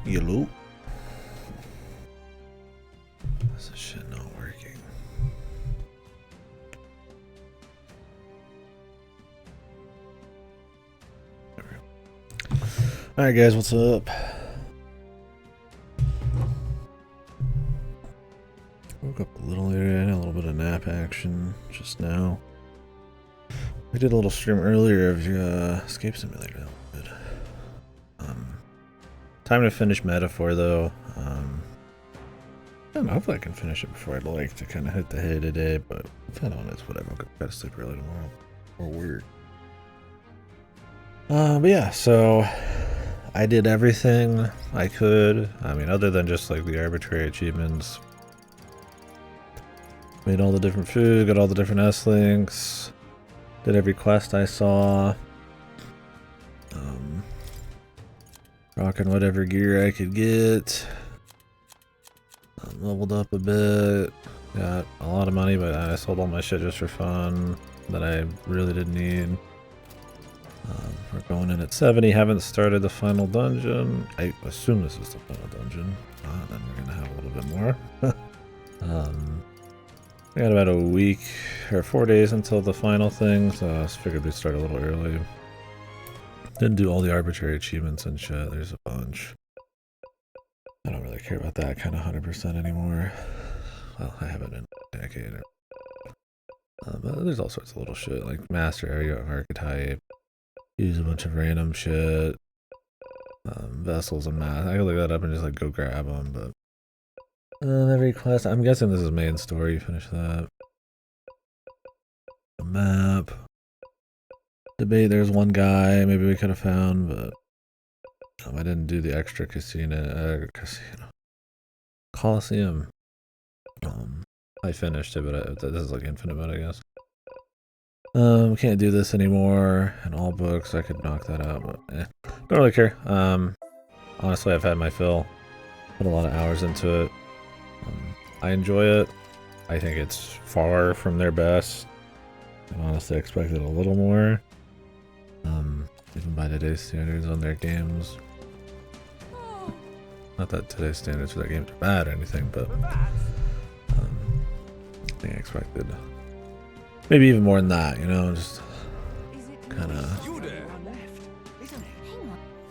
Yellow. This shit not working. Alright guys, what's up? Woke up a little later, I had a little bit of nap action just now. I did a little stream earlier of Escape Simulator. That was good. Time to finish Metaphor though. I don't know, hopefully I can finish it before I'd like to kind of hit the hay today, but if I don't, it's whatever. I'll go to sleep early tomorrow. Or work. But yeah, so I did everything I could. I mean, other than just like the arbitrary achievements. Made all the different food, got all the different S-links. Did every quest I saw. Rocking whatever gear I could get. Leveled up a bit. Got a lot of money, but I sold all my shit just for fun that I really didn't need. We're going in at 70. Haven't started the final dungeon. I assume this is the final dungeon. Then we're gonna have a little bit more. We got about a week or 4 days until the final thing, so I figured we'd start a little early. Didn't do all the arbitrary achievements and shit. There's a bunch. I don't really care about that kind of 100% anymore. Well, I haven't in a decade. But there's all sorts of little shit, like master area archetype. Use a bunch of random shit. Vessels and math. I can look that up and just like go grab them, but every quest, I'm guessing this is main story, finish that. The map. Debate, there's one guy maybe we could have found, but I didn't do the extra Coliseum. I finished it, but this is like infinite mode, I guess. Can't do this anymore, and all books, I could knock that out, but don't really care. Honestly, I've had my fill. Put a lot of hours into it. I enjoy it. I think it's far from their best. I honestly expected a little more. Even by today's standards on their games. Not that today's standards for their games are bad or anything, but I think I expected maybe even more than that, you know, just kind of.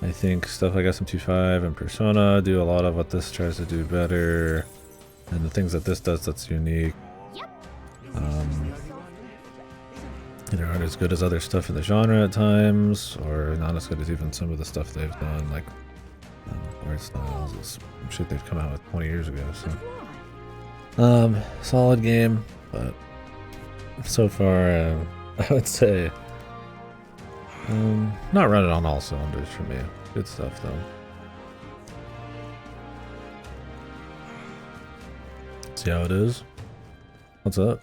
I think stuff like SM25 and Persona do a lot of what this tries to do better. And the things that this does that's unique either aren't as good as other stuff in the genre at times, or not as good as even some of the stuff they've done, like art styles, is shit they've come out with 20 years ago, so. Solid game, but so far, I would say, not running on all cylinders for me. Good stuff though. See how it is? What's up?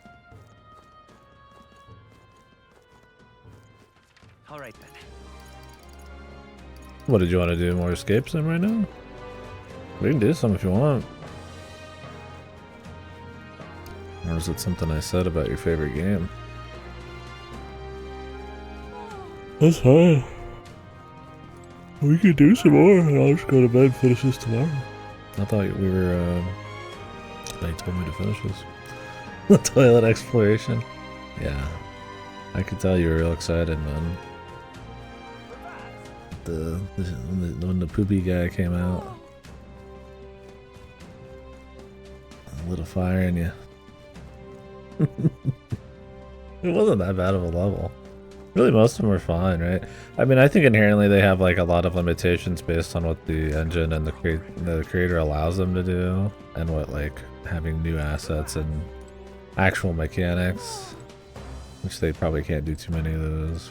Alright then. What did you want to do? More escape sim right now? We can do some if you want. Or is it something I said about your favorite game? That's fine. We could do some more and I'll just go to bed and finish this tomorrow. I thought we were they told me to finish this. The toilet exploration. Yeah. I could tell you were real excited, man. When the poopy guy came out. A little fire in you. It wasn't that bad of a level. Really, most of them are fine, right? I mean, I think inherently they have like a lot of limitations based on what the engine and the creator allows them to do, and what like having new assets and actual mechanics, which they probably can't do too many of those,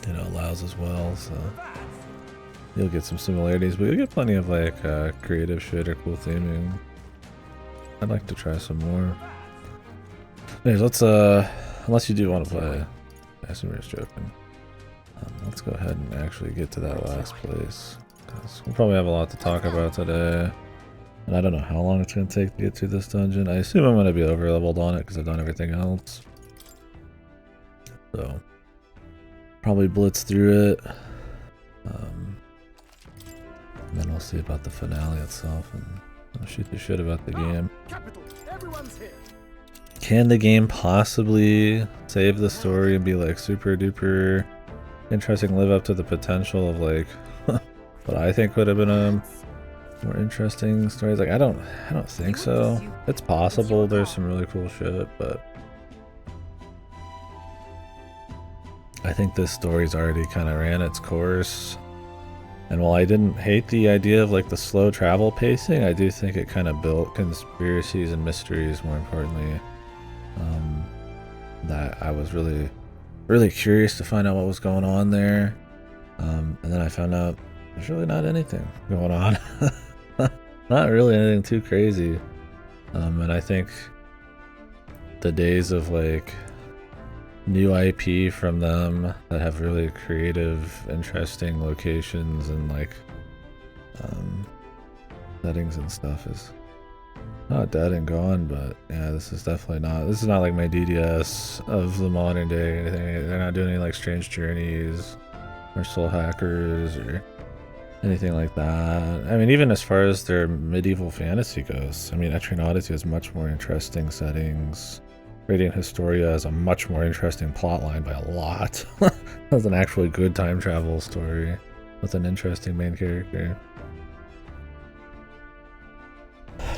you know, allows as well. So you'll get some similarities, but you'll get plenty of like creative shit or cool theming. I'd like to try some more. Anyways, let's unless you do want to play. I assume you're just joking. Let's go ahead and actually get to that last place, because we'll probably have a lot to talk about today. And I don't know how long it's going to take to get through this dungeon. I assume I'm going to be over leveled on it because I've done everything else. So, probably blitz through it. And then we'll see about the finale itself, and I'll shoot the shit about the game. Can the game possibly save the story and be like super duper interesting, live up to the potential of like what I think would have been a more interesting stories? Like I don't think so. It's possible. There's some really cool shit, but I think this story's already kind of ran its course. And while I didn't hate the idea of like the slow travel pacing, I do think it kind of built conspiracies and mysteries, more importantly, that I was really curious to find out what was going on there. And then I found out there's really not anything going on. Not really anything too crazy. And I think the days of like new IP from them that have really creative, interesting locations and like settings and stuff is not dead and gone, but yeah, this is not like my DDS of the modern day or anything. They're not doing any like Strange Journeys or Soul Hackers or anything like that. I mean, even as far as their medieval fantasy goes, I mean, Eternaudicy has much more interesting settings. Radiant Historia has a much more interesting plotline by a lot. That's an actually good time travel story with an interesting main character.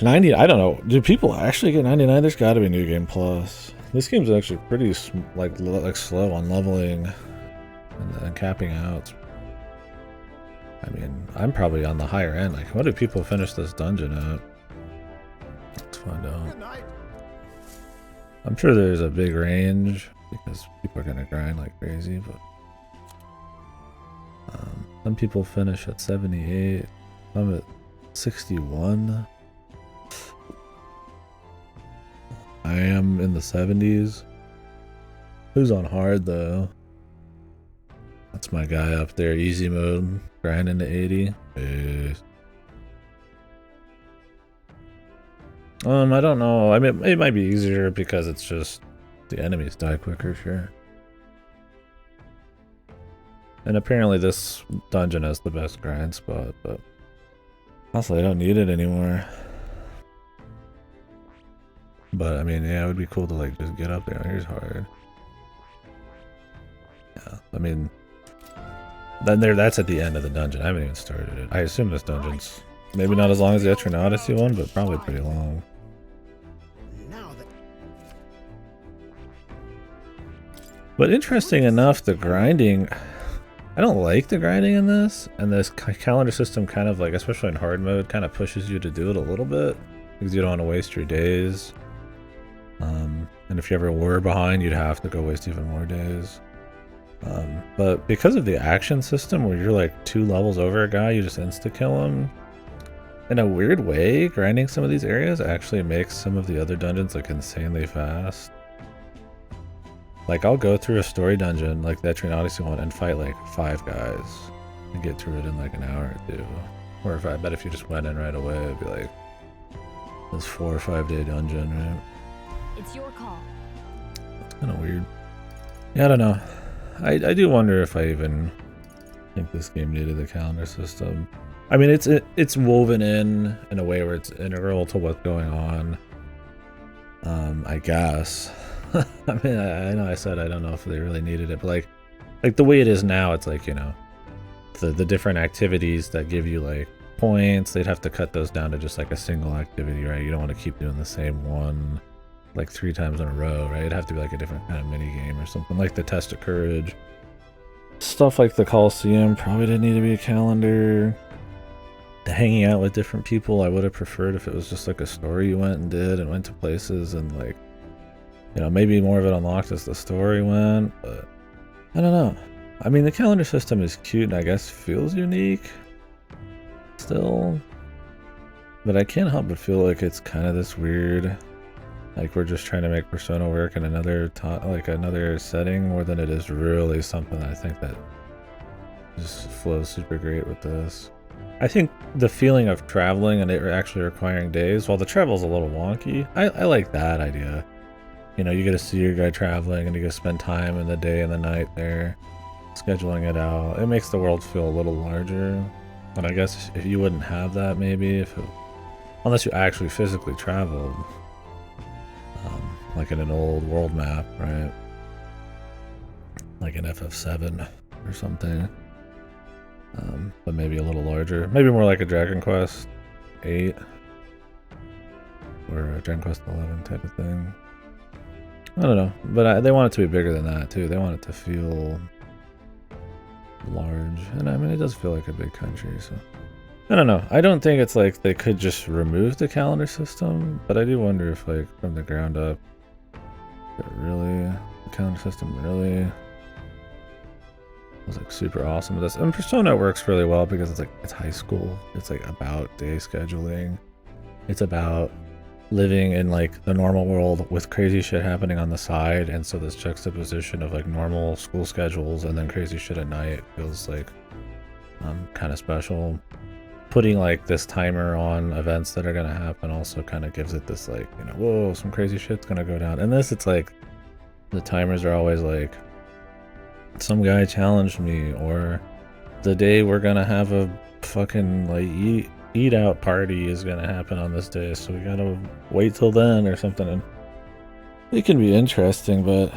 90, I don't know. Do people actually get 99? There's got to be New Game Plus. This game's actually pretty like slow on leveling and capping out. I mean, I'm probably on the higher end. Like, what do people finish this dungeon at? Let's find out. I'm sure there's a big range because people are gonna grind like crazy, but some people finish at 78. I'm at 61. I am in the 70s. Who's on hard though? That's my guy up there, easy mode, grinding to 80. I don't know. I mean, it might be easier because it's just the enemies die quicker, sure. And apparently this dungeon has the best grind spot, but also I don't need it anymore. But I mean, yeah, it would be cool to like just get up there. Here's hard. Yeah, I mean, that's at the end of the dungeon. I haven't even started it. I assume this dungeon's maybe not as long as the Eternaudicy one, but probably pretty long. But interesting enough, the grinding, I don't like the grinding in this, and this calendar system kind of like, especially in hard mode, kind of pushes you to do it a little bit because you don't want to waste your days. And if you ever were behind, you'd have to go waste even more days. But because of the action system where you're like 2 levels over a guy, you just insta-kill him. In a weird way, grinding some of these areas actually makes some of the other dungeons like insanely fast. Like I'll go through a story dungeon like the Eternaudicy one and fight like 5 guys and get through it in like an hour or 2. Or if I bet if you just went in right away, it'd be like this 4 or 5 day dungeon, right? It's your call. It's kind of weird. Yeah, I don't know. I do wonder if I even think this game needed the calendar system. I mean, it's woven in a way where it's integral to what's going on. I guess. I mean, I know I said I don't know if they really needed it, but like the way it is now, it's like, you know, the different activities that give you like points, they'd have to cut those down to just like a single activity, right? You don't want to keep doing the same one like 3 times in a row, right? It'd have to be like a different kind of mini game or something, like the Test of Courage. Stuff like the Coliseum probably didn't need to be a calendar. The hanging out with different people, I would have preferred if it was just like a story you went and did and went to places and like, you know, maybe more of it unlocked as the story went, but I don't know. I mean, the calendar system is cute and I guess feels unique still, but I can't help but feel like it's kind of this weird, like we're just trying to make Persona work in another setting more than it is really something I think that just flows super great with this. I think the feeling of traveling and it actually requiring days, while the travel's a little wonky, I like that idea. You know, you get to see your guy traveling and you get to spend time in the day and the night there, scheduling it out. It makes the world feel a little larger. But I guess if you wouldn't have that, maybe unless you actually physically traveled, like in an old world map, right? Like an FF7 or something. But maybe a little larger. Maybe more like a Dragon Quest 8 or a Dragon Quest 11 type of thing. I don't know, but they want it to be bigger than that too. They want it to feel large, and I mean it does feel like a big country. So I don't know. I don't think it's like they could just remove the calendar system, but I do wonder if like from the ground up, the calendar system really was like super awesome with this. And Persona works really well because it's high school. It's like about day scheduling. It's about living in like the normal world with crazy shit happening on the side, and so this juxtaposition of like normal school schedules and then crazy shit at night feels like kind of special. Putting like this timer on events that are gonna happen also kind of gives it this like, you know, whoa, some crazy shit's gonna go down. And this, it's like the timers are always like, some guy challenged me, or the day we're gonna have a fucking like eat out party is gonna happen on this day, so we gotta wait till then or something. And it can be interesting, but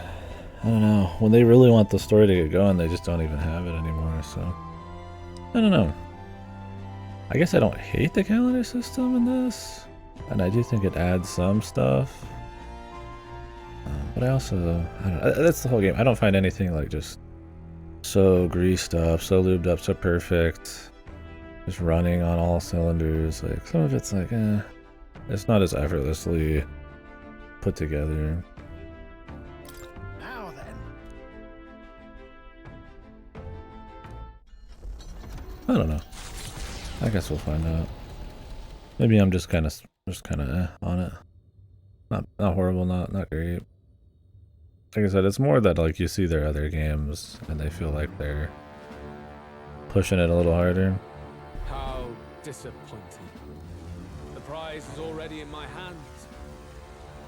I don't know, when they really want the story to get going, they just don't even have it anymore. So I don't know. I guess I don't hate the calendar system in this, and I do think it adds some stuff, but I also, I don't know, that's the whole game. I don't find anything like just so greased up, so lubed up, so perfect, just running on all cylinders. Like some of it's like, it's not as effortlessly put together. Now then. I don't know. I guess we'll find out. Maybe I'm just kind of on it. Not horrible, not great. Like I said, it's more that like you see their other games and they feel like they're pushing it a little harder. How disappointing. The prize is already in my hands.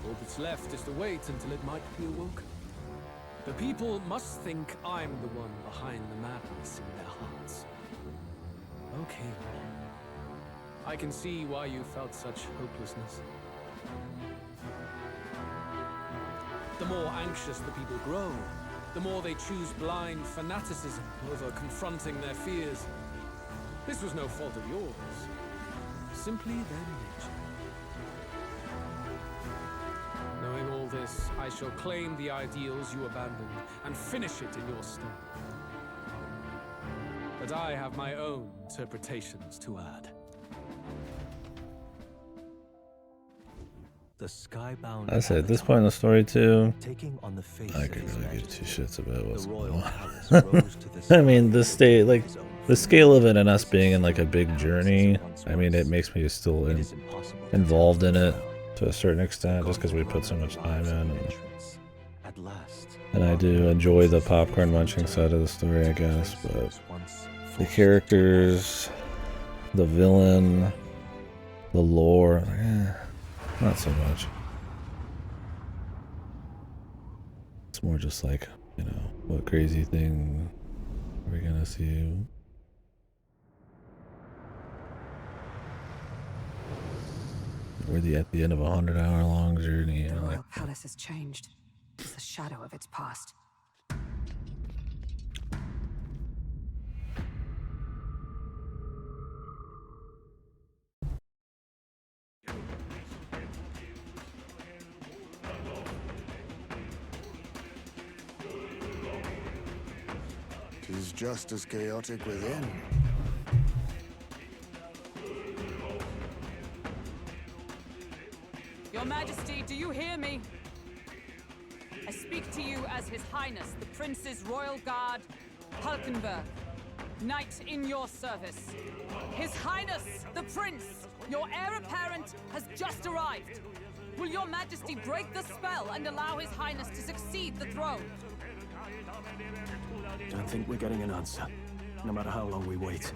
All that's left is to wait until it might be awoken. The people must think I'm the one behind the madness in their hearts. Okay. I can see why you felt such hopelessness. The more anxious the people grow, the more they choose blind fanaticism over confronting their fears. This was no fault of yours. Simply their nature. Knowing all this, I shall claim the ideals you abandoned and finish it in your stead. But I have my own interpretations to add. The skybound. I say at this point in the story too, taking on the face I of could His really give Majesty, two shits about what's the going royal on. palace rose to the I mean, sky the state, like his own the scale of it and us being in like a big journey. I mean, it makes me still It is impossible to involved tell in the it tale. to a certain extent, just because we put so much time in. At last, And I do enjoy the popcorn munching side of the story, I guess, but once the characters, the villain, the lore, not so much. It's more just like, you know, what crazy thing are we gonna see? We're at the end of a 100-hour-long journey. The Like, royal palace has changed. It's the shadow of its past. Tis just as chaotic within. Your Majesty, do you hear me? I speak to you as His Highness, the Prince's Royal Guard, Hulkenberg, Knight in your service. His Highness, the Prince, your heir apparent, has just arrived. Will your Majesty break the spell and allow His Highness to succeed the throne? Don't think we're getting an answer, no matter how long we wait.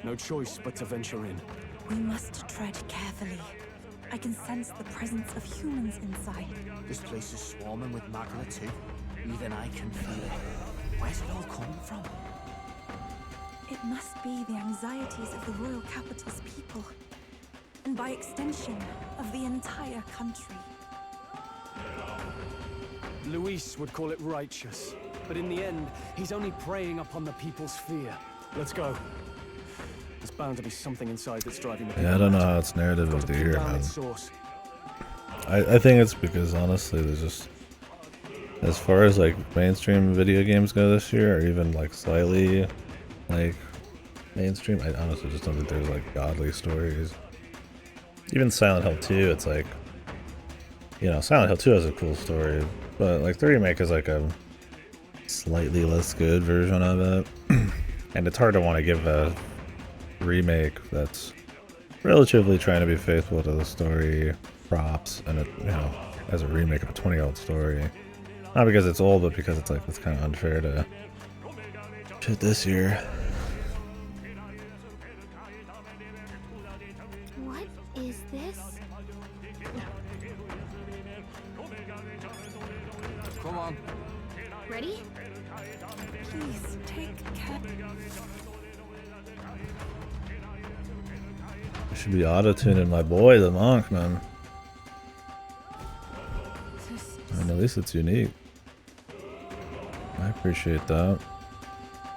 No choice but to venture in. We must tread carefully. I can sense the presence of humans inside. this place is swarming with magma too. Even I can feel it. Where's it all coming from? It must be the anxieties of the royal capital's people, and by extension, of the entire country. Luis would call it righteous, but in the end, he's only preying upon the people's fear. Let's go. There's bound to be something inside that's driving the people. Yeah, I don't know mad. how it's narrative Got of to the pin year, down man. its source. I think it's because honestly, there's just, as far as like mainstream video games go this year, or even like slightly like mainstream, I honestly just don't think there's like godly stories. Even Silent Hill 2, it's like, you know, Silent Hill 2 has a cool story, but like the remake is like a slightly less good version of it. And it's hard to want to give a remake that's relatively trying to be faithful to the story props, and it, you know, as a remake of a 20-year-old story. Not because it's old, but because it's like, it's kind of unfair to shit this year. What is this? Come on. Ready? Please take care. I should be auto-tuning my boy, the monk, man. And at least it's unique. I appreciate that.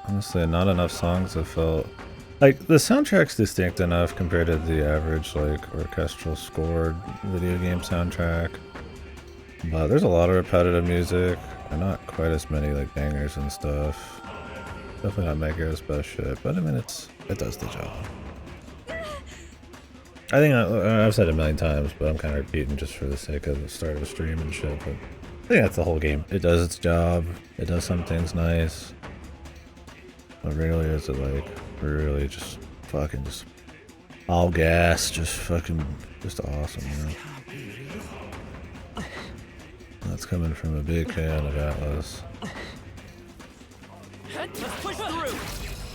Honestly, not enough songs have felt... Like, the soundtrack's distinct enough compared to the average, like, orchestral scored video game soundtrack. But there's a lot of repetitive music, and not quite as many, like, bangers and stuff. Definitely not Mega's best shit, but I mean, it does the job. I think I've said it a million times, but I'm kind of repeating just for the sake of the start of the stream and shit, but I think that's the whole game. It does its job, it does some things nice, but rarely is it like, really just fucking just all gas, just fucking, just awesome, you know? That's coming from a big fan of Atlas. Let's push through!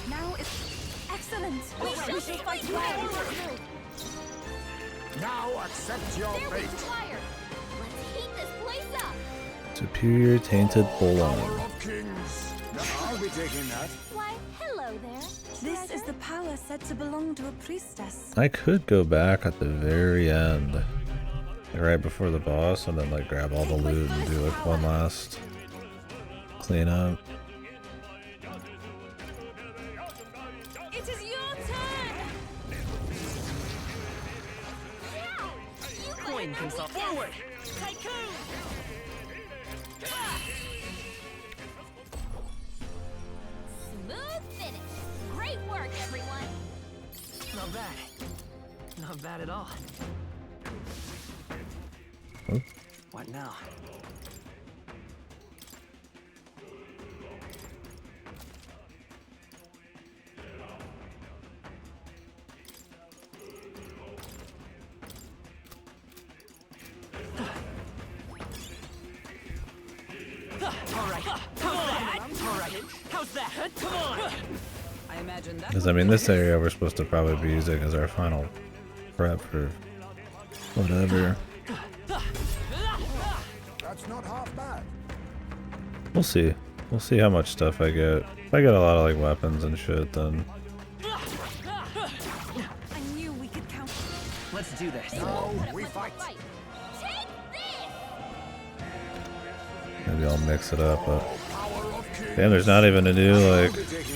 Now it's excellent! We shall fight well! Now accept your There fate. was fire. Let's heat this place up. Superior Tainted Bolon. Power of kings. I'll be taking that. Why, hello there. This is the power said to belong to a priestess. I could go back at the very end, like right before the boss, and then like grab all the loot and do like one last cleanup. It is your turn! Coin comes off forward. Tycoon! Smooth finish. Great work, everyone. Not bad. Not bad at all. Oh. What now? How's that? Come on! I imagine that. Because I mean, this area we're supposed to probably be using as our final prep for whatever. That's not half bad. We'll see. We'll see how much stuff I get. If I get a lot of like weapons and shit, then I knew we could count. Let's do this. Now we fight. Take this! maybe I'll mix it up. But Power of kings. damn, there's not even a new like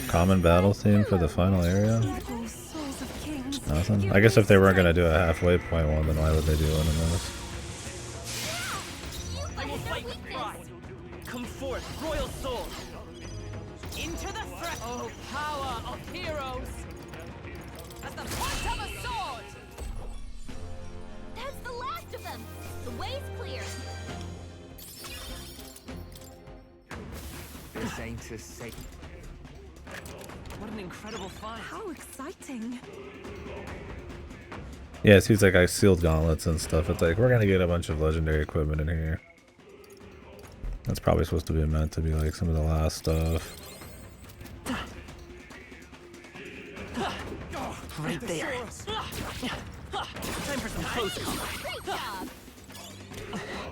common battle theme for the final area. Evil souls of kings. Nothing. I guess if they weren't gonna do a halfway point one, then why would they do one in this? You find their weakness. Come forth, royal soul. Into the threat! Oh, power of heroes! As the point of a sword! That's the last of them. The way's clear. This ain't a safe. What an incredible find. How exciting. Yeah, it seems like I sealed gauntlets and stuff. It's like, we're gonna get a bunch of legendary equipment in here. That's probably supposed to be meant to be like some of the last stuff. Right there. Time for some close combat. Great job.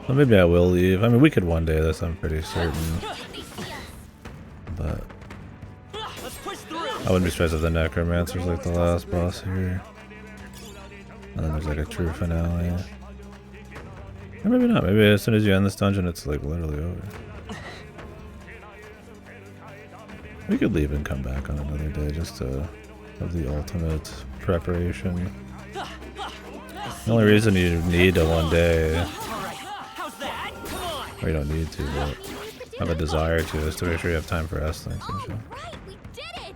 Well, maybe I will leave. I mean, we could one day this, I'm pretty certain. They see us. But Let's push through. I wouldn't be surprised if the Necromancer's like the last boss here. And then there's like a true finale. Or maybe not. Maybe as soon as you end this dungeon, it's like literally over. We could leave and come back on another day just to have the ultimate preparation. The only reason you need a one day, or you don't need to, but have a desire to, is to make sure you have time for S things and shit. Right, we did it!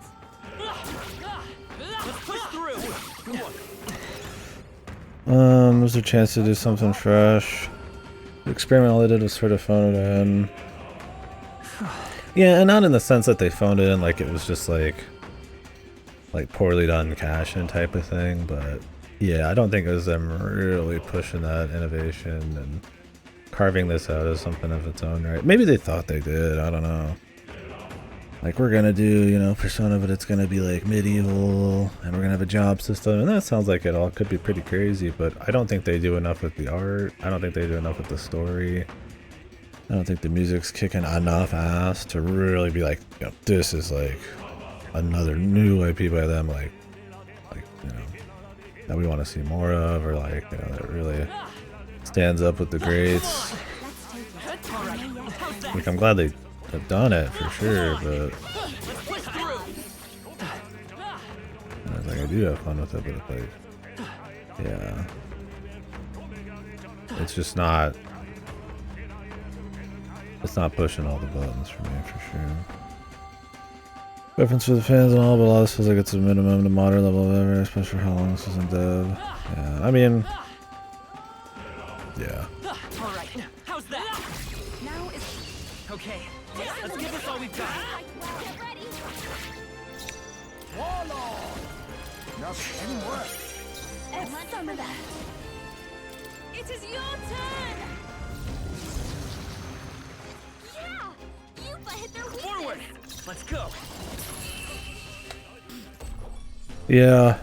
Let's push through. There's a chance to do something fresh. The experiment all they did was sort of phone it in. Yeah, and not in the sense that they phoned it in like it was just like poorly done cash-in type of thing, but yeah, I don't think it was them really pushing that innovation and carving this out as something of its own right. Maybe they thought they did, I don't know. Like, we're gonna do, you know, Persona, but it's gonna be like medieval, and we're gonna have a job system, and that sounds like it all could be pretty crazy, but I don't think they do enough with the art. I don't think they do enough with the story. I don't think the music's kicking enough ass to really be like, you know, this is like another new IP by them, like, you know, that we want to see more of, or like, you know, that really stands up with the greats. Like, I'm glad they have done it for sure, but like, I do have fun with it, but it's like, yeah, it's just not. It's not pushing all the buttons for me, for sure. Reference for the fans and all, but a lot of this feels like it's a minimum to moderate level of ever, especially for how long this isn't dev. Yeah, I mean, yeah. Alright, how's that? Now is Okay, let's give this all we've got. Get ready! Warlord! Not any work. Have some of that. It is your turn! Yeah! Yupa hit their weakness! Forward! Let's go! Yeah,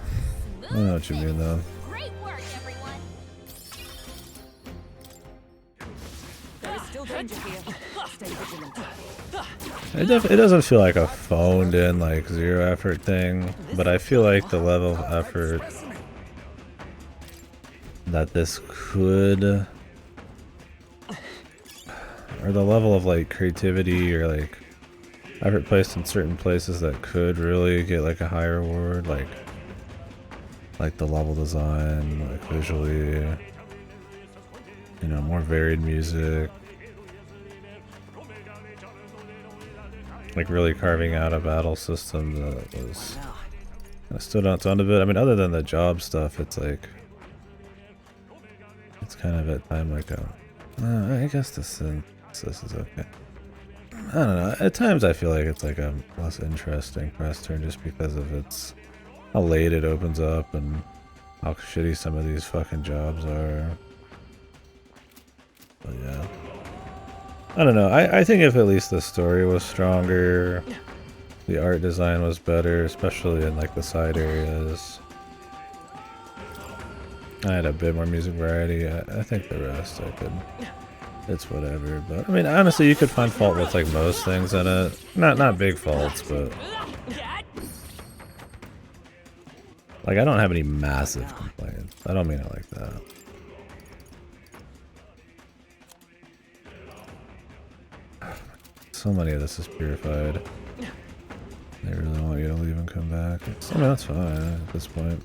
I know what you mean though. Great work, everyone! There is still danger here. Stay vigilant. It doesn't feel like a phoned in, like, zero effort thing, but I feel like the level of effort that this could, or the level of like creativity or like effort placed in certain places that could really get like a high reward, like the level design, like visually, you know, more varied music, like really carving out a battle system that was stood on its own a bit. I mean, other than the job stuff, it's like, it's kind of at time like a, I guess this is okay. I don't know. At times I feel like it's like a less interesting press turn just because of its how late it opens up and how shitty some of these fucking jobs are. But yeah, I don't know. I think if at least the story was stronger, the art design was better, especially in like the side areas. I had a bit more music variety. I think the rest I could. It's whatever, but I mean, honestly, you could find fault with like most things in it. Not big faults, but like I don't have any massive complaints. I don't mean it like that. So many of this is purified. They really want you to leave and come back. I mean, that's fine at this point.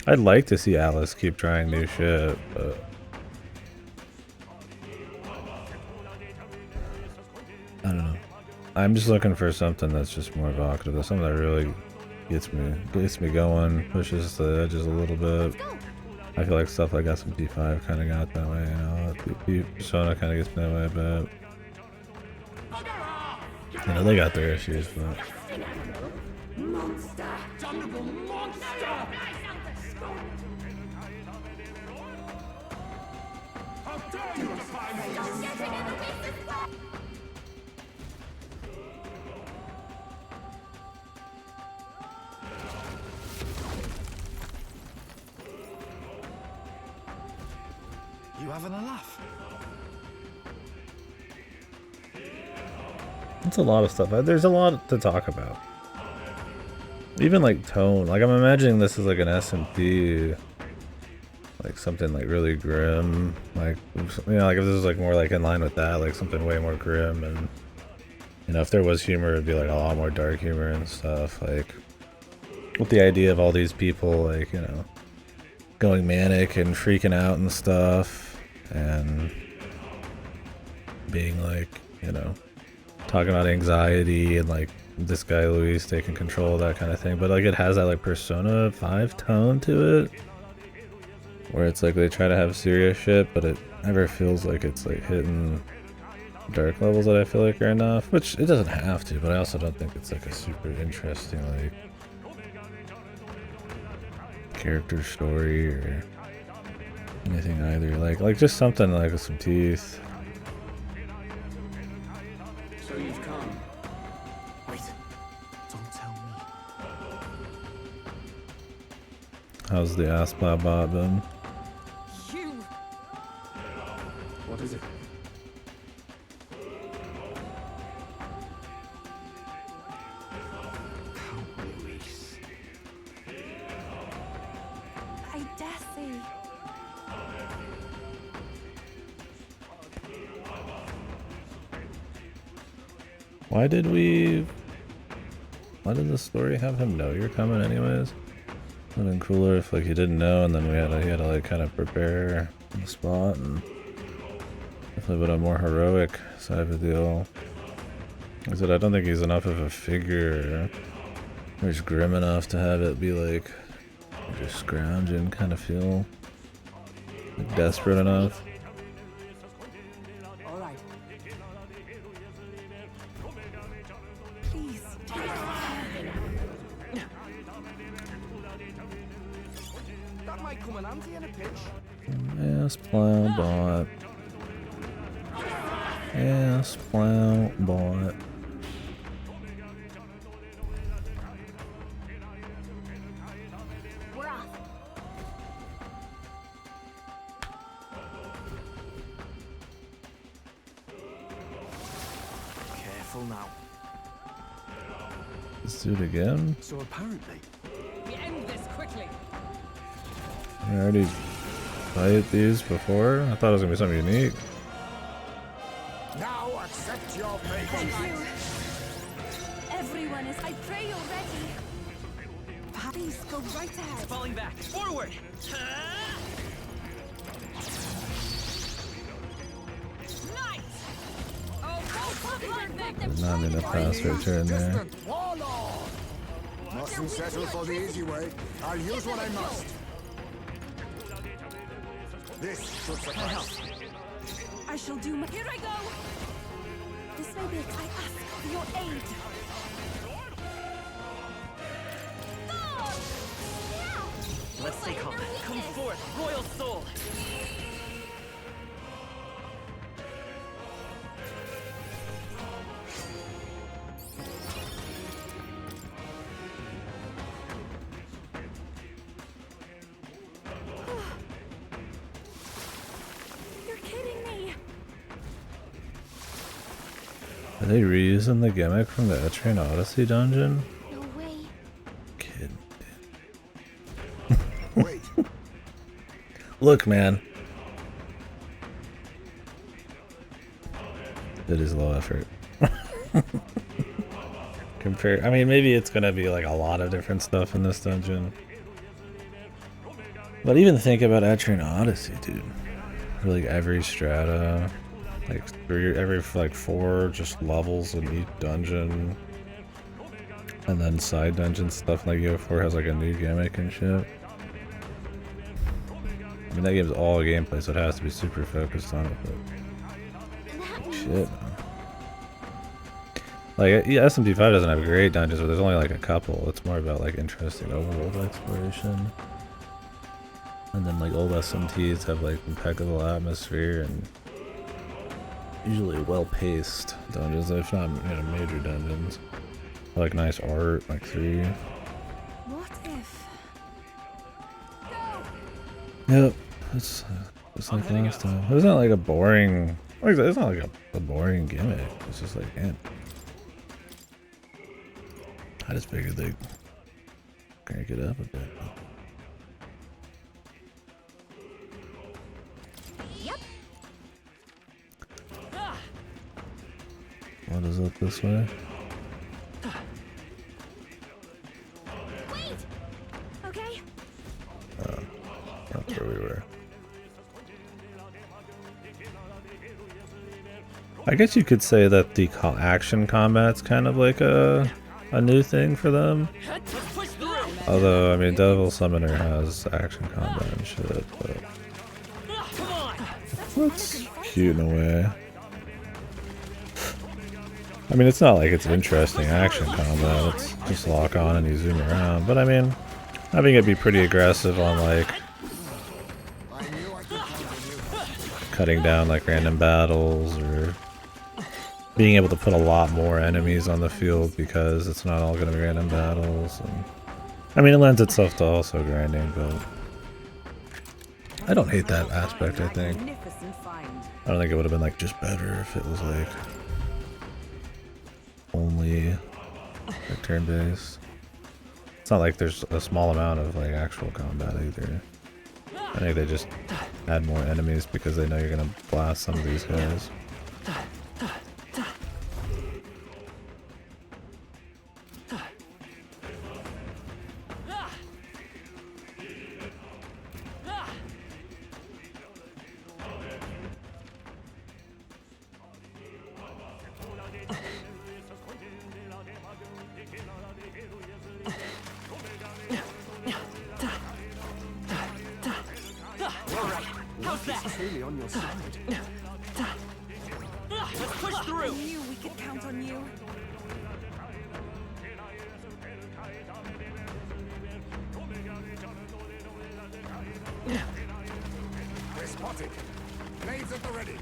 I'd like to see Alice keep trying new shit, but I don't know. I'm just looking for something that's just more evocative. That's something that really gets me going, pushes the edges a little bit. I feel like stuff like SMP5 kind of got that way, you know. Persona kind of gets me that way a bit. You know, they got their issues, but You having a laugh? It's a lot of stuff. There's a lot to talk about. Even like tone. Like I'm imagining this is like an SMT, like something like really grim. Like like if this is like more like in line with that, like something way more grim, and if there was humor, it'd be like a lot more dark humor and stuff. Like with the idea of all these people, like going manic and freaking out and stuff, and being like talking about anxiety and like this guy Luis taking control, that kind of thing. But like it has that like Persona 5 tone to it, where it's like they try to have serious shit, but it never feels like it's like hitting dark levels that I feel like are enough, which it doesn't have to, but I also don't think it's like a super interesting like character story or anything either. Like just something like with some teeth. So you've come. Wait, don't tell me. How's the Asplat bot been? You! What is it? Luis. I dare say. Why did the story have him know you're coming anyways? Would have been cooler if like he didn't know and then he had to like kind of prepare on the spot, and definitely would have more heroic side of the deal. I said I don't think he's enough of a figure or he's grim enough to have it be like just scrounging kind of feel like desperate enough. All right. Please. That might come in handy in a pinch. Yes, plow bot. Yes, plow bot. We're off. Careful now. Let's do it again. So apparently, We end this quickly. I already played these before. I thought it was gonna be something unique. Now accept your fate. Thank you. Everyone is. I pray you're ready. Please go right ahead. Falling back. Forward! Night! Oh, perfect! There's not enough fast return there. Distant warlord. Mustn't settle for the easy way. I'll use what I must. This should suffice. I shall do my. Here I go. This may be. I ask for your aid. Let's stay calm. Come forth, royal soul! You're kidding me. Are they reusing the gimmick from the Etrian Odyssey dungeon? No way. Kid. Wait. Look, man. It is low effort. I mean, maybe it's gonna be like a lot of different stuff in this dungeon. But even think about Etrian Odyssey, dude. For like every strata, like every like 4 just levels in each dungeon, and then side dungeon stuff like Yo4 has like a new gimmick and shit. I mean, that game's all gameplay, so it has to be super focused on it, but shit, man. Like, yeah, SMT5 doesn't have great dungeons, but there's only like a couple. It's more about like interesting overworld exploration. And then like old SMTs have like impeccable atmosphere and usually well-paced dungeons, if not major dungeons. Like nice art, like 3. What if? Yep, it's like last time. It's not like a boring. Like, it's not like a boring gimmick. It's just like, man, I just figured they'd crank it up a bit. Yep. What is up this way? Wait. Okay. That's where we were. I guess you could say that the action combat's kind of like a new thing for them. Although, I mean, Devil Summoner has action combat and shit, but that's cute in a way. I mean, it's not like it's interesting action combat, it's just lock on and you zoom around, but I mean, having it be pretty aggressive on like cutting down like random battles or being able to put a lot more enemies on the field because it's not all going to be random battles. And, I mean, it lends itself to also grinding, but I don't hate that aspect, I think. I don't think it would have been like just better if it was like only like turn-based. It's not like there's a small amount of like actual combat either. I think they just add more enemies because they know you're going to blast some of these guys. Really on your side. Let's push through. I knew we could count on you. We're spotted. Blades at the ready.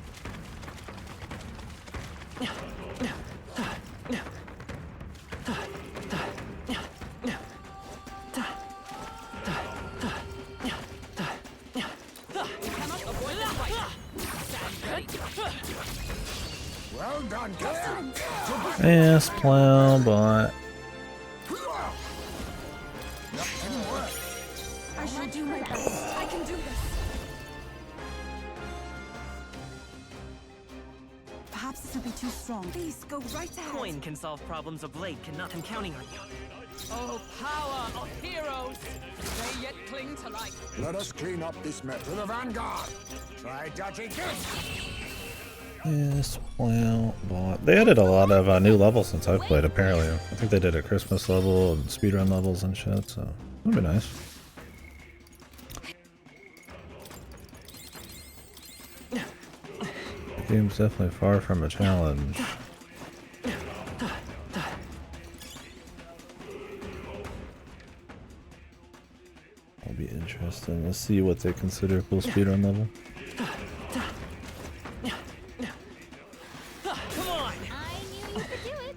Well done, Captain. Yes, plow bot. I shall do my best. I can do this. Perhaps this will be too strong. Please go right ahead. Coin can solve problems of blade cannot. I'm counting on you. Oh, power of heroes! They yet cling to life. Let us clean up this mess. To the vanguard. Try touching this. Yes, plow bot. They added a lot of new levels since I've played, apparently. I think they did a Christmas level and speedrun levels and shit, so that'd be nice. The game's definitely far from a challenge. That'll be interesting. Let's see what they consider a cool speedrun level. Come on. I knew you could do it.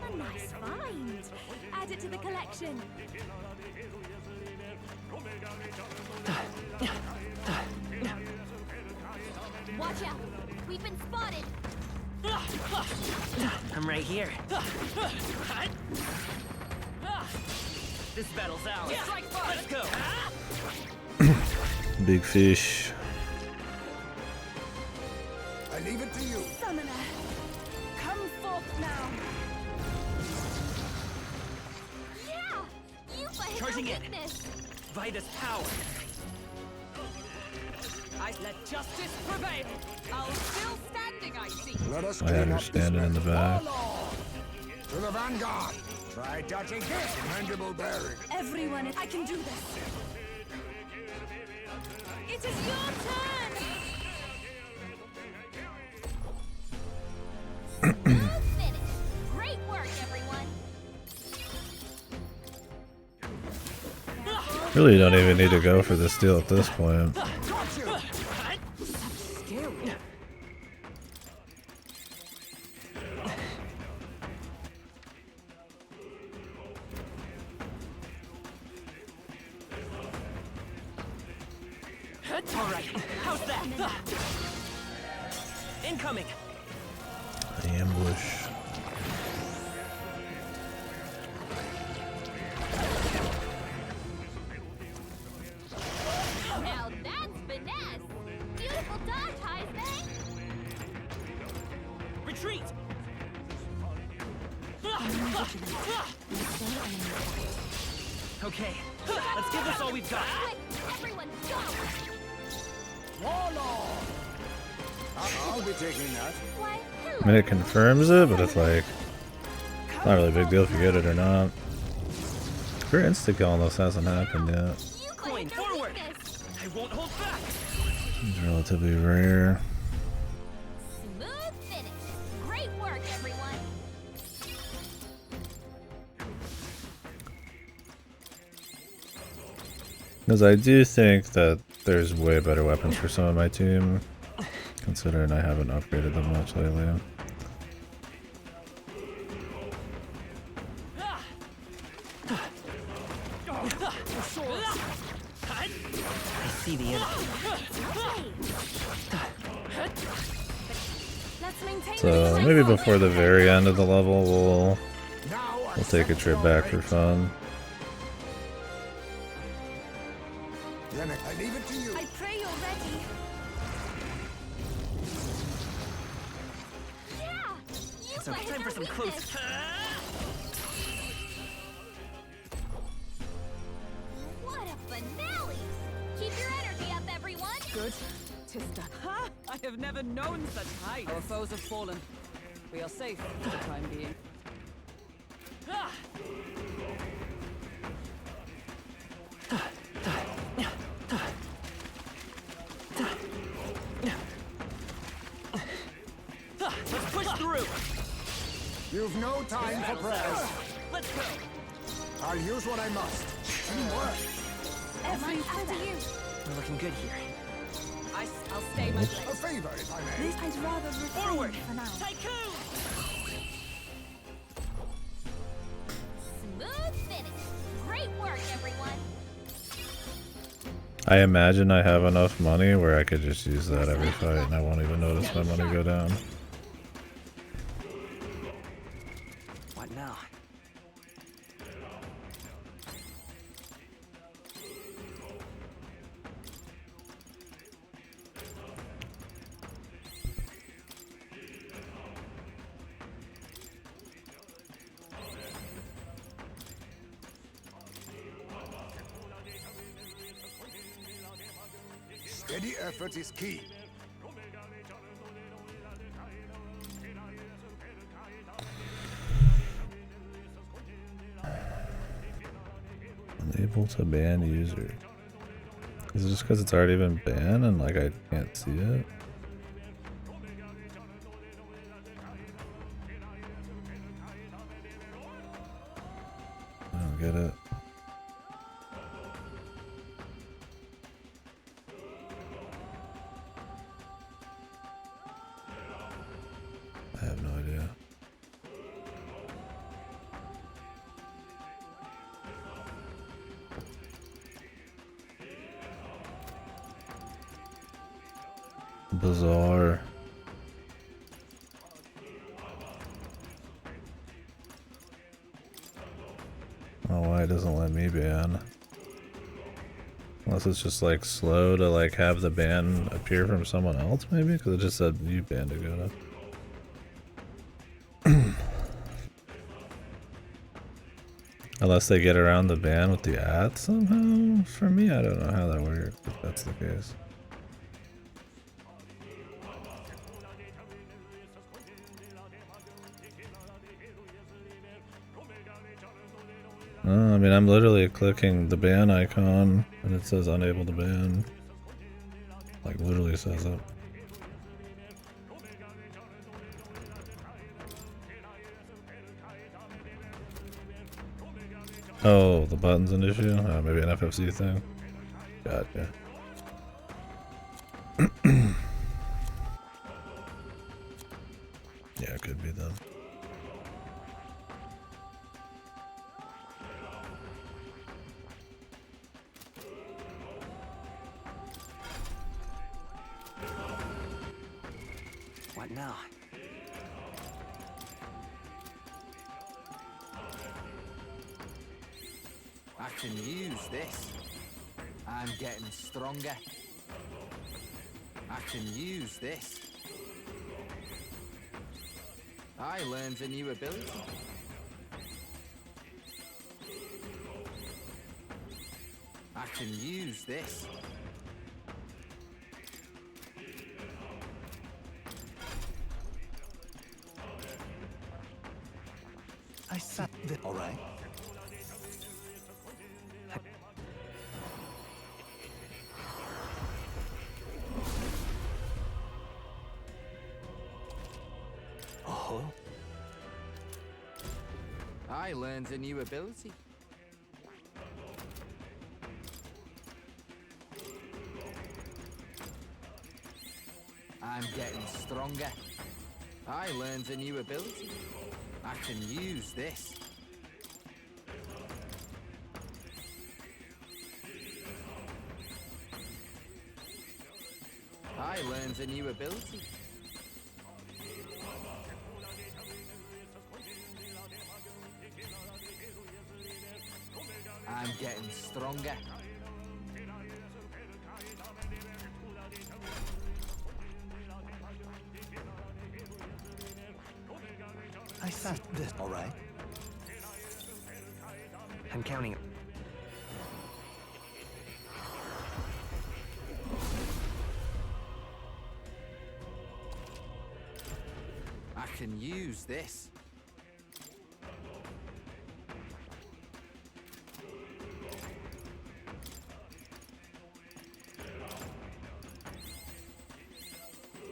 A nice find. Add it to the collection. Watch out. We've been spotted. I'm right here. This battle's ours. Let's go. Big fish. I leave it to you. Summoner, come forth now. Yeah. You hit Charging their in. weakness. Vitus power. I let justice prevail. I'll still standing, I see. Let us I clean up this understand it in the mess. back. To the vanguard. Try touching this. Mandible bearing. Everyone, I can do this. It is your turn. Well finished. Great work, everyone. Really don't even need to go for this deal at this point. All right. How's that? Incoming. The ambush. Okay, let's give this all we've got. Everyone, go! Warlord! I'll be taking that. Why, I mean, it confirms it, but it's like not really a big deal if you get it or not. Your insta-kill almost hasn't happened yet. Going forward. I won't hold back. It's relatively rare. Smooth finish. Great work, everyone. Because I do think that there's way better weapons for some of my team, considering I haven't upgraded them much lately. I see the enemy. Let's maintain So maybe before the very end of the level, we'll take a trip back for fun. Then I leave it to you. I pray you're ready. Yeah! You So guys time for are some close. weakness. What a finale! Keep your energy up, everyone! Good. 'Tis done. Ha! I have never known such height. Our foes have fallen. We are safe for the time being. Let's push through. You've no time for prayers. Let's go. I'll use what I must. Teamwork. After you. We're looking good here. I'll stay my A place. favor, if I may. This I'd rather refrain Forward. for now. Tycoon. Smooth finish. Great work, everyone. I imagine I have enough money where I could just use that every fight and I won't even notice my money go down. What now? Steady effort is key. Unable to ban user. Is it just because it's already been banned and like I can't see it? I don't get it. I have no idea. Bizarre. Oh, why it doesn't let me ban? Unless it's just like slow to like have the ban appear from someone else, maybe? Because it just said you banned to go to. Unless they get around the ban with the ad somehow? For me, I don't know how that works, if that's the case. I mean, I'm literally clicking the ban icon and it says unable to ban. Like, literally says it. Oh, the button's an issue? Maybe an FFC thing? Gotcha. Yeah, it could be then. What now? I can use this. I'm getting stronger. I can use this. I learned a new ability. I can use this. I sat there. All right. Oh. I learned a new ability. I'm getting stronger. I learned a new ability. I can use this. I learned a new ability. I'm getting stronger. I sat this. All right. I'm counting. I can use this.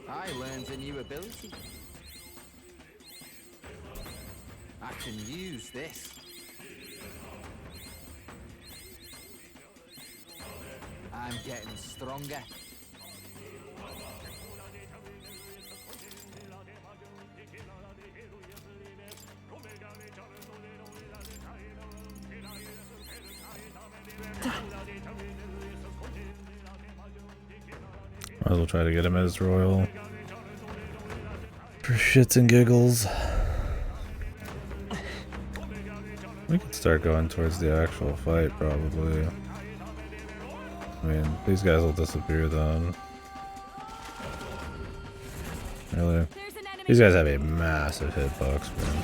I learned a new ability. I can use this. I'm getting stronger. Might as well try to get him as royal. For shits and giggles. We could start going towards the actual fight, probably. I mean, these guys will disappear then. Really? These guys have a massive hitbox, man.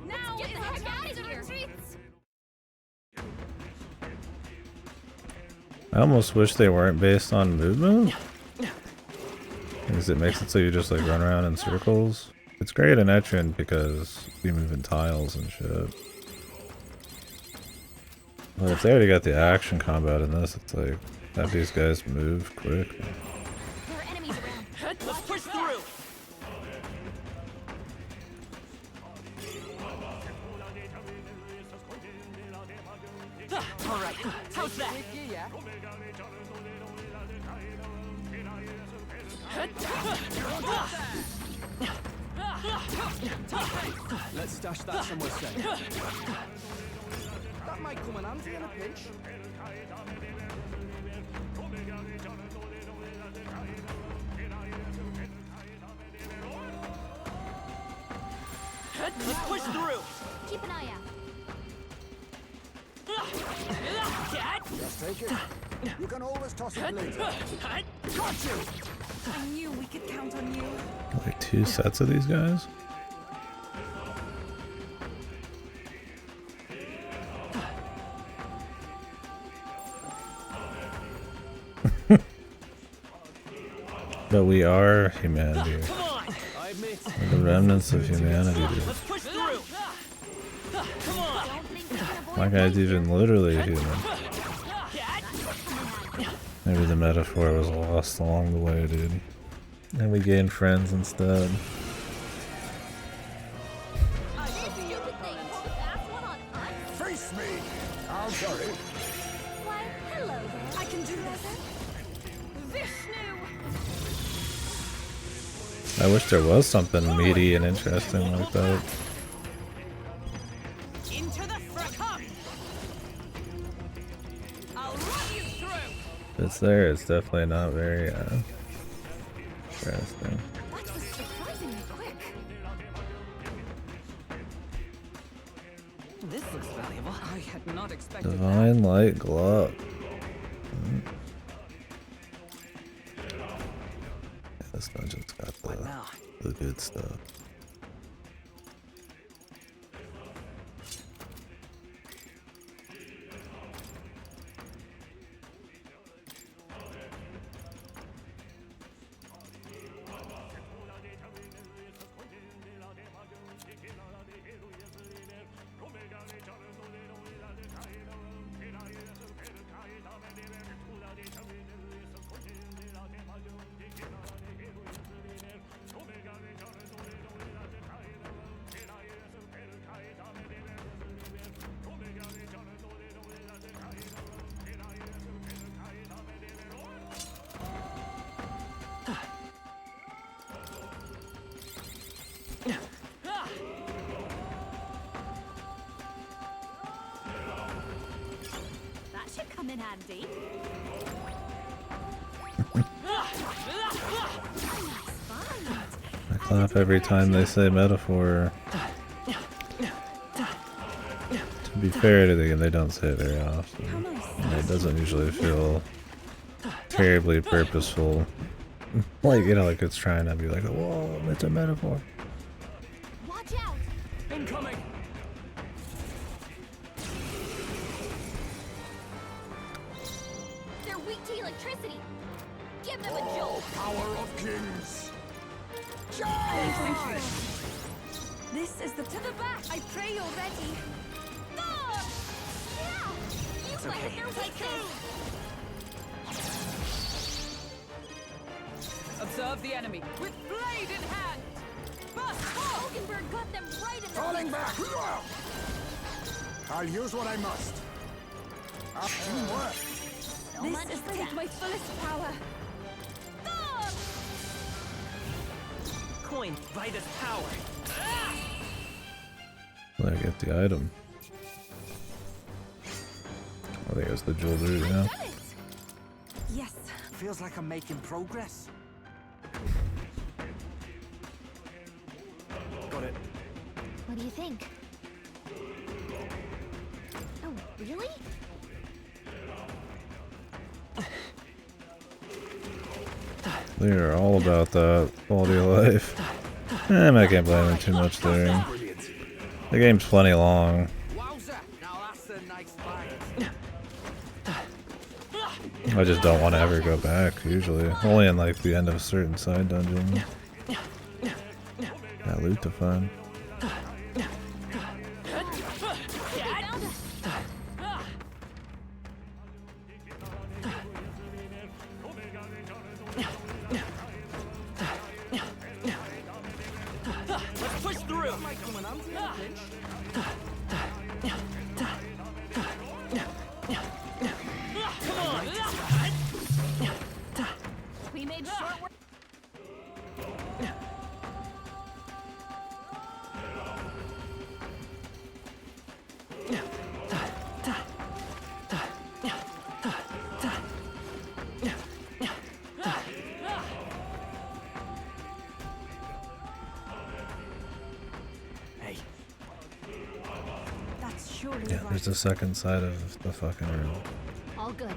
Now get the heck out of here! I almost wish they weren't based on movement. Because it makes it so you just like run around in circles. It's great in Etrian because you move in tiles and shit. But if they already got the action combat in this, it's like, have these guys move quick. There are enemies around. Let's push through. All right. How's that? Let's stash that somewhere safe. That might come in handy in a pinch. Let's push through. Keep an eye out. Just take it. You can always toss it later. Got you. I knew we could count on you. Like 2 sets of these guys? But we are humanity. Come on. I admit. We're the remnants of humanity, dude. Let's push through. Come on. Don't think you can avoid My guy's even literally human. Maybe the metaphor was lost along the way, dude. And we gained friends instead. stupid thing. Pull the fast one on us. Face me! I'm sorry. Why, hello there. I can do this. Vishnu! I wish there was something meaty and interesting like that. Into the fracas! I'll run you through! If it's there, it's definitely not very interesting. That was surprisingly quick. This looks valuable. I had not expected that. Divine Light Glove. the good stuff. That should come in handy. I clap every time they say metaphor. To be fair to the game, they don't say it very often. And it doesn't usually feel terribly purposeful. Like, you know, like it's trying to be like, whoa, it's a metaphor. Watch out! Incoming! They're weak to electricity. Give them a jolt. Power of kings. This is the to the back. I pray you're ready. Ah! Yeah! You fight with their weakness. Observe the enemy with blade in hand. Burst forth! Hulkenberg got them right in the Falling back. I'll use what I must. Teamwork. So This much is for to take that. my fullest power. Ah! Coin by this power. Well, I get the item. I think it's the jewelry now. Done it! Yes. Feels like I'm making progress. Got it. What do you think? Oh, really? They're all about that quality of life. I can't blame them too much there. The game's plenty long. Wowza! Now that's a nice bang. I just don't want to ever go back, usually. Only in like the end of a certain side dungeon. Got loot to find. Let's push through. Come on. We made short work. Hey, That's surely Yeah, right. there's the second side of the fucking room. All good.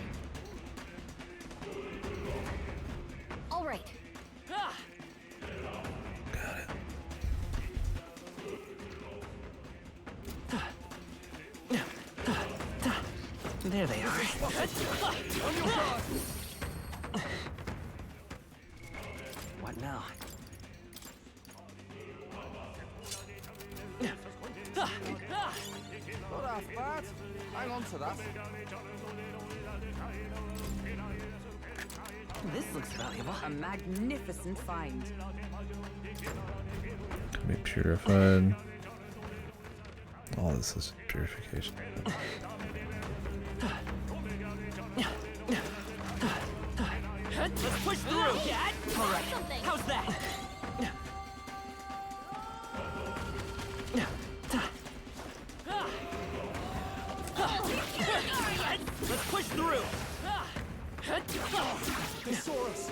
All right. Got it. There they are. What now? Not half bad. Hang on to that. This looks valuable. A magnificent find. Can be purified. All this is purification. Let's push through. All right. Something. How's that? Let's push through. They saw us.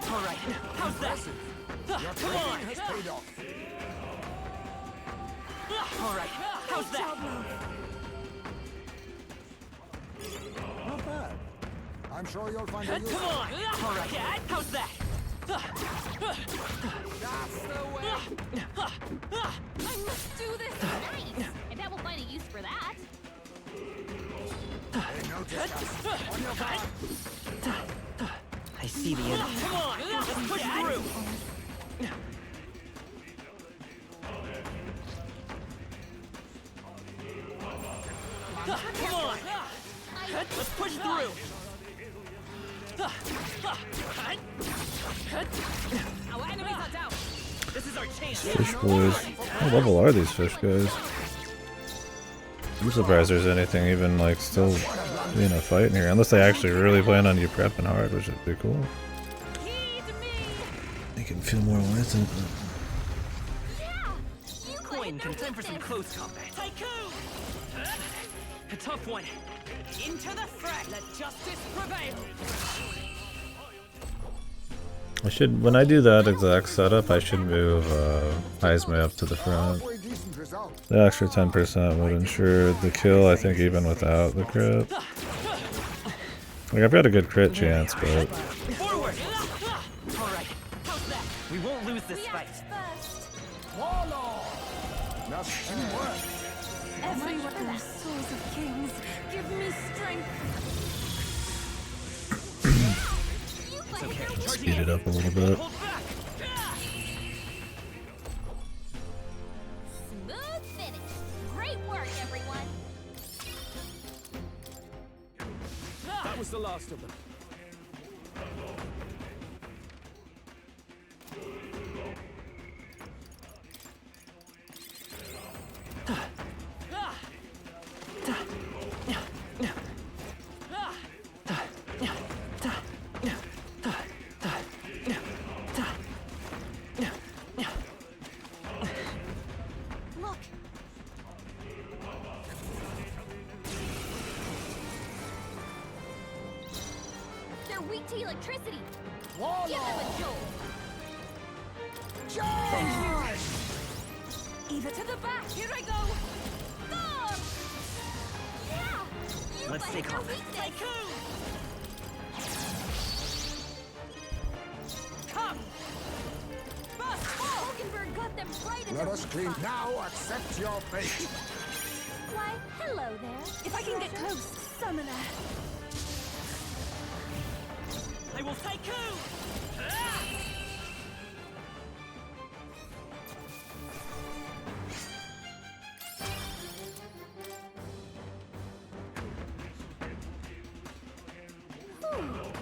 All right. How's that? Come on. Has paid off. All right. How's that? Not bad. I'm sure you'll find a use. Come on. All right. How's that? I see the enemy. Come on, let's push through. Come on, let's push through. Our enemies are down. This is our chance. Fish boys. What level are these fish guys? I'm surprised there's anything even like still being a fight in here. Unless they actually really plan on you prepping hard, which would be cool. Make it feel more worth it. Coin, time for some close combat. Tycoon! A tough one. Into the fray. Let justice prevail. I should, when I do that exact setup, I should move Heisme up to the front. The extra 10% would ensure the kill, I think, even without the crit. Like, I've got a good crit chance, but... Forward! Alright, how's that? We won't lose this fight. Everyone are souls of kings. Give me strength. It's okay. Speed it up a little bit. Smooth finish. Great work, everyone. That was the last of them. Look. They're weak to electricity. Give them a jolt. Eva to the back. Here I go. Go! Yeah! You Let's fight take their off. weakness. Come. Burst forth. Hulkenberg got them right in Let the us clean now. Accept your fate. Why, hello there. If I can get close, summoner. I will tycoon!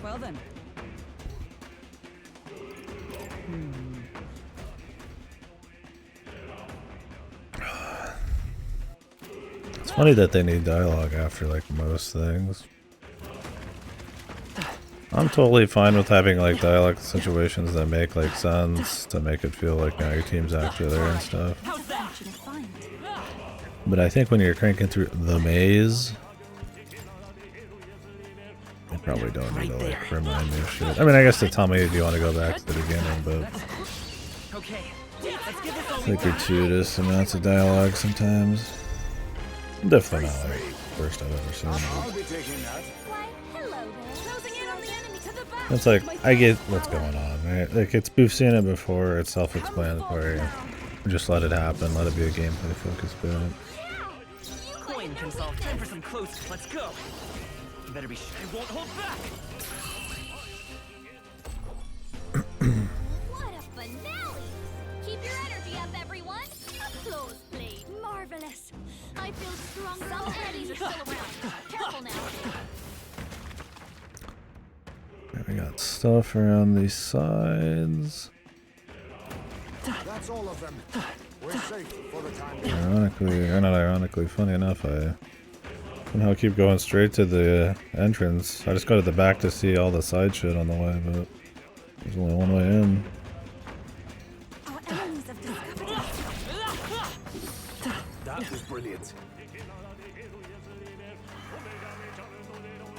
Well then. It's funny that they need dialogue after, like, most things. I'm totally fine with having, like, dialogue situations that make, like, sense to make it feel like now your team's actually there and stuff. How's that? But I think when you're cranking through the maze, you probably don't need to, like, remind me of shit. I mean, I guess to tell me if you want to go back to the beginning, but Okay, let's give this it's like gratuitous amounts of dialogue sometimes. Definitely not like the worst I've ever seen. I'll be taking that. Why, hello there. Closing in on the enemy to the back. It's like, I get what's going on, right? Like, we've seen it before, it's self-explanatory. Just let it happen, let it be a gameplay focused bit. coin can solve. Time for some close. Let's go. You better be sure. I won't hold back. What a finale! Keep your energy up, everyone. Applause, please. Marvelous. I feel stronger. Some enemies are still around. Careful now. Okay, we got stuff around these sides. That's all of them. We're safe for the time being. Ironically, or not ironically, funny enough, I somehow keep going straight to the entrance. I just go to the back to see all the side shit on the way, but there's only one way in. Our enemies have discovered us. That was brilliant.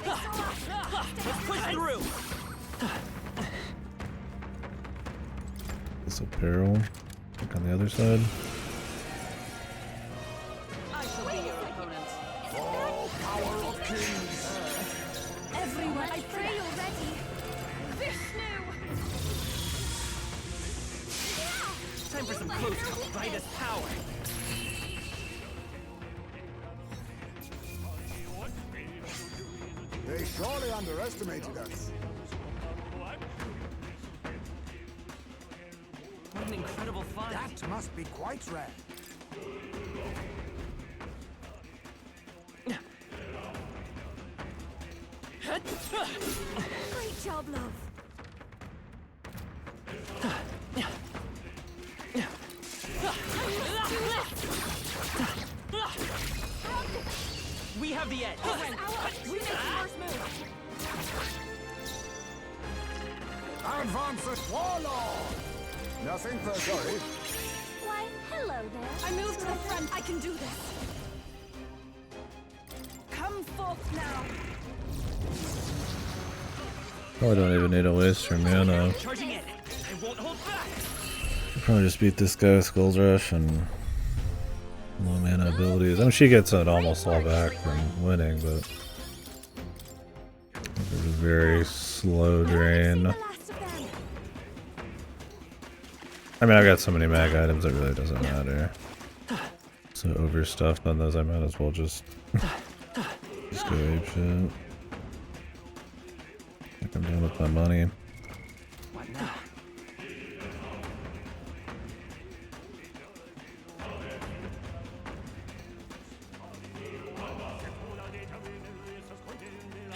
Let's push through. This apparel. Look on the other side. I shall be your opponent. Oh, power of kings! Everyone, I pray you're ready. Time for some close combat. Brightest power. underestimated us. What an incredible find. That must be quite rare. Great job, love. We have the edge. We make the first move. Advance it, warlord! Nothing for sorry. Why, hello there. I move to the front. I can do this. Come forth now. Probably don't even need to waste your mana. Charging in. I won't hold back. Probably just beat this guy with Skull's Rush and low mana abilities. I mean, she gets it almost all back from winning, but it's a very slow drain. I mean, I've got so many mag items, it really doesn't matter. So overstuffed on those, I might as well just go apeshit. I think I'm done with my money. What now?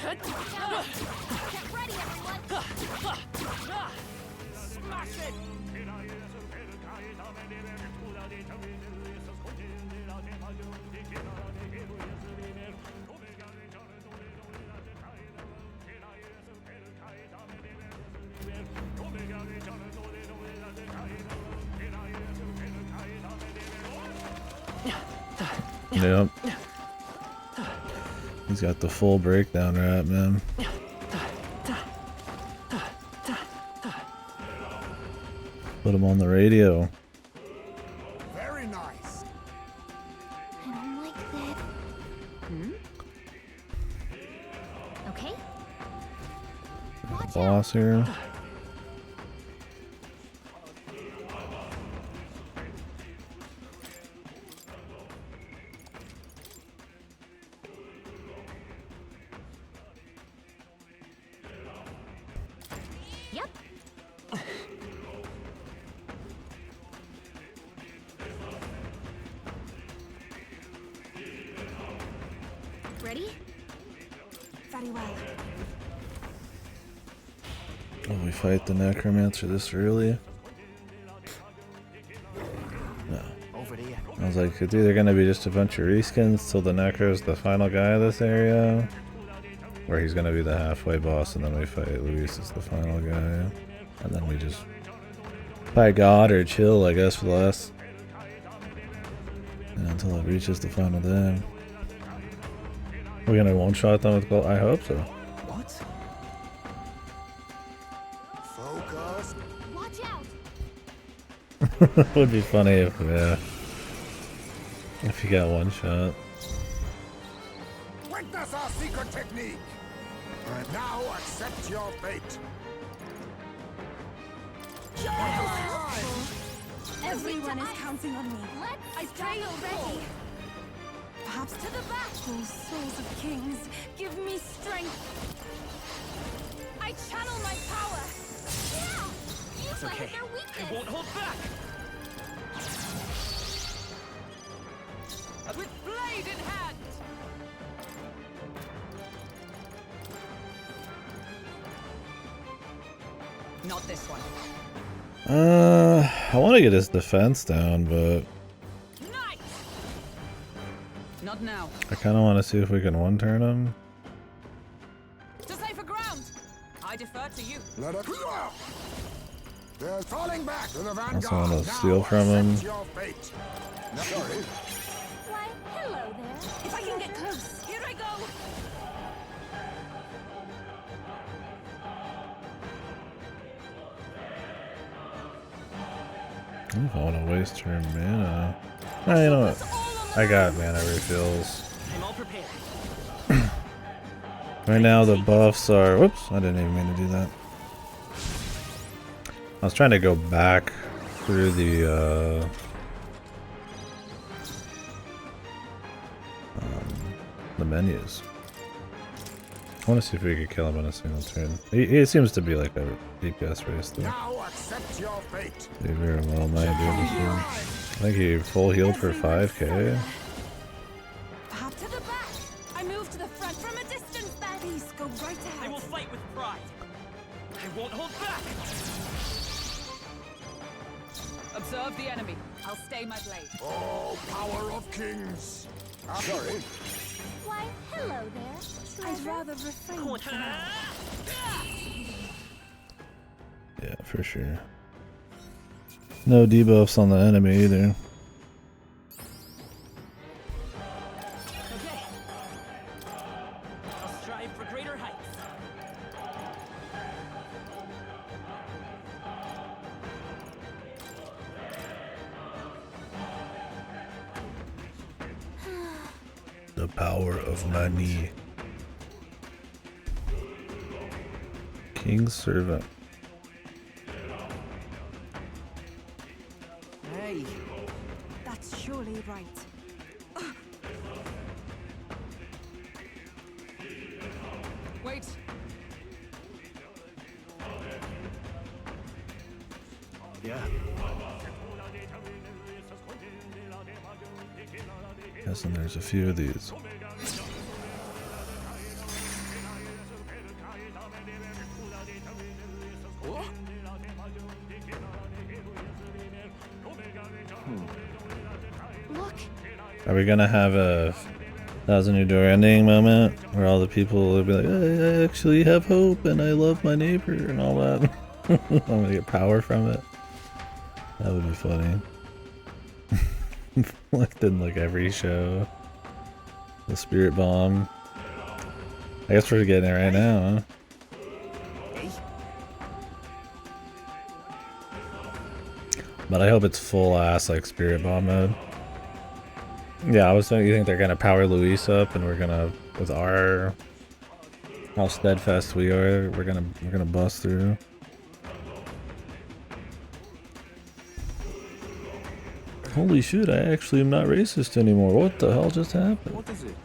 Get ready, everyone. Smash it! Yep. He's got the full breakdown rap, man. Put him on the radio. Very nice. I don't like that. Okay. Watch Boss here. Yep. Ready? Very well. Will we fight the Necromancer this early? No. Over to you. I was like, it's either gonna be just a bunch of reskins till the Necro's the final guy of this area, or he's gonna be the halfway boss and then we fight Luis as the final guy. And then we just fight God or chill, I guess, for the last... until it reaches the final day. We're gonna one-shot them with gold? I hope so. What? Focus. Watch out. Would be funny if, yeah, if you got one shot. Witness our secret technique. And now accept your fate. Everyone is counting on me. Let's I pray already. Perhaps to the back. Oh, souls of kings, give me strength. I channel my power! Yeah! Use Okay. their weakness. I won't hold back. With blade in hand! Not this one. I want to get his defense down, but Nice! Not now. I kind of want to see if we can one-turn him. To safer ground! I defer to you. Let it. They're falling back to the vanguard. Also want to Now steal from him. accept your fate. No, sorry. Why, hello there. If I can get close. Here I go! I don't know if I want to waste her mana. Nah, you know what? I got mana refills. I'm all prepared. Right now the buffs are... Whoops, I didn't even mean to do that. I was trying to go back through the menus. want to see if we could kill him in a single turn. He seems to be like a DPS race though. Now accept your fate. He very well might do this one. I think he full healed for 5k. Pop to the back. I move to the front from a distance then. Please go right I ahead. will fight with pride. I won't hold back. Observe the enemy. I'll stay my blade. Oh, power of kings. Sorry. Why, hello there. I'd rather refrain from that. Yeah, for sure. No debuffs on the enemy either. Okay. I'll strive for greater heights. The power of money. King's servant. Hey, That's surely right. Wait. Yeah. Yes, and there's a few of these. Look, Are we gonna have a Thousand Year Door ending moment where all the people will be like, I actually have hope and I love my neighbor and all that? I'm gonna get power from it. That would be funny. Like in like every show. The Spirit Bomb. I guess we're getting it right now, huh? But I hope it's full ass like Spirit Bomb mode. Yeah, I was thinking, you think they're gonna power Luis up and we're gonna, with our how steadfast we are, we're gonna bust through. Holy shit, I actually am not racist anymore. What the hell just happened? what is it?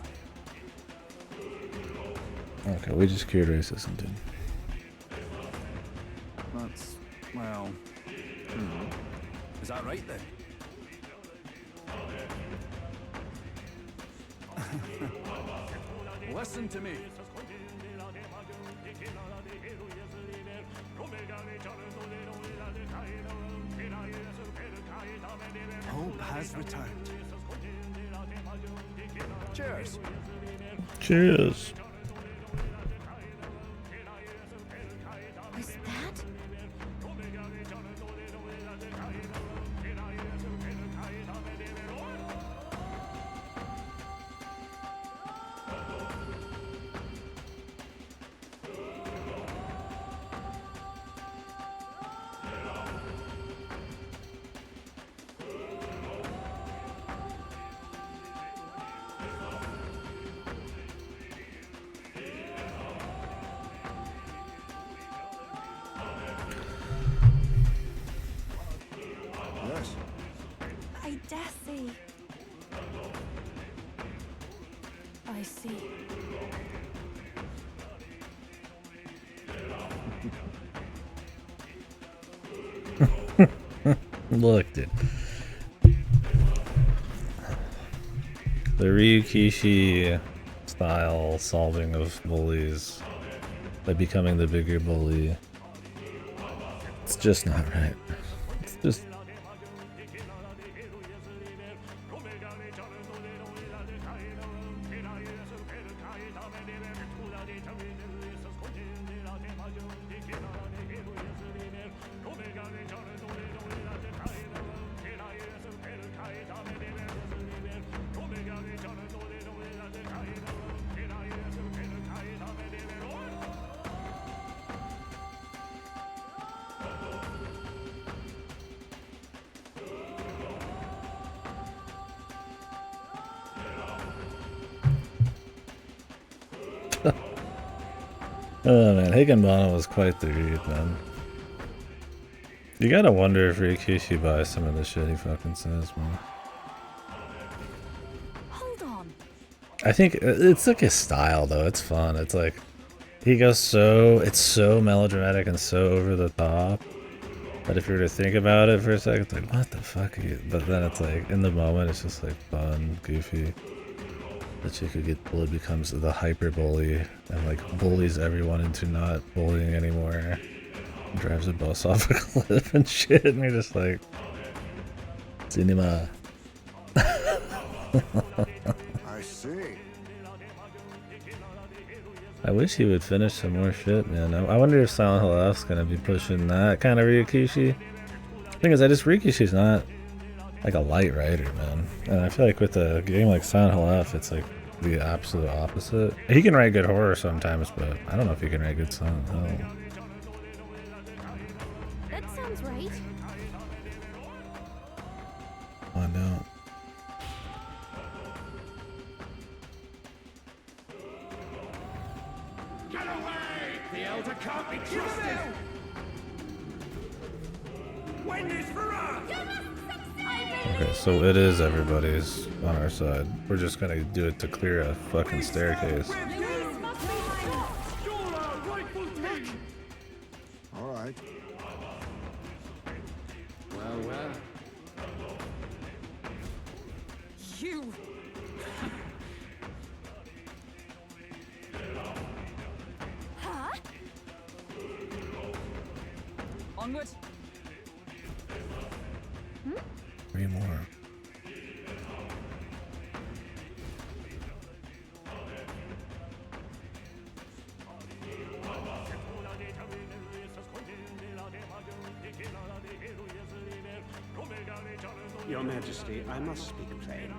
Okay, we just cured racism, dude. That's, well... Is that right then? Listen to me. Hope has returned. Cheers. Cheers. was that? Yes. I dare say. I see. Look, dude. The Ryukishi style solving of bullies by becoming the bigger bully. It's just not right. It's just... Oh man, Higginbottom was quite the read, man. You gotta wonder if Rikishi buys some of the shit he fucking says, man. Hold on. I think it's like his style, though. It's fun. It's like He goes it's so melodramatic and so over the top that if you were to think about it for a second, it's like, what the fuck are you? But then it's like, in the moment, it's just like fun, goofy. The chick who gets bullied becomes the hyper bully and like bullies everyone into not bullying anymore. Drives a bus off a cliff and shit, and you're just like, cinema. I see. I wish he would finish some more shit, man. I wonder if Silent Hill F's gonna be pushing that kind of Ryukishi. Thing is, Rikishi's not like a light writer, man. And I feel like with a game like Silent Hill F, it's like the absolute opposite. He can write good horror sometimes, but I don't know if he can write good Silent Hill. That sounds right. I know. Get away! The Elder can't be trusted! Win this for us! Okay, so it is everybody's on our side. We're just gonna do it to clear a fucking staircase. All right. Well, well. You! Huh? Onward. 3 more. Your Majesty, I must speak plain.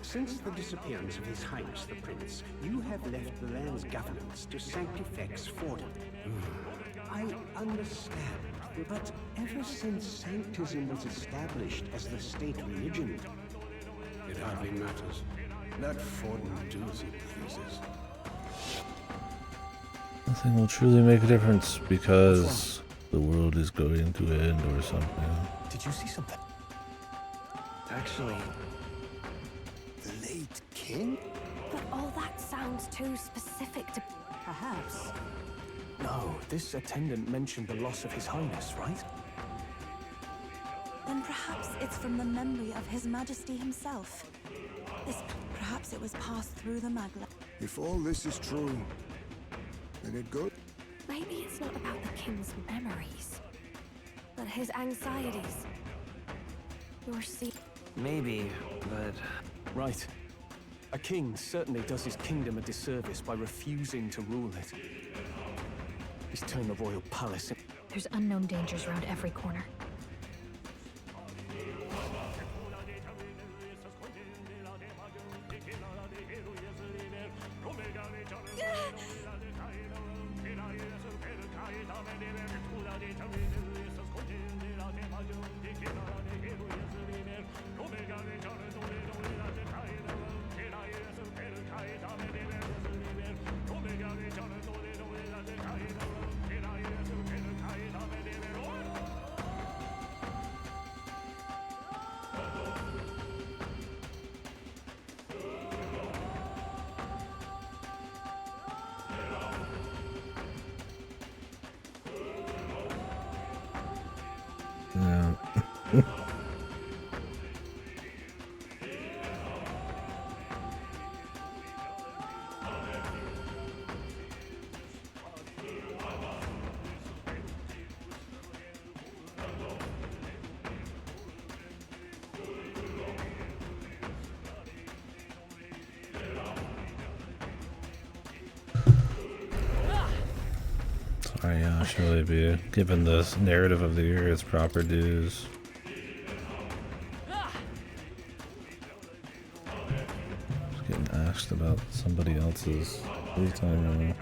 Since the disappearance of His Highness the Prince, you have left the land's governance to Sanctifex Fordham. I understand, but ever since Sanctism was established as the state religion... It hardly matters. Let Fordham do as he pleases. Nothing will truly make a difference because the world is going to end or something. Did you see something? Actually, The late king? But all that sounds too specific to... Perhaps. No, this attendant mentioned the loss of His Highness, right? Then perhaps it's from the memory of His Majesty himself. Perhaps it was passed through the Magla. If all this is true, then it goes. Maybe it's not about the king's memories, but his anxieties. Your see... maybe, but... Right. A king certainly does his kingdom a disservice by refusing to rule it. He's turned the royal palace in... There's unknown dangers around every corner. Yeah. Sorry, yeah, I should really be given this narrative of the year its proper dues. Just getting asked about somebody else's free time right now.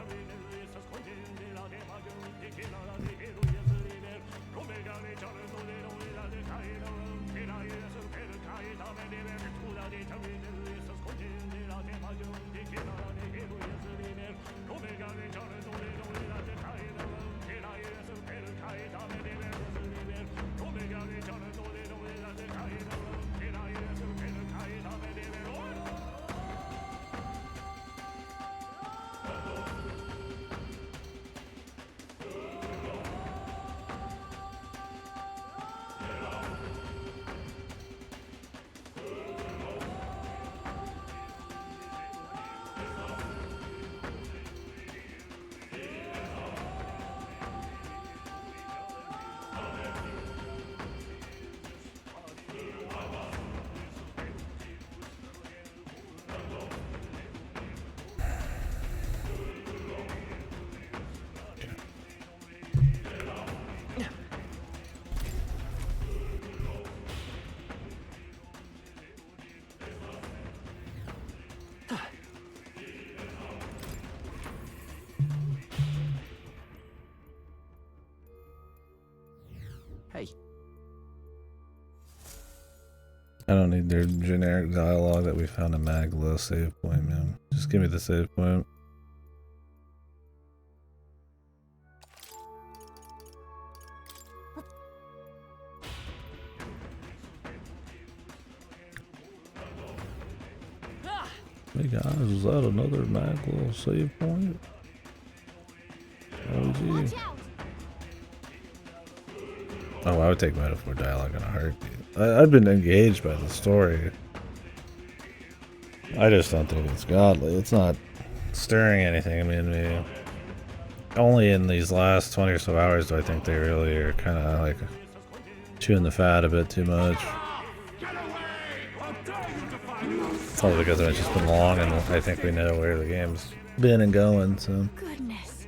I don't need their generic dialogue that we found a Magla save point, man. Just give me the save point. Hey guys, is that another Magla save point? Oh gee. Oh, I would take metaphor dialogue in a heartbeat. I've been engaged by the story. I just don't think it's godly. It's not stirring anything in me. Only in these last 20 or so hours do I think they really are kind of like chewing the fat a bit too much. Probably because it's just been long and I think we know where the game's been and going, so. Goodness.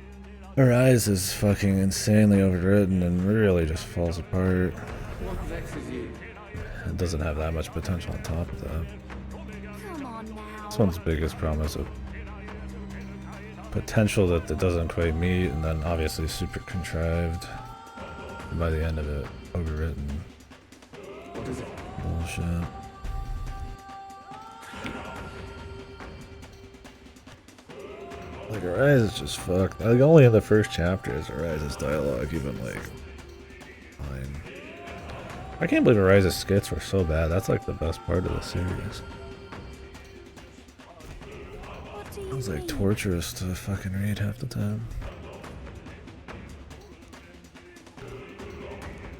Arise is fucking insanely overwritten and really just falls apart. It doesn't have that much potential on top of that. Come on now. This one's biggest promise of potential that it doesn't quite meet, and then obviously super contrived. And by the end of it, overwritten. Bullshit. Like, Arise is just fucked. Like, only in the first chapter is Arise's dialogue even, like, fine. I can't believe Arise's skits were so bad. That's, like, the best part of the series. It was, like, torturous to fucking read half the time.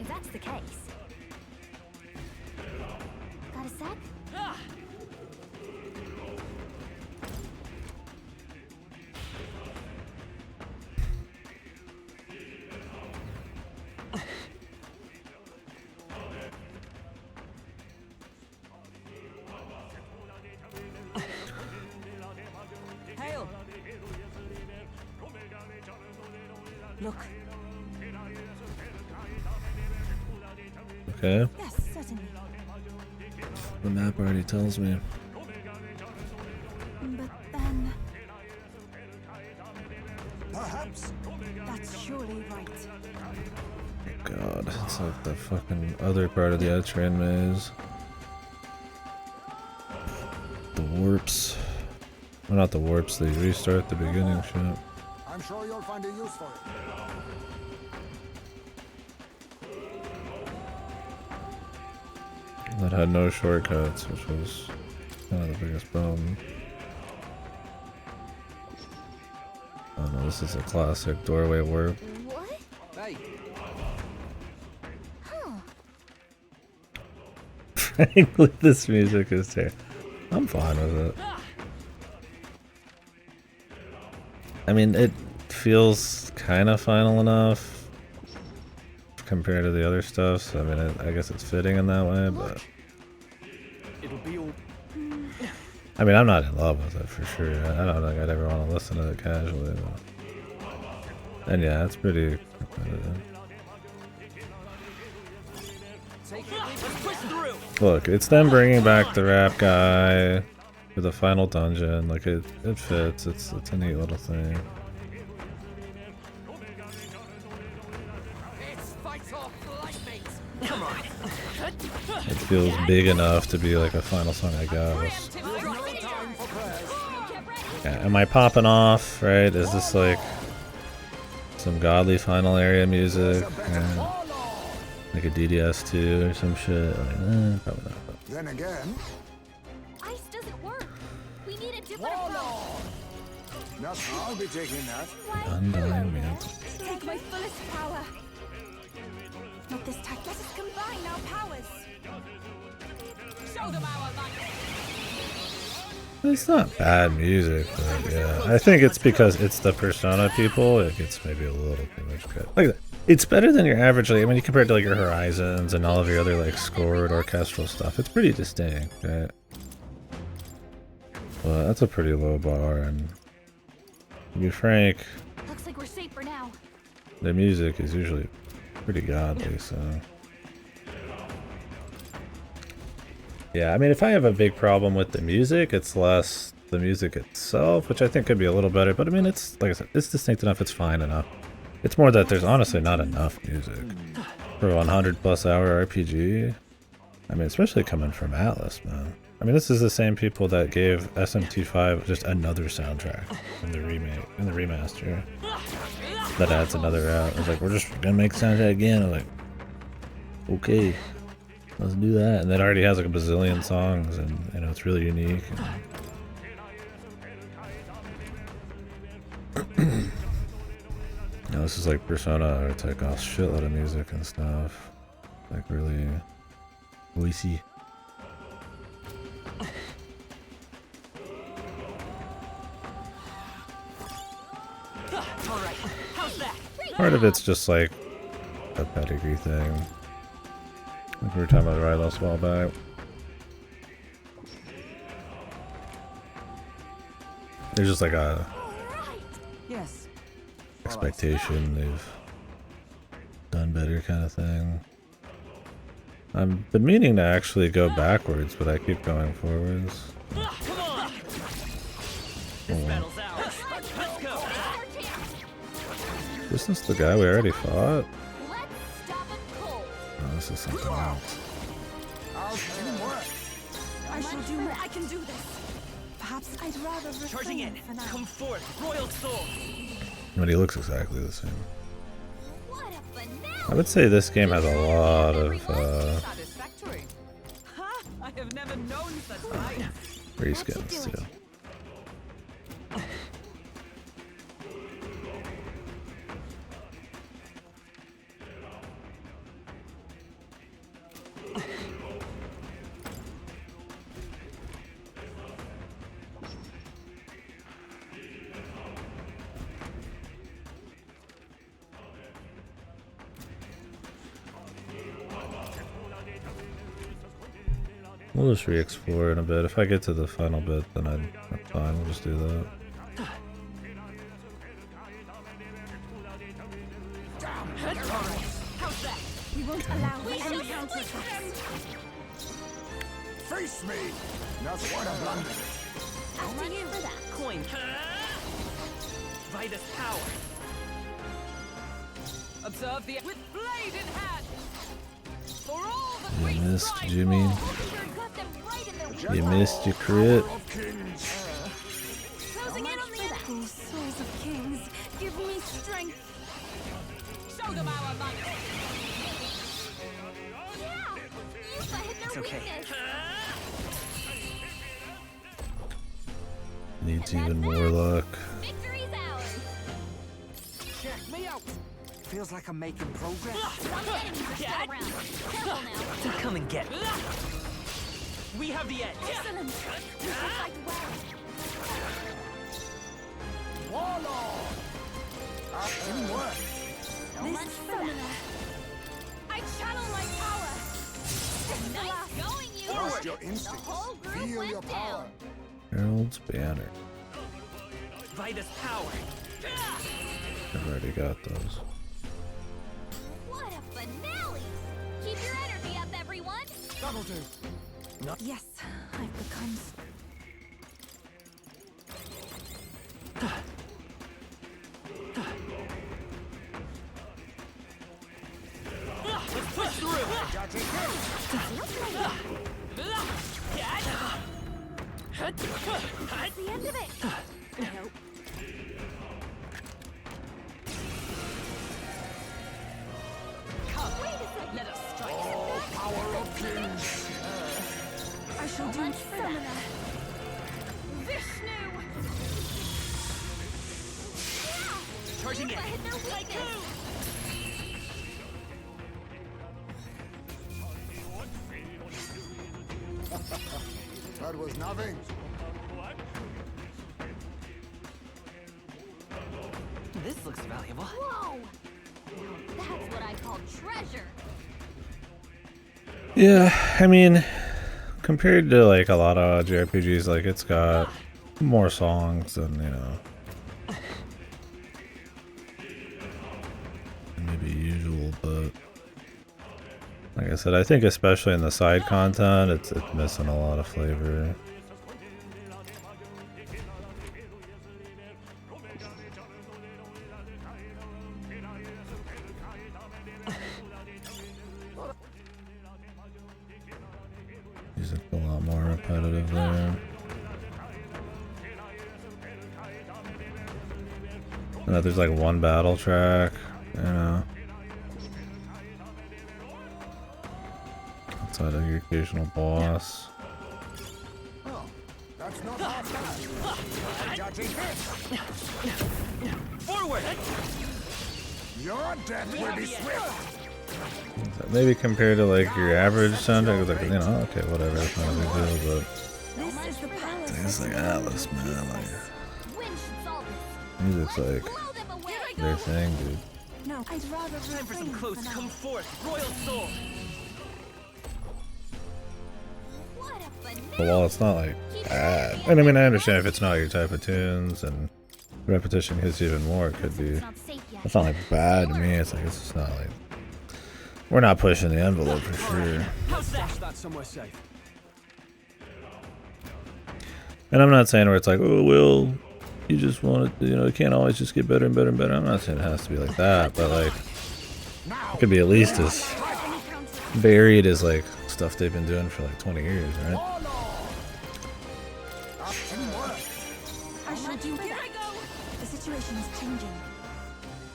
If that's the case. Got a sec? Hail! Look. Okay. Yes, certainly. The map already tells me. But then, Perhaps. that's surely right. God, it's like the fucking other part of the Outtrain maze. The warps. Well, not the warps, they restart the beginning shit. I'm sure you'll find a use for it. That had no shortcuts, which was kind of the biggest problem. Oh no, this is a classic doorway warp. What? Hey, Frankly, this music is terrible. I'm fine with it. I mean, it feels kind of final enough compared to the other stuff, so I mean, I guess it's fitting in that way, but... It'll be all... I mean, I'm not in love with it for sure. I don't think I'd ever want to listen to it casually, but... And yeah, it's pretty competitive. Look, it's them bringing back the rap guy for the final dungeon. Like, it fits. It's a neat little thing. It feels big enough to be like a final song, I guess. Yeah, am I popping off, right? Is this like some godly final area music? Yeah. Like a DDS2 or some shit? Like, probably not. Then again, Ice doesn't work. We need a different approach. not I'll be taking that. Undying Mantle. Take my fullest power. Not this time. Let us combine our powers. Show them our might. It's not bad music, but yeah. I think it's because it's the Persona people, it gets maybe a little too much credit. Like, it's better than your average, like, I mean, you compare it to like your Horizons and all of your other like scored orchestral stuff. It's pretty distinct, right? Well, that's a pretty low bar, and to be frank, Looks like we're safe for now. the music is usually pretty godly, so... Yeah, I mean, if I have a big problem with the music, it's less the music itself, which I think could be a little better, but I mean, it's, like I said, it's distinct enough, it's fine enough. It's more that there's honestly not enough music for a 100+ hour RPG. I mean, especially coming from Atlas, man. I mean, this is the same people that gave SMT5 just another soundtrack in the remake, in the remaster. That adds another route. I was like, we're just gonna make soundtrack again. I'm like, okay, let's do that. And that already has like a bazillion songs, and you know, it's really unique. Now this is like Persona, or it's like a shitload of music and stuff. Like really voicey. Part of it's just like a pedigree thing. Like we were talking about Rylos a while back. There's just like a expectation they've done better kind of thing. I've been meaning to actually go backwards, but I keep going forwards. Is this the guy we already fought? Oh, this is something else. I shall do more. I can do this. Perhaps I'd rather Charging in. for now. Come forth, royal soul. But he looks exactly the same. I would say this game has a lot of Satisfactory. Ha! I have never known such light. reskins too. We'll just re-explore in a bit. If I get to the final bit, then that's fine. We'll just do that. We won't allow any counterattacks. Face me! That's what a blunder. After you. For that. Coin. Vitus power. Observe the with blade in hand. For all the You great missed, strive Jimmy. for. You missed your crit. Closing in on the end. Oh, souls of kings, give me strength. Show them our might. It's okay. Needs even more luck. Check me out. Feels like I'm making progress. So come and get it. We have the edge. Excellent. We should fight well. Warlord! In work. This summoner. I channel my power. Nice going, you. Trust your instincts. Feel your power. Herald's Banner. Vitus power. I've already got those. What a finale! Keep your energy up, everyone! That'll do. Yes, I've become. Let's push through. That's the end of it! Nope. Come, let us strike. Oh, power of kings. I shall do summoner. Vishnu. Charging in. That was nothing. This looks valuable. Whoa! Now that's what I call treasure! Yeah, I mean, compared to like a lot of JRPGs, like it's got more songs than, you know, maybe usual, but like I said, I think especially in the side content, it's missing a lot of flavor. A lot more repetitive there. There's like one battle track, you know. Outside of your occasional boss. Oh, that's not half bad. Judging Forward! your death will be swift. Maybe compared to like your average soundtrack, it's like, you know, okay, whatever, it's not a big deal, but it's like Atlas, man, like music's like their thing, dude. No, I'd rather Time for some refrain close. for now. Come forth, royal soul. But while it's not like bad, and I mean, I understand if it's not your type of tunes and repetition hits even more, it could be. It's not like bad to me. It's like it's just not like we're not pushing the envelope for sure. How's that somewhere safe? And I'm not saying where it's like, oh well, you just want it, you know, it can't always just get better and better and better. I'm not saying it has to be like that, but like it could be at least as varied as like stuff they've been doing for like 20 years, right? I shall do that. The situation is changing.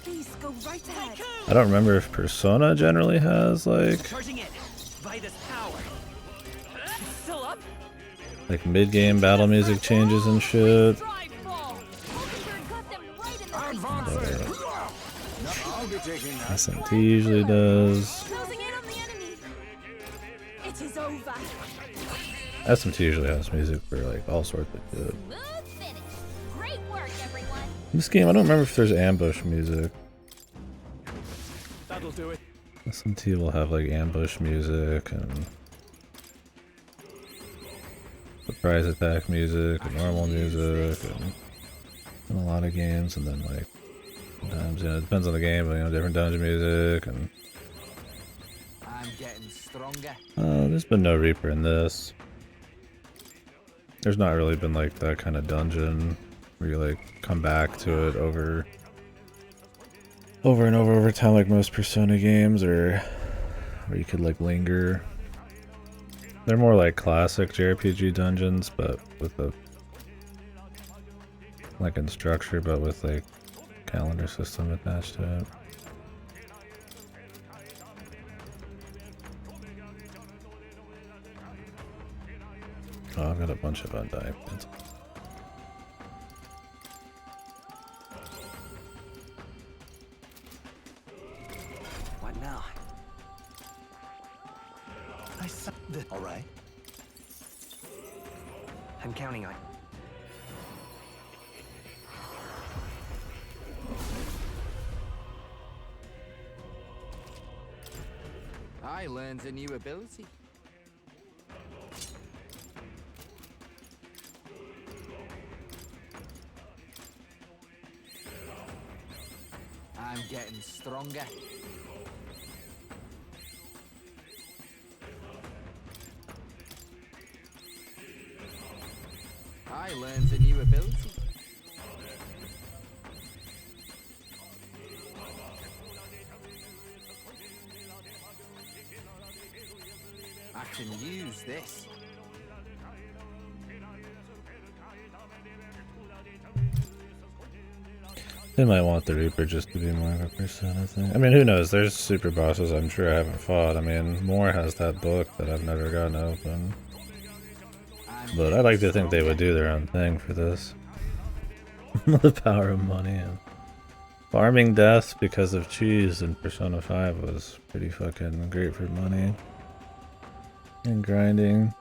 Please go right ahead. I don't remember if Persona generally has like Charging in by this power. Still up? like mid-game battle music changes and shit. I'll be taking that. SMT usually does. Closing in on the enemy. It is over. SMT usually has music for like all sorts of shit. In this game, I don't remember if there's ambush music. That'll do it. SMT will have like ambush music and surprise attack music and normal music and in a lot of games, and then like sometimes, you know, it depends on the game, but you know, different dungeon music and I'm getting stronger. there's been no Reaper in this. There's not really been like that kind of dungeon where you like come back to it over and over time like most Persona games, or where you could like linger. They're more like classic JRPG dungeons, but with a like in structure, but with like calendar system attached to it. Oh, I've got a bunch of undying pins. What now? I saw the. All right. I'm counting on. I learned a new ability. I'm getting stronger. I learned a new ability. I can use this. They might want the Reaper just to be more of a Persona thing. I mean, who knows? There's super bosses I'm sure I haven't fought. I mean, Moore has that book that I've never gotten open. But I like to think they would do their own thing for this. The power of money and farming death because of cheese in Persona 5 was pretty fucking great for money. And grinding.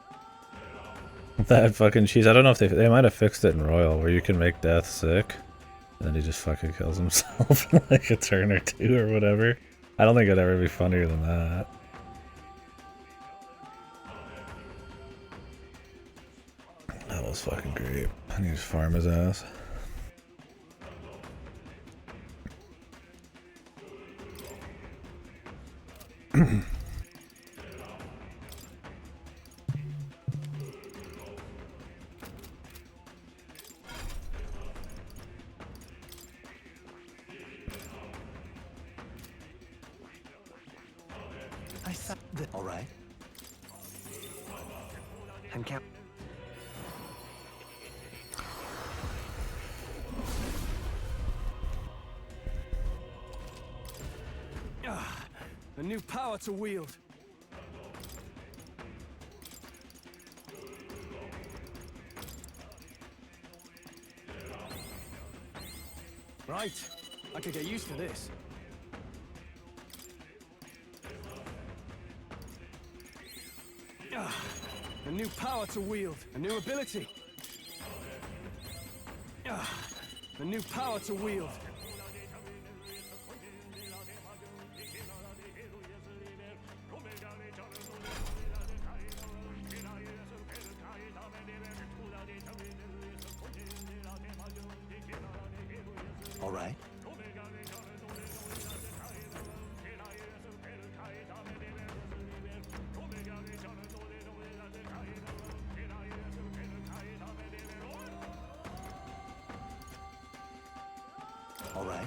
That fucking cheese. I don't know if they might have fixed it in Royal where you can make death sick. And then he just fucking kills himself in like a turn or two or whatever. I don't think it'd ever be funnier than that. That was fucking great. I need to farm his ass. I thought that. All right. and count. A new power to wield. Right. I could get used to this. A new power to wield. A new ability. A new power to wield. All right. All right.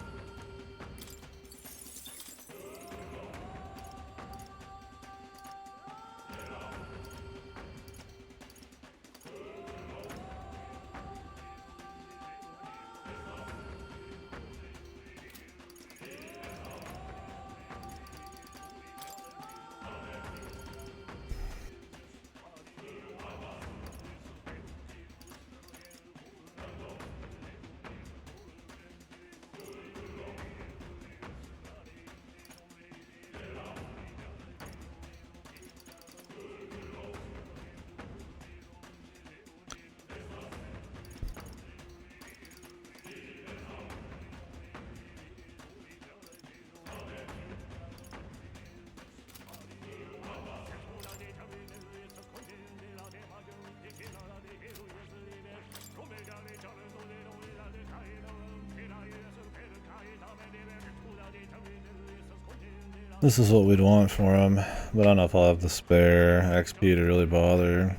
This is what we'd want for him, but I don't know if I'll have the spare XP to really bother.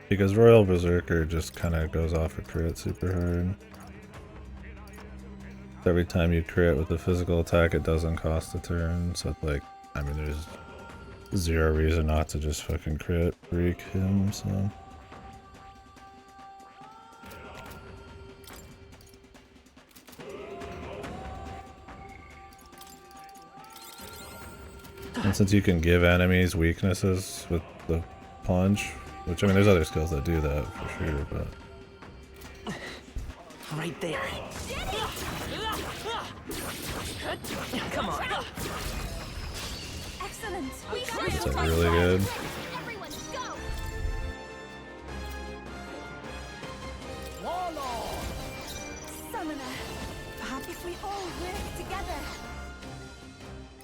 Because Royal Berserker just kind of goes off a crit super hard. Every time you crit with a physical attack, it doesn't cost a turn, so it's like, I mean, there's zero reason not to just fucking crit freak him, so. And since you can give enemies weaknesses with the punch, which I mean there's other skills that do that for sure, but Right there. Come on. Excellent. it's like really good. Everyone, go! Summoner, perhaps if we all work together.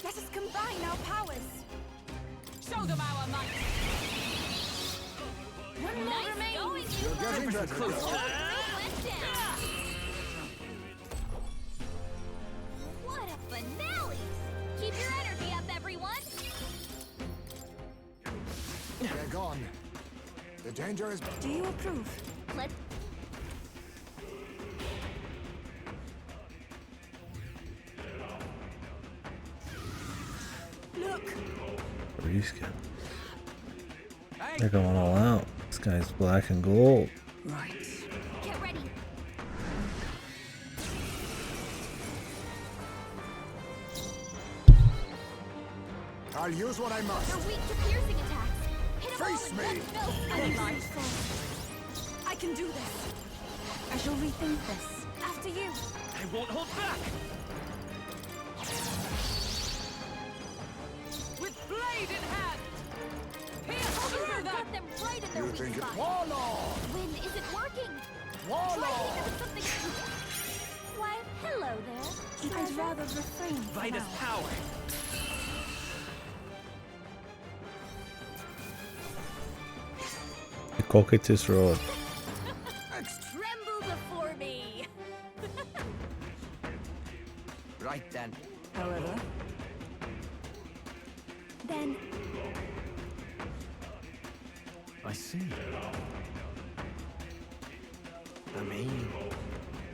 Let us combine our powers. Show them our might. One more remains. You're getting better. Close. What a finale! Keep your energy up, everyone! They're gone. The danger is... Do you approve? Let's... Look. Reskin. They're going all out. This guy's black and gold. Right. Get ready. I'll use what I must. You're weak to piercing attacks. Hit 'em all Face with me. one spell. I can do this. I shall rethink this. After you. I won't hold back. With blade in hand. Pierce through them. Got them right in their You weak think it... spot. Warlord! When is it working? Try Warlord! hitting them with something. Why, hello there. I'd rather refrain for Vitus now. power. The Cocytus Road. Tremble before me. Right then. However, then I see. I mean,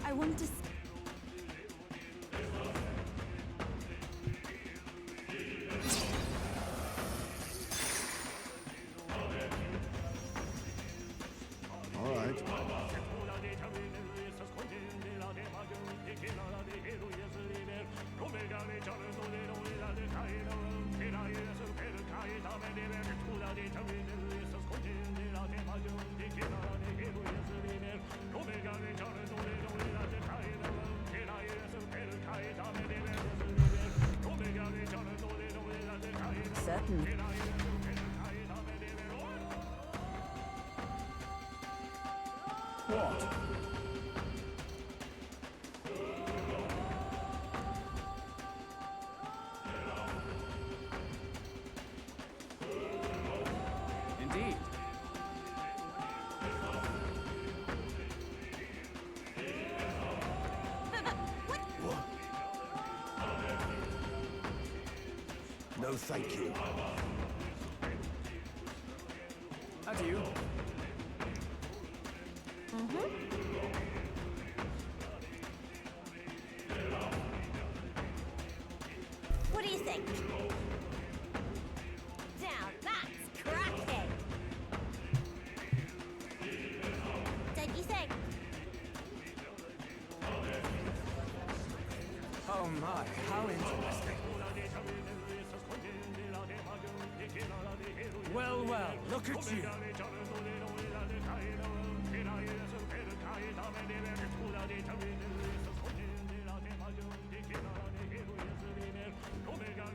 I want to. Certainly. What? Indeed. No, thank you. Adieu. What do you think? Now that's cracking! Don't you think? Oh my, how interesting. Well, well, look at you.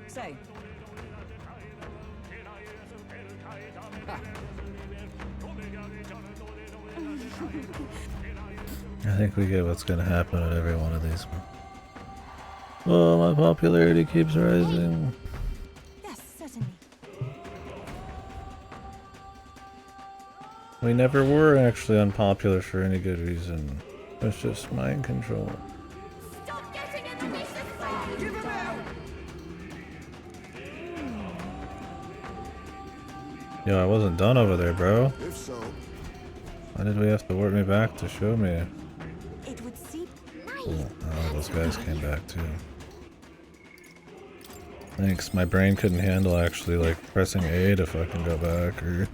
Say. I think we get what's gonna happen at every one of these. Oh, my popularity keeps rising. Yes, certainly. We never were actually unpopular for any good reason. It's just mind control. Stop getting in the way of the Give him out! Yo, I wasn't done over there, bro. If so, Why did we have to work me back to show me? It would seem Cool. Oh, those guys came back too. Thanks, my brain couldn't handle actually like pressing A to fucking go back or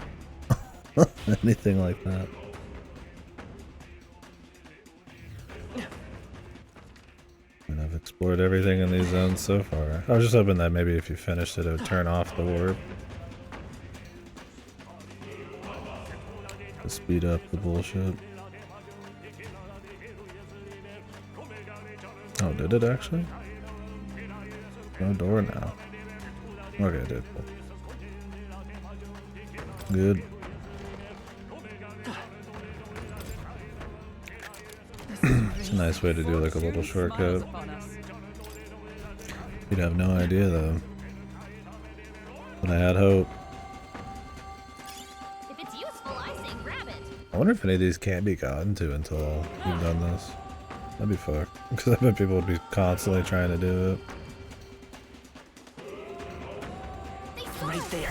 anything like that. And I've explored everything in these zones so far. I was just hoping that maybe if you finished it, it would turn off the warp. To speed up the bullshit. Oh, did it actually? No door now. Okay, it did. Good. It's a nice way to do like a little shortcut. You'd have no idea though. But I had hope. If it's useful, I say grab it. I wonder if any of these can't be gotten to until you've done this. That'd be fucked. Because I bet people would be constantly trying to do it. Right there.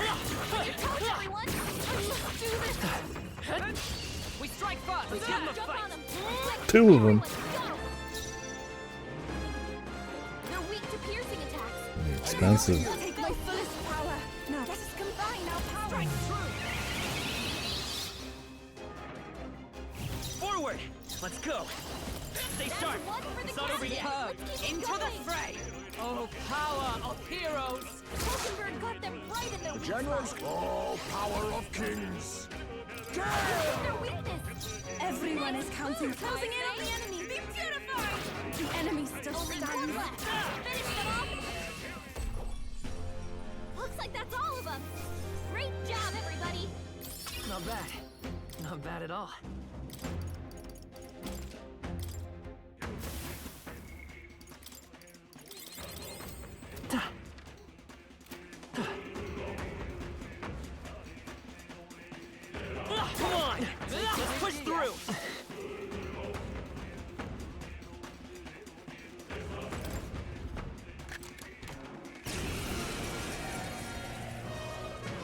We strike first. Let's give him a Jump fight. on him. Two of them. They're weak to piercing attacks. Expensive. take my fullest power. Now let us combine our powers. Forward! Let's go! Stay sharp! One for the It's not over yet! Purge into the fray. Oh, power of heroes. Hulkenberg got them right in their the weak generals, spot. oh, power of kings. Their weakness. Everyone is counting. Closing in on the enemy. Be purified. The enemy still Only one stands. left. Finish them off. Looks like that's all of them. Great job, everybody. Not bad. Not bad at all. Come on! Let's push through!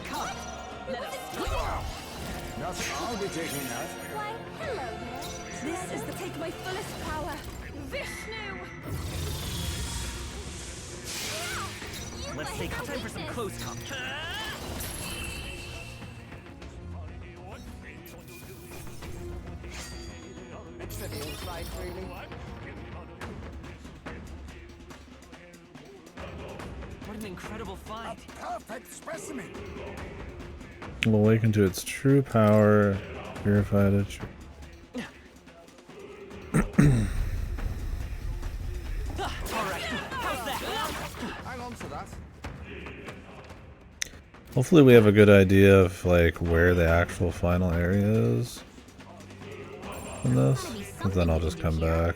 Come. Let us go. Nothing, I'll be taking that. Why, hello there. This is the take my fullest power. Vishnu! You Let's might take have time for some weakness. close comp. A trivial fight, really. What an incredible find. Perfect specimen. will awaken to its true power, purified it. Hang on to that. Hopefully we have a good idea of like where the actual final area is in this, and then I'll just come back.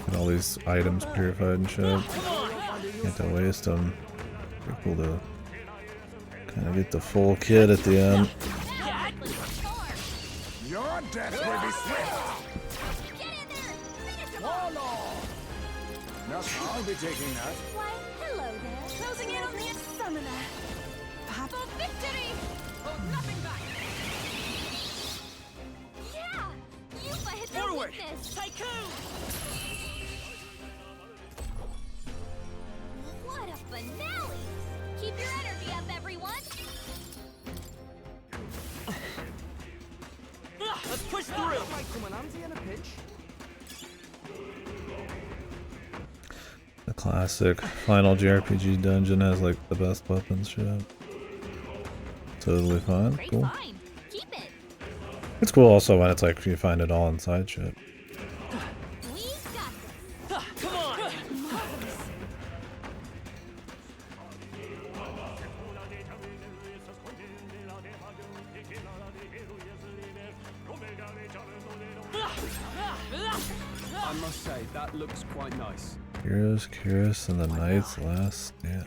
Get all these items purified and shit. Can't to waste them. Pretty cool to kind of get the full kit at the end. Your death will be swift. Get in there! Warlord! Yes, I'll be taking that. Why, hello there. Closing in on the summoner. For victory! Hold nothing back! Yeah! Yuffie hit their Forward! weakness. Tycoon! What a finale! Keep your energy up, everyone! Let's push through! Might come in handy in a pinch. The classic final JRPG dungeon has like the best weapons shit. Totally fine. Great Cool. find. Keep it. It's cool also when it's like you find it all inside shit. We've got this. Come on! I must say, that looks quite nice. Heroes, Curious, and the Knight's Last Stand.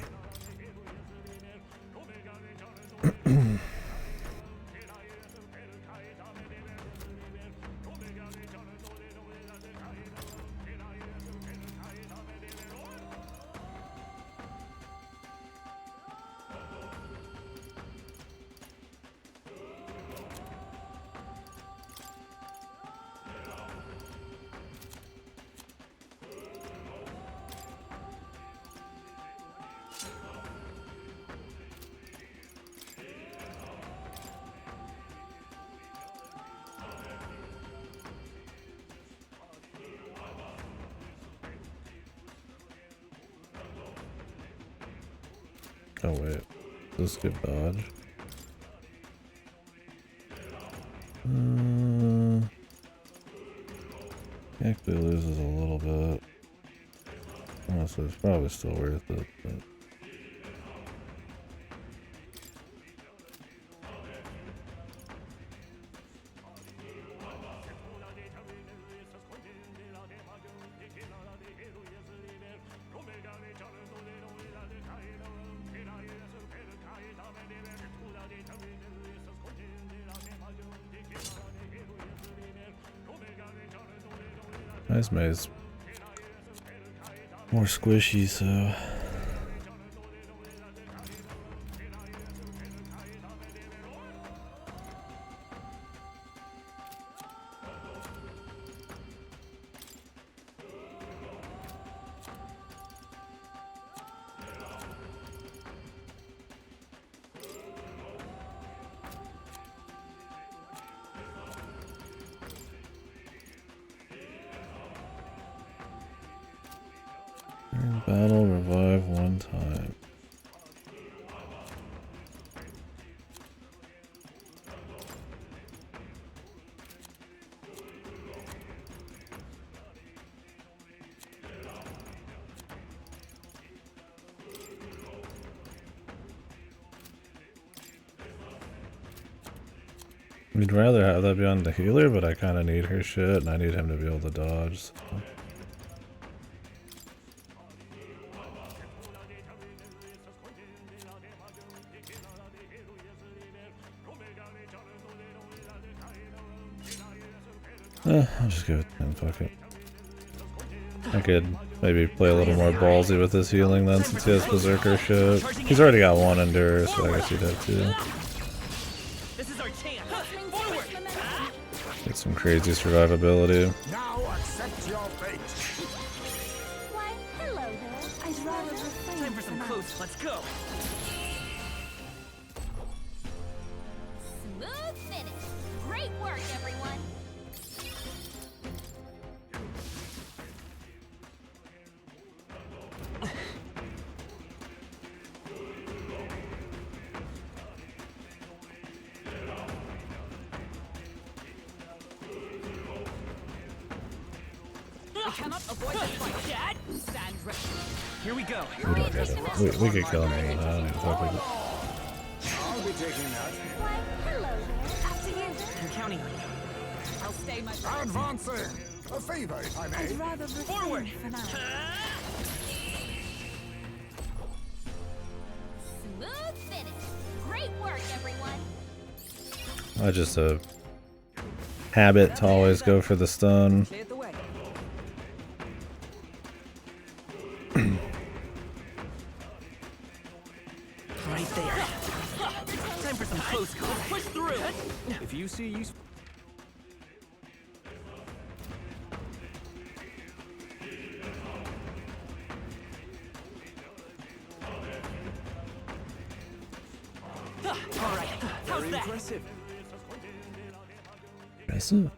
Oh wait, let's skip dodge. Actually loses a little bit. Honestly, it's probably still worth it, but... Nice maze. More squishy, so... Battle, revive one time. We'd rather have that be on the healer, but I kind of need her shit, and I need him to be able to dodge. So. I'll just go with 10, fuck it. I could maybe play a little more ballsy with his healing then, since he has Berserker shit. He's already got one Endure, so I guess he'd have two. This is our chance! Forward! Get some crazy survivability. Now accept your fate. Why, hello there. I'd rather refrain Time for some from close, let's go! Smooth finish. Great work, everyone. cannot avoid the fight. Stand ready. Here we go. We don't get it. We could kill him all the time. Fuck it. I'll be taking that. Why, hello there. After you. I'm counting on you. I'll stay my place. Advancing! A favor, if I may. I'd rather refrain Forward. for now. Smooth finish. Great work, everyone. I just a habit to always go for the stun. Cleared the way. Right there. Time for some close calls. Push through. If you see use. All right. How's Very that? impressive. Impressive.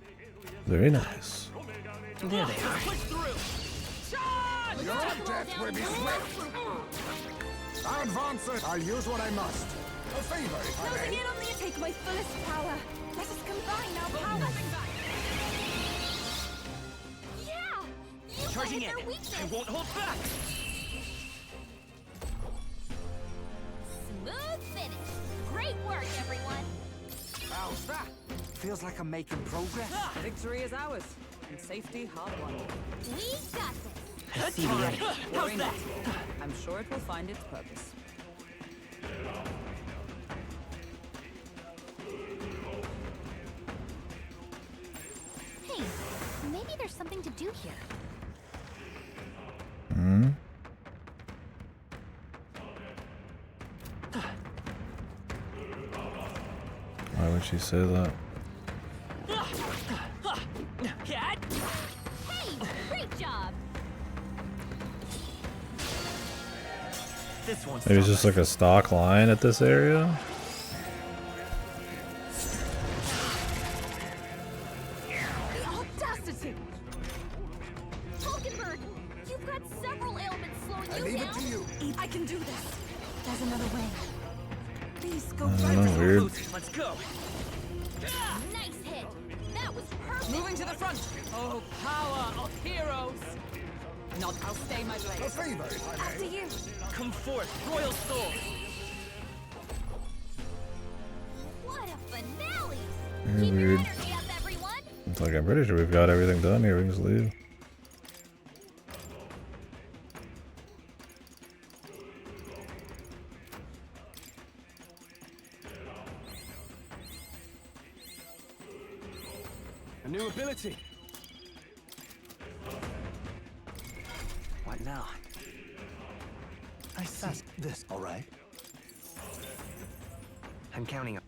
Very nice. There they are. Push through. Charge! Your death will be swift. Advancing! I'll use what I must. A favor, if I Closing may. in on me. Take my fullest power. Let us combine our powers. Yeah! You Charging hit in. their weakness. I won't hold back. Smooth finish. Great work, everyone. How's that? Feels like I'm making progress. Victory is ours, and safety hard won. We got this. I see the enemy. Worry How's not. that? I'm sure it will find its purpose. Hey, maybe there's something to do here. Hmm. Why would she say that? Cat. Hey, great job. This one's Maybe it's just like a stock line at this area. The audacity! Hulkenberg, you've got several ailments slowing I you leave down. it to you. I can do this. There's another way. Please go Oh, weird. Let's go. Nice hit. That was perfect. Moving to the front. Oh, power of heroes. Not, I'll stay my A place. favor, if I After may. you. Come forth, royal soul. What a finale. Very Keep your weird. energy up, everyone. It's like I'm pretty sure we've got everything done here. We can just leave. A new ability. What now? I see this, all right? I'm counting on.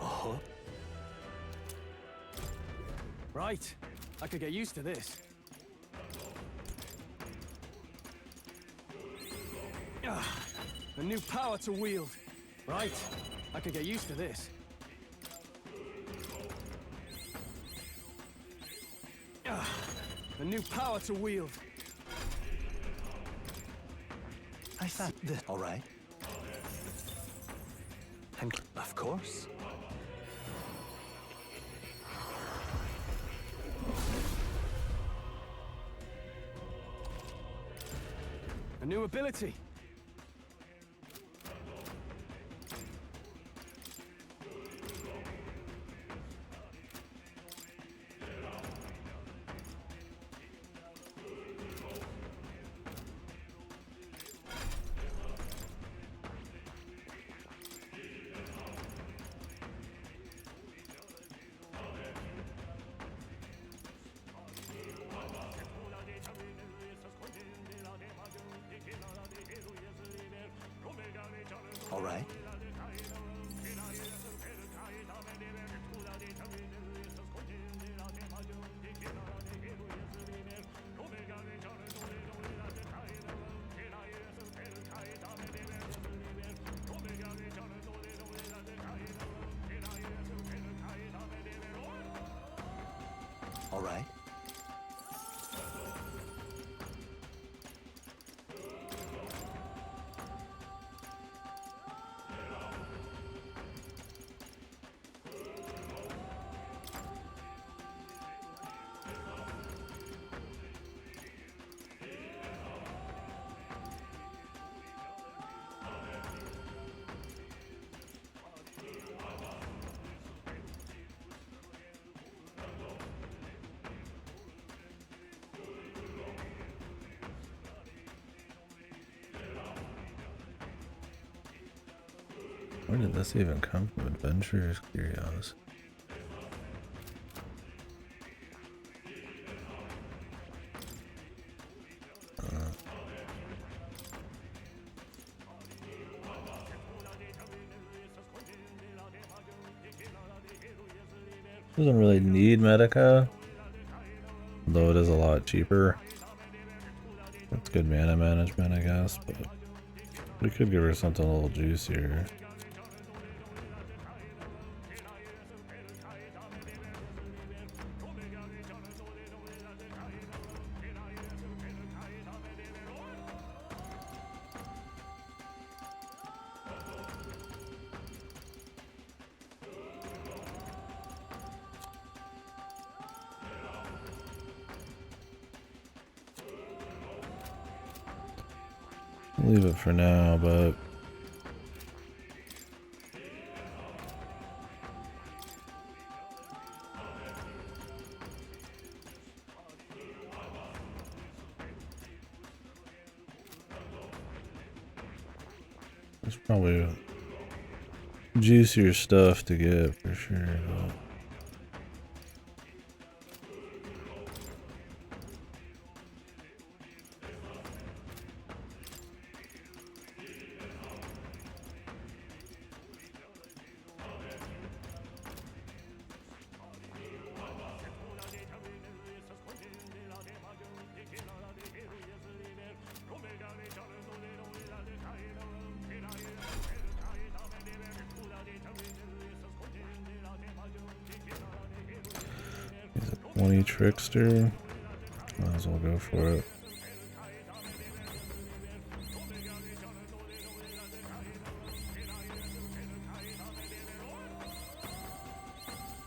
Uh-huh. Right. I could get used to this. A new power to wield. Right. I could get used to this. A new power to wield. I see this, all right? I'm. Of course. A new ability. All right. All right. Where did this even come from? Adventurer's Curiosity. Doesn't really need Medica, though it is a lot cheaper. That's good mana management, I guess, but we could give her something a little juicier. Leave it for now, but there's probably juicier stuff to get for sure. But he's a 20 trickster. Might as well go for it.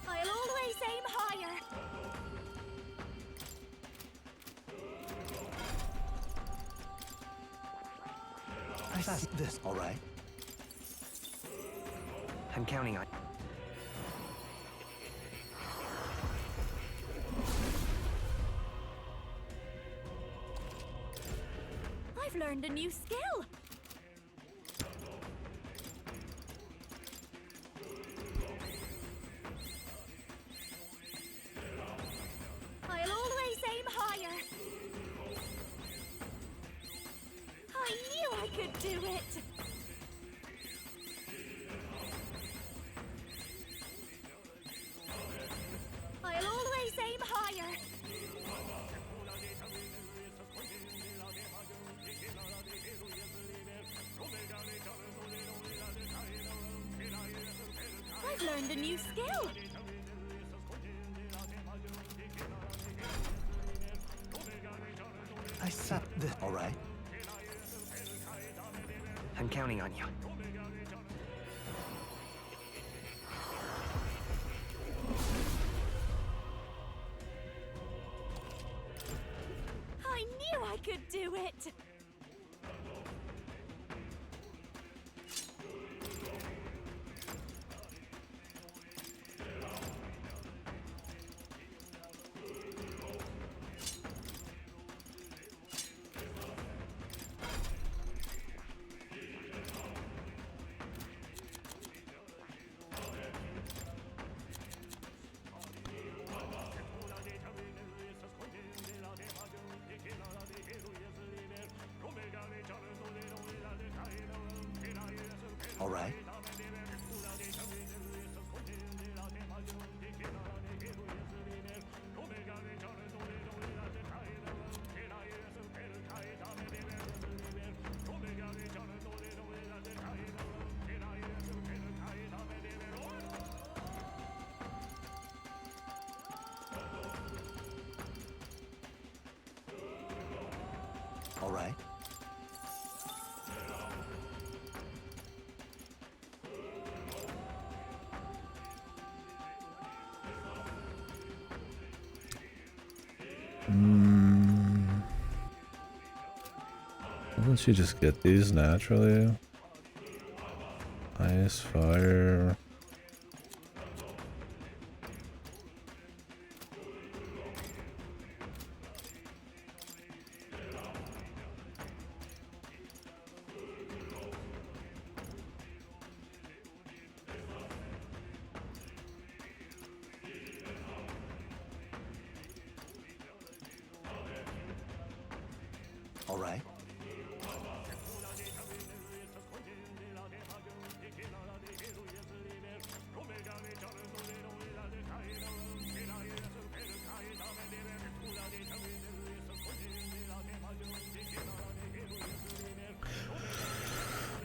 I'll always aim higher. I see this, all right. I'm counting on. I've learned a new skill. I'll always aim higher. I knew I could do it. I'll always aim higher. I've learned a new skill. I set this, all right. I'm counting on you. I knew I could do it. All right. All right. Doesn't she just get these naturally? Ice, fire. All right.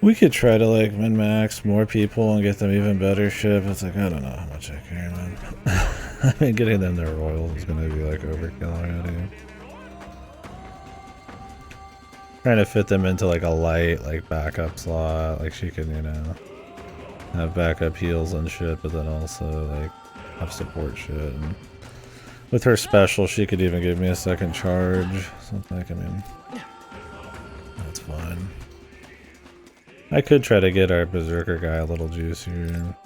We could try to like min-max more people and get them even better shit, but it's like, I don't know how much I care, man. I mean, getting them their royals is gonna be like overkill already. Trying to fit them into like a light, like backup slot, like she can, you know, have backup heals and shit, but then also like have support shit. And with her special, she could even give me a second charge. Something like, I mean, that's fine. I could try to get our Berserker guy a little juicier.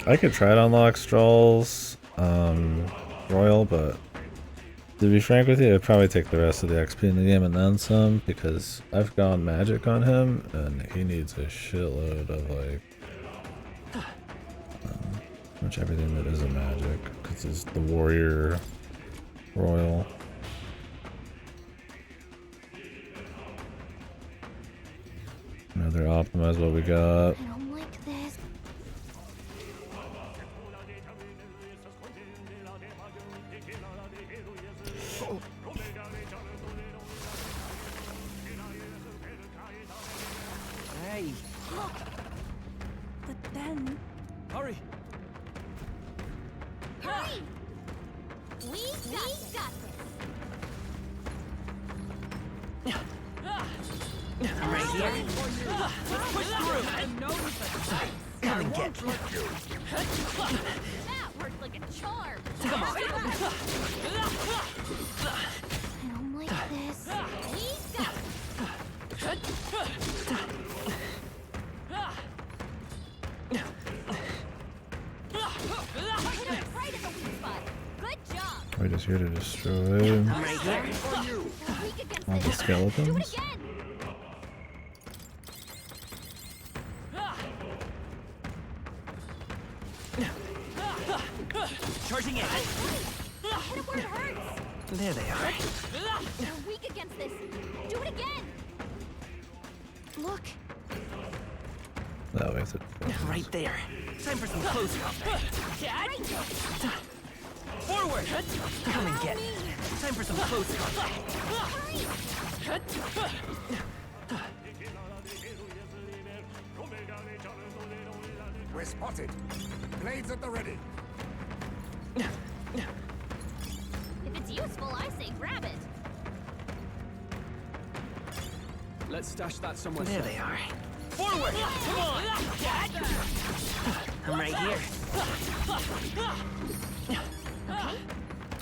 I could try to unlock Stroll's Royal, but to be frank with you, I'd probably take the rest of the XP in the game and then some, because I've gone magic on him, and he needs a shitload of like pretty much everything that isn't magic, because it's the Warrior Royal. Rather optimize what we got. I don't like this. Hey. Look. But then... Hurry! Hurry! We got this. I'm right here. Let's push through. Come and get me. That worked like a charm. Come on. I don't like this. We got right in the weak spot. Good job. We're just here to destroy I'm right here. Weak against all the this. Do it skeletons. again. Charging in. Hit him where it hurts. There they are. You're weak against this. Do it again. Look. That way it's Right there. Time for some close combat. Forward. Come and get it. Time for some close combat. We're spotted. Blades at the ready. If it's useful, I say grab it. Let's stash that somewhere There safe. they are. Forward! Come on! I'm right here.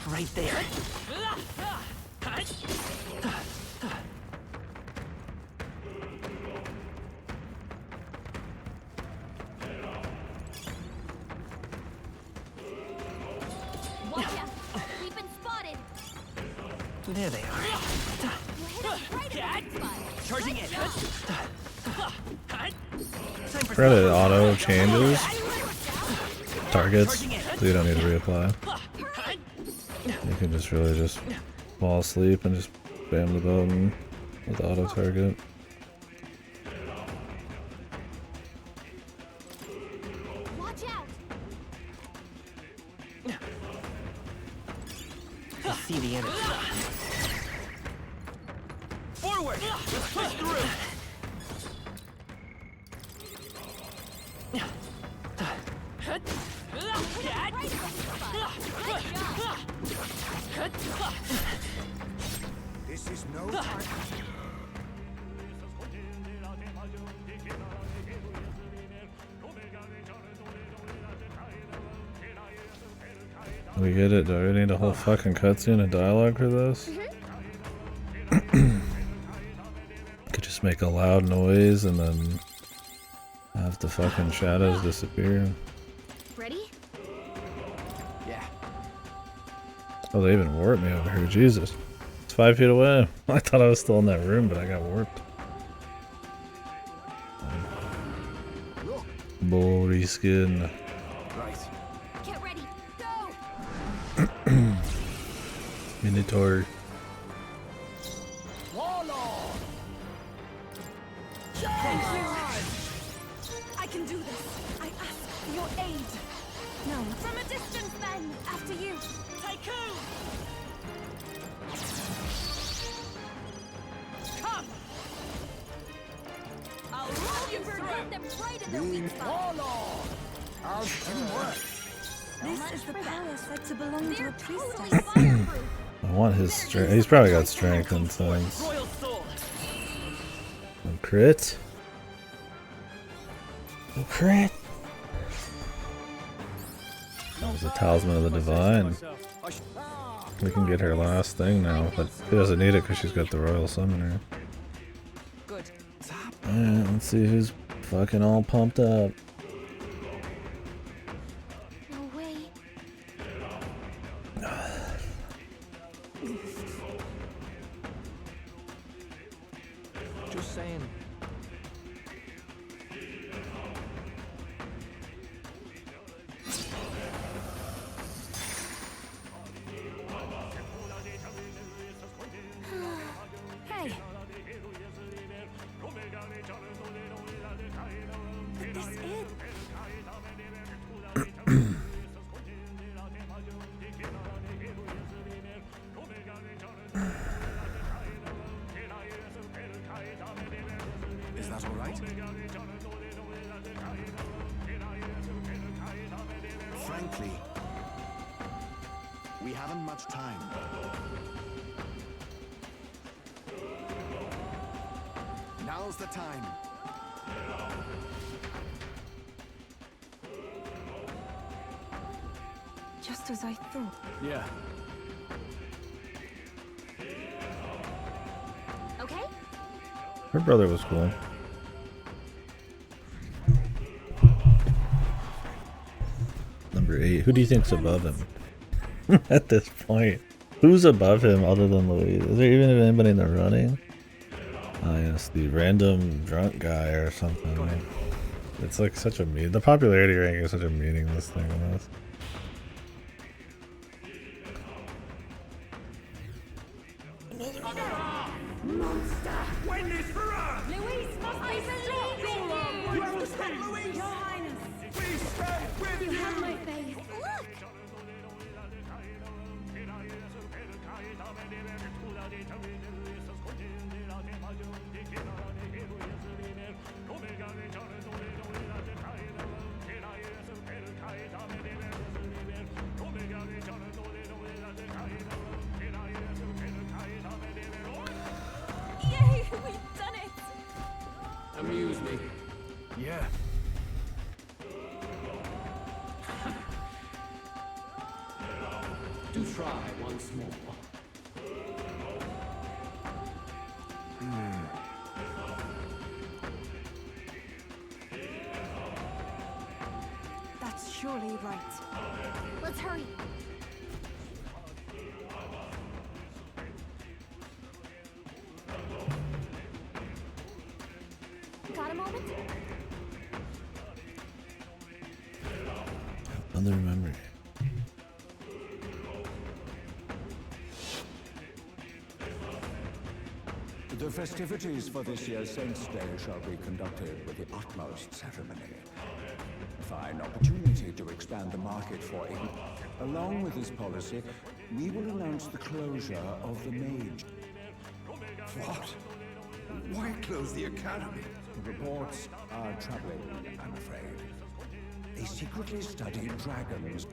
Right there. Watch out. We've been spotted. There they are. You hit us right in the weak spot. Charging in. Time for credit some auto changes targets, so you don't need to reapply. You can just really just fall asleep and just spam the button with auto target. Watch out. I see the enemy. Forward! Let's push through! This is no time. We get it. Do I need a whole fucking cutscene and dialogue for this? Could just make a loud noise and then have the fucking shadows disappear. Ready? Yeah. Oh, they even warped me over here. Jesus. It's 5 feet away. I thought I was still in that room, but I got warped. Bory skin. Right. Get ready. Go. Minotaur. Wall your aid. No. From a distance, then. After you. Tycoon! Come! I'll roll you through! Them right in the weak spot. How's teamwork? This is the power said to belong to a priestess. I want his strength. He's probably got strength and things. Royal soul. Oh, crit. Oh, crit. That was a talisman of the divine. We can get her last thing now, but she doesn't need it because she's got the royal summoner. Good. Alright, let's see who's fucking all pumped up. No way. Just saying. Hey. But this is... Is that all right? Frankly, we haven't much time. Now's the time. Just as I thought. Yeah. Okay? Her brother was cool. Number 8. Who do you think's above him? At this point. Who's above him other than Louise? Is there even anybody in the running? Oh yes, the random drunk guy or something. It's like such a the popularity ranking is such a meaningless thing almost. Win this for us! Louise must be stopped! You have to stop Louise! Your Highness! Please stand with You have my faith. Look! Yay! We've done it! Amuse me. Yeah. Do try once more. That's surely right. Let's hurry. Got a moment? Another memory. The festivities for this year's Saints' Day shall be conducted with the utmost ceremony. A fine opportunity to expand the market for it. Along with this policy, we will announce the closure of the Mage. What? Why close the academy? Reports are troubling, I'm afraid. They secretly study dragons.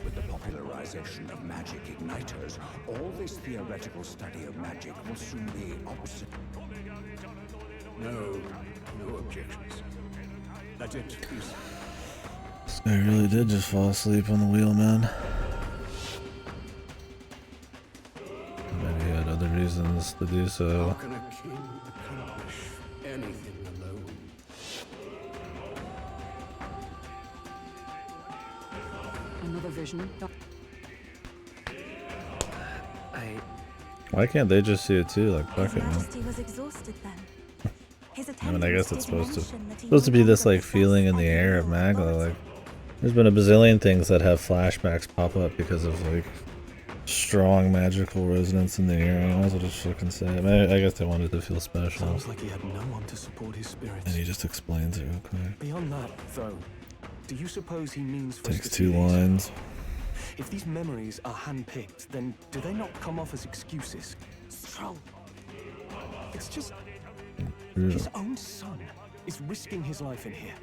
With the popularization of magic igniters, all this theoretical study of magic will soon be obsolete. No objections. Let it be. This guy really did just fall asleep on the wheel, man. Maybe he had other reasons to do so. How can a king accomplish anything alone? Another vision. Why can't they just see it too? Like, fuck His it, man. Majesty was exhausted then. His I mean, I guess it's attendants supposed to did mention that he supposed to be no this longer like feeling in the possessed air of any Magla. ability. Like, there's been a bazillion things that have flashbacks pop up because of like strong magical resonance in the air. I might as well just fucking say it. I guess they wanted to feel special. Sounds like he had no one to support his spirit. And he just explains it real quick. Beyond that, though, Do you suppose he means for Takes us to 2 see these? lines. If these memories are handpicked, then do they not come off as excuses? Strong. It's just Yeah. his own son is risking his life in here.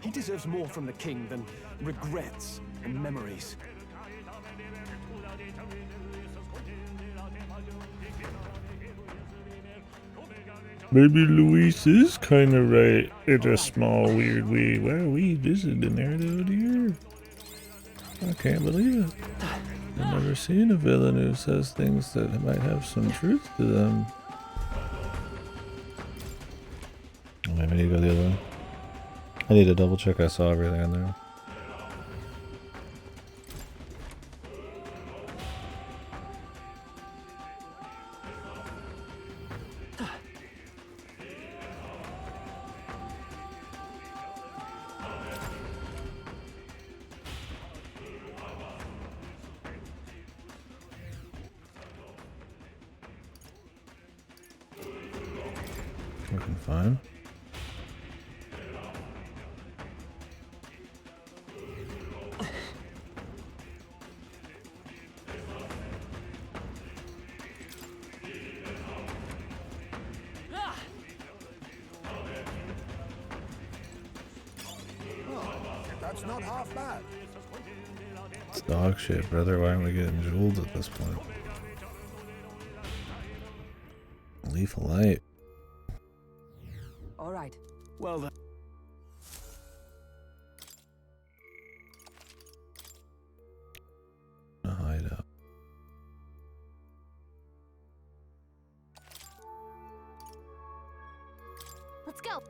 He deserves more from the king than regrets and memories. Maybe Luis is kind of right in a small, weird way. Wow, we visited there, though, dear. I can't believe it. I've never seen a villain who says things that might have some truth to them. Oh, maybe I need to go the other way. I need to double check I saw everything in there. Looking fine. That's not half bad. It's dog shit, brother. Why aren't we getting jewels at this point? Leaf of light. All right. Well then. A hideout. Let's go.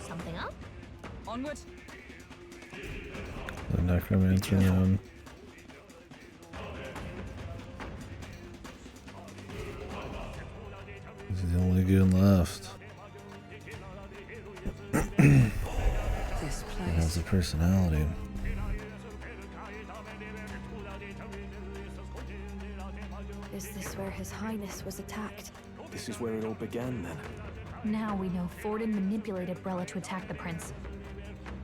Something up? Onward. The necromancer one. He's the only good left. This He place. has a personality. Is this where His Highness was attacked? This is where it all began then. Now we know Forden manipulated Brella to attack the prince.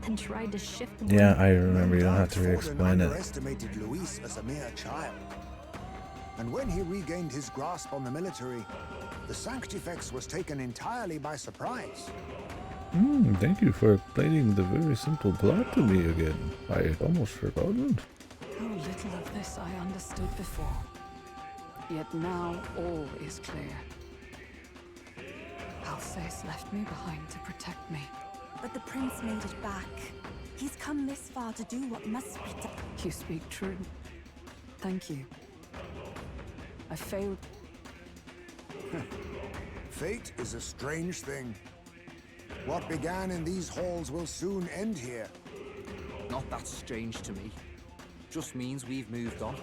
Then tried to shift the Yeah, blame. I remember. You don't have to Forden re-explain it. underestimated Luis as a mere child. And when he regained his grasp on the military, the Sanctifex was taken entirely by surprise. Thank you for explaining the very simple plot to me again. I had almost forgotten. How little of this I understood before. Yet now all is clear. Alsace left me behind to protect me. But the prince made it back. He's come this far to do what must be done. You speak true. Thank you. I failed. Fate is a strange thing. What began in these halls will soon end here. Not that strange to me. Just means we've moved on.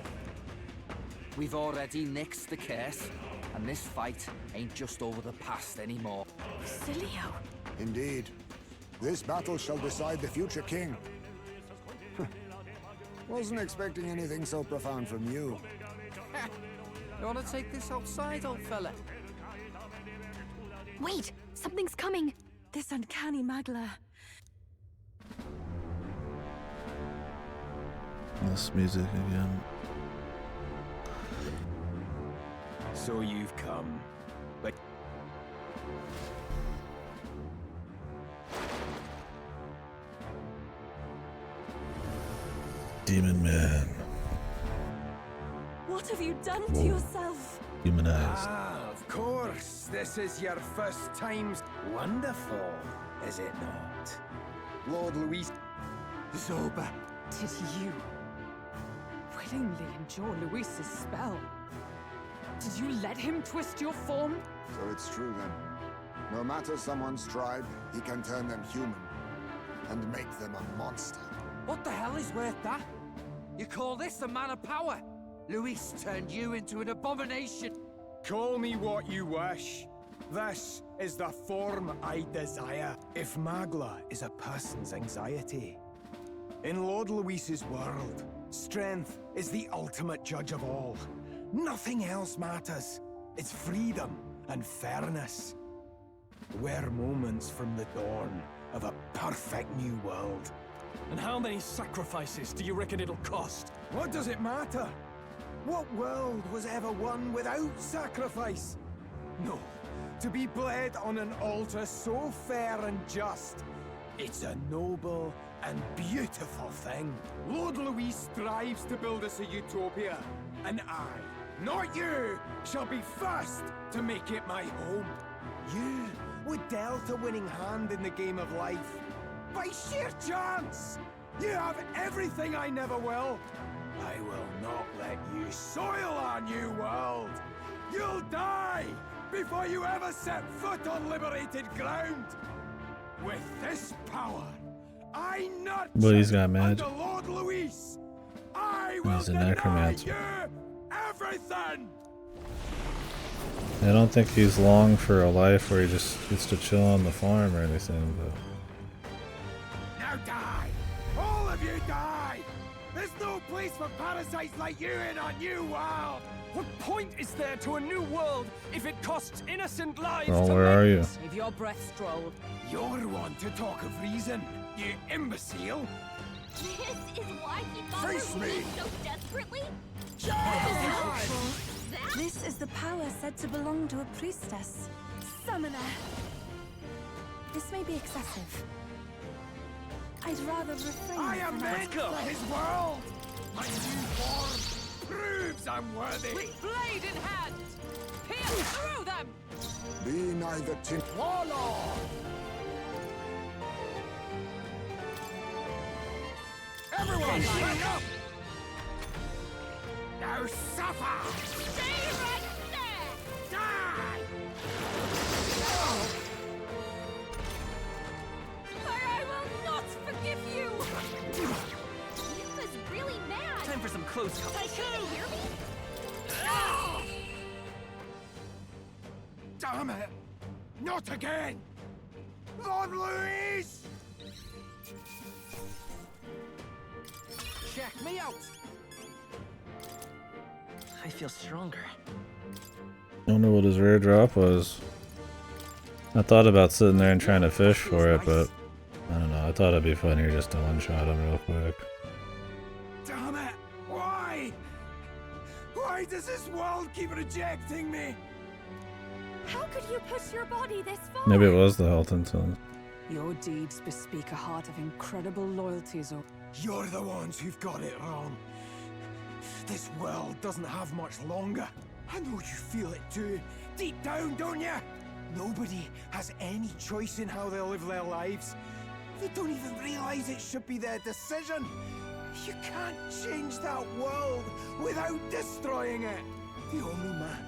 We've already nixed the curse, and this fight ain't just over the past anymore. Cilio. Indeed. This battle shall decide the future king. Wasn't expecting anything so profound from you. You wanna take this outside, old fella? Wait! Something's coming! This uncanny Magla. This music again. So you've come. But Demon man. What have you done to yourself? Humanized. Ah, of course. This is your first time. Wonderful, is it not? Lord Luis. Zoba. Did you willingly endure Luis's spell? Did you let him twist your form? So it's true then. No matter someone's tribe, he can turn them human and make them a monster. What the hell is worth that? You call this a man of power? Luis turned you into an abomination. Call me what you wish. This is the form I desire. If Magla is a person's anxiety, in Lord Luis's world, strength is the ultimate judge of all. Nothing else matters. It's freedom and fairness. We're moments from the dawn of a perfect new world. And how many sacrifices do you reckon it'll cost? What does it matter? What world was ever won without sacrifice? No. To be bled on an altar so fair and just, it's a noble and beautiful thing. Lord Luis strives to build us a utopia, and I, not you, shall be first to make it my home. You were dealt a winning hand in the game of life. By sheer chance! You have everything I never will. I will not let you soil our new world. You'll die before you ever set foot on liberated ground. With this power, I nurture But he's got magic. under Lord Luis. I will He's a deny necromancer. you everything. I don't think he's long for a life where he just gets to chill on the farm or anything, but Now die! All of you die! There's no place for parasites like you in our new world! What point is there to a new world if it costs innocent lives well, to where are you? Save your breath, Stroll. You're one to talk of reason, you imbecile! This is why he thought Face her me. really so desperately? This is the power said to belong to a priestess. Summoner. This may be excessive. I'd rather refrain I am from meant for his world! My new form proves I'm worthy! With blade in hand, pierce through them! Be neither tin Warlord! Everyone, stand up! Now suffer! Stay right there! Die! I will not forgive you! Yuka's really mad! Time for some close calls. Can you hear me? Damn it! Not again! Lord Luis! Check me out! I feel stronger. I wonder what his rare drop was. I thought about sitting there and trying to fish for it, but I don't know. I thought it'd be funnier just to one-shot him real quick. Damn it! Why? Why does this world keep rejecting me? How could you push your body this far? Maybe it was the health incense. Your deeds bespeak a heart of incredible loyalty, Zo. You're the ones who've got it wrong. This world doesn't have much longer. I know you feel it too. Deep down, don't you? Nobody has any choice in how they'll live their lives. They don't even realize it should be their decision. You can't change that world without destroying it. The only man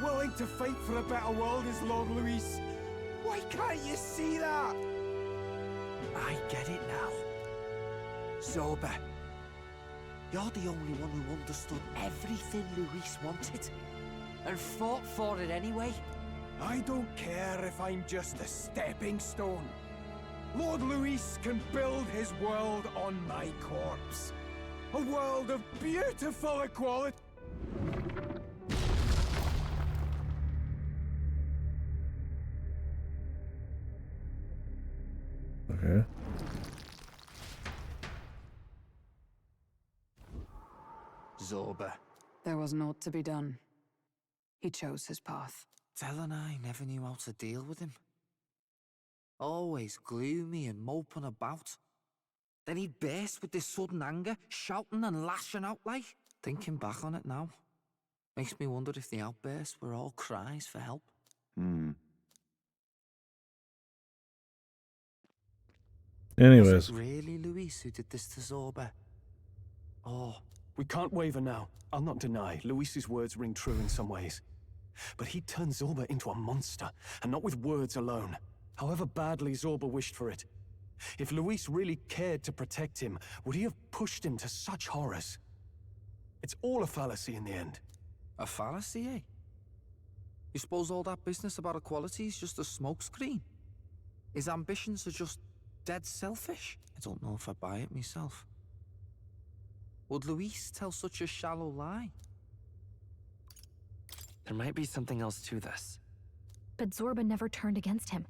willing to fight for a better world is Lord Luis. Why can't you see that? I get it now. Zoba, you're the only one who understood everything Luis wanted and fought for it anyway. I don't care if I'm just a stepping stone. Lord Luis can build his world on my corpse. A world of beautiful equality. Okay. Zorba. There was naught to be done. He chose his path. Tell and I never knew how to deal with him. Always gloomy and moping about. Then he'd burst with this sudden anger, shouting and lashing out like. Thinking back on it now, makes me wonder if the outbursts were all cries for help. Anyways. Was it really Luis who did this to Zorba? Oh. We can't waver now. I'll not deny, Luis's words ring true in some ways. But he turned Zorba into a monster, and not with words alone. However badly Zorba wished for it. If Luis really cared to protect him, would he have pushed him to such horrors? It's all a fallacy in the end. A fallacy, eh? You suppose all that business about equality is just a smokescreen? His ambitions are just dead selfish? I don't know if I buy it myself. Would Luis tell such a shallow lie? There might be something else to this. But Zorba never turned against him,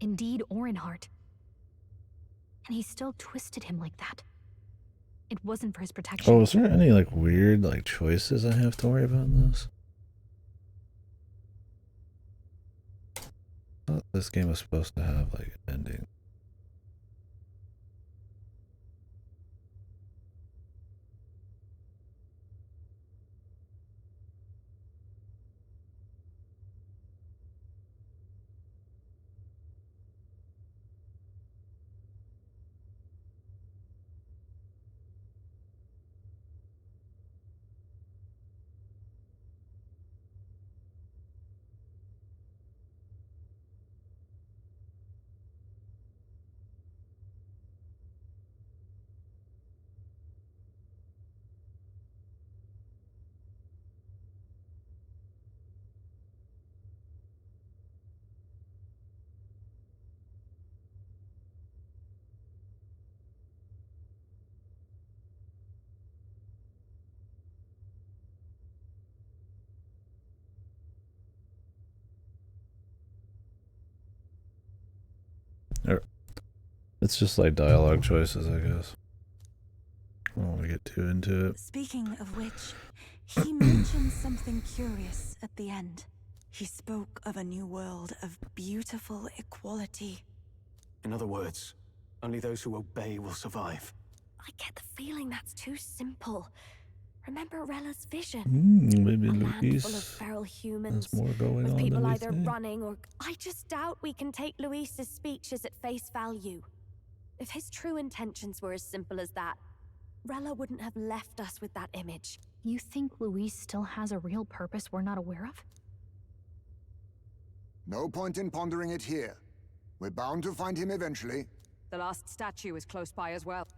in deed or in heart. And he still twisted him like that. It wasn't for his protection. Oh, is there any like weird like choices I have to worry about in this? I thought this game was supposed to have like an ending. It's just like dialogue choices, I guess. I don't want to get too into it. Speaking of which, he mentioned something curious at the end. He spoke of a new world of beautiful equality. In other words, only those who obey will survive. I get the feeling that's too simple. Remember Rella's vision? Maybe a land Luis full of feral humans, has more going with on people than we either think. running or... I just doubt we can take Luis's speeches at face value. If his true intentions were as simple as that, Rella wouldn't have left us with that image. You think Luis still has a real purpose we're not aware of? No point in pondering it here. We're bound to find him eventually. The last statue is close by as well.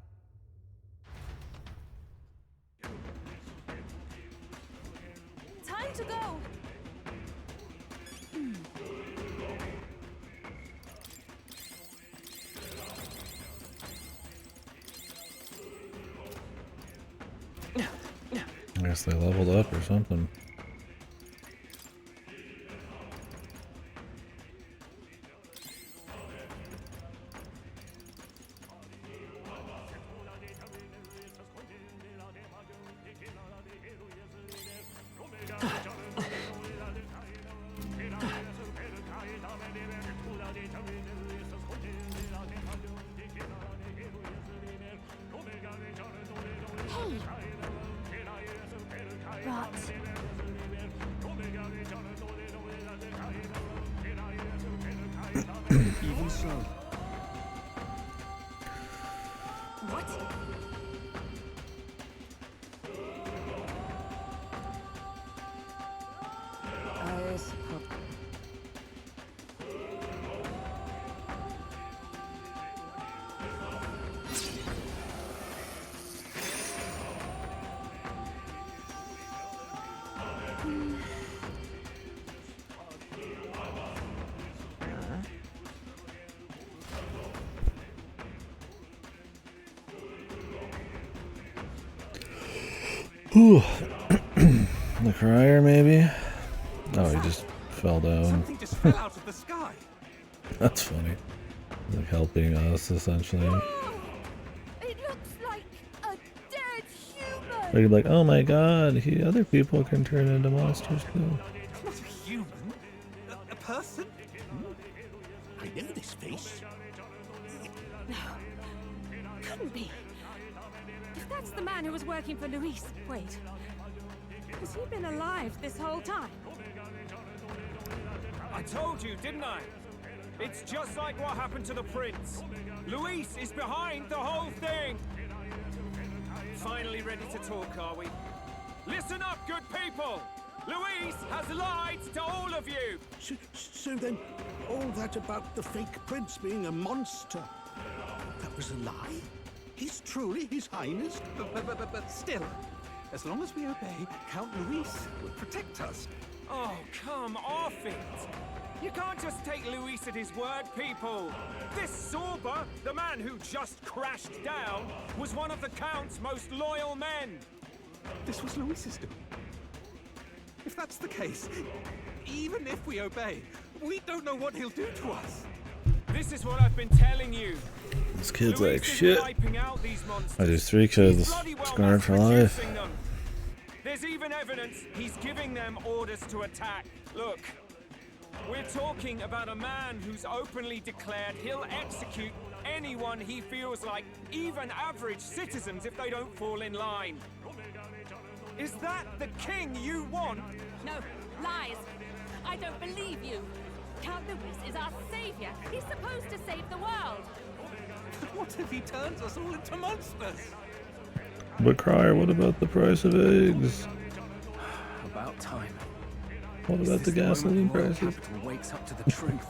Time to go! I guess they leveled up or something. Even so. What? I suppose. Ooh. The crier, maybe? Oh, he just fell down. Something just fell out of the sky. That's funny. Like helping us, essentially. It looks like a dead human! They'd be like, oh my god, other people can turn into monsters too. Not a human. A person? I know this face. No. Couldn't be. If that's the man who was working for Luis. Wait. Has he been alive this whole time? I told you, didn't I? It's just like what happened to the prince. Luis is behind the whole thing. Finally ready to talk, are we? Listen up, good people! Luis has lied to all of you! So then, all that about the fake prince being a monster, that was a lie? He's truly His Highness? But still, as long as we obey, Count Luis will protect us. Oh, come off it! You can't just take Luis at his word, people! This Zorba, the man who just crashed down, was one of the Count's most loyal men! This was Luis's doing. If that's the case, even if we obey, we don't know what he'll do to us. This is what I've been telling you. This kid's Luis like, is shit. wiping out these monsters. I do 3 kids, He's bloody well scarred for life. mass-producing them. There's even evidence he's giving them orders to attack. Look, we're talking about a man who's openly declared he'll execute anyone he feels like, even average citizens, if they don't fall in line. Is that the king you want? No, lies. I don't believe you. Count Luis is our savior. He's supposed to save the world. But what if he turns us all into monsters? But Crier, what about the price of eggs? About time. What about the gasoline prices? Wakes up to the truth.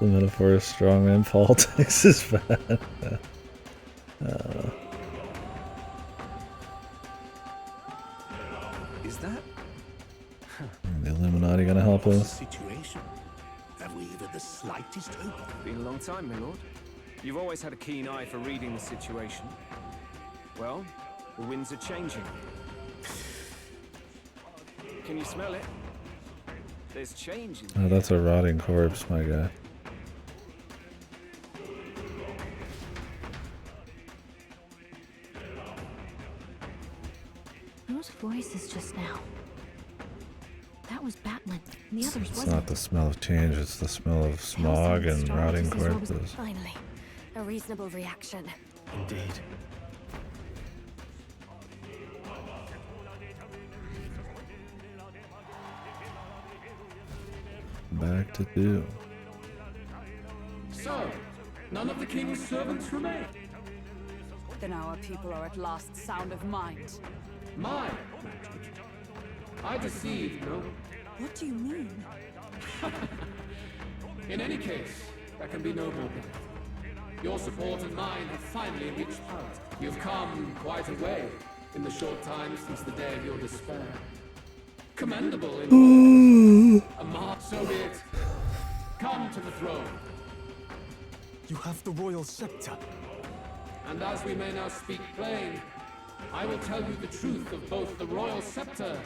The metaphor of strongman politics is bad. Is that? The Illuminati gonna help us? Situation. Have we even the slightest hope? Been a long time, my lord. You've always had a keen eye for reading the situation. Well, the winds are changing. Can you smell it? There's change in Oh, that's a rotting corpse, my guy. Those voices just now. That was Batlin. And the others It's wasn't. not the smell of change, it's the smell of smog and rotting corpses. Finally, a reasonable reaction. Indeed. Back to 2. So, none of the king's servants remain. Then our people are at last sound of mind. Mine. I deceived, no? What do you mean? In any case, there can be no more doubt. Your support and mine have finally reached out. You've come quite a way in the short time since the day of your despair. Commendable in a mark, so be it. Come to the throne. You have the royal scepter. And as we may now speak plain, I will tell you the truth of both the royal scepter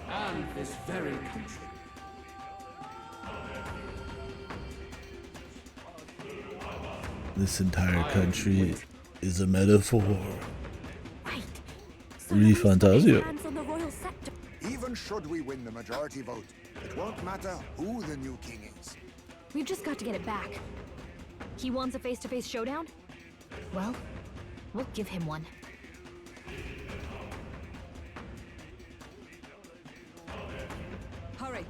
and this very country. This entire country is a metaphor. Right. ReFantazio. Hands on the royal scepter. Even should we win the majority vote, it won't matter who the new king is. We've just got to get it back. He wants a face-to-face showdown? Well, we'll give him one. Hurry.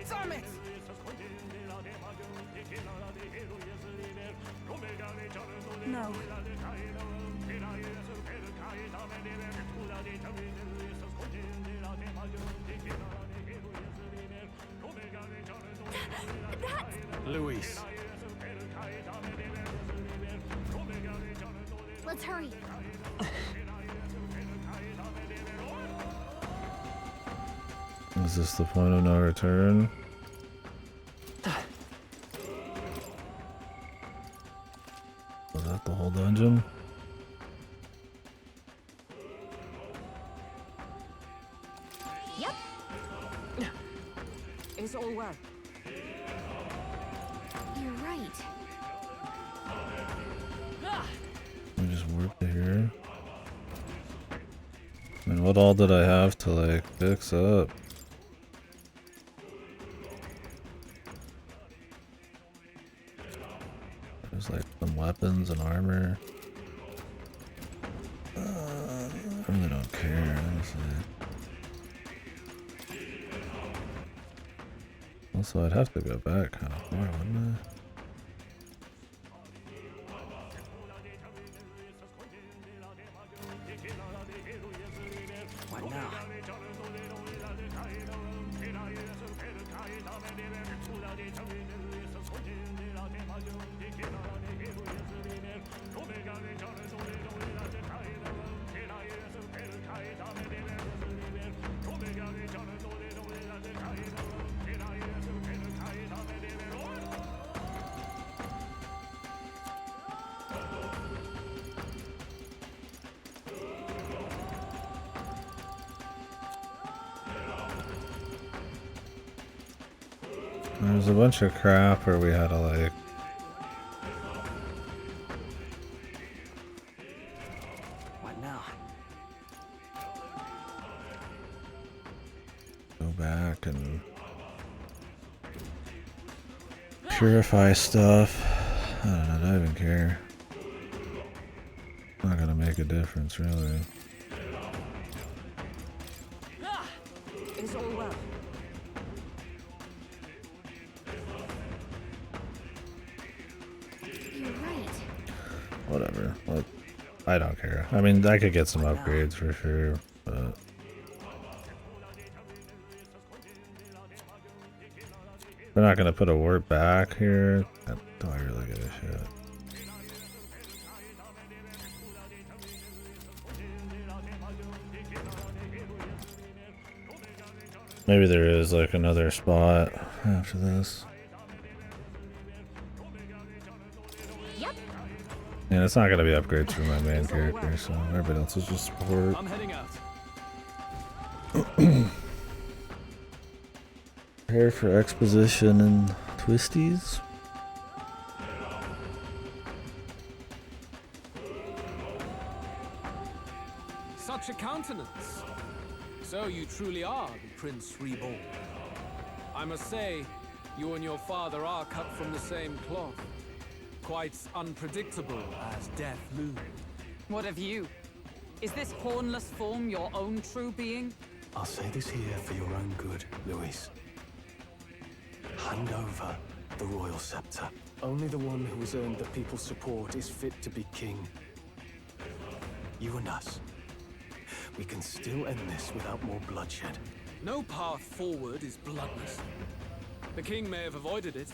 Damn it! No. Luis. Let's hurry. Is this the point of no return? Was that the whole dungeon? Yep. It's all well. You're right. We just warp to here. I mean, what all did I have to like fix up? There's like some weapons and armor. I really don't care, honestly. Also, I'd have to go back kind of far, wouldn't I? What now? There's a bunch of crap where we had to like What now? go back and purify stuff. I don't know, I don't even care. Not gonna make a difference really. Is all well? You're right. Whatever. I don't care. I mean, I could get some upgrades for sure, but they're not gonna put a warp back here. Do I really give a shit? Maybe there is like another spot after this. Yep. And it's not gonna be upgrades for my main character, so everybody else is just support. I'm heading out. Prepare for exposition and twisties. Such a countenance. So you truly are the Prince Reborn. I must say, you and your father are cut from the same cloth. Quite unpredictable as death loomed. What of you? Is this hornless form your own true being? I'll say this here for your own good, Luis. Hand over the royal scepter. Only the one who has earned the people's support is fit to be king. You and us. We can still end this without more bloodshed. No path forward is bloodless. The king may have avoided it,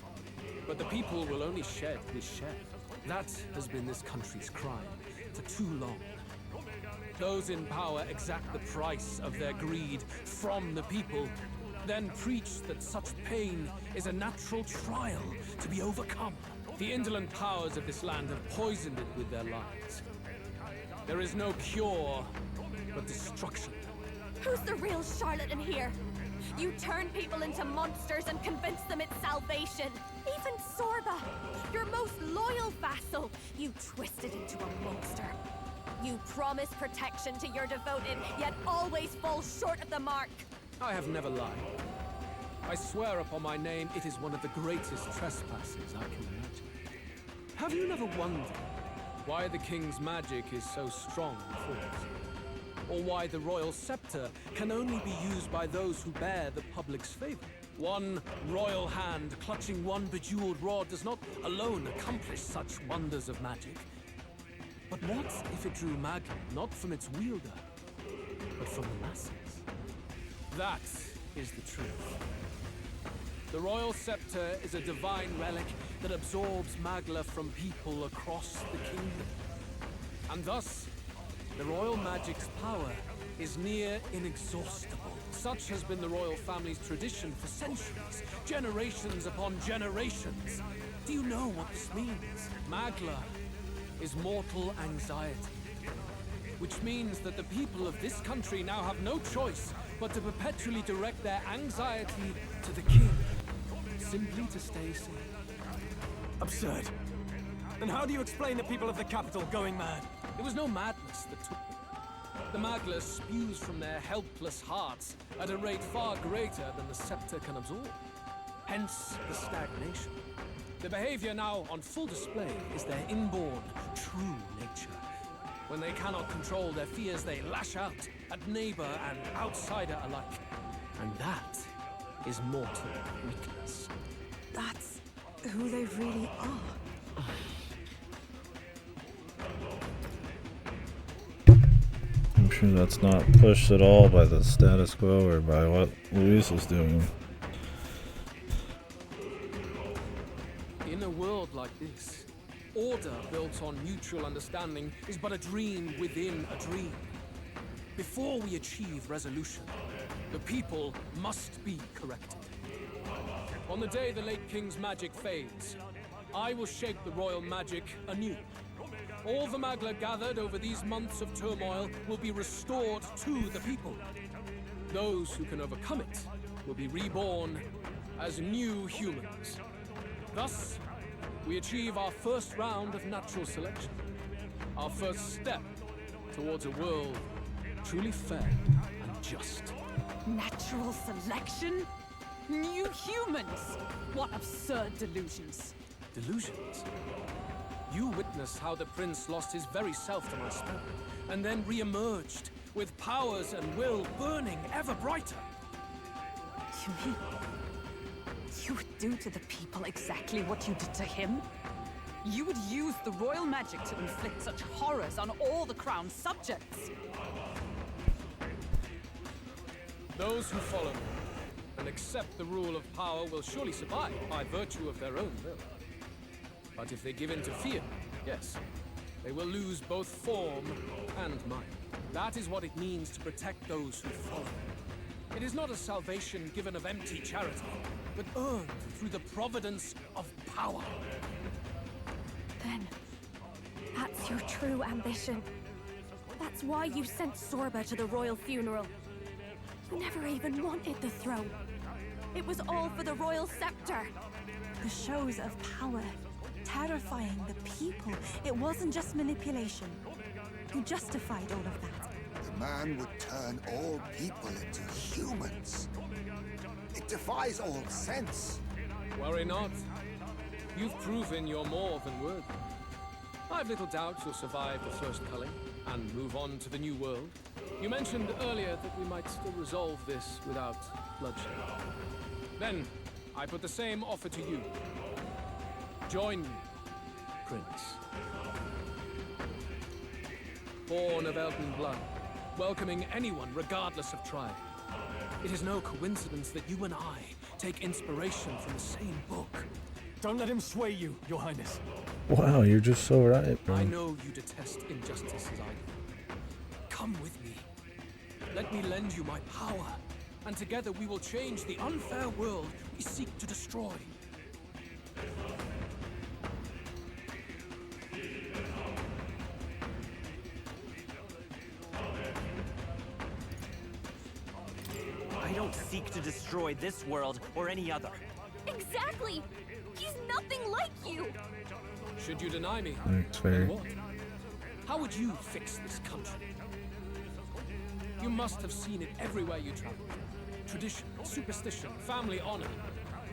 but the people will only shed his share. That has been this country's crime for too long. Those in power exact the price of their greed from the people, then preach that such pain is a natural trial to be overcome. The indolent powers of this land have poisoned it with their lies. There is no cure but destruction. Who's the real charlatan here? You turn people into monsters and convince them it's salvation. Even Sorba, your most loyal vassal, you twisted into a monster. You promise protection to your devoted, yet always fall short of the mark. I have never lied. I swear upon my name, it is one of the greatest trespasses I can imagine. Have you never wondered why the king's magic is so strong and force? Or why the royal scepter can only be used by those who bear the public's favor? One royal hand clutching one bejeweled rod does not alone accomplish such wonders of magic. But what if it drew magic not from its wielder, but from the masses? That is the truth. The royal scepter is a divine relic that absorbs Magla from people across the kingdom. And thus, the royal magic's power is near inexhaustible. Such has been the royal family's tradition for centuries, generations upon generations. Do you know what this means? Magla is mortal anxiety, which means that the people of this country now have no choice but to perpetually direct their anxiety to the king, simply to stay safe. Absurd. Then how do you explain the people of the capital going mad? It was no madness that took them. The Magla spews from their helpless hearts at a rate far greater than the scepter can absorb. Hence the stagnation. The behavior now on full display is their inborn, true nature. When they cannot control their fears, they lash out at neighbor and outsider alike. And that is mortal weakness. That's who they really are. I'm sure that's not pushed at all by the status quo or by what Luis is doing. In a world like this, order built on mutual understanding is but a dream within a dream. Before we achieve resolution, the people must be corrected. On the day the late king's magic fades, I will shape the royal magic anew. All the Magla gathered over these months of turmoil will be restored to the people. Those who can overcome it will be reborn as new humans. Thus, we achieve our first round of natural selection. Our first step towards a world truly fair and just. Natural selection? New humans? What absurd delusions. Delusions? You witnessed how the prince lost his very self to my spell, and then re-emerged with powers and will burning ever brighter. You mean you would do to the people exactly what you did to him? You would use the royal magic to inflict such horrors on all the crown's subjects? Those who follow me and accept the rule of power will surely survive by virtue of their own will. But if they give in to fear, yes, they will lose both form and mind. That is what it means to protect those who follow. It is not a salvation given of empty charity, but earned through the providence of power. Then, that's your true ambition. That's why you sent Sorba to the royal funeral. You never even wanted the throne. It was all for the royal scepter. The shows of power, terrifying the people. It wasn't just manipulation. You justified all of that. The man would turn all people into humans. It defies all sense. Worry not. You've proven you're more than worthy. I've little doubt you'll survive the first culling and move on to the new world. You mentioned earlier that we might still resolve this without bloodshed. Then, I put the same offer to you. Join me, Prince. Born of elven blood, welcoming anyone regardless of tribe. It is no coincidence that you and I take inspiration from the same book. Don't let him sway you, Your Highness. Wow, you're just so right, bro. I know you detest injustice as I do. Come with me. Let me lend you my power, and together we will change the unfair world we seek to destroy. I don't seek to destroy this world or any other. Exactly! He's nothing like you! Should you deny me, Thanks, then Faye. what? How would you fix this country? You must have seen it everywhere you travel. Tradition, superstition, family honor,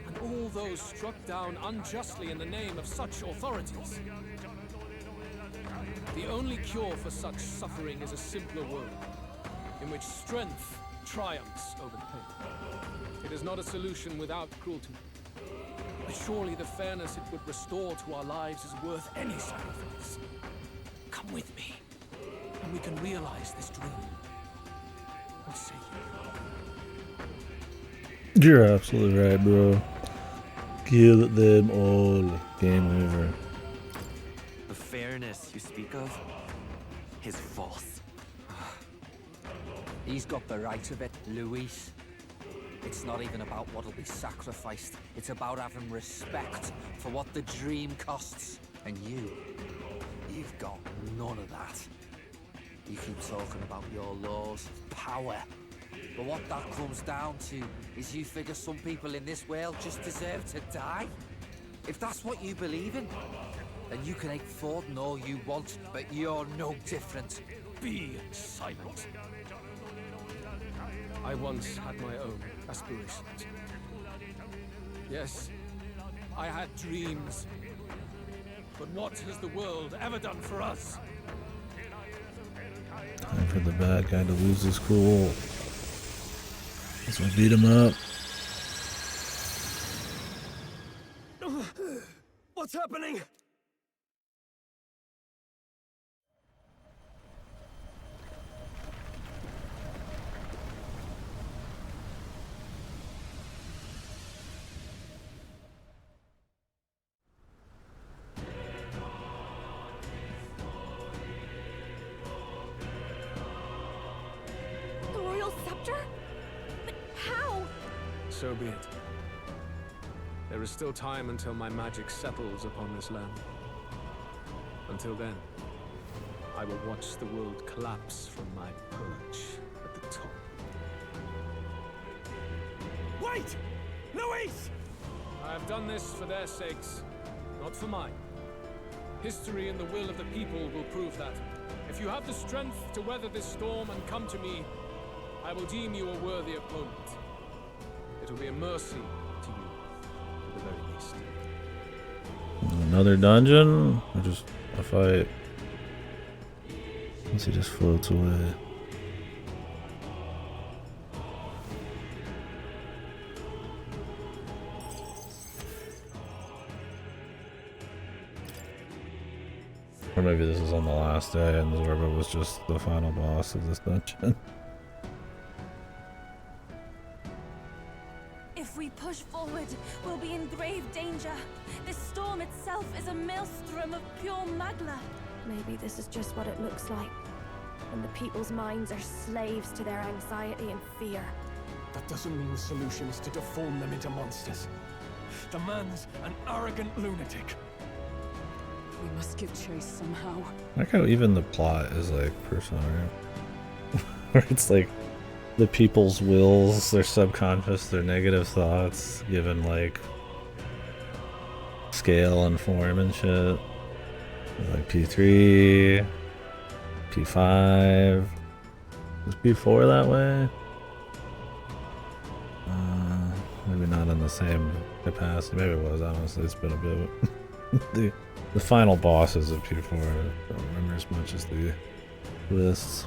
and all those struck down unjustly in the name of such authorities. The only cure for such suffering is a simpler world, in which strength triumphs over pain. It is not a solution without cruelty. But surely the fairness it would restore to our lives is worth any sacrifice. Come with me, and we can realize this dream. What say you? You're absolutely right, bro. Kill them all. Game over. The fairness you speak of is false. He's got the right of it, Luis. It's not even about what'll be sacrificed. It's about having respect for what the dream costs. And you've got none of that. You keep talking about your laws of power. But what that comes down to is you figure some people in this world just deserve to die. If that's what you believe in, then you can hate Forden all you want, but you're no different. Be silent. I once had my own aspirations. Yes, I had dreams. But what has the world ever done for us? Time for the bad guy to lose his cool. Let's go beat him up. What's happening? The royal scepter? But how? So be it. There is still time until my magic settles upon this land. Until then, I will watch the world collapse from my perch at the top. Wait! No! Luis! I have done this for their sakes, not for mine. History and the will of the people will prove that. If you have the strength to weather this storm and come to me, I will deem you a worthy opponent. It will be a mercy to you, at the very least. Another dungeon? Or just a fight? Unless he just floats away. Or maybe this is on the last day and Zorba was just the final boss of this dungeon. If we push forward, we'll be in grave danger. This storm itself is a maelstrom of pure magla. Maybe this is just what it looks like. When the people's minds are slaves to their anxiety and fear. That doesn't mean the solution is to deform them into monsters. The man's an arrogant lunatic. We must give chase somehow. I like how even the plot is like Persona. Where it's like the people's wills, their subconscious, their negative thoughts, given like scale and form and shit. Like P3, P5. Was P4 that way? Maybe not in the same capacity. Maybe it was, honestly. It's been a bit. The final bosses of P4 I don't remember as much as the lists.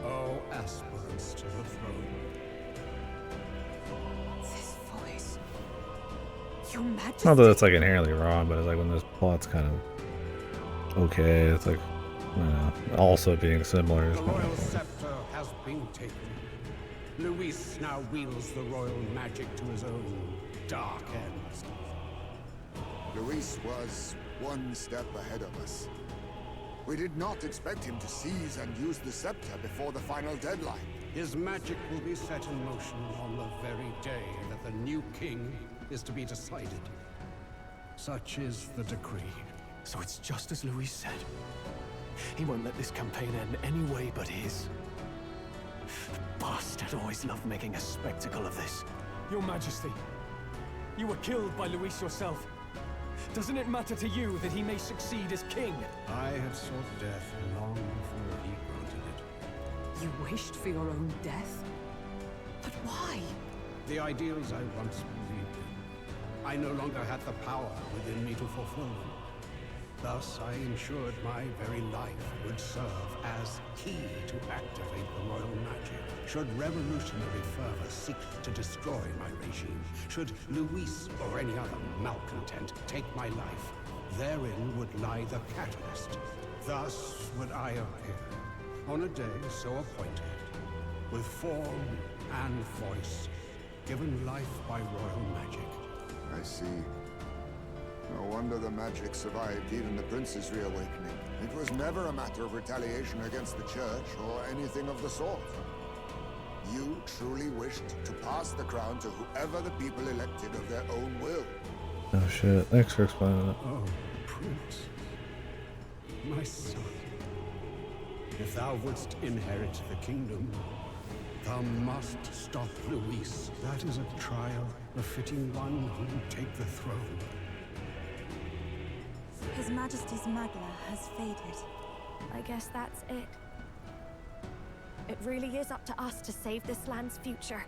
Oh, aspirants to the throne. This voice. Your Majesty. Not that it's like inherently wrong, but it's like when this plot's kind of okay, it's like, I don't know, also being similar is The kind of royal fun. scepter has been taken. Luis now wields the royal magic to his own dark ends. Luis was one step ahead of us. We did not expect him to seize and use the scepter before the final deadline. His magic will be set in motion on the very day that the new king is to be decided. Such is the decree. So it's just as Luis said. He won't let this campaign end any way but his. The bastard always loved making a spectacle of this. Your Majesty, you were killed by Luis yourself. Doesn't it matter to you that he may succeed as king? I had sought death long before he granted it. You wished for your own death? But why? The ideals I once believed in, I no longer had the power within me to fulfill them. Thus, I ensured my very life would serve as key to activate the royal magic. Should revolutionary fervor seek to destroy my regime, should Luis or any other malcontent take my life, therein would lie the catalyst. Thus would I appear, on a day so appointed, with form and voice, given life by royal magic. I see. No wonder the magic survived even the prince's reawakening. It was never a matter of retaliation against the church or anything of the sort. You truly wished to pass the crown to whoever the people elected of their own will. Oh shit, thanks for explaining it. Oh, Prince. My son. If thou wouldst inherit the kingdom, thou must stop Luis. That is a trial befitting one who would take the throne. His Majesty's Magla has faded. I guess that's it. It really is up to us to save this land's future.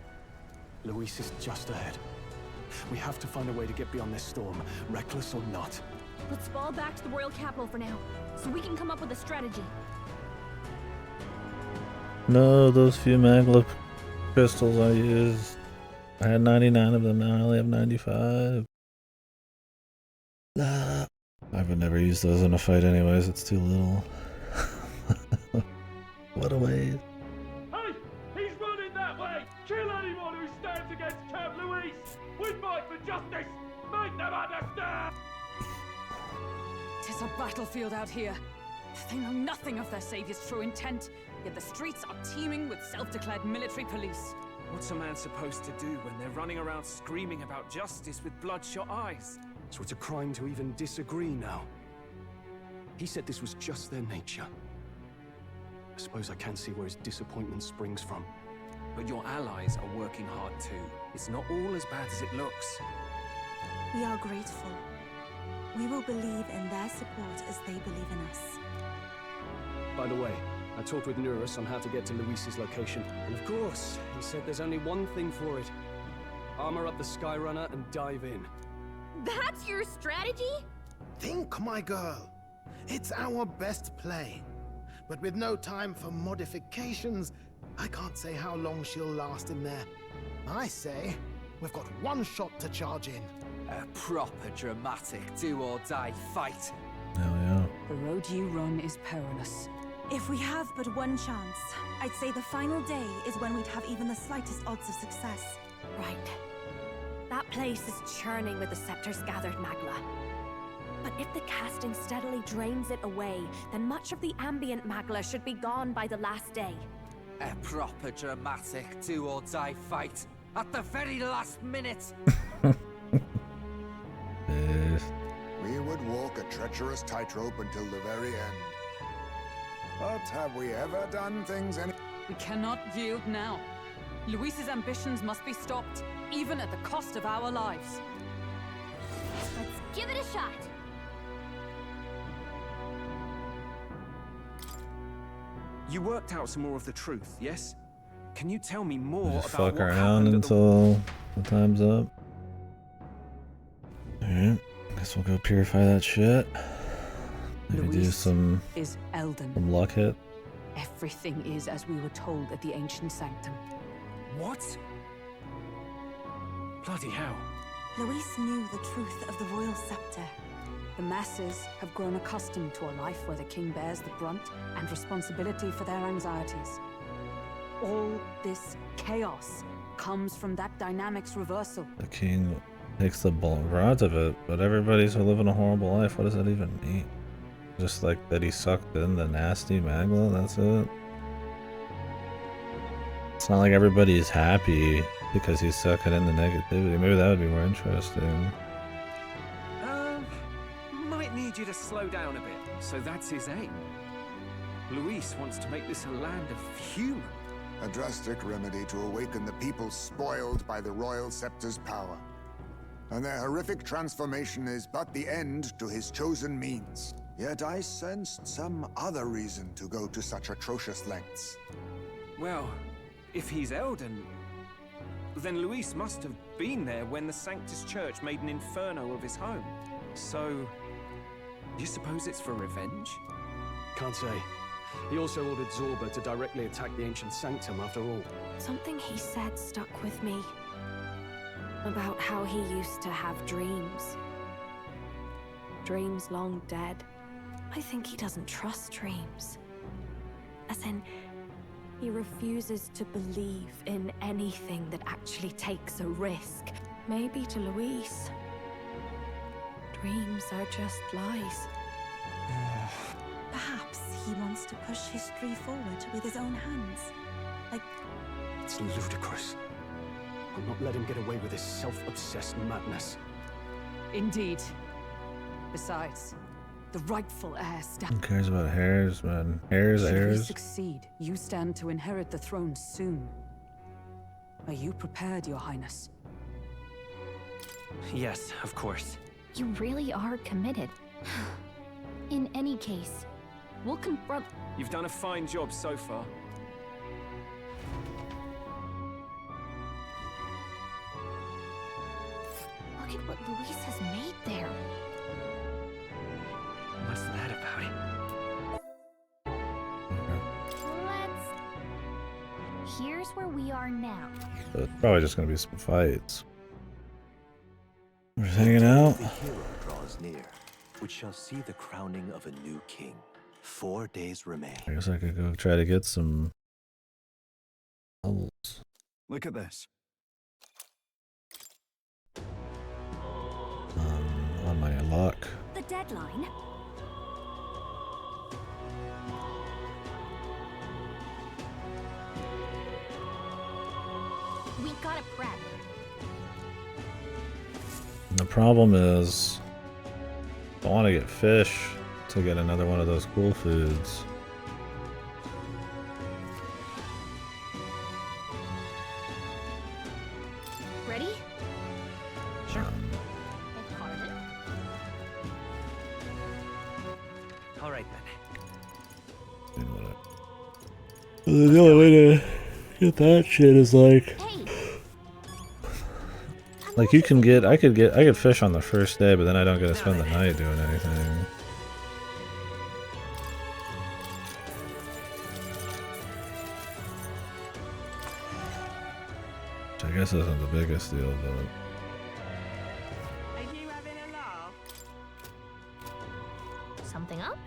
Luis is just ahead. We have to find a way to get beyond this storm, reckless or not. Let's fall back to the royal capital for now, so we can come up with a strategy. No, those few magla crystals I used. I had 99 of them, now I only have 95. Nah. I would never use those in a fight anyways, it's too little. What a waste. Hey! He's running that way! Kill anyone who stands against Count Luis! We fight for justice! Make them understand! Tis a battlefield out here. They know nothing of their savior's true intent, yet the streets are teeming with self-declared military police. What's a man supposed to do when they're running around screaming about justice with bloodshot eyes? So it's a crime to even disagree now. He said this was just their nature. I suppose I can see where his disappointment springs from. But your allies are working hard too. It's not all as bad as it looks. We are grateful. We will believe in their support as they believe in us. By the way, I talked with Nurus on how to get to Luis's location. And of course, he said there's only one thing for it. Armor up the Skyrunner and dive in. That's your strategy? Think, my girl. It's our best play. But with no time for modifications, I can't say how long she'll last in there. I say, we've got one shot to charge in. A proper dramatic do-or-die fight. Hell yeah. The road you run is perilous. If we have but one chance, I'd say the final day is when we'd have even the slightest odds of success. Right. That place is churning with the scepter's gathered magla. But if the casting steadily drains it away, then much of the ambient magla should be gone by the last day. A proper dramatic do-or-die fight at the very last minute. We would walk a treacherous tightrope until the very end. But have we ever done things any— We cannot yield now. Luis's ambitions must be stopped, even at the cost of our lives. Let's give it a shot. You worked out some more of the truth, yes? Can you tell me more Just about fuck what around happened until the time's up. Alright, guess we'll go purify that shit. Maybe do Luis some is Elden. luck hit. Everything is as we were told at the ancient sanctum. What? Bloody hell. Luis knew the truth of the royal scepter. The masses have grown accustomed to a life where the king bears the brunt and responsibility for their anxieties. All this chaos comes from that dynamics reversal. The king takes the brunt of it, but everybody's living a horrible life. What does that even mean? Just like that he sucked in the nasty magla, that's it? It's not like everybody's happy because he's sucking in the negativity. Maybe that would be more interesting. Might need you to slow down a bit. So that's his aim. Luis wants to make this a land of human. A drastic remedy to awaken the people spoiled by the royal scepter's power. And their horrific transformation is but the end to his chosen means. Yet I sensed some other reason to go to such atrocious lengths. Well, if he's Elden, then Luis must have been there when the Sanctus Church made an inferno of his home. So, you suppose it's for revenge? Can't say. He also ordered Zorba to directly attack the ancient sanctum after all. Something he said stuck with me. About how he used to have dreams. Dreams long dead. I think he doesn't trust dreams. As in, he refuses to believe in anything that actually takes a risk. Maybe to Luis, dreams are just lies. Perhaps he wants to push history forward with his own hands. Like... It's ludicrous. I'll not let him get away with his self-obsessed madness. Indeed. Besides, the rightful heir Who cares about heirs, man? Heirs, Should we heirs. succeed, you stand to inherit the throne soon. Are you prepared, Your Highness? Yes, of course. You really are committed. In any case, we'll confront... You've done a fine job so far. Look at what Luis has made there. What's that about it? Here's where we are now. So it's probably just gonna be some fights. We're just hanging out. The hero draws near, which shall see the crowning of a new king. 4 days remain. I guess I could go try to get some levels. Look at this. On my luck. The deadline? We gotta prep. And the problem is, I want to get fish to get another one of those cool foods. Sure. All right then. The only way to get that shit is like you can get I could fish on the first day, but then I don't get to spend the night doing anything. Which I guess isn't the biggest deal, but Are you having a laugh? Something up?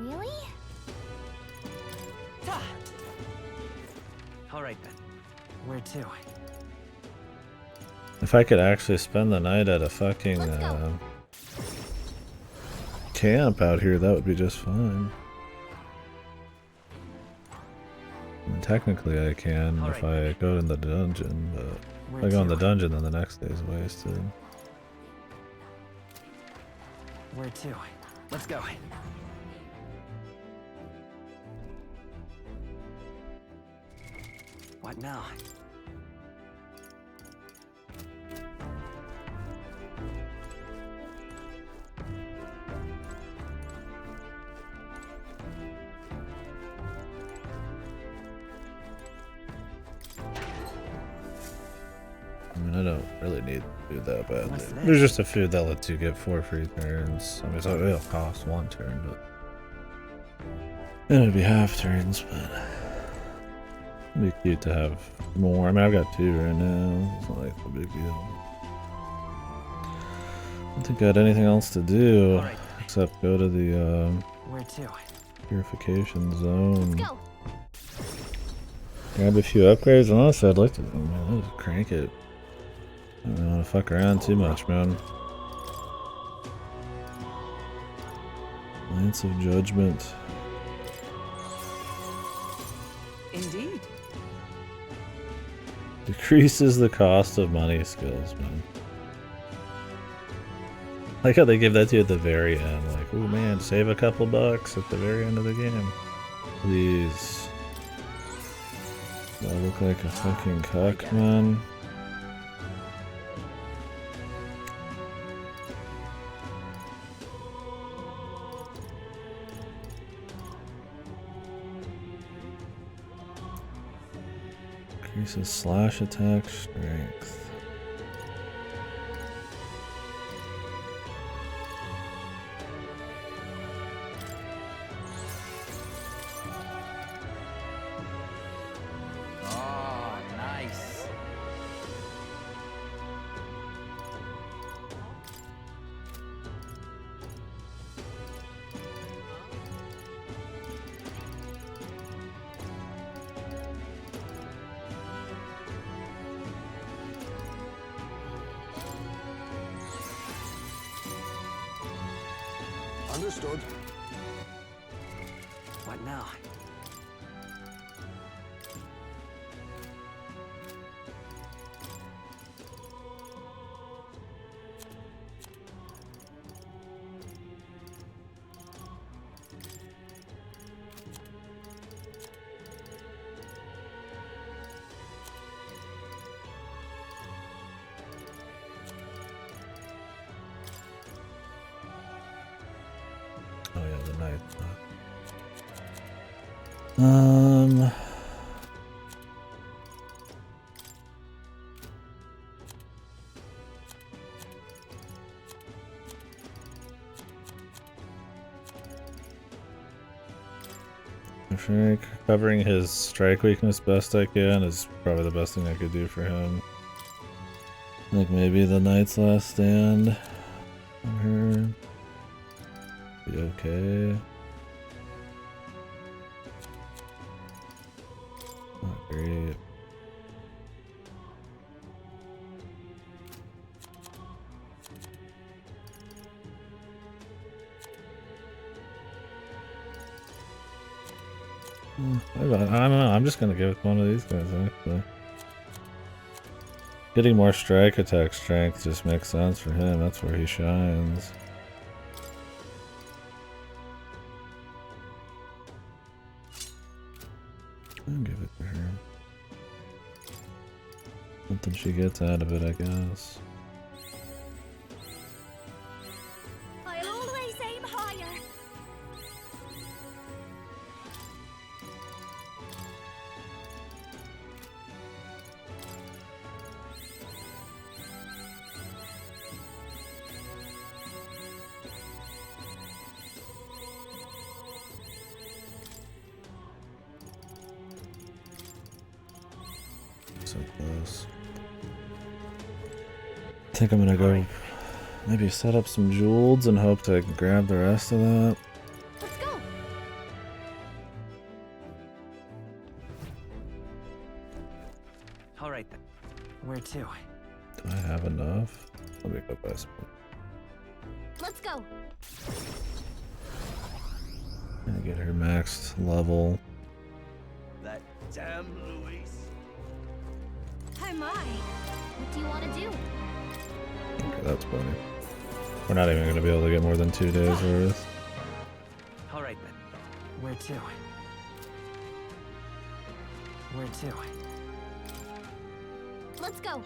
Really? All right then. Where to? if I could actually spend the night at a fucking camp out here, that would be just fine. I mean, technically I can if I go in the dungeon, but if I go in the dungeon, then the next day's wasted. Where to? Let's go. What now? I mean, I don't really need to do that badly. There's just a few that lets you get 4 free turns. I mean, so it'll cost 1 turn, but then it'd be half turns, but it'd be cute to have more. I mean, I've got 2 right now. It's not like a big deal. I don't think I had anything else to do except go to the Where to? purification zone. Grab a few upgrades. Honestly, I'd like to, man, I'd crank it. I don't want to fuck around too much, man. Lance of Judgment. Indeed. Decreases the cost of money skills, man. Like how they give that to you at the very end. Like, oh man, save a couple bucks at the very end of the game. Please. Do I look like a fucking cuck, man? Increases slash attack strength. Oh, nice. Understood. What now? Oh yeah, the knight. I think covering his strike weakness best I can is probably the best thing I could do for him. Like maybe the Knight's Last Stand on her. Be okay. Not great. I don't know. I'm just gonna give it to one of these guys actually. Getting more strike attack strength just makes sense for him. That's where he shines. I'll give it to her. Something she gets out of it, I guess. I'll always aim higher. So close. I think I'm gonna go maybe set up some jewels and hope to grab the rest of that. Let's go. All right then. Where to? Do I have enough? Let me go buy some. Let's go. And get her maxed level. That damn Luis. Oh my. What do you want to do? Okay, that's funny. We're not even gonna be able to get more than 2 days worth. All right then. Where to? Where to? Let's go.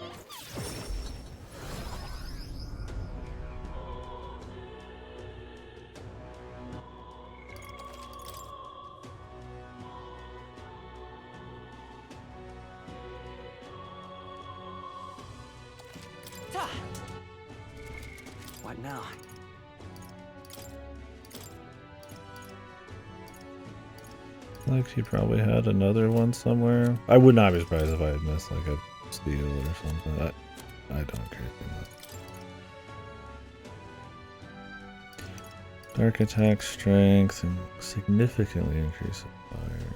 What now? Like she probably had another one somewhere. I would not be surprised if I had missed like a steal or something. I don't care too much. Dark attack strength and significantly increase fire.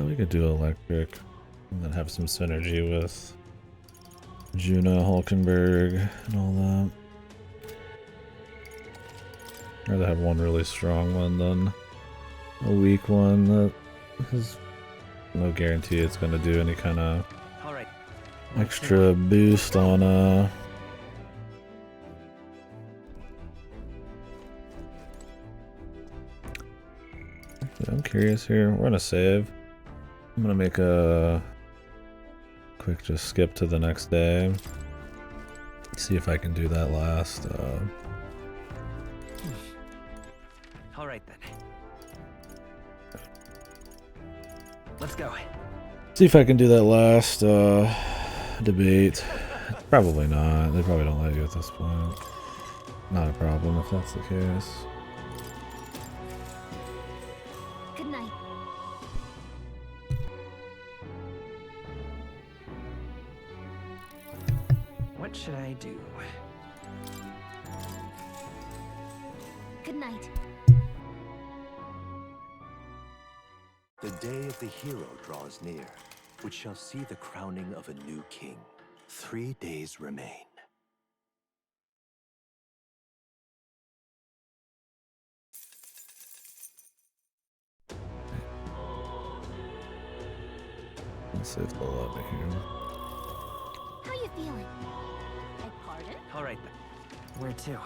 We could do electric and then have some synergy with Juna, Hulkenberg, and all that. I'd rather have one really strong one than a weak one that has no guarantee it's going to do any kind of extra boost on I'm curious here. We're gonna save. I'm gonna make a quick just skip to the next day. See if I can do that last. All right then. Let's go. See if I can do that last debate. Probably not. They probably don't let you at this point. Not a problem if that's the case. Good night. What should I do? Good night. The day of the hero draws near, which shall see the crowning of a new king. 3 days remain. Let's see if they'll let me here. How you feeling? Beg pardon? All right then. Where to?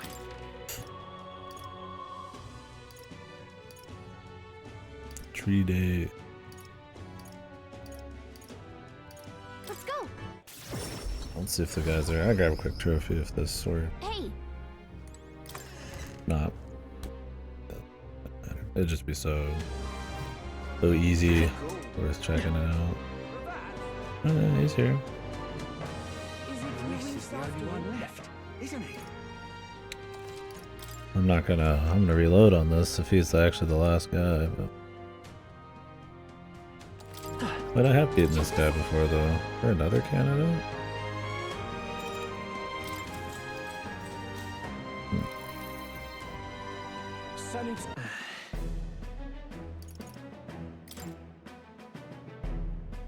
Tree day. Let's go. Let's see if the guys are. I grab a quick trophy if this sort. Hey. Not. It'd just be so easy. Worth checking it out. He's here. Luis is the only one left, isn't he? I'm gonna reload on this if he's actually the last guy, but I have beaten this guy before though. For another candidate?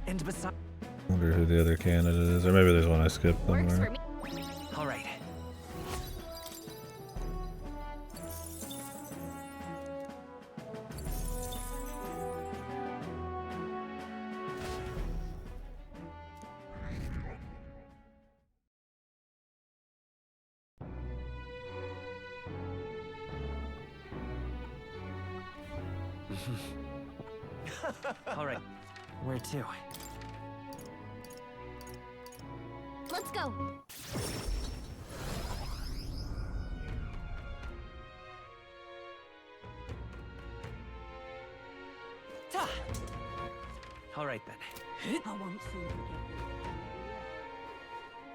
And beside. Wonder who the other candidate is, or maybe there's one I skipped somewhere. All right. All right. Where to? Let's go. Ta! All right then. I won't see you again.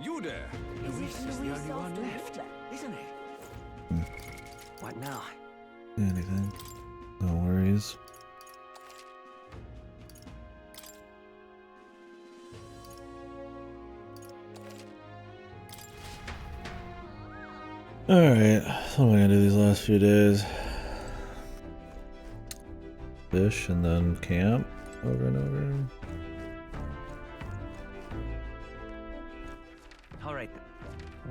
You there? Luis is the only one left, isn't he? What now? Anything? No worries. Alright, so what am I gonna do these last few days? Fish and then camp over and over. All right then.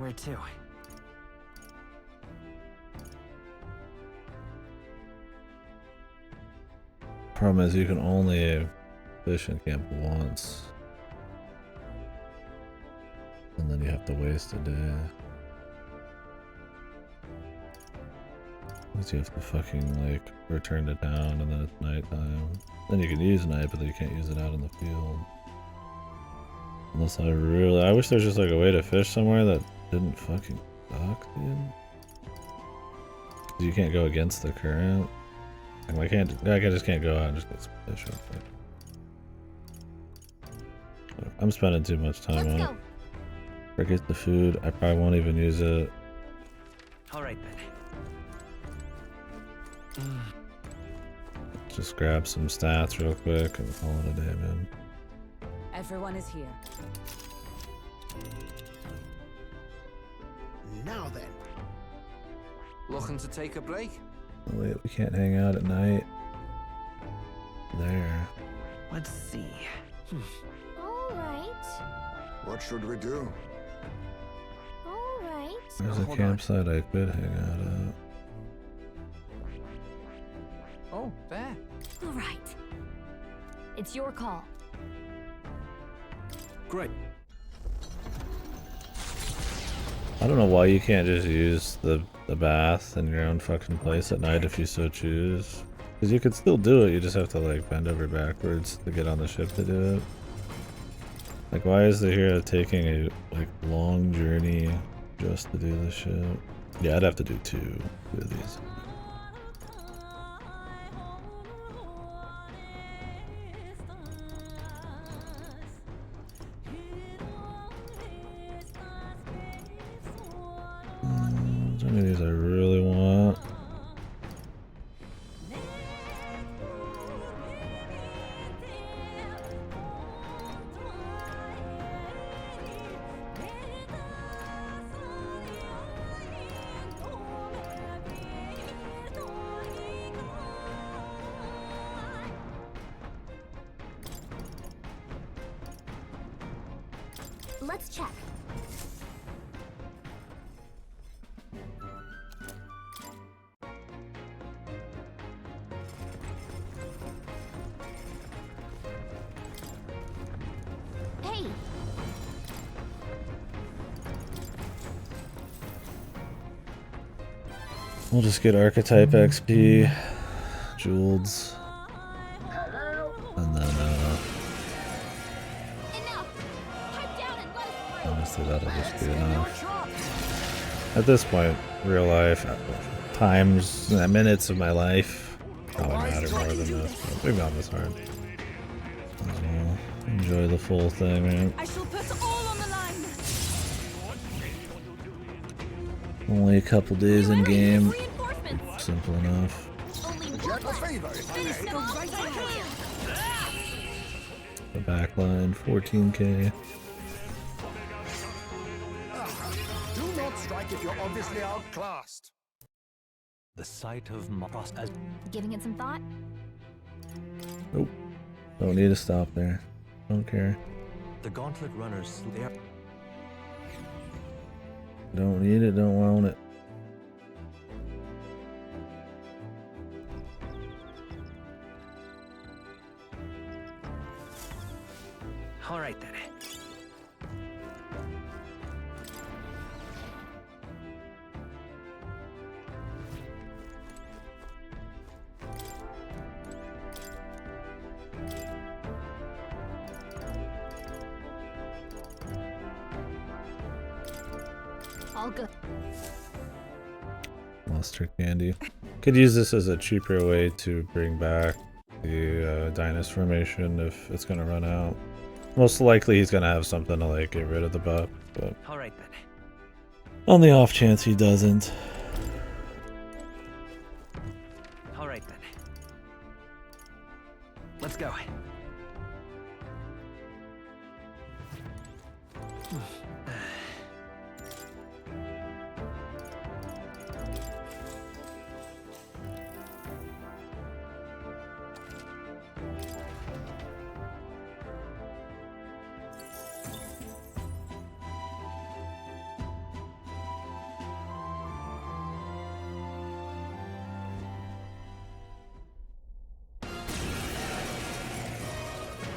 Where to? Problem is you can only fish in camp once. And then you have to waste a day. Unless you have to fucking like return to town and then it's nighttime. Then you can use night, but then you can't use it out in the field. Unless I wish there's just like a way to fish somewhere that didn't fucking suck, dude. 'Cause you can't go against the current. I just can't go out and just get some fish real quick. I'm spending too much time on it. Forget the food. I probably won't even use it. All right then. Just grab some stats real quick and call it a day, man. Everyone is here. Now then. Looking to take a break? Oh, wait, we can't hang out at night. There. Let's see. All right. What should we do? All right. There's a campsite I could hang out at. Oh, there. All right. It's your call. Great. I don't know why you can't just use the bath in your own fucking place at night if you so choose. Because you could still do it, you just have to like bend over backwards to get on the ship to do it. Like why is the hero taking a like long journey just to do this shit? Yeah, I'd have to do two of these. Any of these I really want. Let's check. Hey. We'll just get archetype XP, jewels, and then honestly that'll just be enough. At this point, real life, times, minutes of my life probably matter more than this. But we've gone this hard. Enjoy the full thing, man. I shall put all on the line. Only a couple days in game. Simple enough. The backline, 14k. Do not strike if you're obviously outclassed. The sight of Moss as Giving it some thought? Nope. Don't need to stop there. Don't care. the gauntlet runners they are Don't need it, don't want it. All right then. All good. Mustard candy. Could use this as a cheaper way to bring back the Dynast formation if it's gonna run out. Most likely he's gonna have something to like get rid of the buff, but Alright then. on the off chance he doesn't. Alright then. Let's go.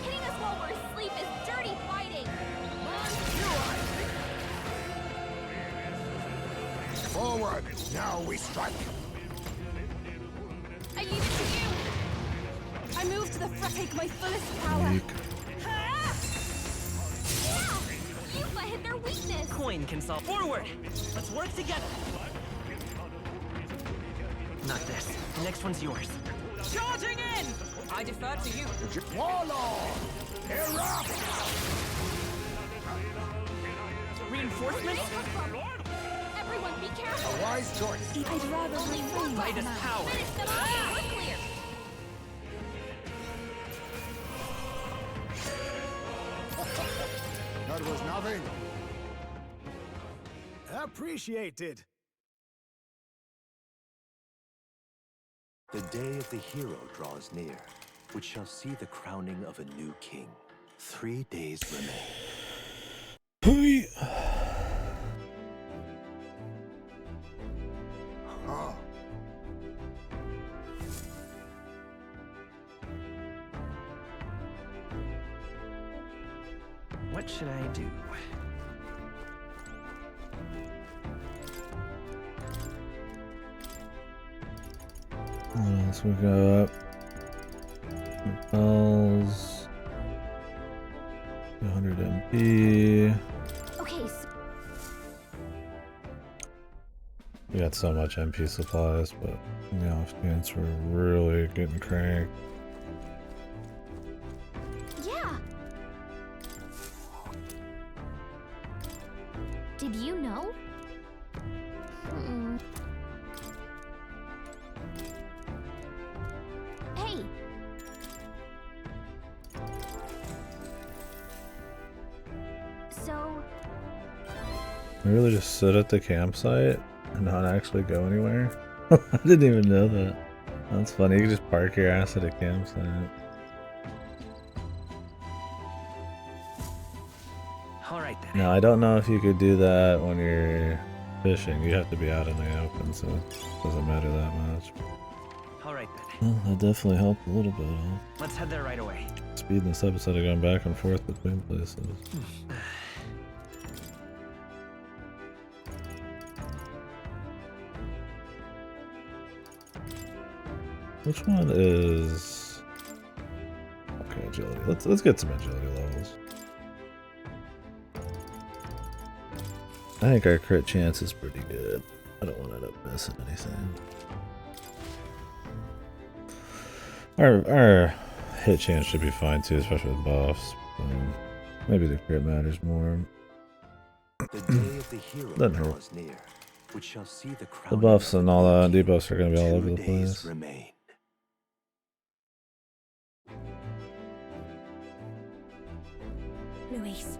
Hitting us while we're asleep is dirty fighting. Forward! Now we strike! I leave it to you. I move to the front, take my fullest power. You let hit their weakness. Coin can solve. Forward! Let's work together. Not this. The next one's yours. Charging in! I defer to you. Warlord! Erupt! Reinforcements? Everyone be careful. A wise choice. I'd rather Only one Light us left. power. Finish them off. We're clear. That was nothing. Appreciated. The day of the hero draws near, which shall see the crowning of a new king. 3 days remain. Oh. What should I do? What else we got? Bells. 100 MP. Okay, so We got so much MP supplies, but in the off chance we're really getting cranked. yeah. Did you know? Hey, so We really just sit at the campsite and not actually go anywhere? I didn't even know that. That's funny, you can just park your ass at a campsite. Alright then. Now, I don't know if you could do that when you're fishing. You have to be out in the open, so it doesn't matter that much. Alright then. Well, that definitely helped a little bit, huh? Let's head there right away. Speeding this episode of going back and forth between places. Which one is... Okay, agility. Let's get some agility levels. I think our crit chance is pretty good. I don't want to end up missing anything. Our hit chance should be fine too, especially with buffs. Maybe the crit matters more. The day of the hero Doesn't hurt. draws near, which shall see the The crowning buffs of and a all new that king. debuffs are going to be all 2 over the days place. remain. Luis.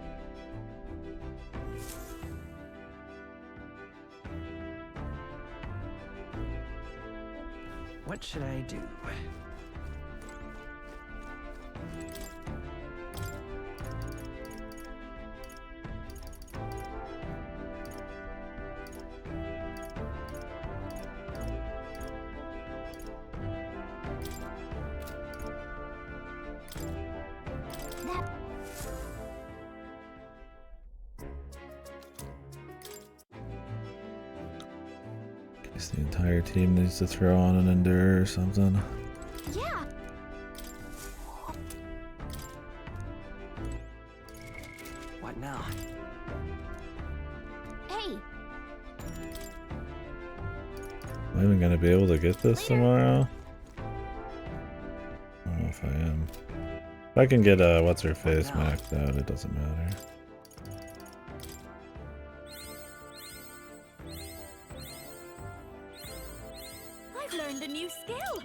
What should I do? Guess the entire team needs to throw on an endure or something. yeah. What now? Hey, Am I even gonna be able to get this tomorrow? I don't know if I am. If I can get what's her face maxed out, it doesn't matter. I've learned a new skill.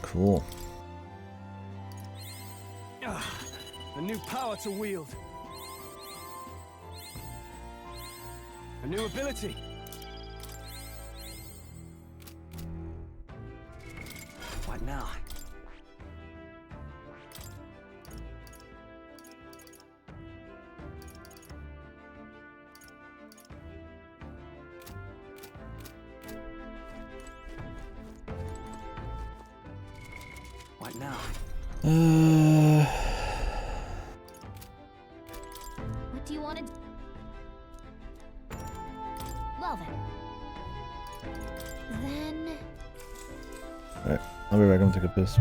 Cool. A new power to wield. A new ability. What now? What now? What do you want to do? Well then. Alright, I'll be back. I'm gonna take a piss.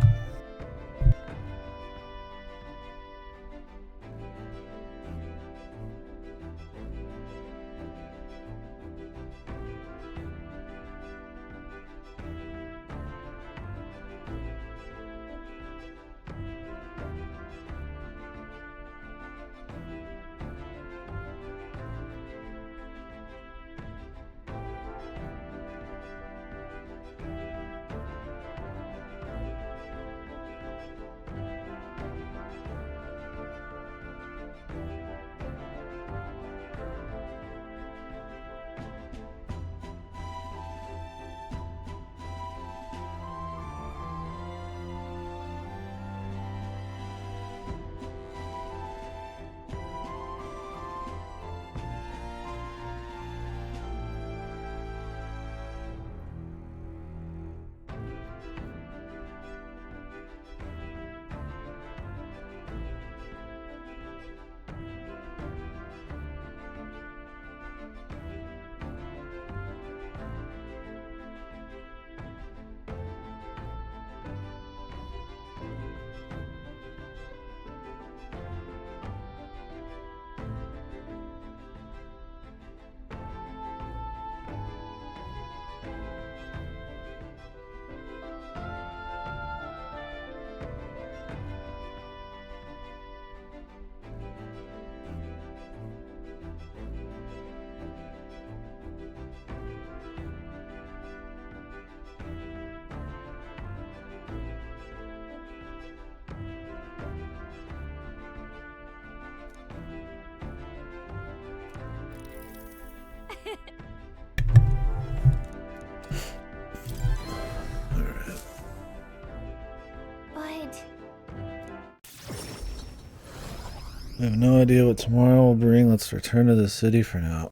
But I have no idea what tomorrow will bring. Let's return to the city for now.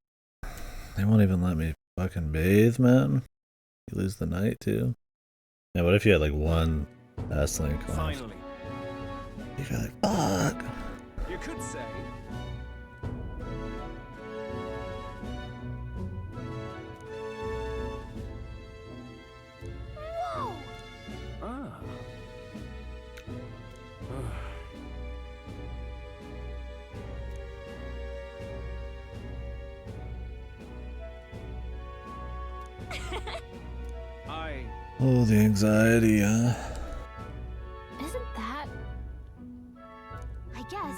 They won't even let me fucking bathe, man. You lose the night too. Yeah, what if you had like one S-Link left? Finally. You feel like, fuck. You could say. Whoa! Ah. Oh, the anxiety, huh? isn't that? I guess.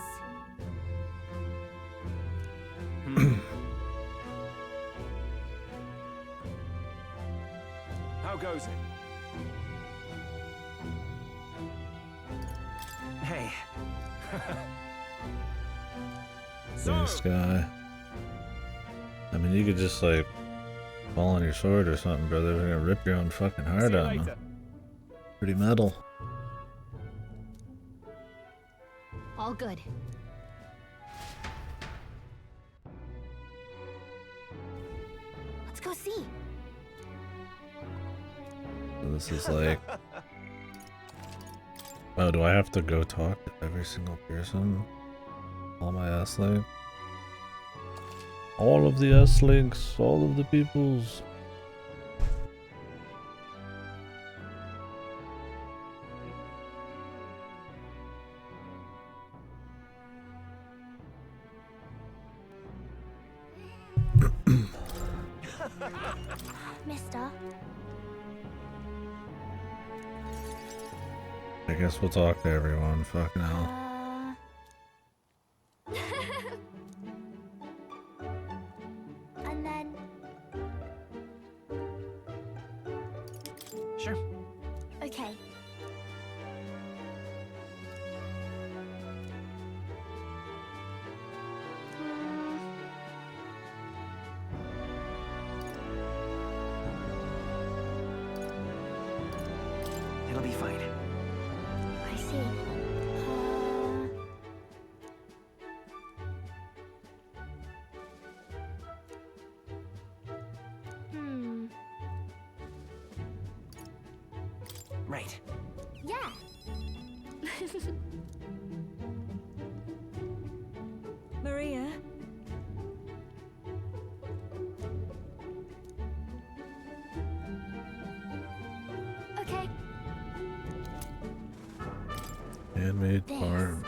How goes it? Hey. This guy. I mean, you could just like fall on your sword or something, brother. We're gonna rip your own fucking heart out, man. Pretty metal. All good. Let's go see. So this is like, oh, do I have to go talk to every single person? All my S-Links? All of the S-Links, all of the peoples. Mister? I guess we'll talk to everyone. Fucking hell. And then... Sure. Okay. It'll be fine. I see. Right. Yeah. Maria? Okay. Handmade farm.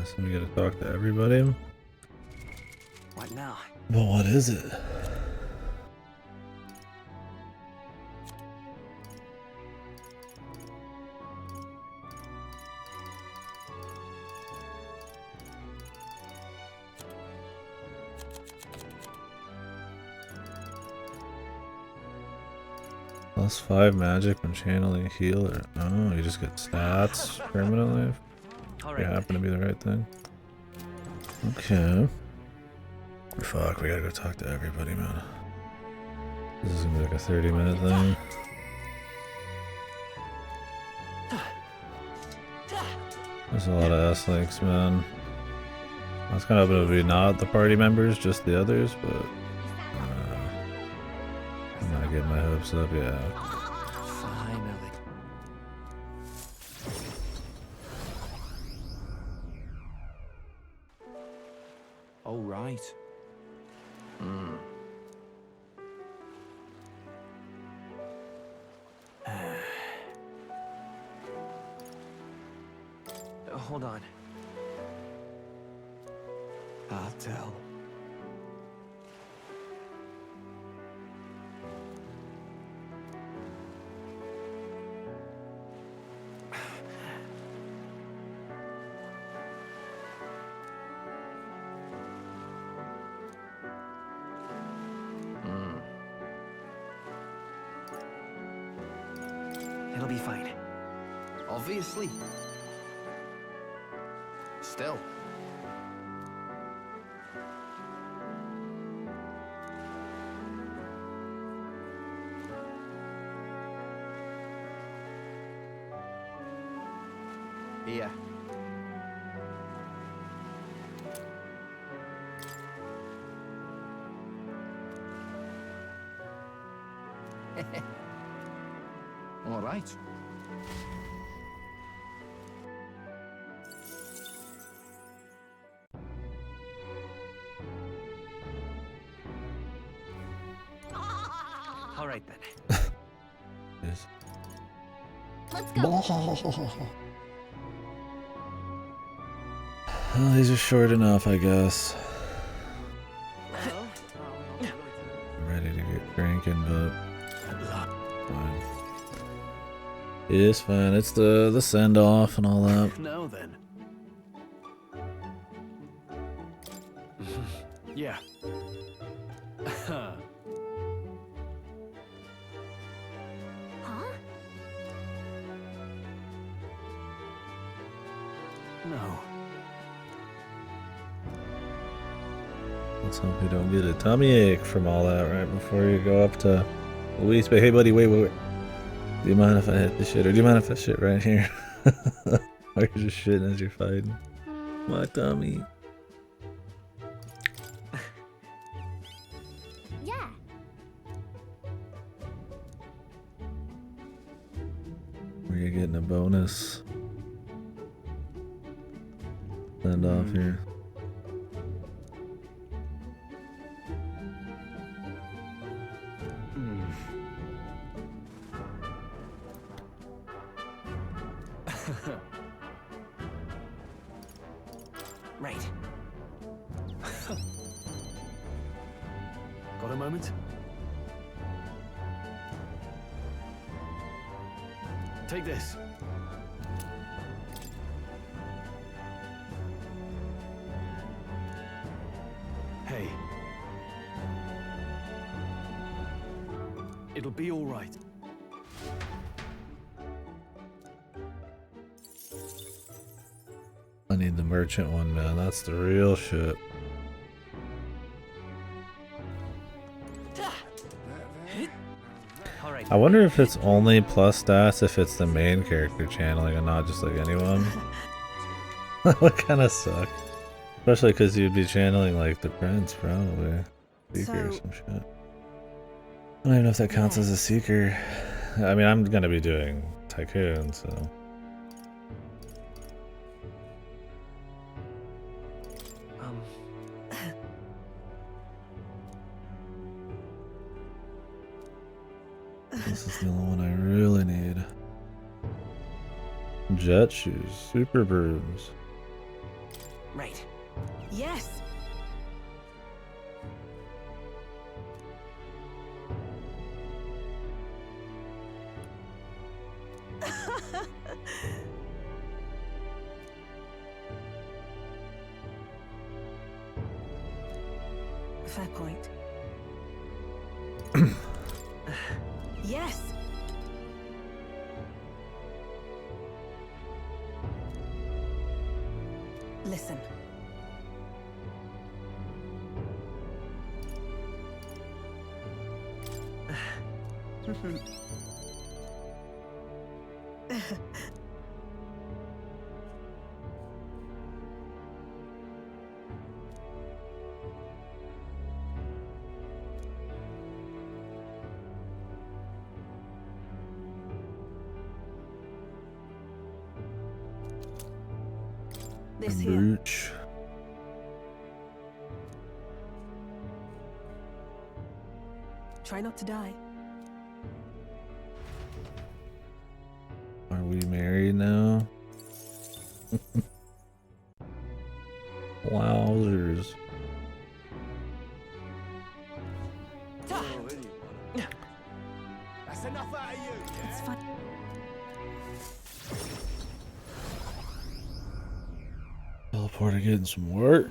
So we gotta talk to everybody. What now? Well, what is it? +5 magic when channeling healer. Oh, you just get stats permanently. All You happen to be the right thing. Okay. Fuck, we gotta go talk to everybody, man. This is gonna be like a 30-minute thing. There's a lot of S-links, man. I was kind of hoping it would be not the party members, just the others, but I'm not getting my hopes up, yeah. Finally. Oh, right. Hold on. I'll tell. It'll be fine. Obviously. Still. Here. All right. All right then. Yes. Let's go. Well, these are short enough, I guess. I'm ready to get cranking, but fine. It's fine. It's the send off and all that. Now then. Yeah. Huh? No. Let's hope you don't get a tummy ache from all that right before you go up to Luis. But hey, buddy, wait. Do you mind if I hit the shit, or do you mind if I shit right here? Or you're just shitting as you're fighting? My tummy. Yeah. Where you getting a bonus send off here? Right. Got a moment? Take this. Hey. It'll be all right. I need the merchant one, man. That's the real shit. I wonder if it's only plus stats if it's the main character channeling and not just like anyone. That would kind of suck. Especially because you'd be channeling like the prince, probably. Seeker or some shit. I don't even know if that counts as a seeker. I mean, I'm gonna be doing Tycoon, so. This is the only one I really need. Jet shoes, super brooms. Right. Yes. Fair point. Yes. Listen. This here. Booch. Try not to die. Are we married now? Wowzers. That's enough out of you. It's fine. Teleporter getting some work.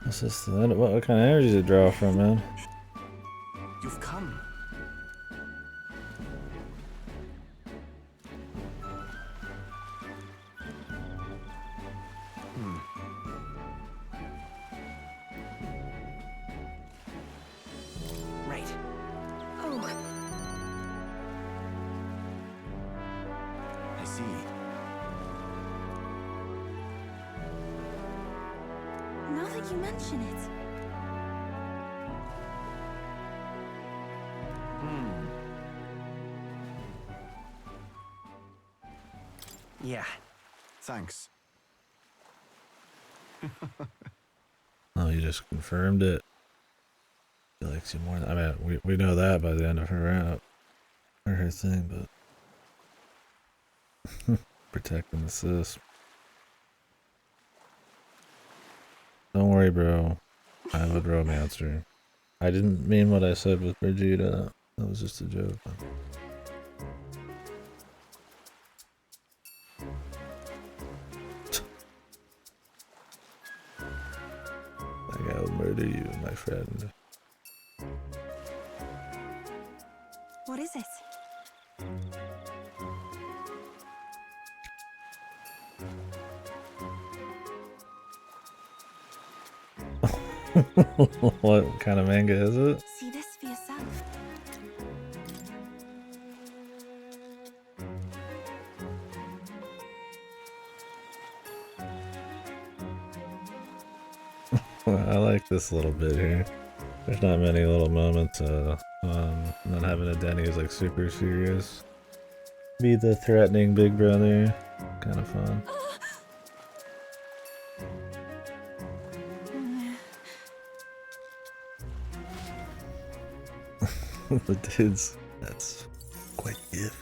What's this? What kind of energy does it draw from, man? You've come. Right. Oh. I see. Now that you mention it. Yeah. Thanks. Oh, you just confirmed it. He likes you more than, I mean, we know that by the end of her route. Or her thing, but protecting the sis. Don't worry, bro. I would romance her. I didn't mean what I said with Brigida. That was just a joke. I will murder you, my friend. What is it? What kind of manga is it? See this for yourself. I like this little bit here. There's not many little moments. Not having a Denny is like super serious. Be the threatening big brother. Kind of fun. The dudes, that's quite a gift.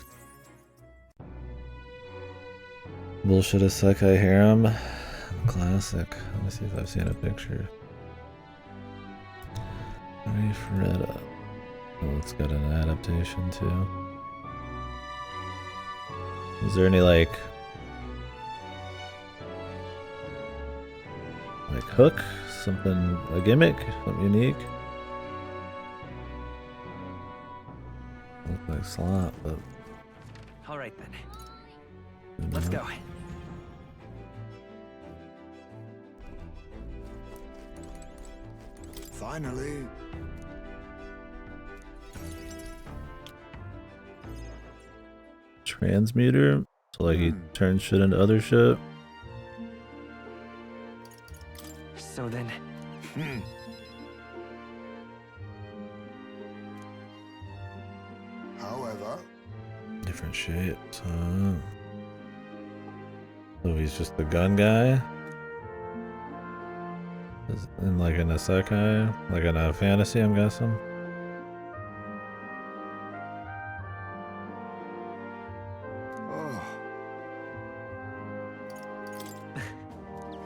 Bullshit Isekai harem. Classic. Let me see if I've seen a picture. ReFantazio. Oh, it's got an adaptation too. Is there any like hook? Something, a gimmick? Something unique? Look like slot, but... Alright then. Let's go. Finally. Transmuter? So like he turns shit into other shit? So then... However... Different shapes, huh? So he's just the gun guy? And like in a isekai? Like in a fantasy, I'm guessing? Oh.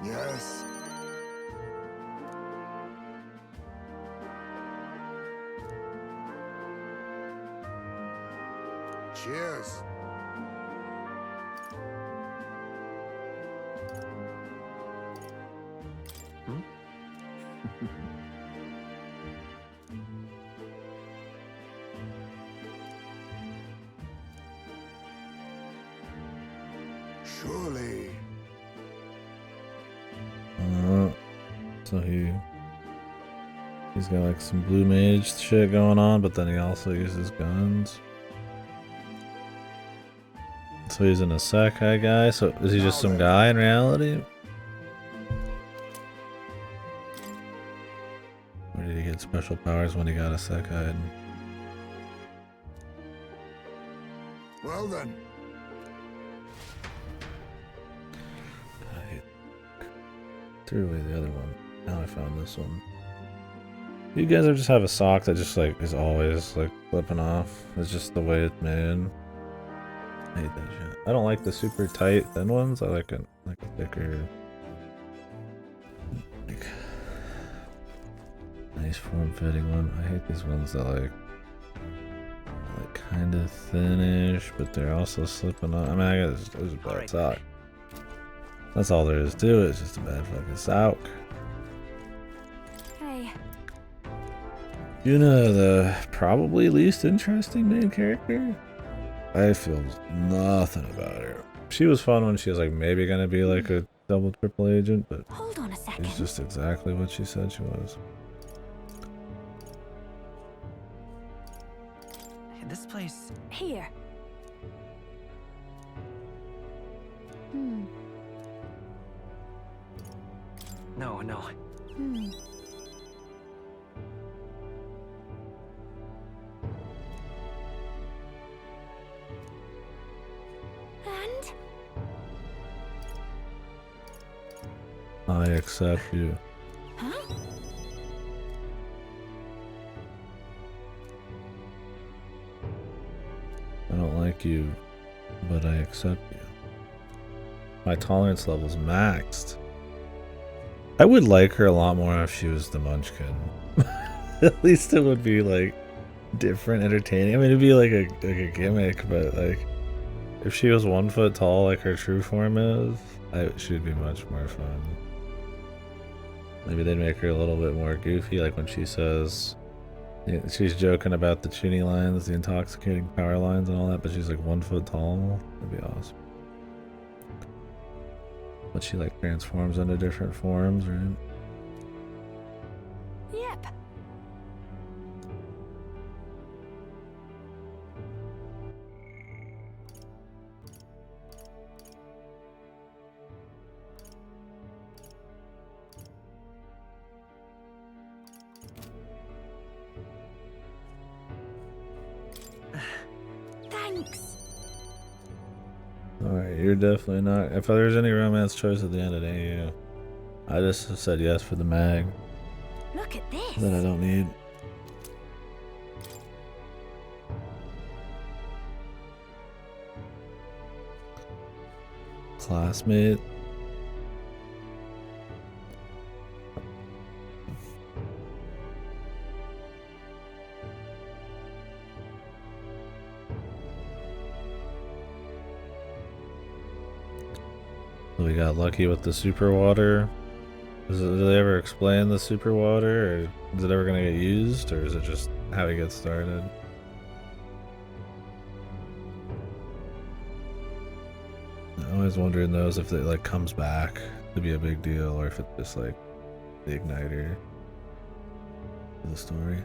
Yes. Cheers. Surely. So he's got like some blue mage shit going on, but then he also uses guns. So he's an isekai guy. So is he just some guy in reality? Or did he get special powers when he got isekai? Well then. Threw away the other one. Now I found this one. You guys ever just have a sock that just like is always like flipping off? It's just the way it's made. I hate that shit. I don't like the super tight thin ones. I like a thicker, like nice form-fitting one. I hate these ones that like kind of thinnish, but they're also slipping off. I mean, I guess it was a bad sock. That's all there is to it. It's just a bad fucking sock. Hey. You know the probably least interesting main character? I feel nothing about her. She was fun when she was like maybe gonna be like a double triple agent, but hold on a second. She's just exactly what she said she was. This place... Here. No. And? I accept you. Huh? I don't like you, but I accept you. My tolerance level's maxed. I would like her a lot more if she was the Munchkin. At least it would be like different, entertaining. I mean, it'd be like a gimmick, but like if she was 1 foot tall like her true form is, she'd be much more fun. Maybe they'd make her a little bit more goofy, like when she says, she's joking about the tuning lines, the intoxicating power lines and all that, but she's like 1 foot tall. That'd be awesome. But she like transforms into different forms, right? Yep. Thanks. Alright, you're definitely not. If there's any romance choice at the end, it ain't you. I just said yes for the mag. Look at this. That I don't need. Classmate. So we got lucky with the super water. Do they ever explain the super water, or is it ever gonna get used, or is it just how he gets started? I always wondering those if it like comes back to be a big deal, or if it's just like the igniter of the story.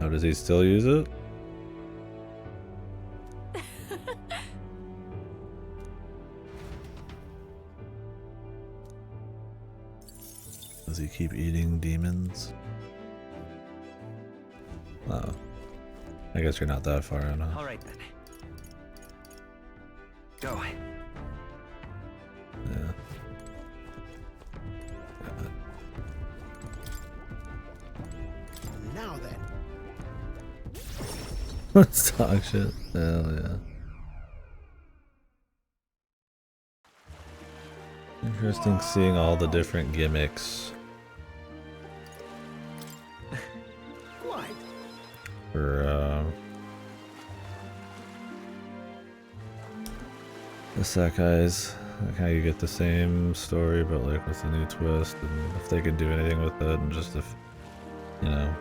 Oh, does he still use it? Does he keep eating demons? Oh. I guess you're not that far enough. All right then. Go. Yeah. Now then. Let's talk shit. Hell yeah. Interesting seeing all the different gimmicks for the Sakai's. Like how you get the same story but like with a new twist, and if they could do anything with it, and just if, you know,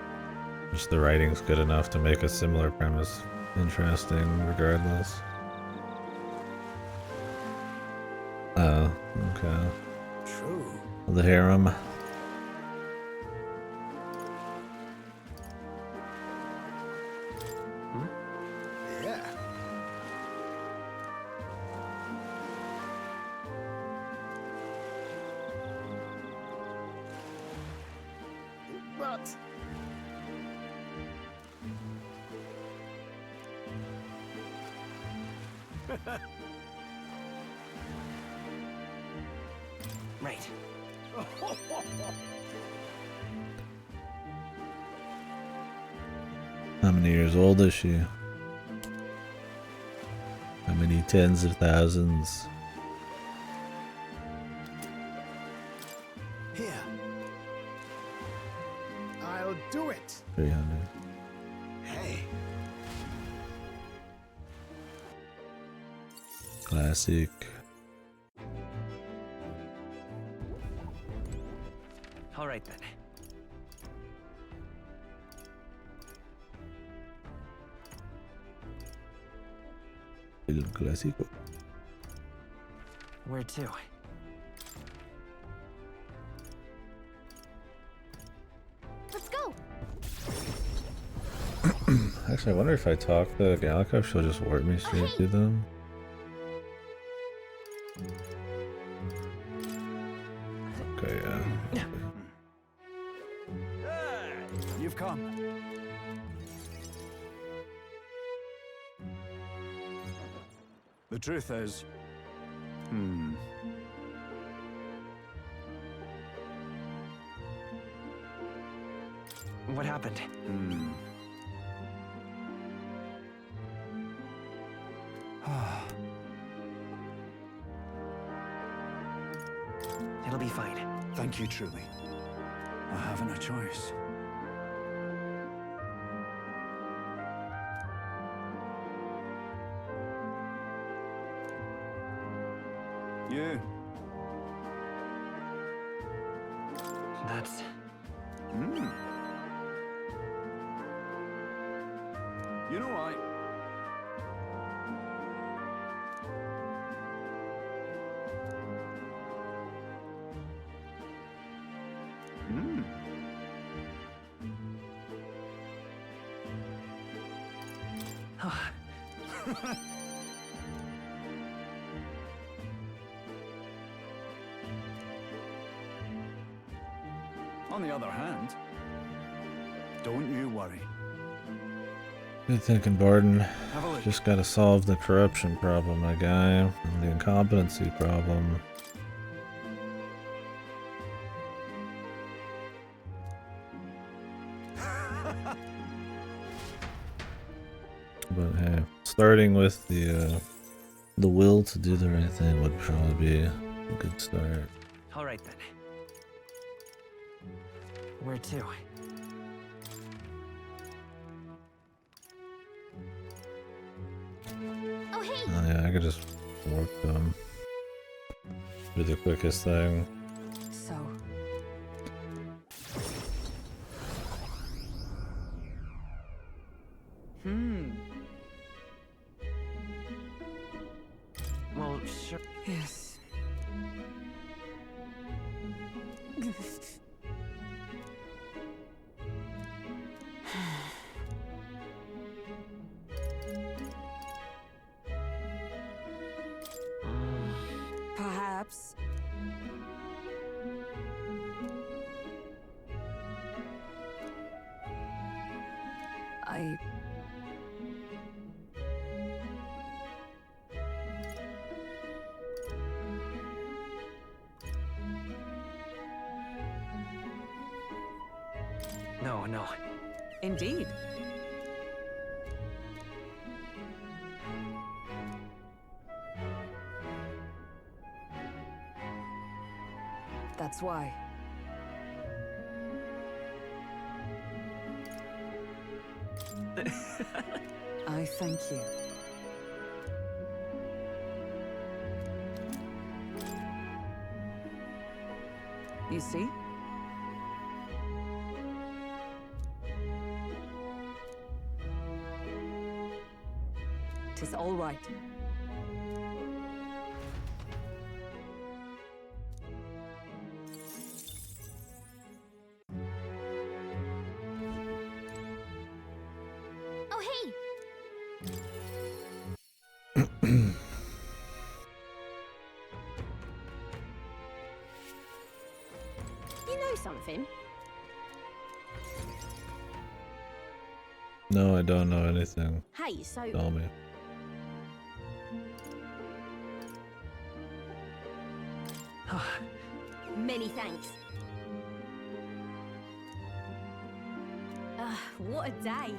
just the writing's good enough to make a similar premise interesting regardless. Oh, okay. True. The harem. Yeah. But Right. How many years old is she? How many tens of thousands? here. I'll do it. 300. Hey. Classic. All right then. El clásico. Where to? Let's go. Actually, I wonder if I talk to Gallica, if she'll just warp me straight to them. Okay, yeah. You've come. The truth is... What happened? It'll be fine. Thank you, truly. I haven't a choice. You. That's... You know, on the other hand, don't you worry. Good thinking, Barton. Have a look. Just gotta solve the corruption problem, my guy, and the incompetency problem. But hey, starting with the will to do the right thing would probably be a good start. All right then. Where to? Yeah, I could just warp them. Do the quickest thing. So. Well, sure. Yes. Perhaps. I... No, no. Indeed. That's why. I thank you. You see? Tis all right. Oh, hey! You know something? No, I don't know anything. Hey, so... Tell me. Many thanks. What a day.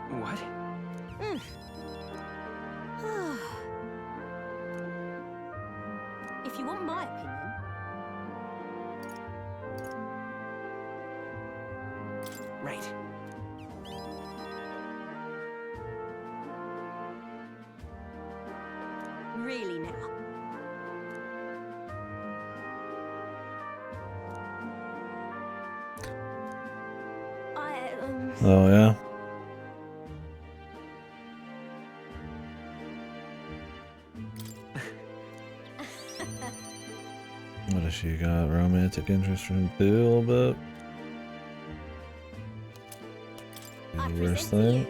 What? If you want my opinion... Right. Really now. Oh yeah. What has she got? Romantic interest from too, a little bit. The worst thing.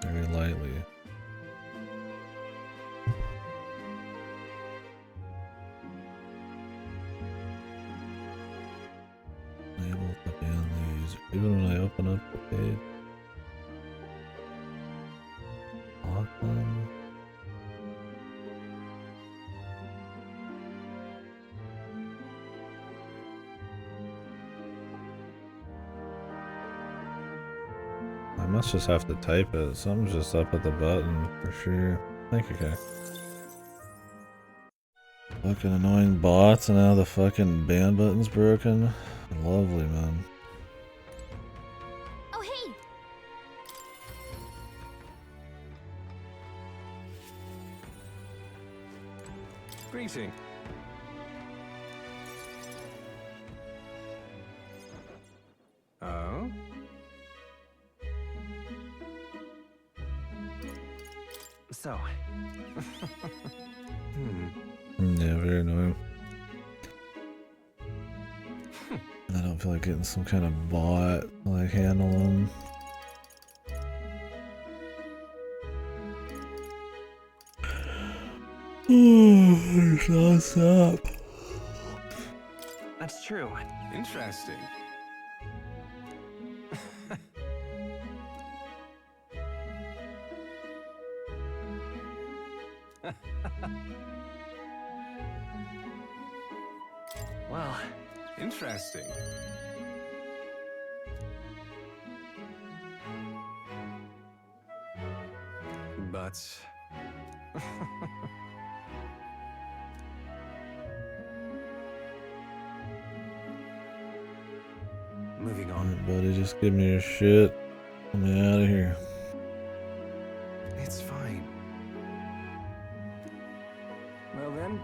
Very lightly. Able to ban these even when I open up the page. Lock them. I must just have to type it. Something's just up at the button for sure. Thank you, Kay. Fucking annoying bots and now the fucking ban button's broken. Lovely, man. Oh, hey! Greeting. Oh? So. Yeah, very annoying. I don't feel like getting some kind of bot to like handle them. Non-stop. That's true. Interesting. Well, interesting. That's... Moving on. Alright, buddy, just give me your shit. Let me out of here. It's fine. Well then.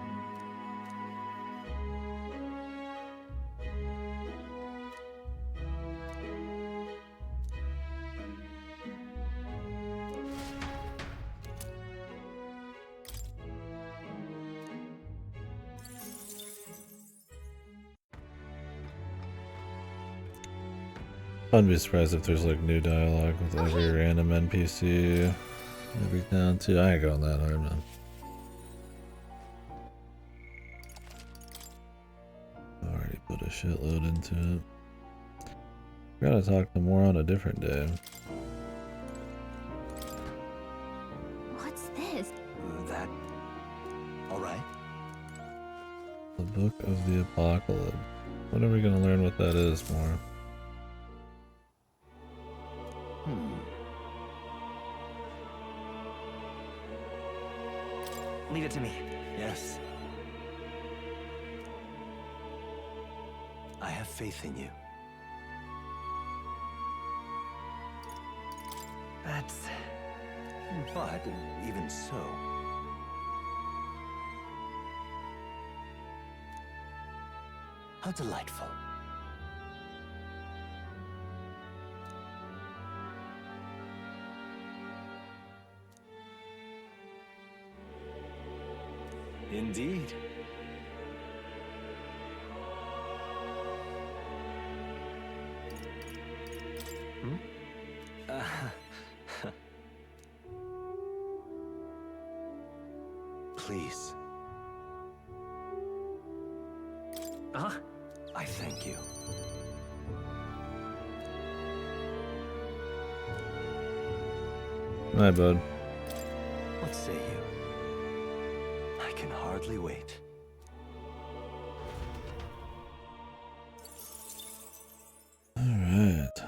I'd be surprised if there's like new dialogue with every random NPC every town too. I ain't going that hard, man. Already put a shitload into it. Gotta talk to more on a different day. What's this? That... alright? The Book of the Apocalypse. When are we gonna learn what that is more? Leave it to me. Yes. I have faith in you. But even so... how delightful. Indeed. Please. I thank you. Hi, bud. What say you? I can hardly wait. All right.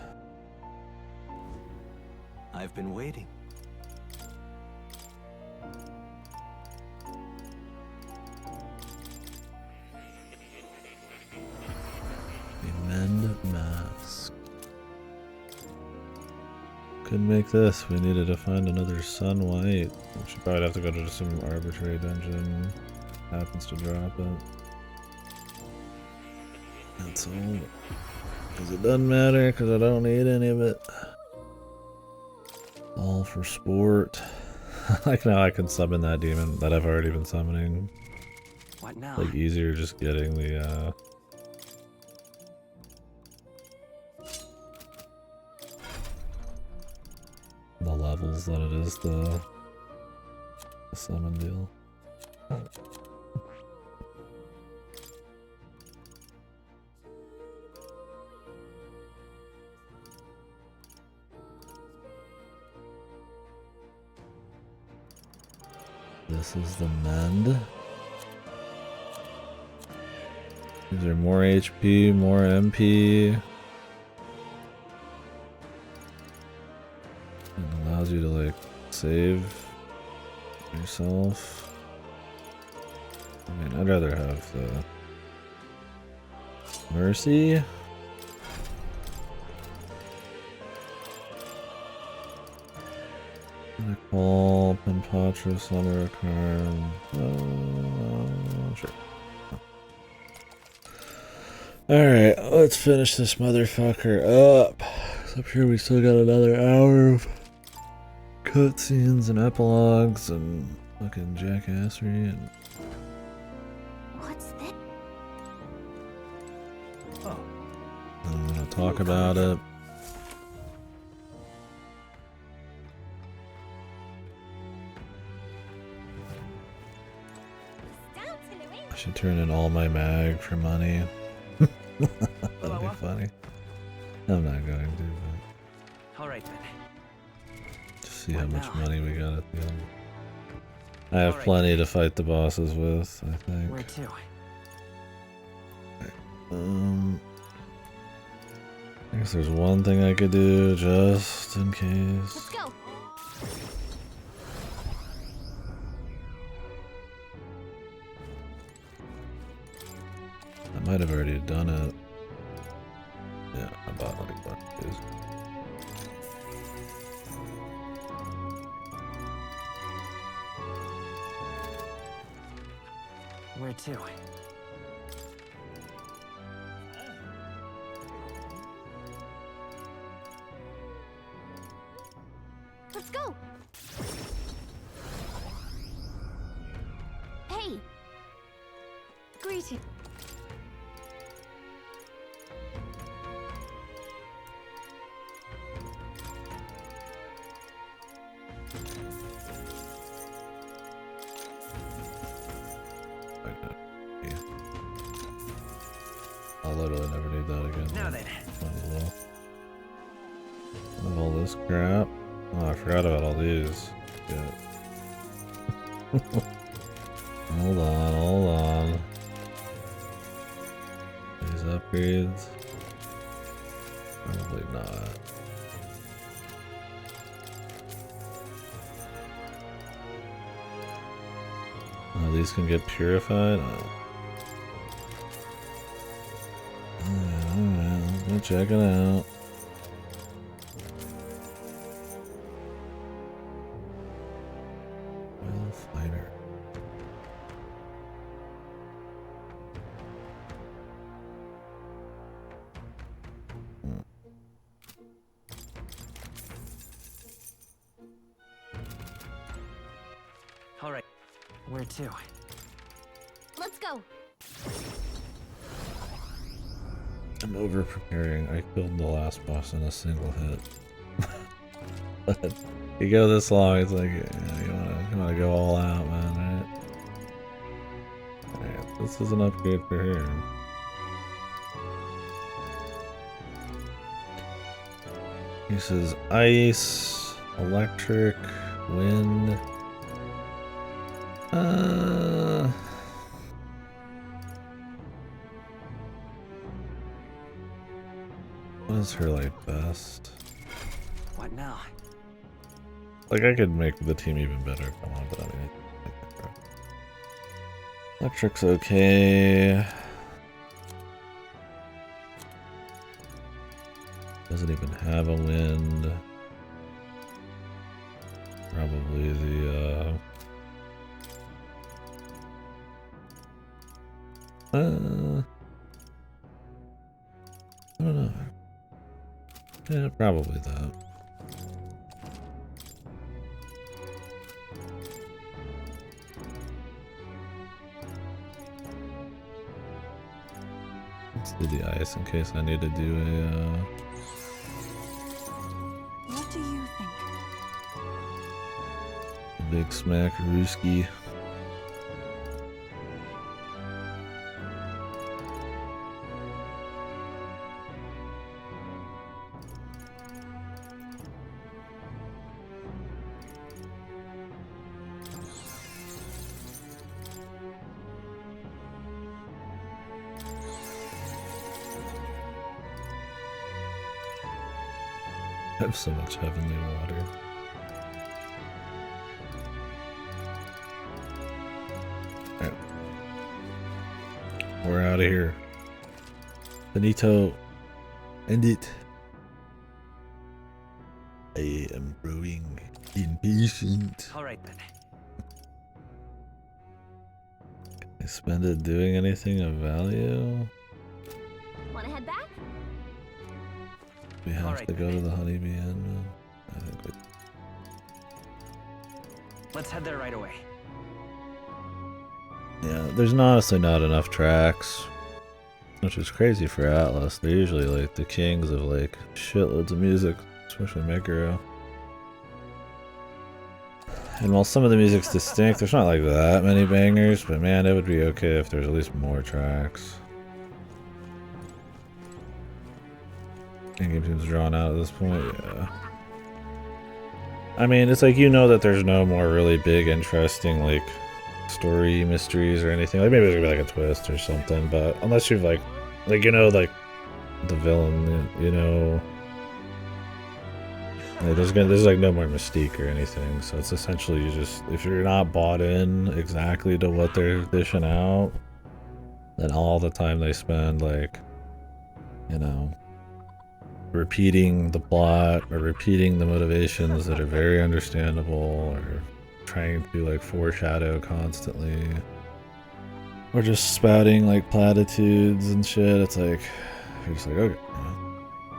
I've been waiting. Mend mask. Couldn't make this. We needed to find another Sun White. We should probably have to go to some arbitrary dungeon. Happens to drop it. That's all. Because it doesn't matter, because I don't need any of it. All for sport. Like now I can summon that demon that I've already been summoning. What now? Like easier just getting the levels than it is the summon deal. This is the mend. These are more HP, more MP. It allows you to like save yourself. I mean, I'd rather have the mercy. Nicole, Penpatra, Summer, Karn. Sure. Alright, let's finish this motherfucker up. Up here we still got another hour of cutscenes and epilogues and fucking jackassery and... What's this? Oh. I'm gonna talk about it. I should turn in all my mag for money. That'd be funny. I'm not going to, but... Alright then. Just see how much money we got at the end. I have plenty to fight the bosses with, I think. Where to? I guess there's one thing I could do just in case. Let's go. might have already done it. Yeah, I bought like one of these. Where to? Let's go! Hey! Greeting. I'll literally never need that again. Now then. Might as well. Of all this crap. Oh, I forgot about all these. Shit. Hold on. These upgrades. Probably not. Oh, these can get purified? Oh. Alright, let's go check it out. Well, fighter. All right. Where to? Let's go! I'm over preparing. I killed the last boss in a single hit. But you go this long, it's like, yeah, you wanna go all out, man, right? Alright, this is an upgrade for here. Uses ice, electric, wind. What is her like best? What now? Like I could make the team even better if I want, but I mean, electric's okay. Doesn't even have a wind. Probably the I don't know. Yeah, probably that. Let's do the ice in case I need to do a What do you think? big smack Ruski. I have so much heavenly water. Alright. We're out of here. Benito, end it. I am growing impatient. Alright then. I spend it doing anything of value? Wanna head back? We have to go to the Honeybee Inn. I think we... Let's head there right away. Yeah, there's honestly not enough tracks. Which is crazy for Atlas. They're usually like the kings of like shitloads of music, especially Meguro. And while some of the music's distinct, there's not like that many bangers, but man, it would be okay if there's at least more tracks. Game seems drawn out at this point, yeah. I mean, it's like, you know that there's no more really big, interesting, like, story mysteries or anything. Like, maybe there's gonna be like a twist or something, but unless you've like, you know, like, the villain, you know, like, there's like no more mystique or anything, so it's essentially you just, if you're not bought in exactly to what they're dishing out, And all the time they spend, like, you know, repeating the plot or repeating the motivations that are very understandable, or trying to like foreshadow constantly, or just spouting like platitudes and shit. It's like, you're just like, okay.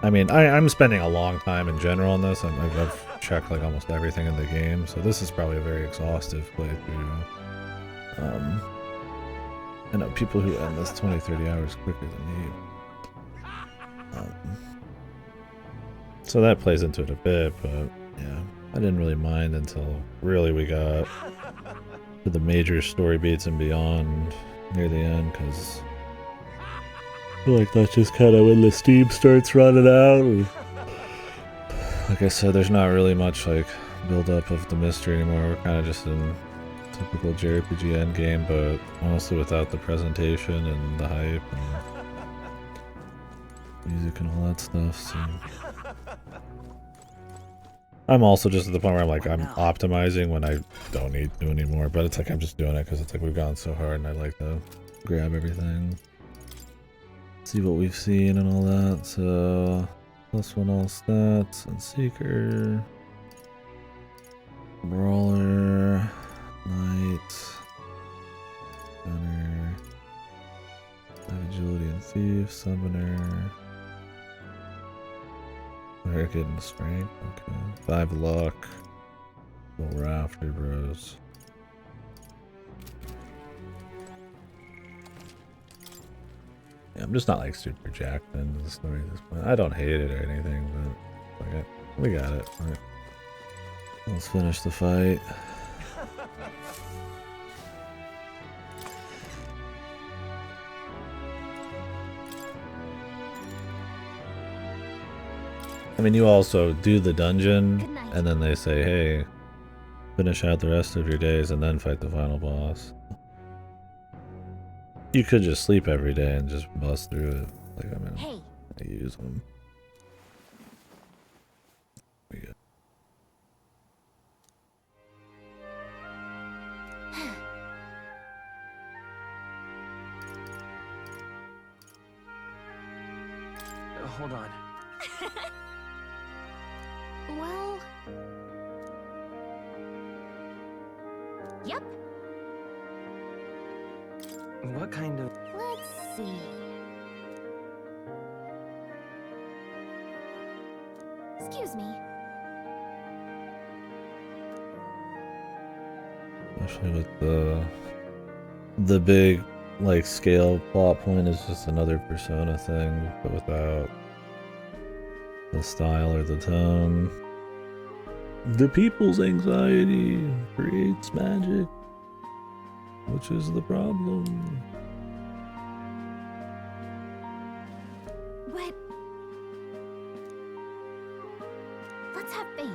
I mean, I'm spending a long time in general on this. I've checked like almost everything in the game, so this is probably a very exhaustive playthrough. I know people who end this 20-30 hours quicker than me. So that plays into it a bit, but yeah, I didn't really mind until really we got to the major story beats and beyond near the end, because I feel like that's just kind of when the steam starts running out. Like I said, there's not really much like build up of the mystery anymore. We're kind of just in typical JRPG endgame, but honestly without the presentation and the hype and music and all that stuff. So I'm also just at the point where I'm like, I'm optimizing when I don't need to anymore, but it's like I'm just doing it because it's like we've gone so hard and I'd like to grab everything, see what we've seen and all that. So +1 all stats and Seeker, Brawler, Knight, Gunner, Agility and Thief, Summoner, Wicked and Strength, okay. 5 luck. What we're after, bros. Yeah, I'm just not like super jacked into the story at this point. I don't hate it or anything, but okay, we got it. Alright. Let's finish the fight. I mean, you also do the dungeon, and then they say, hey, finish out the rest of your days and then fight the final boss. You could just sleep every day and just bust through it. Like, I mean, I use them. Hold on. Well... Yep. What kind of... Let's see. Excuse me. Especially with the big like scale plot point is just another Persona thing, but without the style or the tone. The people's anxiety creates magic, which is the problem. But... let's have faith.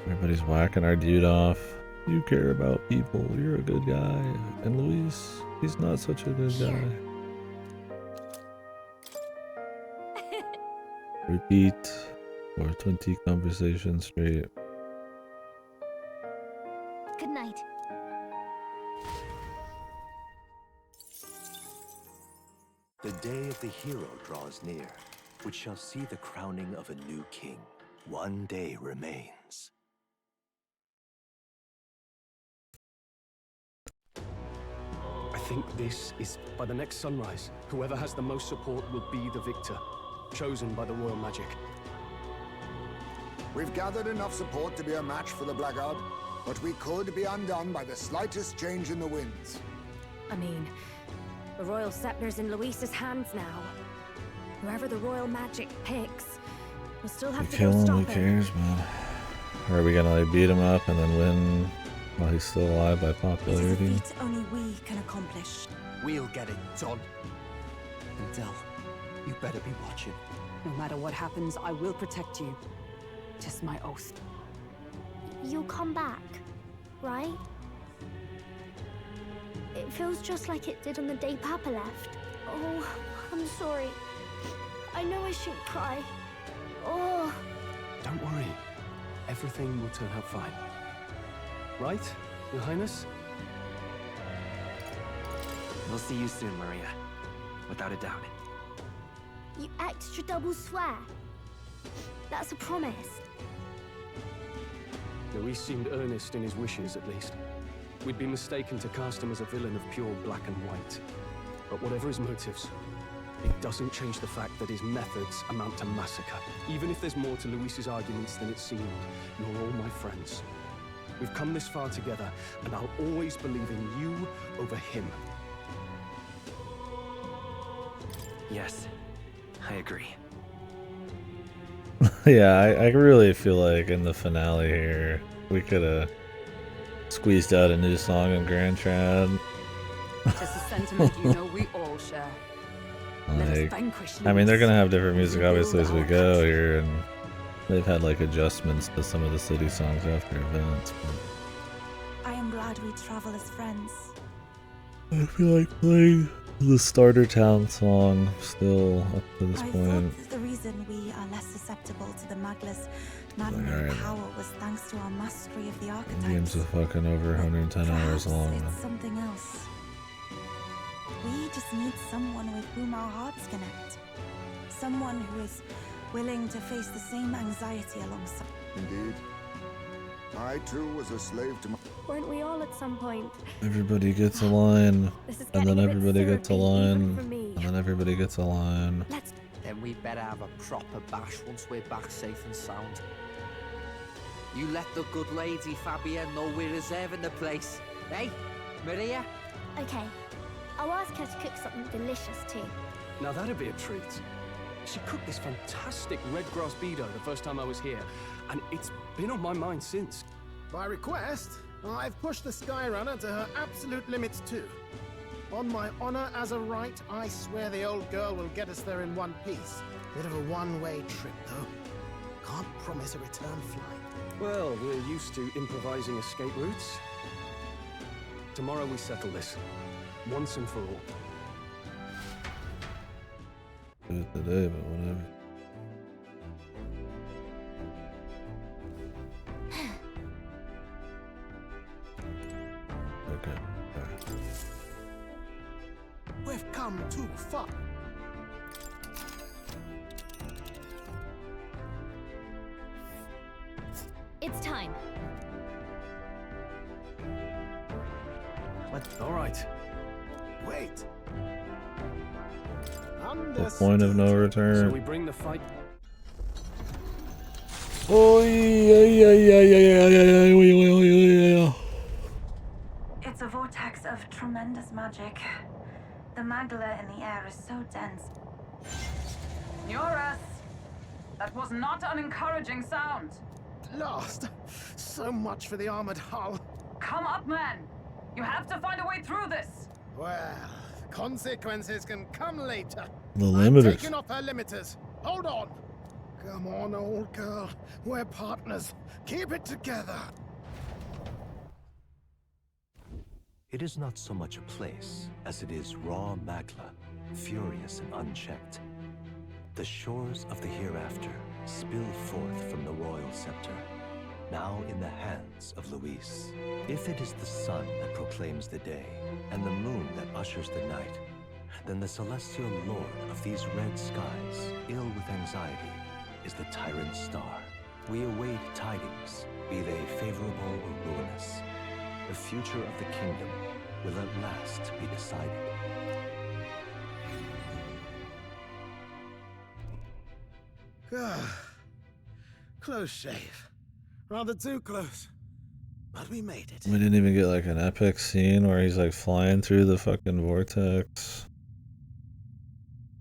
Everybody's whacking our dude off. You care about people, you're a good guy. And Luis, he's not such a good guy. Repeat for 20 conversations straight. Good night. The day of the hero draws near, which shall see the crowning of a new king. One day remains. I think this is... By the next sunrise, whoever has the most support will be the victor, chosen by the royal magic. We've gathered enough support to be a match for the Blackguard, but we could be undone by the slightest change in the winds. I mean, the royal scepter's in Luis's hands now. Whoever the royal magic picks will still have to Kill go him, stop who it. cares, man? Or are we gonna like beat him up and then win while he's still alive by popularity? It is a feat only we can accomplish. We'll get it done. And Del, you better be watching. No matter what happens, I will protect you. Just my oath. You'll come back, right? It feels just like it did on the day Papa left. Oh, I'm sorry. I know I shouldn't cry. Oh. Don't worry. Everything will turn out fine. Right, Your Highness? We'll see you soon, Maria. without a doubt. You extra double swear? That's a promise. Luis seemed earnest in his wishes, at least. We'd be mistaken to cast him as a villain of pure black and white. But whatever his motives, it doesn't change the fact that his methods amount to massacre. Even if there's more to Luis's arguments than it seemed, you're all my friends. We've come this far together, and I'll always believe in you over him. Yes, I agree. Yeah, I really feel like in the finale here, we could have squeezed out a new song in Grand Trad. Just a sentiment you know we all share. Let us vanquish I mean, they're Luis. gonna have different music obviously as we go here, and they've had like adjustments to some of the city songs after events. I am glad we travel as friends. I feel like playing the starter town song still up to this I point. thought the reason we are less susceptible to the Magla's maddening Alright. power was thanks to our mastery of the The archetypes. game's a fucking over 110 hours long. It's something else. We just need someone with whom our hearts connect. Someone who is willing to face the same anxiety alongside. Indeed. I too was a slave to my... Weren't we all at some point? Everybody gets a line, This is and then getting a bit everybody gets a syrupy, line, even for me. and then everybody gets a line. Then we better have a proper bash once we're back safe and sound. You let the good lady Fabia know we're reserving the place. Hey, Maria? Okay, I'll ask her to cook something delicious too. Now that'd be a treat. She cooked this fantastic red grass beedo the first time I was here, and it's been on my mind since. By request, I've pushed the Skyrunner to her absolute limits too. On my honor as a right, I swear the old girl will get us there in one piece. Bit of a one-way trip, though. Can't promise a return flight. Well, we're used to improvising escape routes. Tomorrow we settle this, once and for all. Do it today, but whatever. Okay. We've come too far. It's time. All right. Wait. The point of no So return. we bring the fight. Oh yeah. It's a vortex of tremendous magic. The Magla in the air is so dense. Eurus! That was not an encouraging sound. Lost. So much for the armored hull. Come up, man! You have to find a way through this! Well, consequences can come later. The I'm limiters. taking off her limiters. Hold on. Come on, old girl. We're partners. Keep it together. It is not so much a place as it is raw Magla, furious and unchecked. The shores of the hereafter spill forth from the royal scepter, now in the hands of Luis. If it is the sun that proclaims the day, and the moon that ushers the night, then the celestial lord of these red skies, ill with anxiety, is the tyrant star. We await tidings, be they favorable or ruinous. The future of the kingdom will at last be decided. Close shave. Rather too close. But we made it. We didn't even get like an epic scene where he's like flying through the fucking vortex.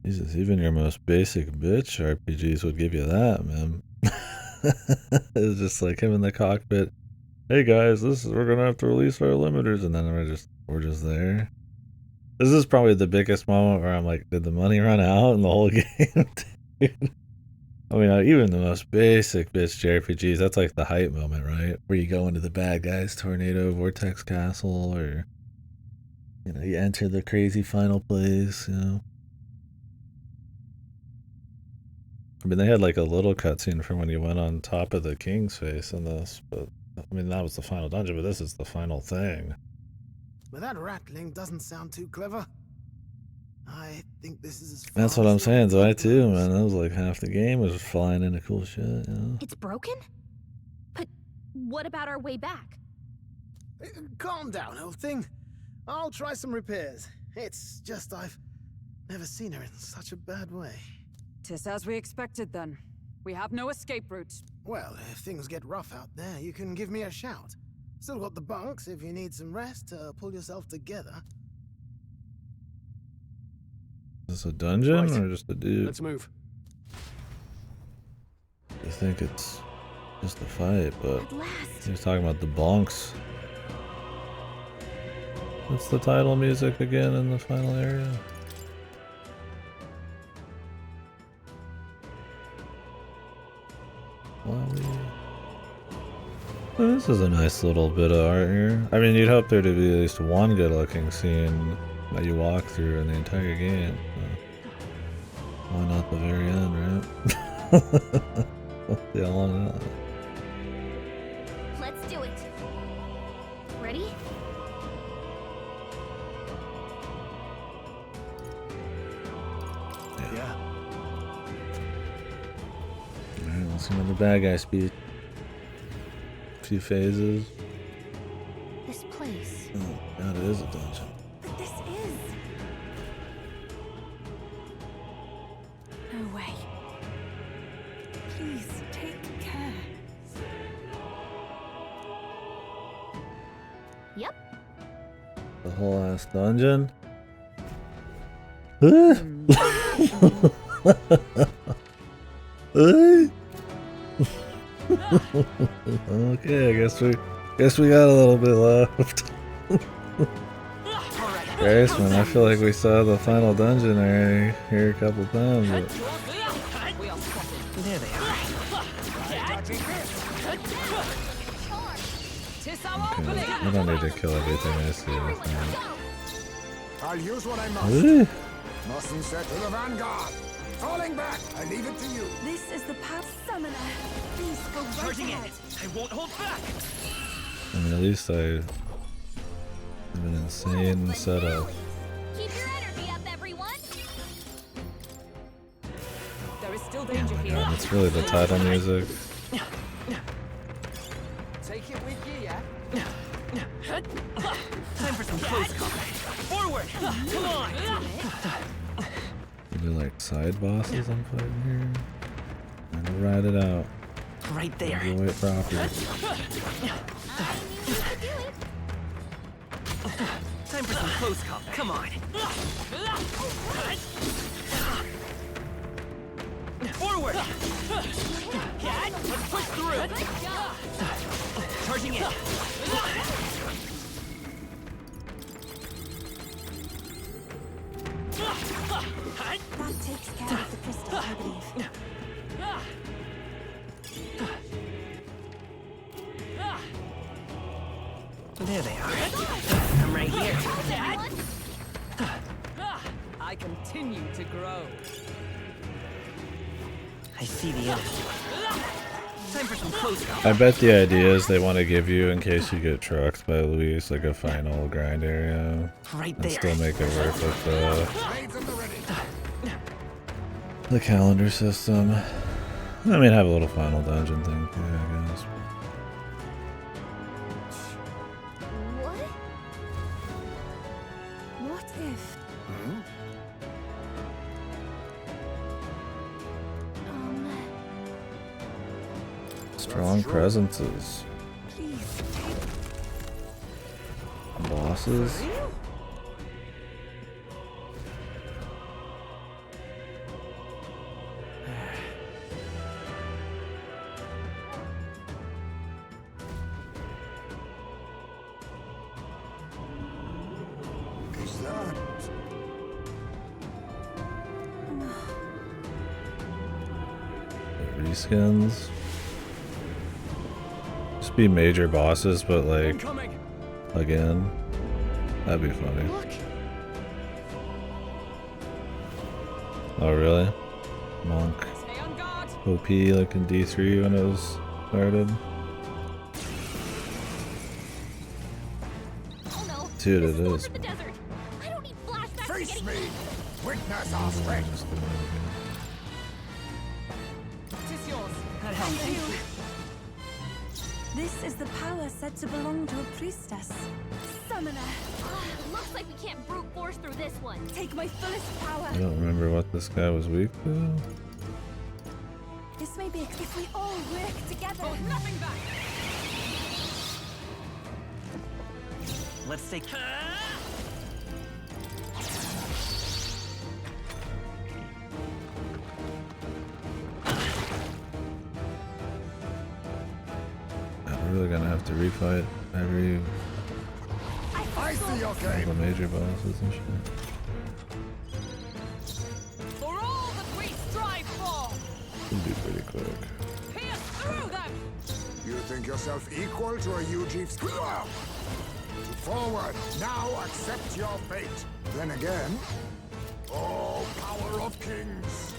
Jesus, even your most basic bitch RPGs would give you that, man. It's just like him in the cockpit. Hey guys, we're gonna have to release our limiters, and then we're just there. This is probably the biggest moment where I'm like, did the money run out in the whole game, dude? I mean, even the most basic bitch JRPGs, that's like the hype moment, right? Where you go into the bad guys tornado vortex castle, or you enter the crazy final place, I mean, they had like a little cutscene from when you went on top of the king's face in this, but I mean, that was the final dungeon, but this is the final thing. But that rattling doesn't sound too clever. I think this is as far That's what as I'm the saying. So I routine too, goes. man. That was like half the game was flying into cool shit. You know? It's broken? But what about our way back? Calm down, old thing. I'll try some repairs. It's just I've never seen her in such a bad way. 'Tis as we expected then. We have no escape route. Well, if things get rough out there, you can give me a shout. Still got the bunks if you need some rest to pull yourself together. Is this a dungeon Right. or just a dude? Let's move. I think it's just a fight, but At last. he was talking about the bonks. What's the title music again in the final area? Well, this is a nice little bit of art here. I mean, you'd hope there to be at least one good-looking scene that you walk through in the entire game. So why not the very end, right? Yeah, I want that. Let's do it. Ready? Yeah. Alright, let's see another bad guy speed. A few phases. This place. Oh god, it is a dungeon. But this is. No way. Please take care. Yep. The whole ass dungeon. Okay, I guess we got a little bit left. Grace, man, I feel like we saw the final dungeon already here a couple times. But... There they are. Okay, I don't need to kill everything I see. I'll use what I must. Ooh. Mustn't set to the vanguard. Falling back, I leave it to you. This is the path summoner. Please go right Charging in. ahead. I won't hold back. I mean, at least I have an insane setup. Keep your energy up, everyone. There is still Oh danger my here. god, it's really the title music. Take it with you, yeah? Time for some close combat. Forward! Come on! Are there like side bosses I'm fighting here? I'm gonna ride it out. Right there. Do it properly. Time for some close combat. Come on. Forward! Let's push through! Charging in. That takes care of the crystal, I believe. There they are. I'm right here. I continue to grow. I see the enemy. Time for some close combat. I bet the idea is they want to give you, in case you get trucked by Luis, like a final grind area. Right and there. still make it work with the calendar system. I mean, have a little final dungeon thing too, I guess. What? What if? Strong presences. Please Bosses. Is that? Reskins. Just be major bosses, but like again. That'd be funny. Oh really? Monk. OP like in D3 when it was started. Dude, it is. I don't need flashbacks. Face me! Witness our strength. Tis yours. Thank you. This is the power said to belong to a priestess. Summoner. Looks like we can't brute force through this one. Take my fullest power. I don't remember what this guy was weak to. This may be if we all work together. Hold nothing back. Let's take. We're really gonna have to refight every I see your all game. the major bosses and shit. For all that we strive for, It'll be pretty quick. pierce through them. You think yourself equal to a UG? Forward, now accept your fate. Then again, oh, power of kings.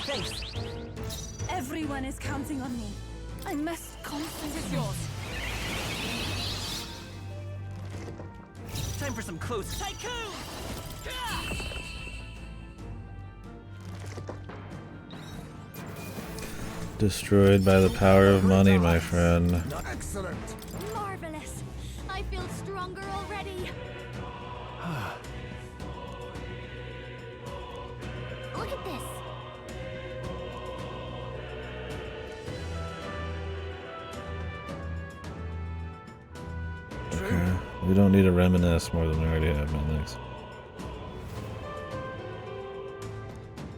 Thanks. Everyone is counting on me. I must concentrate. Tis yours. Time for some close tycoon. Destroyed by the power of money, my friend. Excellent. Marvelous. I feel stronger already. Look at this. Okay. We don't need to reminisce more than we already have, man. Thanks.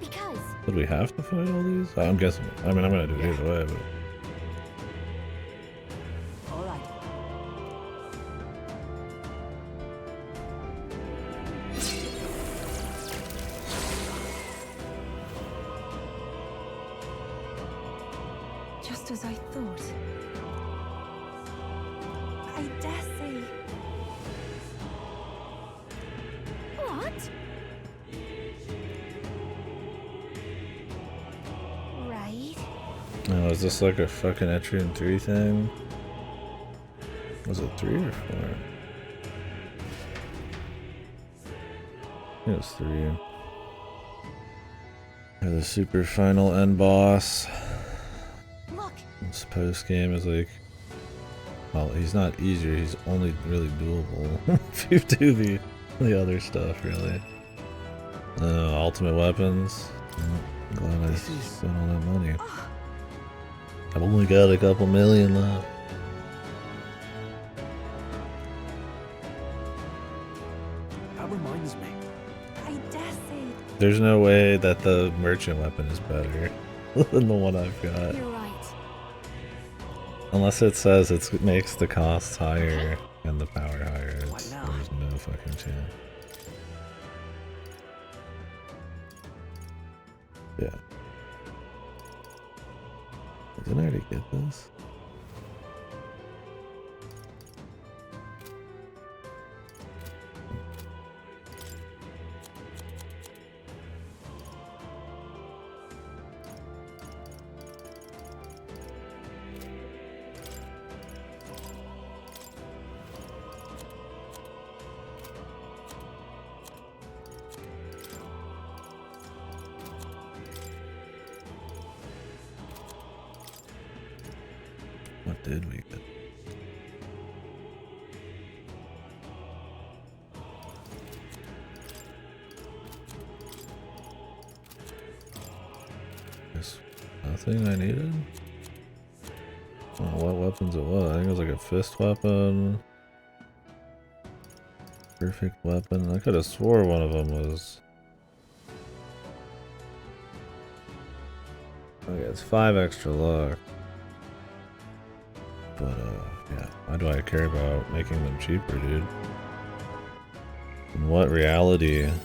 Because Would we have to fight all these? I'm guessing. I mean, I'm gonna do it either way, but. All right. Just as I thought. I dare say. what? Right. Oh, is this like a fucking Etrian 3 thing? Was it 3 or 4? I think it was 3. Yeah, the super final end boss. Look. This post game is like, well, he's not easier. He's only really doable if you do the other stuff, really. Ultimate weapons. I'm glad I spent all that money. I've only got a couple million left. That reminds me. I dare say. There's no way that the merchant weapon is better than the one I've got. You're right. Unless it says it makes the cost higher and the power higher. There's no fucking chance. Yeah. Didn't I already get this? What did we get? There's nothing I needed? I don't know what weapons it was. I think it was like a fist weapon. Perfect weapon. I could have swore one of them was... Okay, it's 5 extra luck. But, yeah. Why do I care about making them cheaper, dude? In what reality am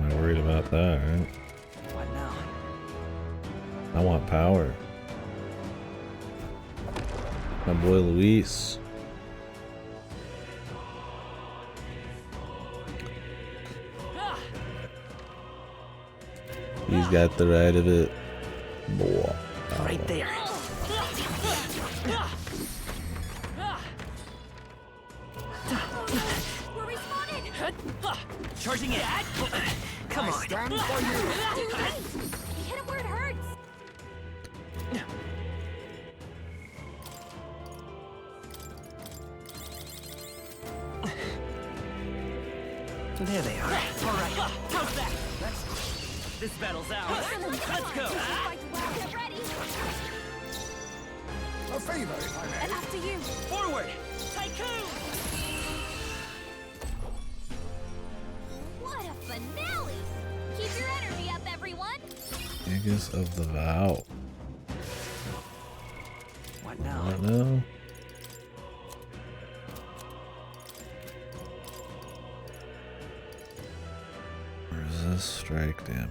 I worried about that, right? What now? I want power. My boy Luis. He's got the right of it. Boy. Right there. We're respawning. Charging it. Come on. Stand for you. Hit it where it hurts. There they are. All right. How's that? This battle's ours. Let's go. Get ready. A favor, if I may. And after you. Forward. Tycoon. What a finale! Keep your energy up, everyone. Biggest of the vow. What now? I don't know. Resist strike damage.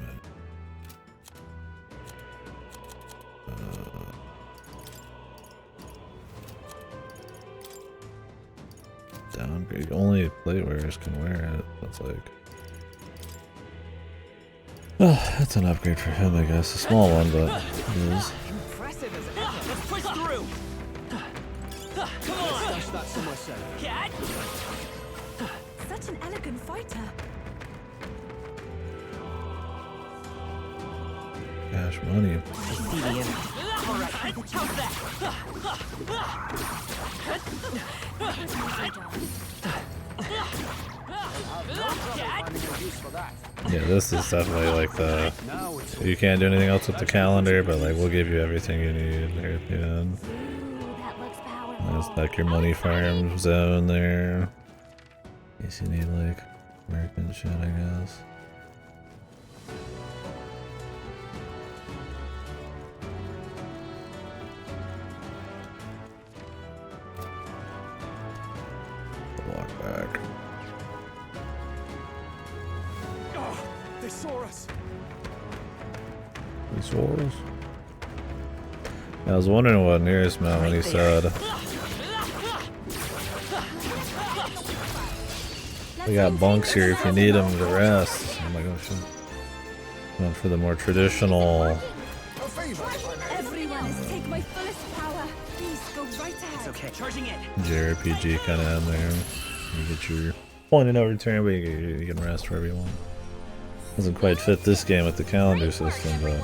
Downgrade. Only plate wearers can wear it. That's like. Oh, that's an upgrade for him, I guess. A small one, but it is. Impressive as ever. Let's push through. Come on. Stash that somewhere safe. Cat. Such an elegant fighter. Cash money. I see the enemy. All right. How's that? Yeah, this is definitely like the. You can't do anything else with the calendar, but like we'll give you everything you need here at the end. That's like your money farm zone there. In case you need like American shit, I guess. Walk back. Oh, they saw us. These wars. I was wondering what nearest meant when he said we got bunks here if you need them to rest. I'm like, oh shit. Going for the more traditional. Everyone, take my fullest power. Please go right ahead. It's okay. Charging it. JRPG kind of end there. You get your point of no return, but you can rest wherever you want. Doesn't quite fit this game with the calendar system, but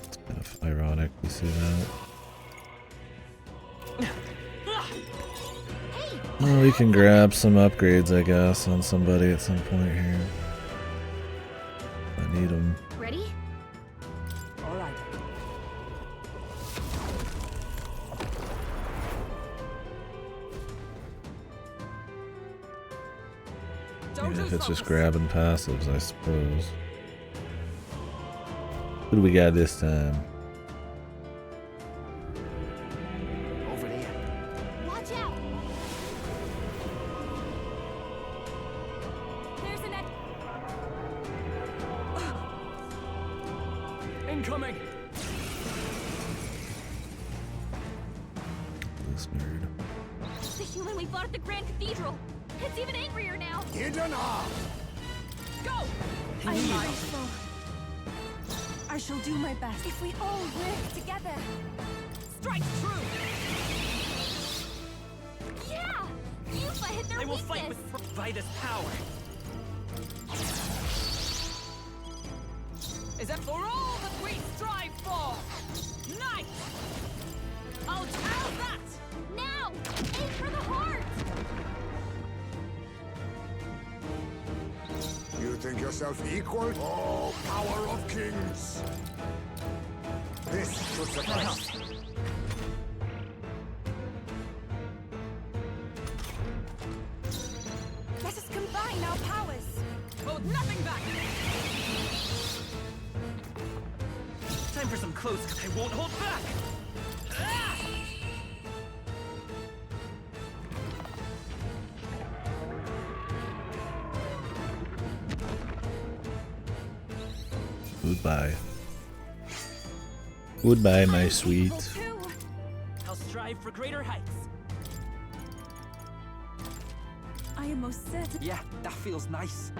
it's kind of ironic to see that. Well, we can grab some upgrades, I guess, on somebody at some point here. I need them. Ready? All right. Even if it's just grabbing passives, I suppose. What do we got this time? Over there. Watch out! There's an Incoming! This nerd. The human we fought at the Grand Cathedral. It's even angrier now. Hidden arm. Go! I'm mindful. I shall do my best. If we all work together. Strike true! Yeah! Yufa hit their They will weakness. fight with Vitus power. Is that for all that we strive for? Night! I'll tell that! Now! Aim for the heart! You think yourself equal? Oh, power of kings! This should suffice. Let us combine our powers. Hold nothing back! Time for some close, I won't hold back. Ah! Goodbye. Goodbye, my sweet. I'll strive for greater heights. I am most certain. Yeah, that feels nice.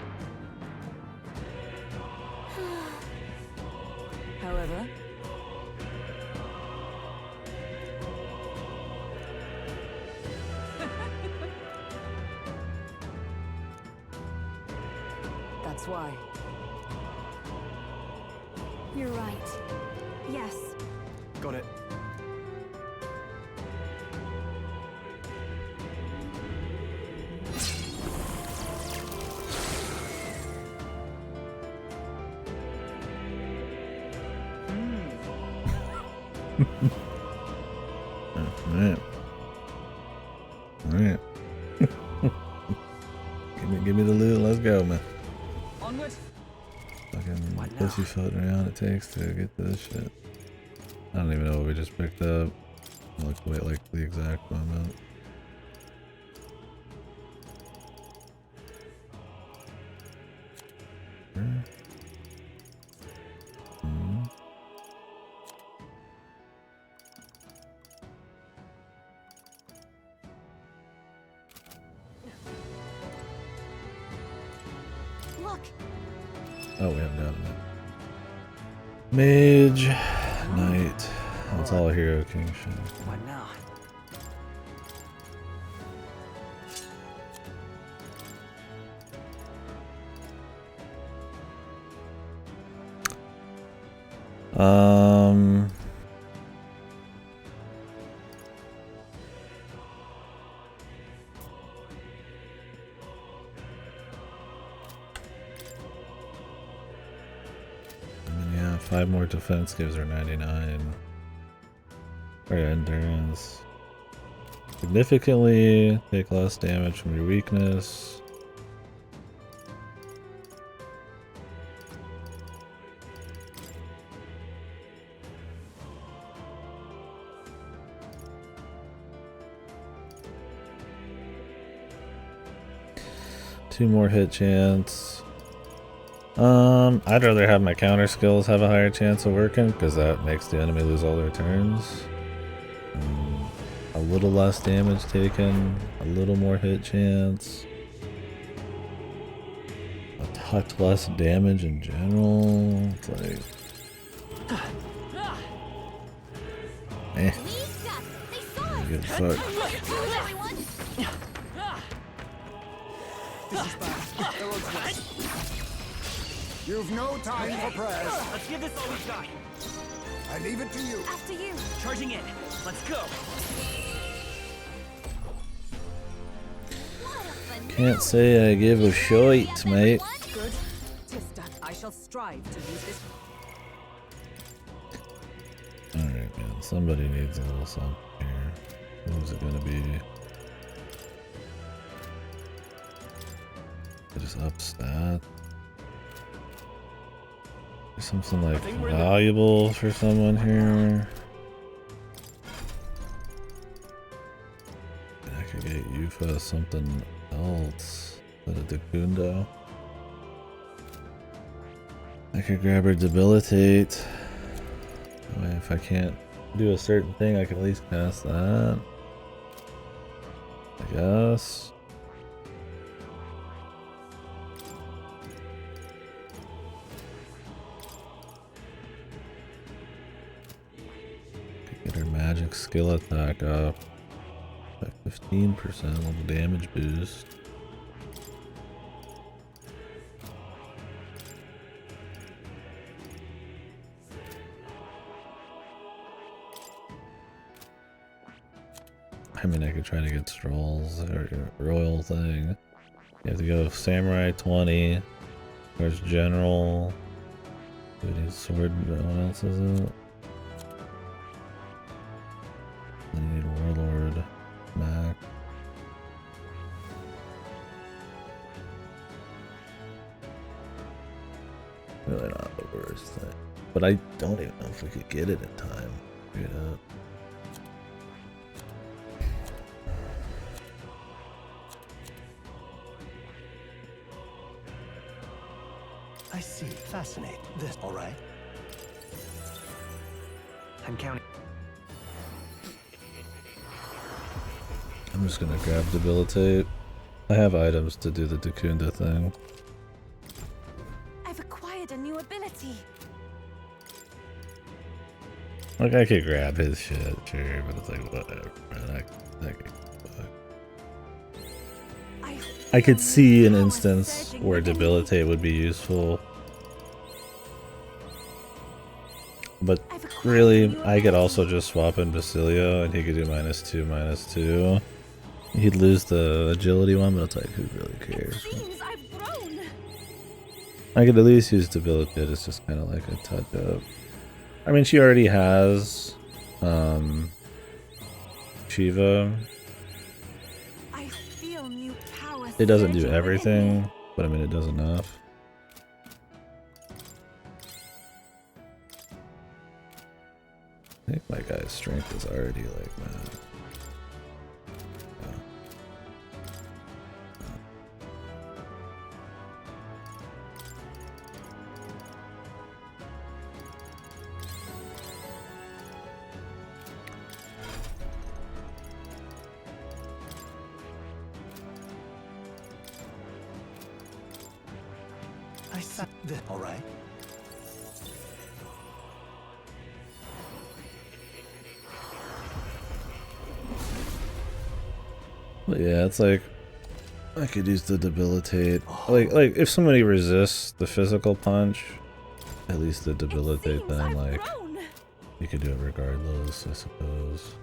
However, That's why. You're right. Yes. Got it. Alright. Alright. give me the loot, let's go, man. Onward. Fucking pussyfoot around it takes to get to this shit. I don't even know what we just picked up. Wait, like the exact moment. Look. Oh, we haven't gotten it. Mage, knight. That's all hero king shit. What now? Yeah, 5 more defense gives her 99. Or endurance. Significantly take less damage from your weakness. Two more hit chance. I'd rather have my counter skills have a higher chance of working because that makes the enemy lose all their turns. A little less damage taken, a little more hit chance, a touch less damage in general. It's like, good fuck. You've no time for prayers. Let's give this all we've got. I leave it to you. After you. Charging in. Let's go. Can't say I give a shite, mate. Good. Tis done. I shall strive to use this. Alright, man. Somebody needs a little something here. Who's it gonna be? Just up stat. Something like valuable for someone here. I could get Yufa something else. Is that a Decundo? I could grab her Debilitate. If I can't do a certain thing, I can at least cast that. I guess. Get her magic skill attack up by 15%, little damage boost. I mean, I could try to get Stroll's or Royal thing. You have to go Samurai 20. There's General. We need Sword. What else is it? Then you need Warlord, Mac. Really not the worst thing. But I don't even know if we could get it in time. Get up. I see. Fascinating. This, all right. I'm counting. I'm just gonna grab Debilitate. I have items to do the Decunda thing. I've acquired a new ability. Like, I could grab his shit, sure, but it's like, whatever, man. I could fuck. I I could see an instance where debilitate would be useful. But really, I could also just swap in Basilio and he could do -2, -2. He'd lose the agility one, but it's like, who really cares? I could at least use debilitate. It's just kind of like a touch up. I mean, she already has Shiva. It doesn't do everything, but I mean, it does enough. I think my guy's strength is already like that. All right. But yeah, it's like I could use the debilitate. Like if somebody resists the physical punch, at least the debilitate. Then like you could do it regardless, I suppose.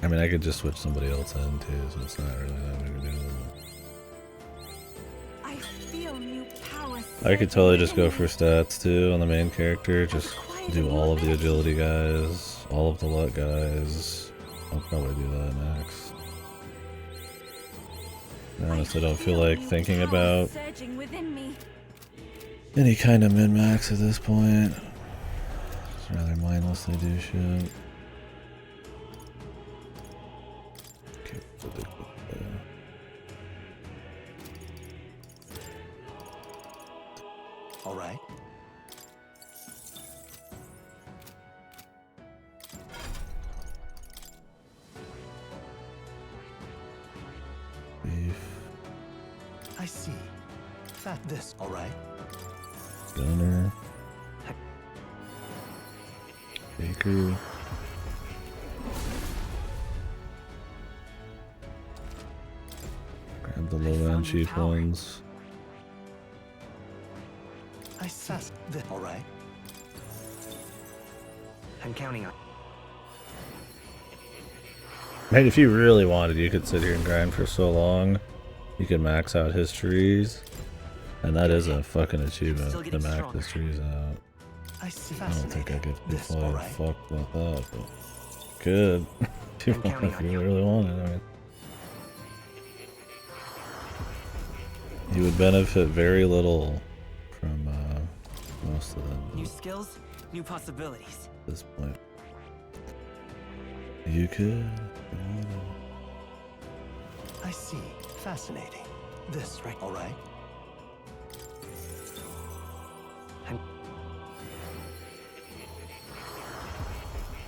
I mean, I could just switch somebody else in too, so it's not really that big a deal. I could totally just go for stats too on the main character. Just do all of the agility guys, all of the luck guys. I'll probably do that next. To be honest, I don't feel like thinking about any kind of min-max at this point. It's rather mindlessly do shit. All right. Beef. I see. This. All right. Gunner. Baker. Grab the low end cheap ones. I see. All right. I'm counting on. Man, if you really wanted, you could sit here and grind for so long. You could max out his trees. And that is a fucking achievement to max his trees out. I see. I don't think I could be fucked about that, but could. If you really wanted, I mean. You would benefit very little from most of them. New skills, new possibilities. At this point. You could. I see. Fascinating. This, right? All right.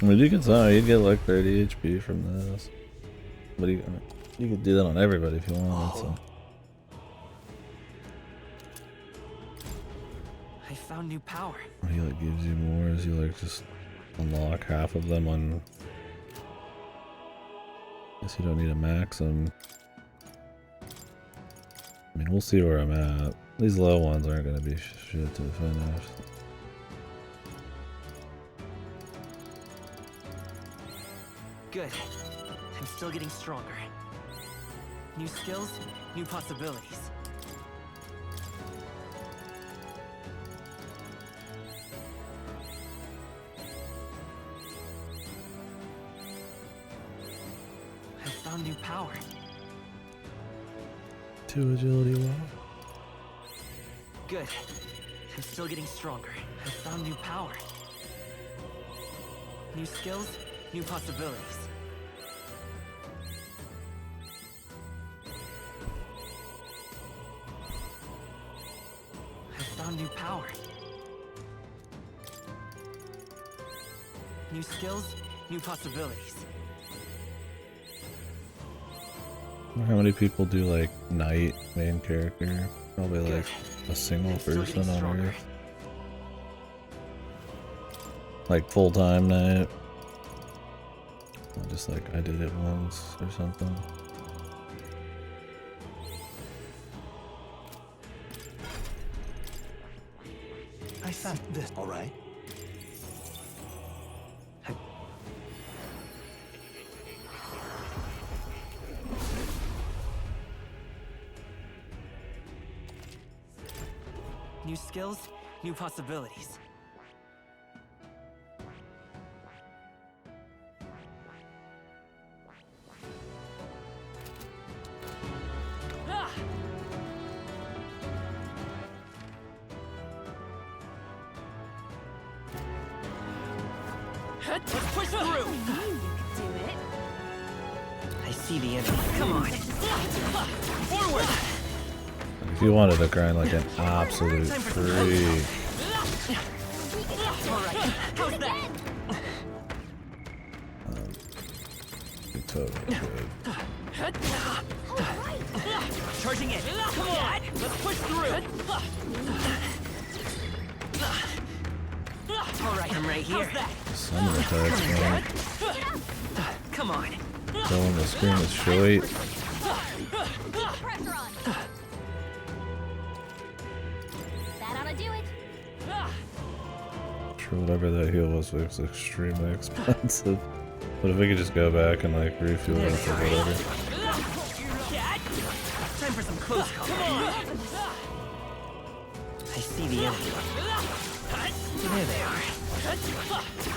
I mean, you could you'd get like 30 HP from this. But you could do that on everybody if you wanted. So. I found new power. He like gives you more as you like just unlock half of them on. Guess you don't need to max them. I mean, we'll see where I'm at. These low ones aren't gonna be shit to finish. Good. I'm still getting stronger. New skills, new possibilities. I found new power. 2 agility wall. Good. I'm still getting stronger. I found new power. New skills, new possibilities. I found new power. New skills, new possibilities. How many people do like knight main character? Probably like a single person on Earth. Like full-time knight. Just like I did it once or something. I found this. All right. New skills, new possibilities. Let's push through! I knew you could do it. I see the enemy. Come on! Forward! If you wanted to grind like an absolute freak. Alright, how's that? You totally could. Charging it! Come on! Let's push through! Alright, I'm right here. Some of the attacks, man. Come on. Going the screen is short. Pressure on. That ought to do it. Sure, whatever that heal was extremely expensive. But if we could just go back and like refuel it or whatever. Time for some close call. I see the enemy. There they are.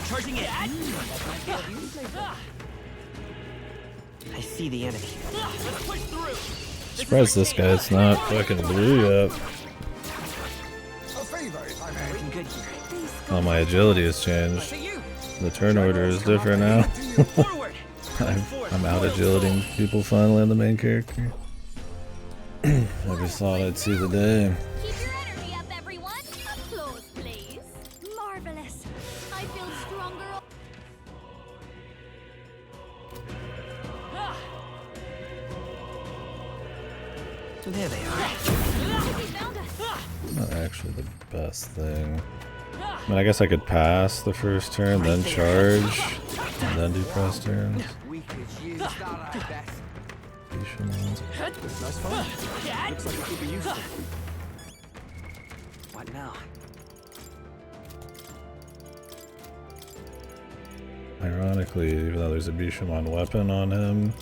Charging it. I see the enemy. Let's push through. Surprised this guy's not fucking blue yet. A favor, if I may. Looking good here. Oh, my agility has changed. The turn order is different now. I'm out agilitying people finally on the main character. Never thought I'd see the day. Keep your energy up, everyone. Applause, please. Marvelous. I feel stronger. There they are. We found us. Not actually the best thing. I mean, I guess I could pass the first turn, then charge, and then do press turns. We could use that, I bet. Nice fun. Looks like it could be useful. What now? Ironically, even though there's a Bishamon weapon on him,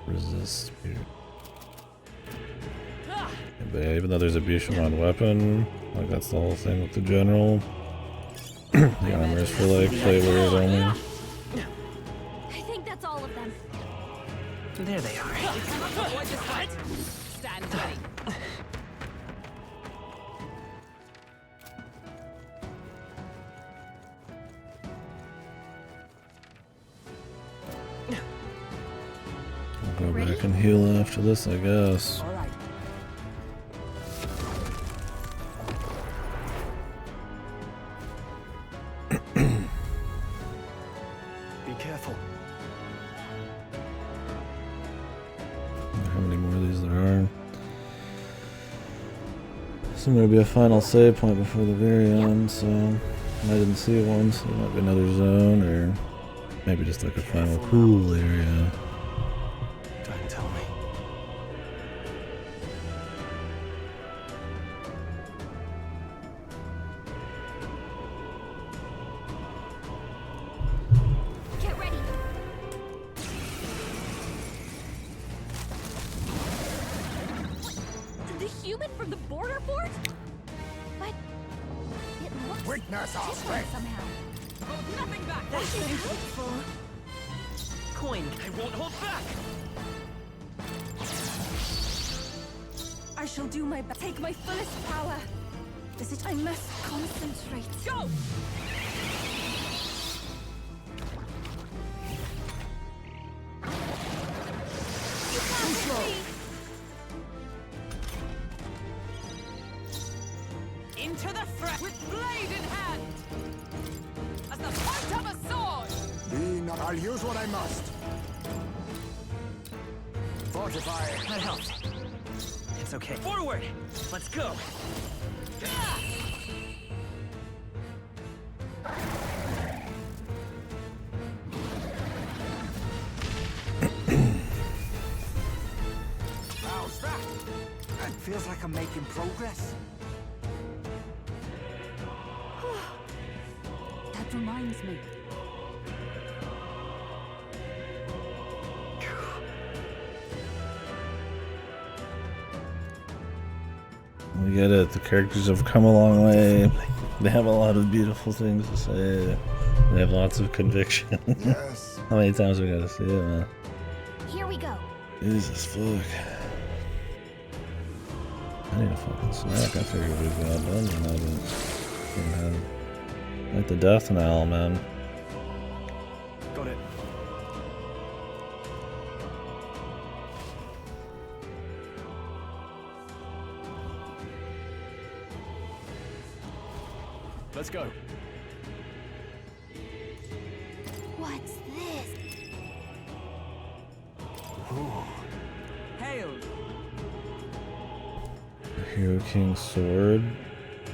resist spirit. But yeah, even though there's a Bishamon weapon, like that's the whole thing with the general. The armor is for like play weird only. I think that's all of them. There they are. Stand ready. I'll go back and heal after this, I guess. Be careful. How many more of these there are? This is going to be a final save point before the very end, so I didn't see one, so there might be another zone, or maybe just like a final pool area. Don't tell me. Get ready. The human from the border fort? But it looks Witness our different strength. somehow. Hold nothing back. This is helpful. Coin. I won't hold back. I shall do my best. Take my fullest power. I must concentrate. Go! Into the threat with blade in hand. As the point of a sword. Be not. I'll use what I must. Fortify. That helps. It's That's okay. Forward! Let's go! How's that? It feels like I'm making progress. That reminds me. We get it. The characters have come a long way. They have a lot of beautiful things to say. They have lots of conviction. Yes. How many times we gotta see it, man? Here we go. Jesus fuck. I need a fucking snack. I figured we'd be all done by now, but like the death knell, man. Got it. Let's go. What's this? Hail! Hero King's sword.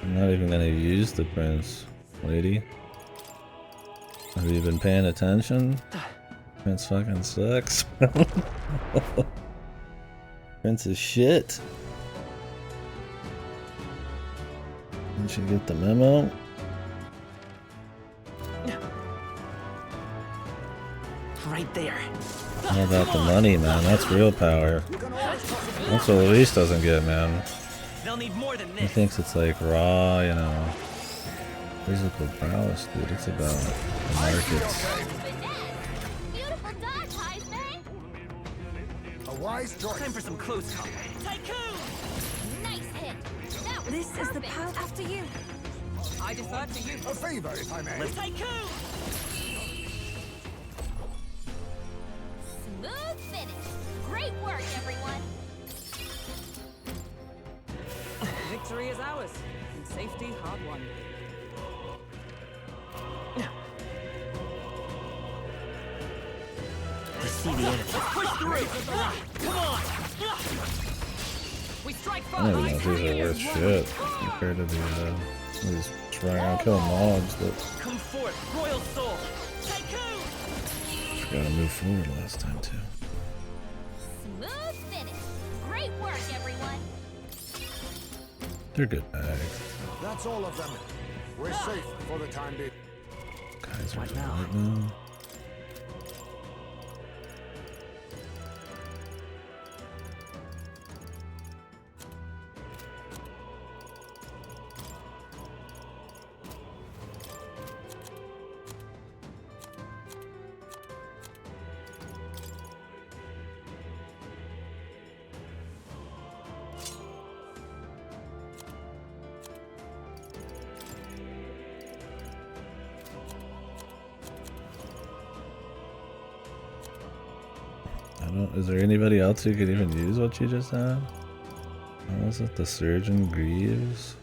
I'm not even gonna use the prince, lady. Have you been paying attention? Prince fucking sucks. Prince is shit. Didn't you get the memo? Right there. How about the money, man? That's real power. That's what Luis doesn't get, man. They'll need more than He this. thinks it's like raw, you know, physical prowess, dude. It's about the markets. Beautiful dodge, Heisman. A wise choice. Time for some close combat. Nice hit. That was This is the perfect. path after you. I defer to you. A favor, if I may. Smooth finish. Great work, everyone. Victory is ours, and safety hard won. I see the enemy. Push through! Come on! We strike I don't first. even know if these are worth shit compared to these just running around killing mobs, but Come forth, Royal Soul! gotta move forward last time too. Smooth finish. Great work, everyone. They're good bags. That's all of them. We're safe for the time being. Guys are What now? right now. Is there anybody else who could even use what you just had? What was it? The Surgeon Greaves?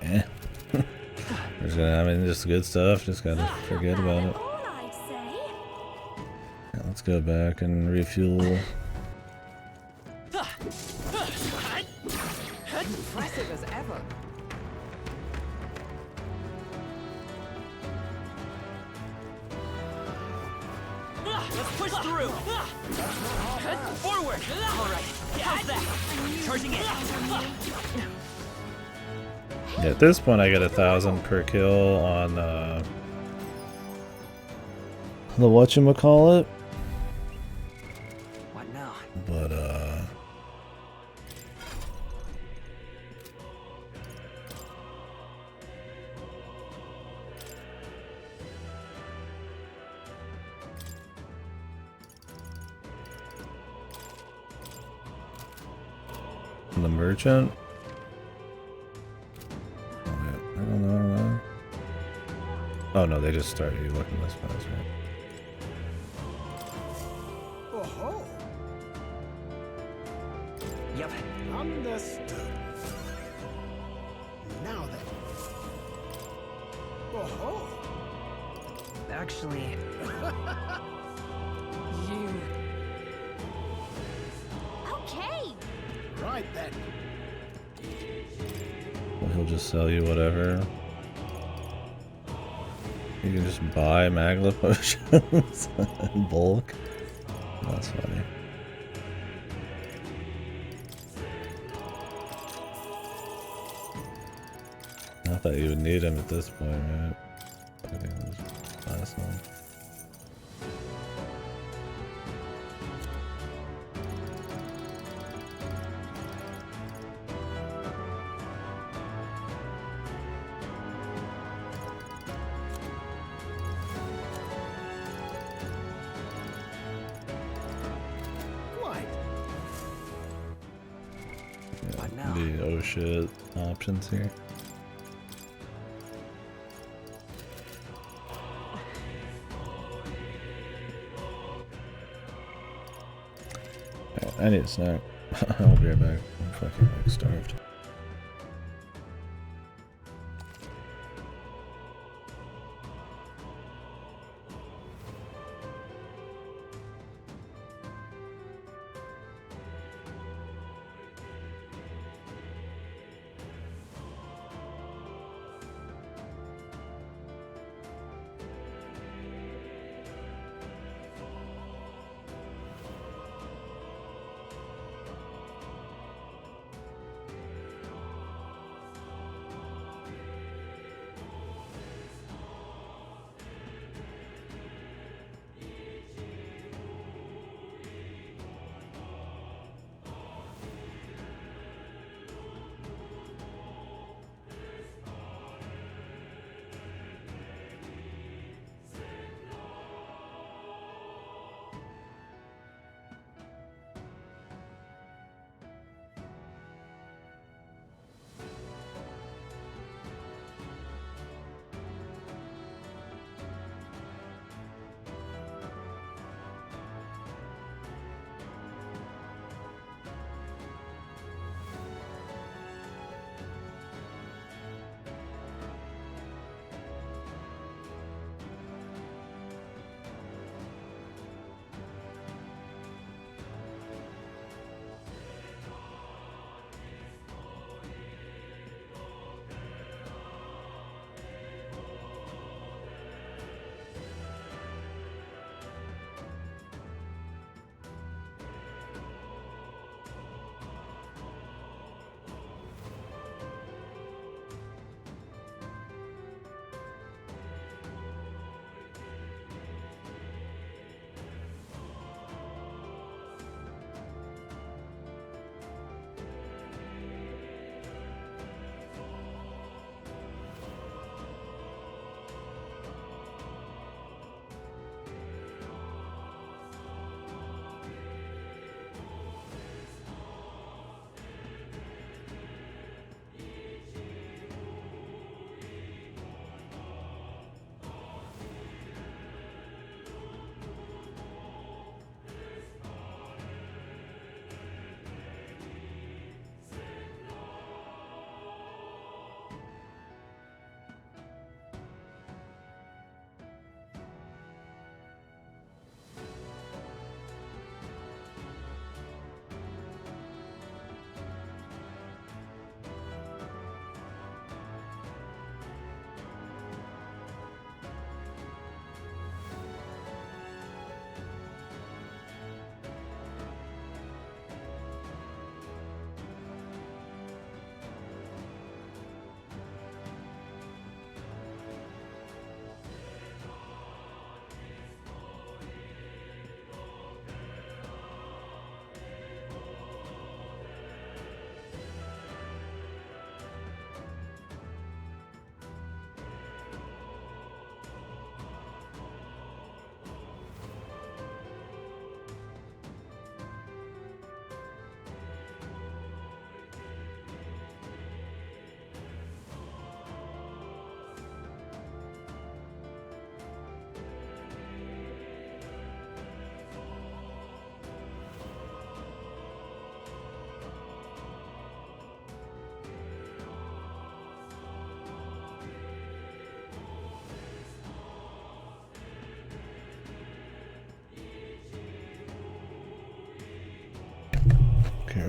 Eh. I mean, just good stuff. Just gotta forget about it. All I'd say. Yeah, let's go back and refuel. Impressive as ever. Let's push through! Forward! Alright, how's that? Charging in! Yeah, at this point I get 1,000 per kill on the whatchamacallit. What now? But the merchant. Oh, wait, I don't know. Oh no, they just start you looking this fast, right? Oh-ho. Yep. Understood. Oh, Actually, You. Okay. right then. Well, he'll just sell you whatever. You can just buy Magla potions in bulk. That's funny. Not that you would need him at this point, right? I think it was last one. The oh shit options here. Alright, I need a snack. I'll be right back. I'm fucking like starved.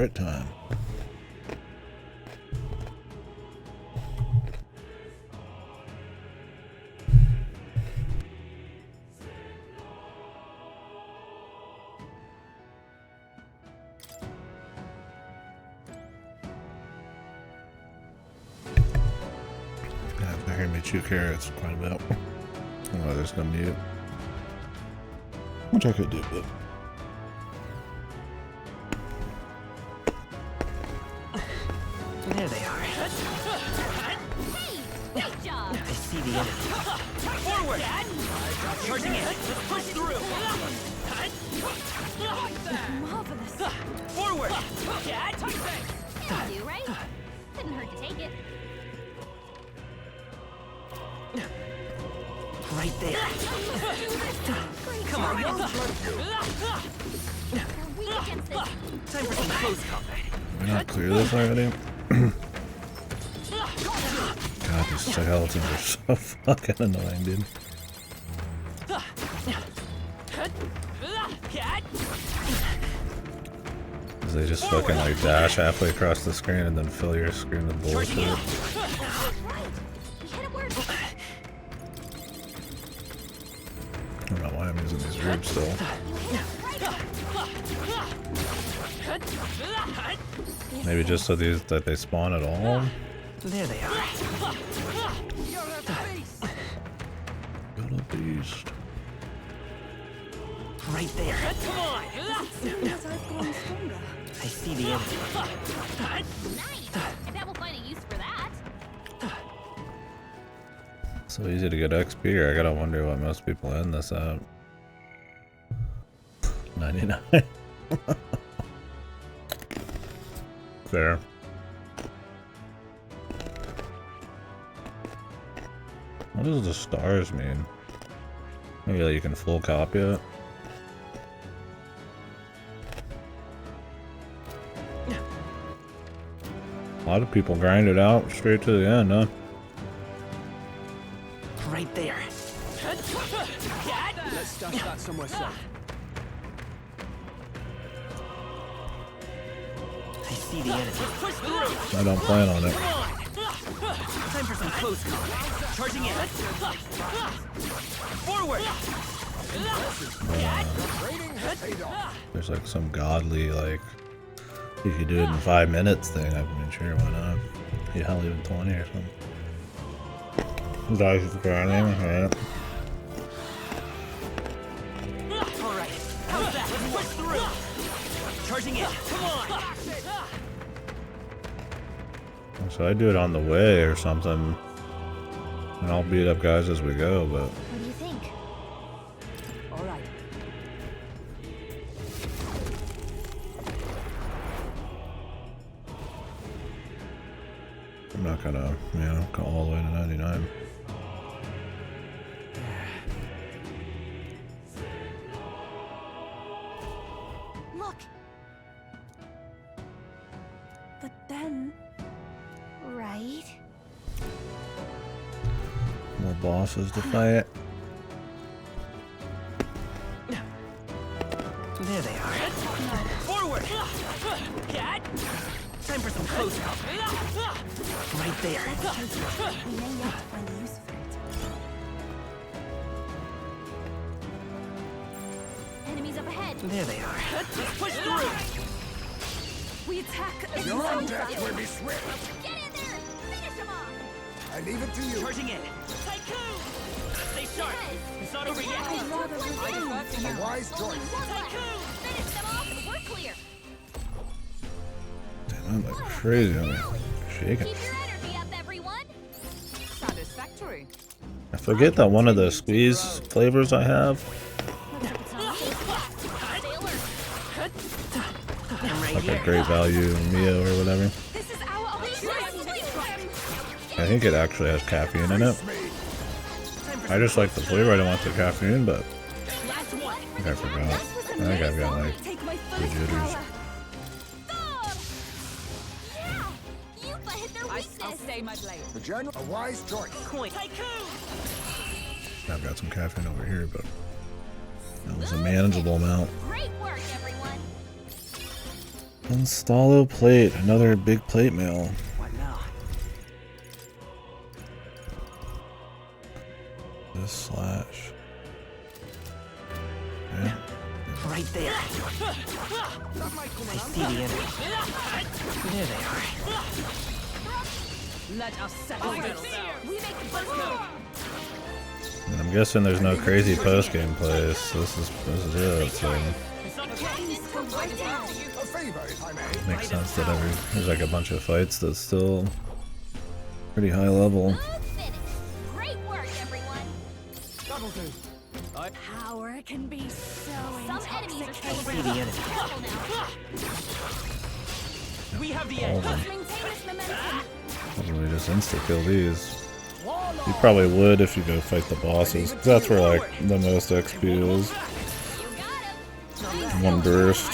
Pirate time. Yeah, if they hear me chew carrots quite a bit. Oh, there's no mute. Which I could do, but. There they are. Great job! I see the enemy. Forward! Charging in. Let's push through. Marvelous. Forward! It'll do, right? Couldn't hurt to take it. Right there. Come on. We're weak against this. Time for some close combat. Did we not clear this already? God, these skeletons are so fucking annoying, dude. Cause they just fucking like dash halfway across the screen and then fill your screen with bullshit. We hit it where I don't know why I'm using these ribs still. Maybe just so that they spawn at all? There they are. Got a beast. Right there. Come on! Seems I've grown stronger. I see the enemy. Nice! I bet we'll find a use for that. So easy to get XP, or I gotta wonder what most people end this at. 99. Fair. What does the stars mean? Maybe like you can full copy it. A lot of people grind it out straight to the end, huh? Right there. Let's stash that somewhere safe. I see the enemy. Push through. I don't plan on it. Time for some close combat. Charging in. Forward. There's like some godly, like, you could do it in 5 minutes thing. I mean, sure, why not? Yeah, hell, even 20 or something. Dies with grinding, right? Alright. How's that? Let's push through. Charging in. Come on. So I do it on the way or something, and I'll beat up guys as we go, but What do you think? All right. I'm not gonna, you know, go all the way to 99. Look. But then, right? More bosses to fight. There they are. Forward! Time for some close combat. Right there. We may yet find a use for it. Enemies up ahead. There they are. Let's push through. We attack as Your well. death will be swift. Get in there! Finish him off! I leave it to you. Charging in. Tycoon! Stay sharp. It's not over yet. I'd rather revenge. A wise choice. Finish them off and we're clear. Damn, I'm like crazy on me. Shaking. Keep your energy up, everyone. Satisfactory. I forget that one of the squeeze flavors I have, like a great value Mio or whatever. This is our opportunity. I think it actually has caffeine in it. I just like the flavor, I don't want the caffeine, but I think I forgot. I think I've got like Take my the first jitters. power. Yeah! Yupa hit their I'll weakness. stay my blade. The general, a wise choice. Coin. I've got some caffeine over here, but that was a manageable amount. Great work, everyone. Installo plate, another big plate mail. What now? This slash. Yeah. Right there. I see the enemy. There they are. Let us settle this. We make the first move. And I'm guessing there's no crazy post game plays. This is it. So makes sense that there's like a bunch of fights that's still pretty high level. Great work, everyone. That'll do. Power can be so Some enemies are still See the enemy. Careful now. We have the All edge. of them. Maintain this momentum. Probably just insta kill these. You probably would if you go fight the bosses. 'Cause that's where like the most XP is. One burst.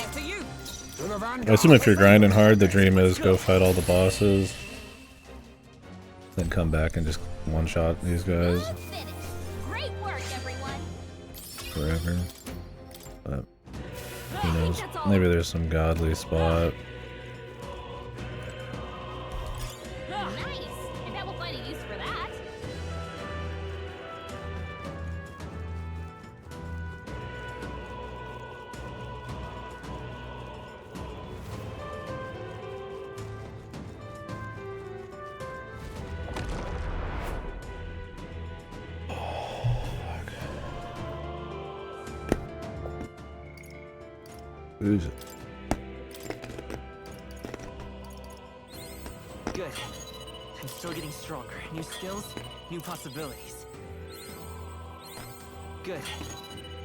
I assume if you're grinding hard, the dream is go fight all the bosses. Then come back and just one-shot these guys Great work, everyone. forever. But who knows? Maybe there's some godly spot. Nice. I bet we'll find a use for that. Who's it? Good. I'm still getting stronger. New skills, new possibilities. Good.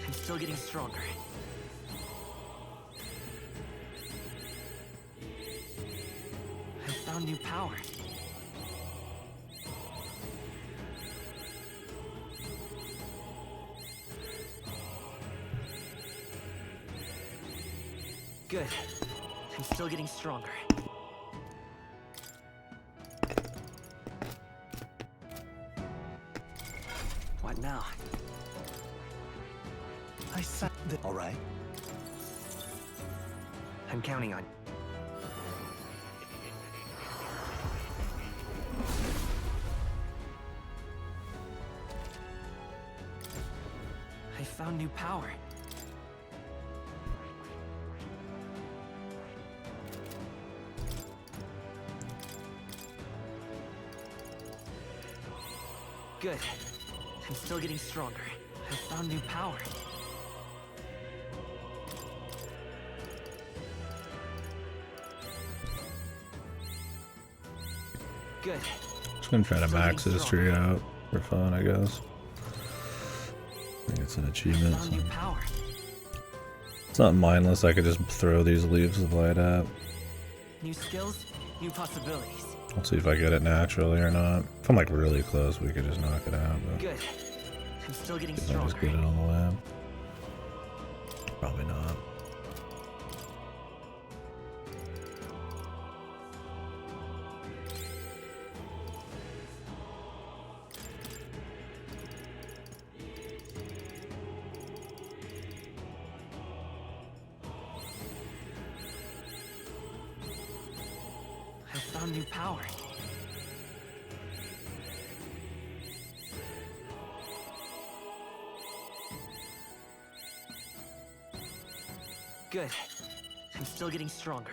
I'm still getting stronger. I found new power. Good. I'm still getting stronger. What now? I said that. All right. I'm counting on. I found new power. Good. I'm still getting stronger. I found new power. Good. Just gonna try to max this tree out for fun, I guess. I think it's an achievement. So. It's not mindless. I could just throw these leaves of light at. New skills, new possibilities. I'll see if I get it naturally or not. If I'm like really close, we could just knock it out. But Good. I'm still getting I just stronger. get it on the lab. Probably not. I found new power. Good. I'm still getting stronger.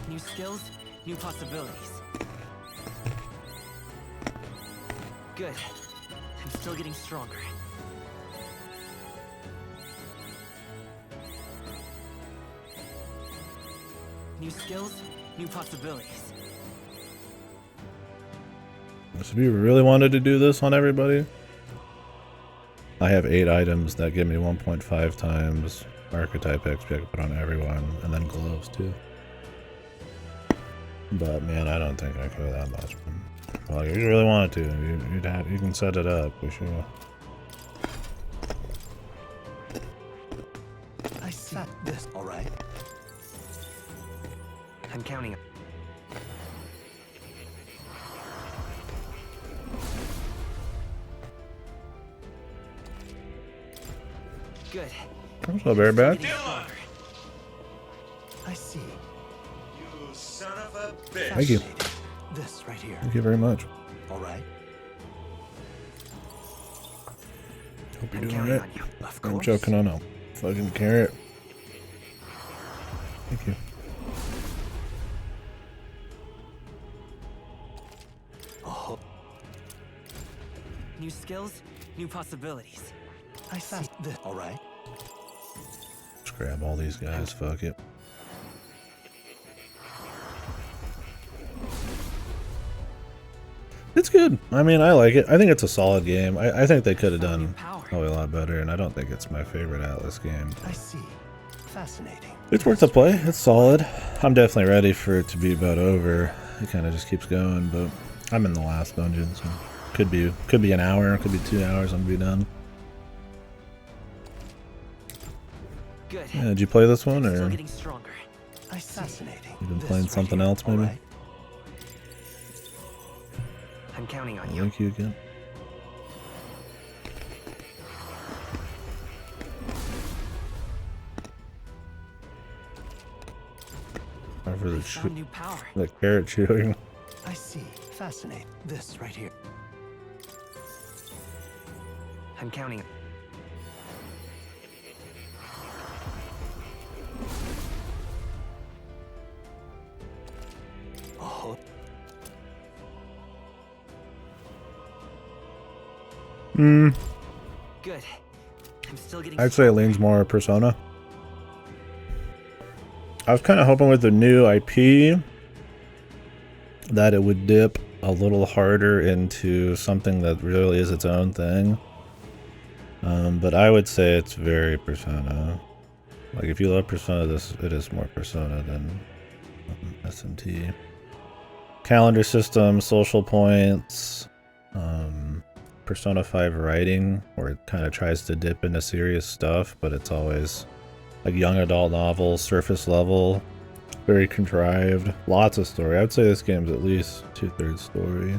New skills, new possibilities. Good. I'm still getting stronger. New skills, new possibilities. So if you really wanted to do this on everybody, I have 8 items that give me 1.5 times archetype XP I can put on everyone, and then gloves too. But man, I don't think I could that much. Well, if you really wanted to, you can set it up. We should. I set this. All right. I'm counting. Good. That's not very bad. I see. You son of a bitch. Thank you. This right here. Thank you very much. All right. Hope you're doing alright. I'm choking on a fucking carrot. Thank you. Oh. New skills, new possibilities. I see. This. All right. Let's grab all these guys. Fuck it. It's good. I mean, I like it. I think it's a solid game. I think they could have done probably a lot better, and I don't think it's my favorite Atlas game. I see. Fascinating. It's worth the play. It's solid. I'm definitely ready for it to be about over. It kind of just keeps going, but I'm in the last dungeon, so could be an hour, could be 2 hours. I'm gonna be done. Good. Yeah, did you play this one, or Still getting stronger. Fascinating. you've been playing something else, maybe? Right. I'm counting on you. Thank you again. For the carrot chewing. I see. Fascinating. This right here. I'm counting. Oh. Good. I'm still getting. I'd say it leans more Persona. I was kind of hoping with the new IP that it would dip a little harder into something that really is its own thing. But I would say it's very Persona. Like if you love Persona, it is more Persona than SMT. Calendar system, social points, Persona 5 writing, where it kind of tries to dip into serious stuff, but it's always like young adult novel, surface level, very contrived, lots of story. I would say this game's at least 2/3 story.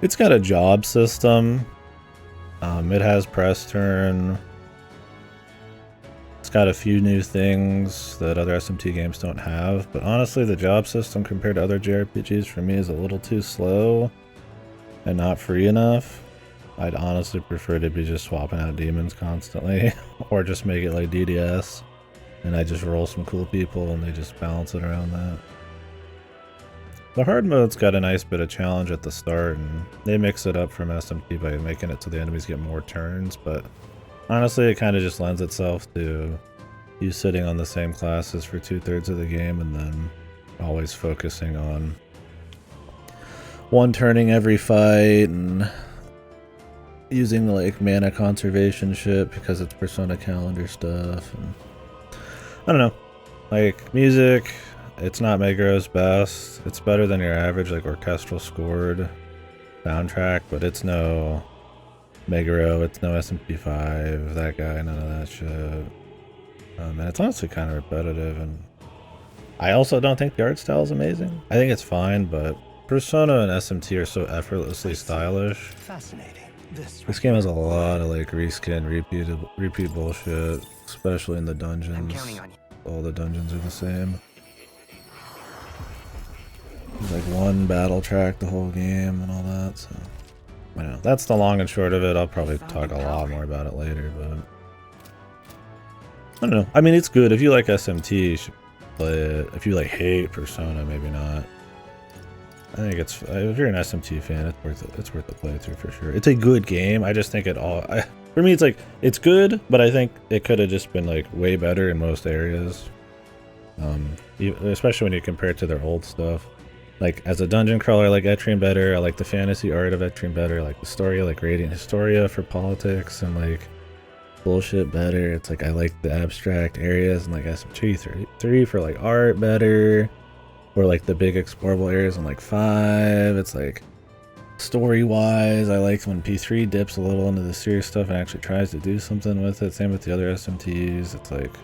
It's got a job system. It has press turn. It's got a few new things that other SMT games don't have, but honestly the job system compared to other JRPGs for me is a little too slow and not free enough. I'd honestly prefer to be just swapping out demons constantly, or just make it like DDS, and I just roll some cool people and they just balance it around that. The hard mode's got a nice bit of challenge at the start, and they mix it up from SMT by making it so the enemies get more turns, but honestly it kind of just lends itself to you sitting on the same classes for 2/3 of the game and then always focusing on one turning every fight and using like mana conservation shit because it's Persona calendar stuff, and I don't know, like music, it's not Megaro's best. It's better than your average like orchestral scored soundtrack, but it's no Megaro, it's no SMP5, that guy, none of that shit. And it's honestly kind of repetitive, and I also don't think the art style is amazing. I think it's fine, but Persona and SMT are so effortlessly stylish. Fascinating. This game has a lot of like reskin, repeat bullshit, especially in the dungeons. All the dungeons are the same. There's like one battle track the whole game and all that, so I don't know. That's the long and short of it. I'll probably talk a lot more about it later, but I don't know. I mean, it's good. If you like SMT, you should play it. If you like hate Persona, maybe not. I think it's, if you're an SMT fan, it's worth it. It's worth the playthrough for sure. It's a good game. I just think for me, it's like, it's good, but I think it could have just been like way better in most areas. Especially when you compare it to their old stuff. Like as a dungeon crawler, I like Etrian better. I like the fantasy art of Etrian better. I like the story, I like Radiant Historia for politics and like bullshit better. It's like I like the abstract areas and like SMT 3 for like art better. Or like the big explorable areas in like 5. It's like story-wise, I like when P3 dips a little into the serious stuff and actually tries to do something with it. Same with the other SMTs. It's like,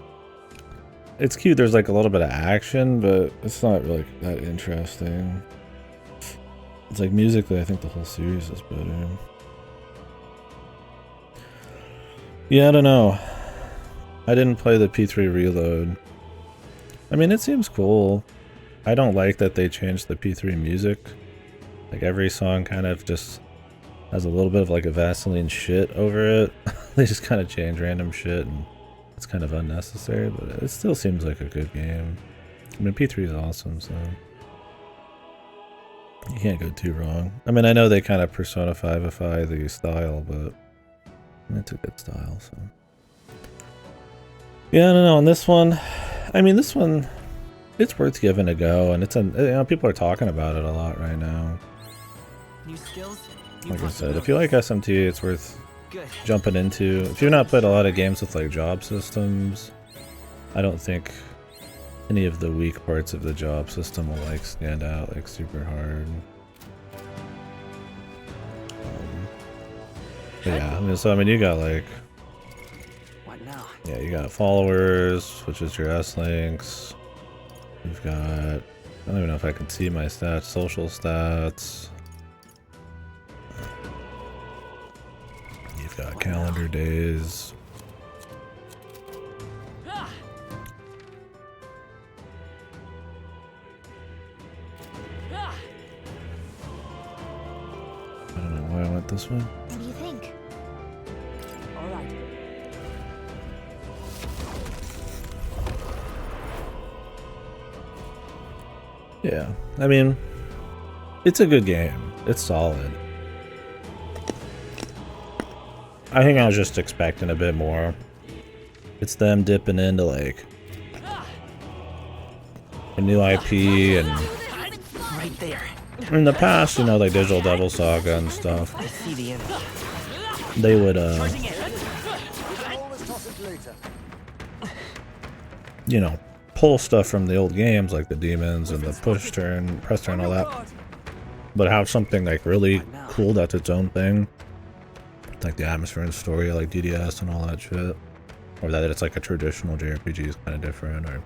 it's cute. There's like a little bit of action, but it's not really that interesting. It's like musically, I think the whole series is better. Yeah, I don't know. I didn't play the P3 reload. I mean, it seems cool. I don't like that they changed the P3 music. Like every song kind of just has a little bit of like a Vaseline shit over it. They just kind of change random shit and it's kind of unnecessary, but it still seems like a good game. I mean, P3 is awesome, so you can't go too wrong. I mean, I know they kind of personify the style, but it's a good style, so. Yeah, I don't know. On this one, I mean, this one, it's worth giving a go, and it's you know, people are talking about it a lot right now. New skills, new Like I said, if you like SMT, it's worth jumping into. If you've not played a lot of games with like job systems, I don't think any of the weak parts of the job system will like stand out like super hard. But yeah, I mean, so I mean, you got like, what now? Yeah, you got followers, which is your S-links. You've got, I don't even know if I can see my stats, social stats. You've got calendar days. I don't know why I went this way. What do you think? All right. Yeah, I mean, it's a good game. It's solid. I think I was just expecting a bit more. It's them dipping into like a new IP, and Right there. in the past, you know, like Digital Devil Saga and stuff, I see the enemy. they would you know, pull stuff from the old games like the demons and the push turn, press turn, all that, but have something like really cool that's its own thing, like the atmosphere and story like DDS and all that shit, or that it's like a traditional JRPG is kind of different, or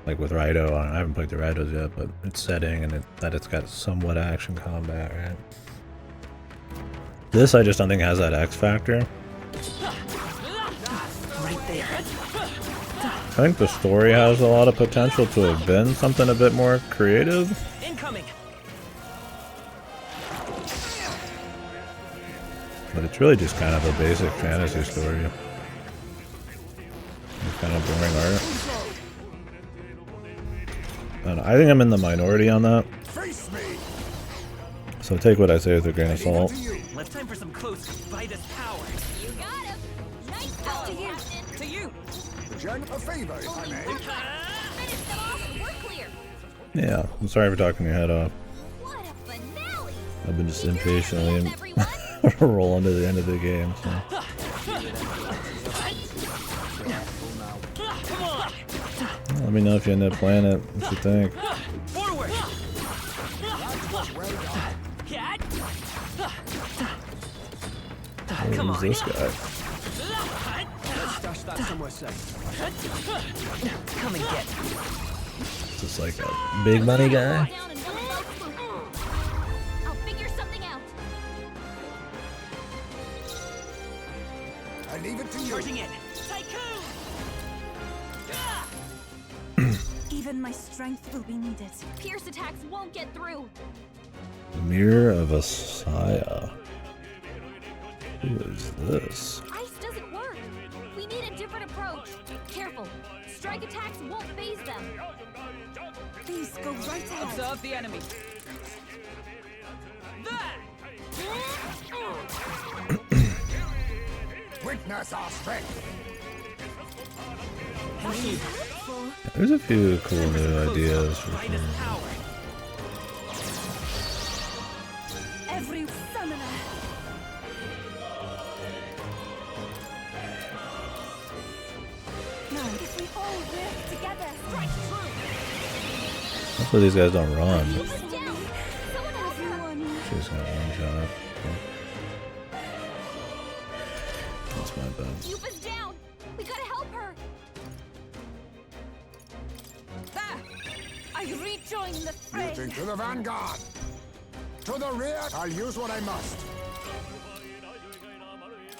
like with Raito, I haven't played the Raitos yet, but its setting and that it's got somewhat action combat, right? This I just don't think has that X factor. Right there. I think the story has a lot of potential to have been something a bit more creative. Incoming. But it's really just kind of a basic fantasy story. It's kind of boring art. And I think I'm in the minority on that. So take what I say with a grain of salt. Let's time for some close Vitus power. You got him. Nice going, Captain. To you. Return a favor, if I may. Finish them off and we're clear. Yeah, I'm sorry for talking your head off. What a finale! I've been just impatiently rolling to the end of the game. So. Let me know if you end up playing it. What you think? Forward. Who's this guy? Let's stash that somewhere safe. Come and get. Is this like a big money guy? I'll figure something out. I leave it to you. Charging in. Even my strength will be needed. Pierce attacks won't get through. Mirror of Asaya. Who is this? Ice doesn't work. We need a different approach. Careful. Strike attacks won't phase them. Please go right ahead. Observe the enemy. Witness our strength. There's a few cool new ideas for sure. Every summoner. Now, if we all work together, strike true. Hopefully these guys don't run. Everyone. She's got one shot. That's my bad. Yupa's down. We gotta help her. Ah, I rejoin the fray. Moving to the vanguard. To the rear. I'll use what I must.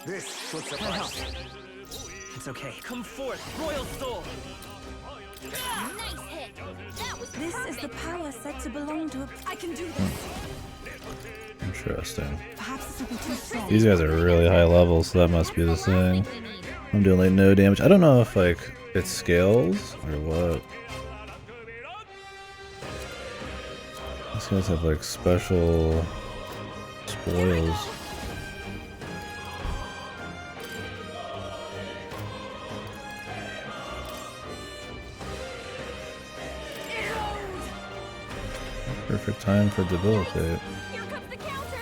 This should suffice. It's okay. Come forth, royal soul. Nice hit. That was This is the power said to belong to a... I can do this. Interesting. Perhaps this will be too strong. These guys are really high level, so that must be the thing. I'm doing like no damage. I don't know if like it scales or what. These guys have like special spoils. Perfect time for debilitate. Here comes the counter.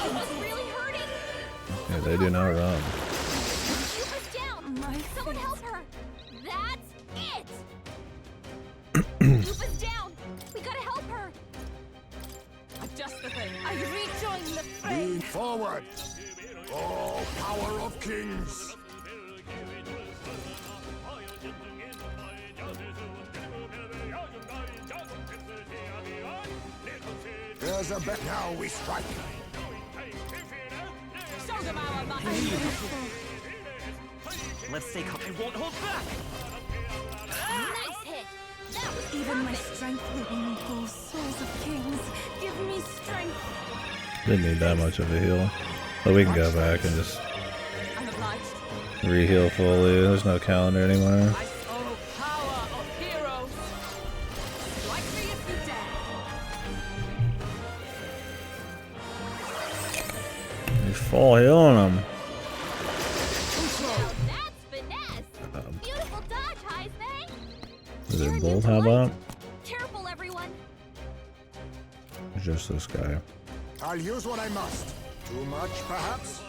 It's really hurting. Yeah, they do not run. Yupa's down. Someone help her. That's it. Yupa's down. We gotta help her. Just the thing. I rejoin the fray. Lean forward. Oh, power of kings. There's a bet. Now we strike. Show them our might. Let's stay calm. I won't hold back. Nice hit. That was Even my strength will only pull souls of kings. Give me strength. Didn't need that much of a heal. But we can go back and just I'm obliged. re-heal fully. There's no calendar anymore. Oh, power of heroes. Strike me if you dare. He's full healing them. That's finesse. Beautiful dodge, Heisman. Is it both? How about? Careful, everyone. Just this guy. I'll use what I must. Too much, perhaps?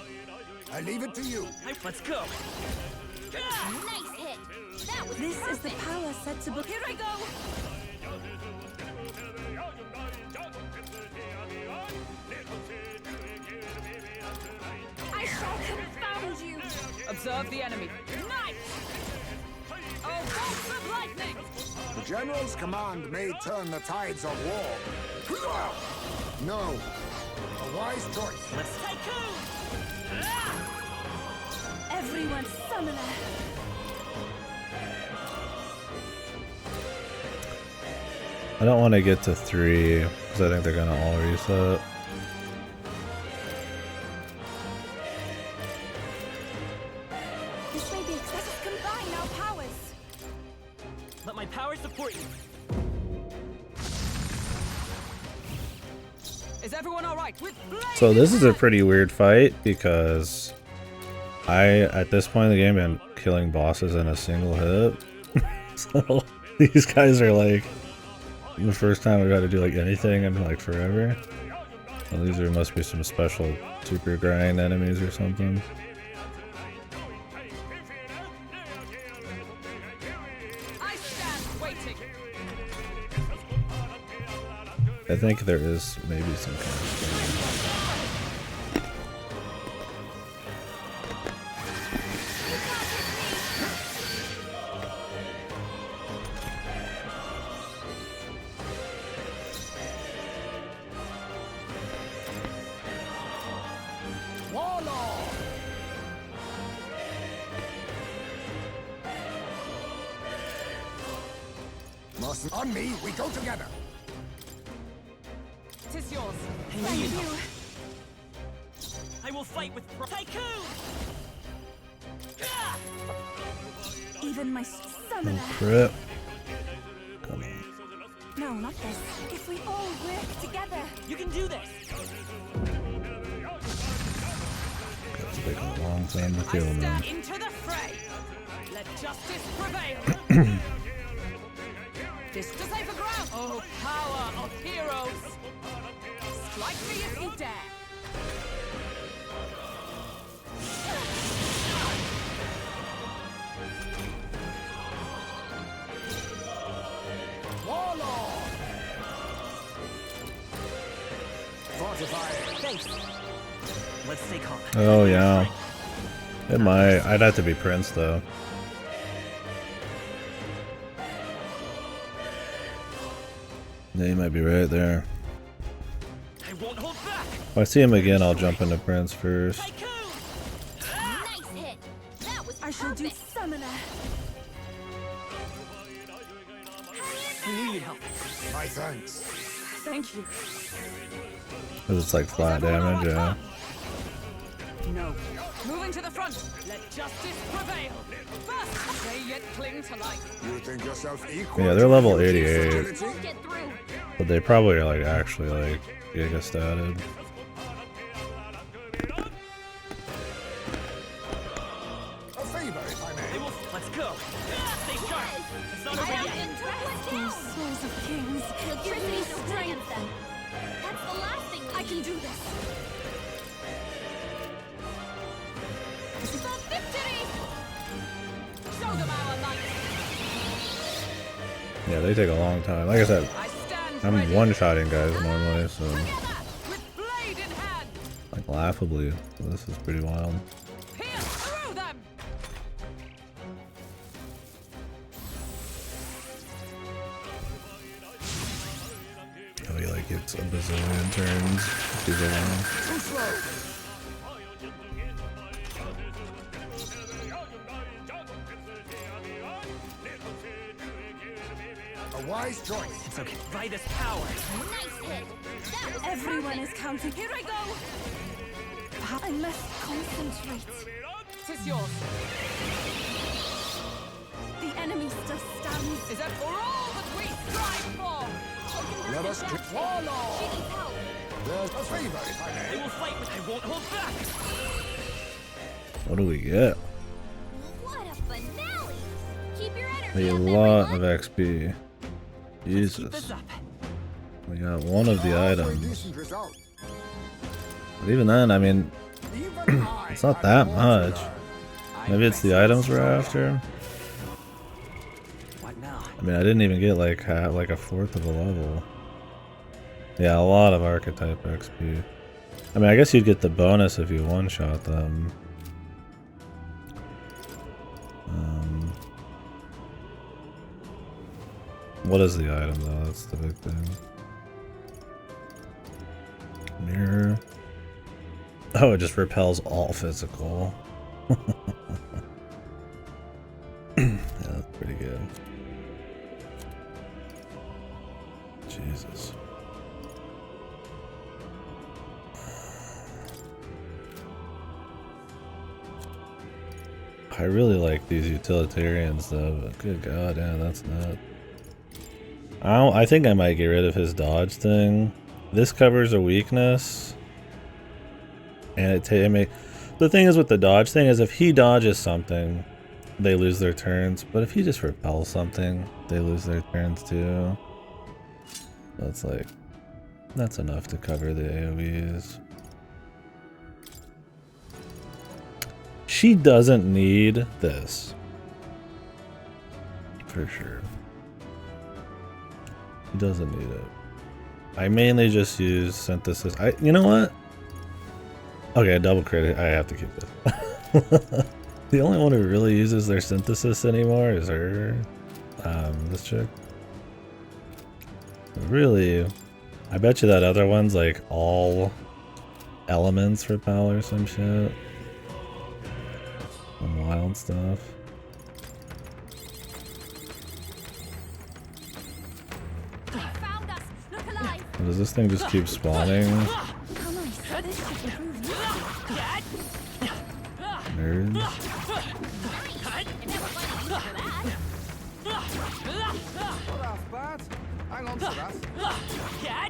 I leave it to you. Let's go. Nice hit. That was This is the power said to belong. Here I go. I shall confound you. Observe the enemy. Knight! Oh, bolts of lightning! The general's command may turn the tides of war. No. A wise choice. Let's tycoon. Everyone summoner. I don't want to get to 3 because I think they're gonna all reset. This may be excessive. Combine our powers. Let my power support you. Is everyone alright? With So this is a pretty weird fight because at this point in the game, been killing bosses in a single hit. So these guys are like the first time I've got to do like anything in like forever. Well, these must be some special super grind enemies or something. I stand waiting. I think there is maybe some kind of thing. Warlord! Mustn't on me, we go together. Tis yours. Thank you. I will fight with tycoon. Even my summoner. Oh crap. Come on. No, not this. If we all work together. You can do this. It's taking a long time to kill me. Into the fray. Let justice prevail. This to save the ground. Oh, power of heroes. Strike me if you dare. Warlord! Fortify. Thanks. Let's stay calm. Oh yeah. It might. I'd have to be Prince though. Yeah, he might be right there. I won't hold back. If I see him again, I'll jump into Prince first. Tycoon. I shall do summoner. I need help. My thanks. Thank you. Because it's like flat damage, yeah. No. Moving to the front. Let justice prevail. First, they yet cling to life. You think yourself equal? Yeah, they're level to 88. Won't get through. But they probably are like actually like giga-statted. A favor, if I may. Let's go. Stay sharp. It's not over yet. Those souls of kings. Give me strength. That's the last thing I can do this. For victory! Show them our might. Yeah, they take a long time. Like I said, I'm one-shotting guys normally, so Blade in hand. like laughably. So this is pretty wild. Pierce through them. Oh, he like gets a bazillion turns if he's alive. Too slow. A wise choice. It's okay. By this power. Nice hit. That was Everyone is counting. Here I go. I must concentrate. Tis yours. The enemy still stands. Is that for all that we strive for? Let us kick Warlord. She needs help. There's a favor, if I They may. will fight, but I won't hold back. What do we get? What a finale! Keep your energy A up, lot everyone. of XP. Keep Jesus. this up. We got one of the For a items. decent result. But even then, I mean, Even I it's not had that more to much. learn. Maybe it's the items we're after. What now? I mean, I didn't even get like like a fourth of a level. Yeah, a lot of archetype XP. I mean, I guess you'd get the bonus if you one-shot them. What is the item though? That's the big thing. Mirror. Oh, it just repels all physical. Yeah, that's pretty good. Jesus. I really like these utilitarians though, but good god, yeah, that's not. I think I might get rid of his dodge thing. This covers a weakness. And the thing is with the dodge thing is if he dodges something, they lose their turns. But if he just repels something, they lose their turns too. That's like, that's enough to cover the AoEs. She doesn't need this. For sure. She doesn't need it. I mainly just use synthesis. You know what? Okay, double credit. I have to keep this. The only one who really uses their synthesis anymore is her. This chick. Really, I bet you that other one's like all elements for power or some shit. Some wild stuff. Found us. Look alive. Does this thing just keep spawning? How nice. This should improve you. Nerds. Not half bad. Hang on to that. Yeah,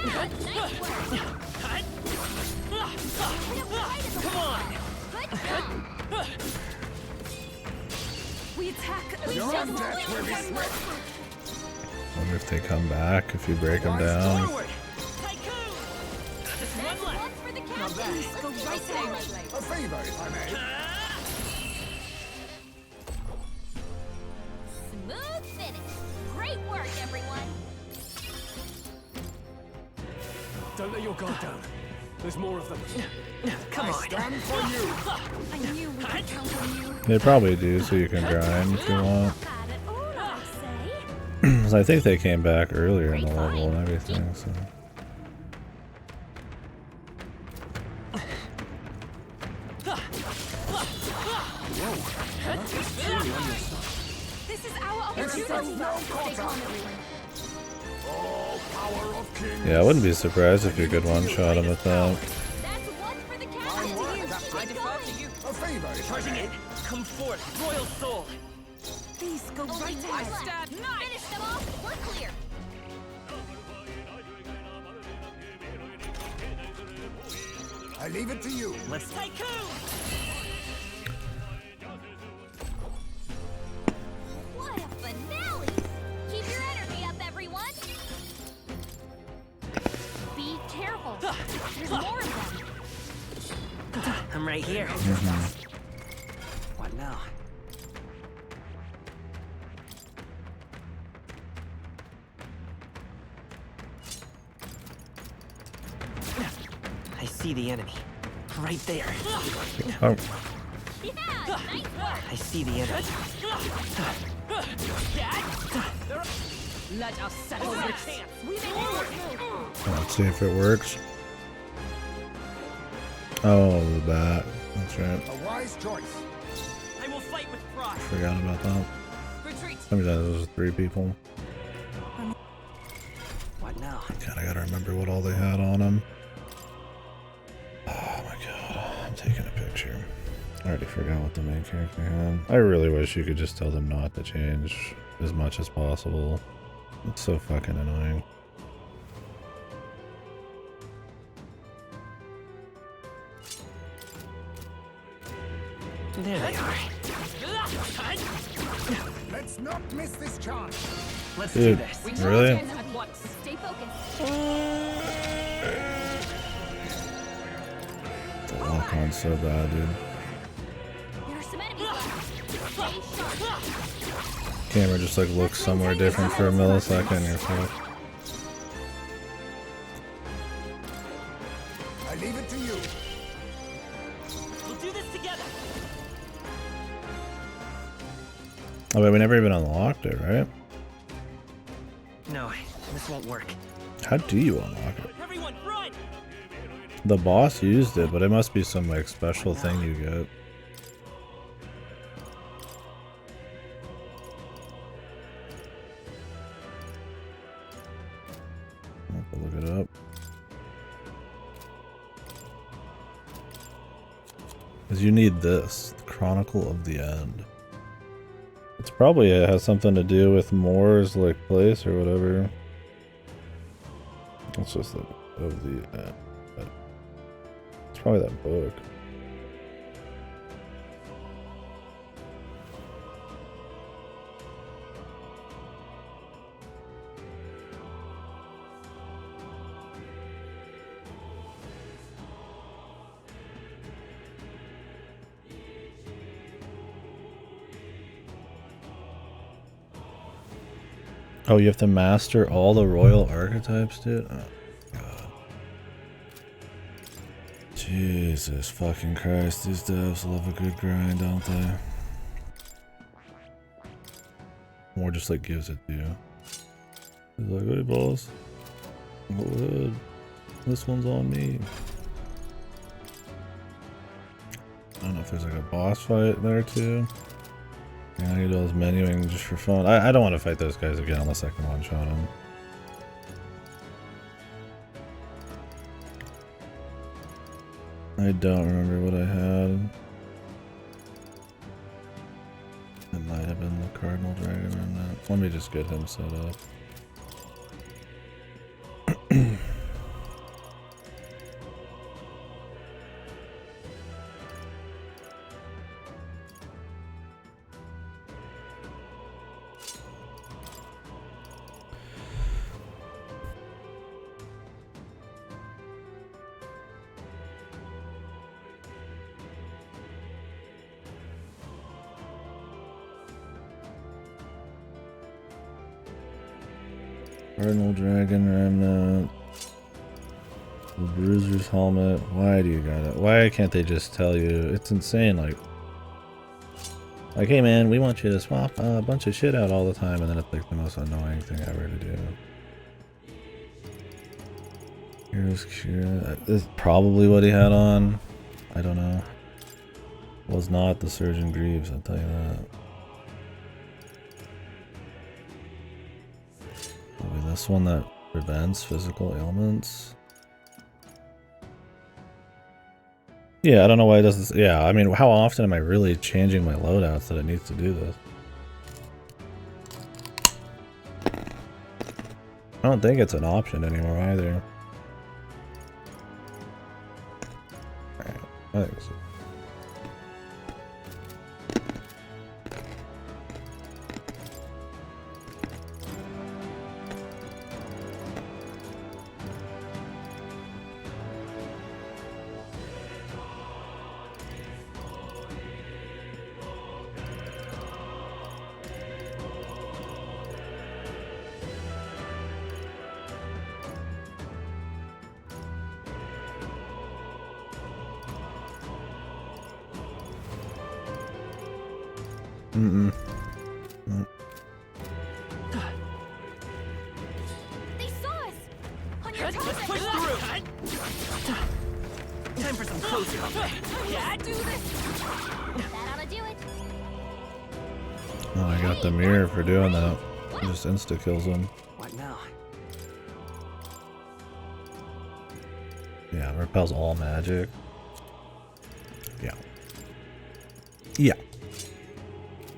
nice work. Come on. Good job. We attack. Your death will be swift. Wonder if they come back if you break them down. Just one left. One for the captain. Go right down. A favor, if I may. Smooth finish. Great work, everyone. Don't let your guard down. There's more of them. Come on. Stand for you. I knew we could count on you. They probably do, so you can grind if you want. Bad at all, I'd say. 'Cause I think they came back earlier in the level and everything, so. This is our opportunity. Stay calm, everyone. Oh, power of kings. Yeah, I wouldn't be surprised if you could one-shot him with that. That's one for the captain. I defer to you. A favor, if I Charging may. in. Come forth, royal soul. Please go right ahead. Stand Finish them off. We're clear. I leave it to you. Let's tycoon. What a finale! Keep your energy up, everyone. Be careful. There's more of them. I'm right here. What now? I see the enemy. Right there. Oh. Yeah, nice work. I see the enemy. Let us settle this. We made it work. Let's see if it works. Oh, the bat. That's right. A wise choice. I will fight with pride. Forgot about that. Retreat. I mean, that was 3 people. What now? God, I gotta remember what all they had on them. Oh my god, I'm taking a picture. I already forgot what the main character had. I really wish you could just tell them not to change as much as possible. It's so fucking annoying. There they are. Let's not miss this chance. Let's Dude, do this. We really? charge in at once. Stay focused. The lock on's so bad, dude. There are some enemies left. Stay sharp. Camera just like looks somewhere different for a millisecond. You're fucked. I leave it to you. We'll do this together. Oh, but we never even unlocked it, right? No, this won't work. How do you unlock it? Everyone, run! The boss used it, but it must be some like special thing you get. I'll have to look it up. Because you need this, the Chronicle of the End. It's probably it has something to do with Moore's like place or whatever. It's just like of the end. It's probably that book. Oh, you have to master all the royal archetypes, dude? Oh, God. Jesus fucking Christ, these devs love a good grind, don't they? More just like gives it to you. He's like, hey boss, go ahead. This one's on me. I don't know if there's like a boss fight there too. Yeah, I do all this menuing just for fun. I don't want to fight those guys again unless I can one-shot them. I don't remember what I had. It might have been the Cardinal Dragon or not. Let me just get him set up. Cardinal Dragon Remnant. The Bruiser's Helmet. Why do you got it? Why can't they just tell you? It's insane. Like, hey man, we want you to swap a bunch of shit out all the time, and then it's like the most annoying thing ever to do. Here's Kira. This is probably what he had on. I don't know. Was not the Surgeon Greaves, I'll tell you that. Maybe this one that prevents physical ailments. Yeah, I don't know why it does this. Yeah, I mean, how often am I really changing my loadouts that it needs to do this? I don't think it's an option anymore either. Alright, I think so. Mm-mm. Mm. They saw us! On your toes! Let's push through! Time for some closing. Yeah, do this! That ought to do it! Oh, I got the mirror for doing that. It just insta kills him. What now? Yeah, repels all magic. Yeah. Yeah.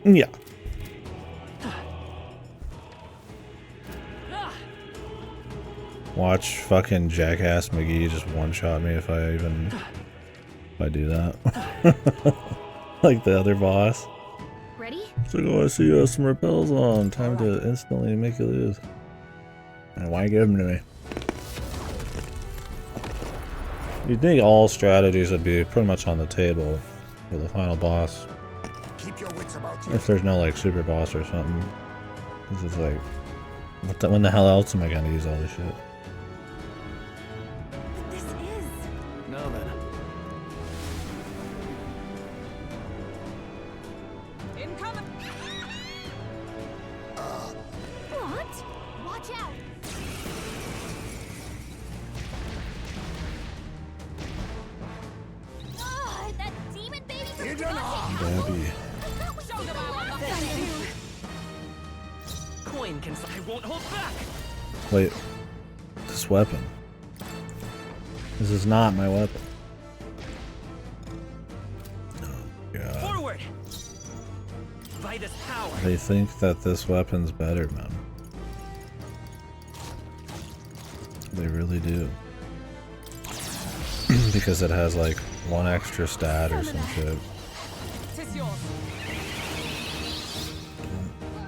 Yeah. Watch fucking Jackass McGee just one-shot me if I do that. Like the other boss. Ready? So oh, I see you have some repels on. Time to instantly make you lose. And why give them to me? You'd think all strategies would be pretty much on the table for the final boss. Keep your wits about you. If there's no like super boss or something. This is like, when the hell else am I gonna use all this shit? But this is... Now then. Incoming! What? Watch out! That demon baby from Babby. Show them how Coin can. I won't hold back. Wait. This weapon. This is not my weapon. Oh, God. Forward. By this power. They think that this weapon's better, man. They really do. Because it has like one extra stat or some shit. Tis yours.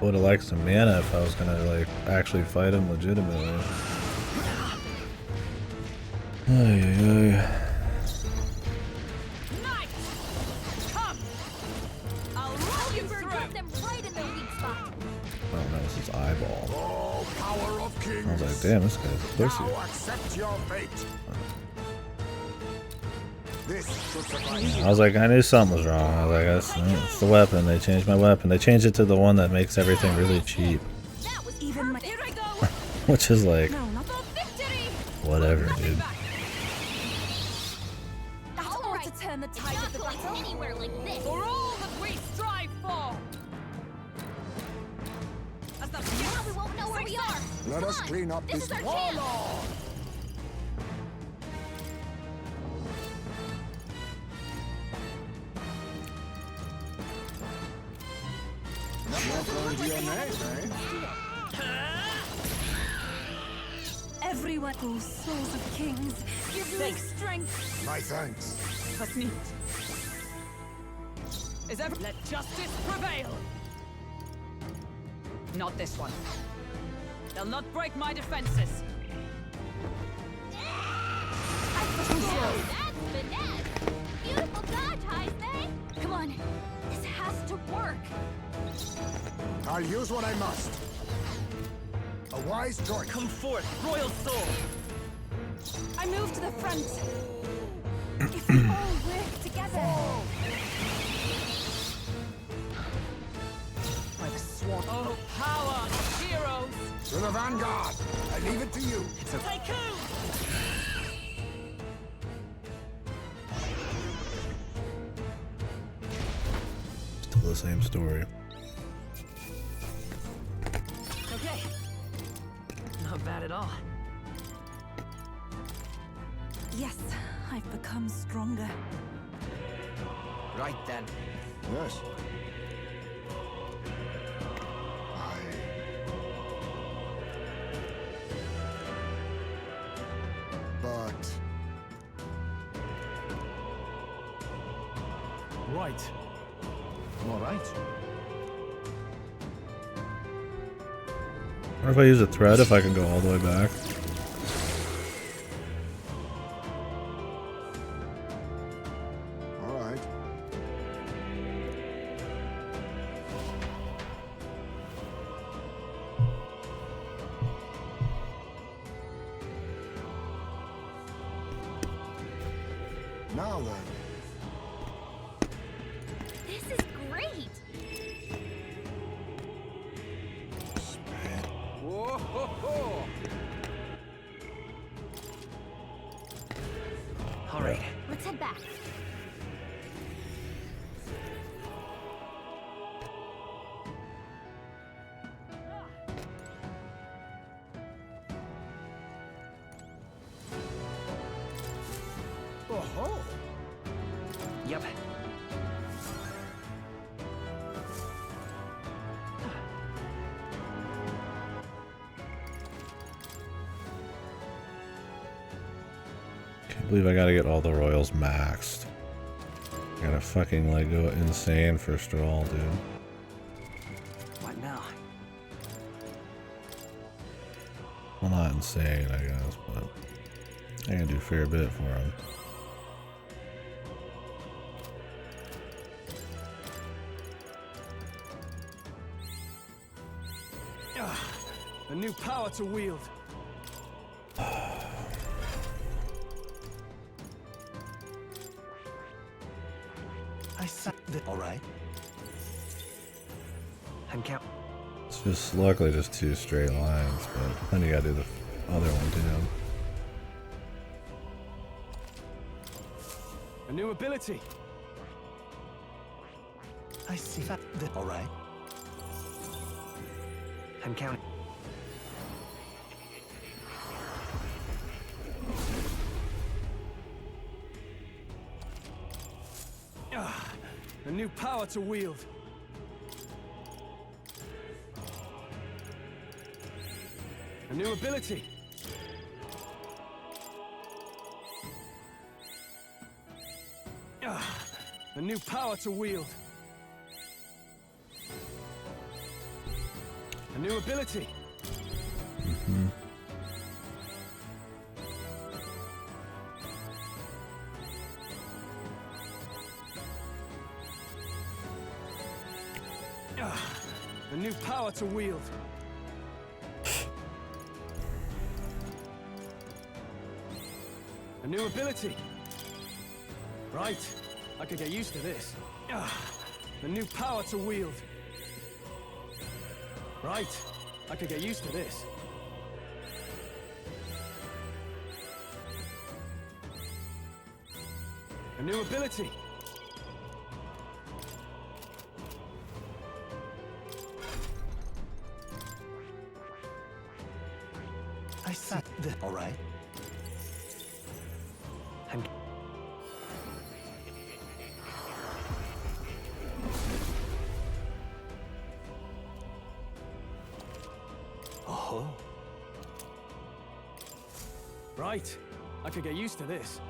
Would have liked some mana if I was gonna like actually fight him legitimately. Ay, ay, ay. Come! I'll roll you through! got them right in their weak spot. Oh no, this is eyeball. Oh, power of kings. I was like, damn, this guy's a pussy. Now accept your fate. This should suffice. I was like, I knew something was wrong. I was like, it's the weapon. They changed my weapon. They changed it to the one that makes everything really cheap. That was even my... Here I go! Which is like, No, not the victory! whatever, dude. That's all right. To turn the tide of the battle. Anywhere like this. For all that we strive for! As the Now we won't know where we are. Let us clean up this is our warlord. chance. You're your name, eh? Everyone, oh souls of kings, give me strength. My thanks. Hasneat. Is ever let justice prevail? Not this one. They'll not break my defenses. That's finesse. Beautiful dodge, Heisman. Come on. This has to work. I'll use what I must. A wise choice. Come forth, royal soul. I move to the front. If we all work together. By the swan. Oh, power of heroes! To the vanguard. I leave it to you. It's a tycoon. the same story. Okay. Not bad at all. Yes, I've become stronger. Right then. Yes. But... Right. All right. What if I use a thread if I can go all the way back? All right. Now then. This is great! Whoa ho ho! All right. Let's head back. Oh-ho! Yep. Can't believe I gotta get all the royals maxed. I gotta fucking like go insane for Stroll, dude. What now? Well, not insane, I guess, but I can do a fair bit for him. A new power to wield. I said that. All right. I'm count. It's just luckily just two straight lines, but then you gotta do the other one too. A new ability. I see that. All right. I'm counting. A new power to wield. A new ability. A new power to wield. A new ability. A new power to wield. A new ability. Right. I could get used to this. A new power to wield. Right. I could get used to this. A new ability. I said that. All right. I'm. Oh. Right. I could get used to this.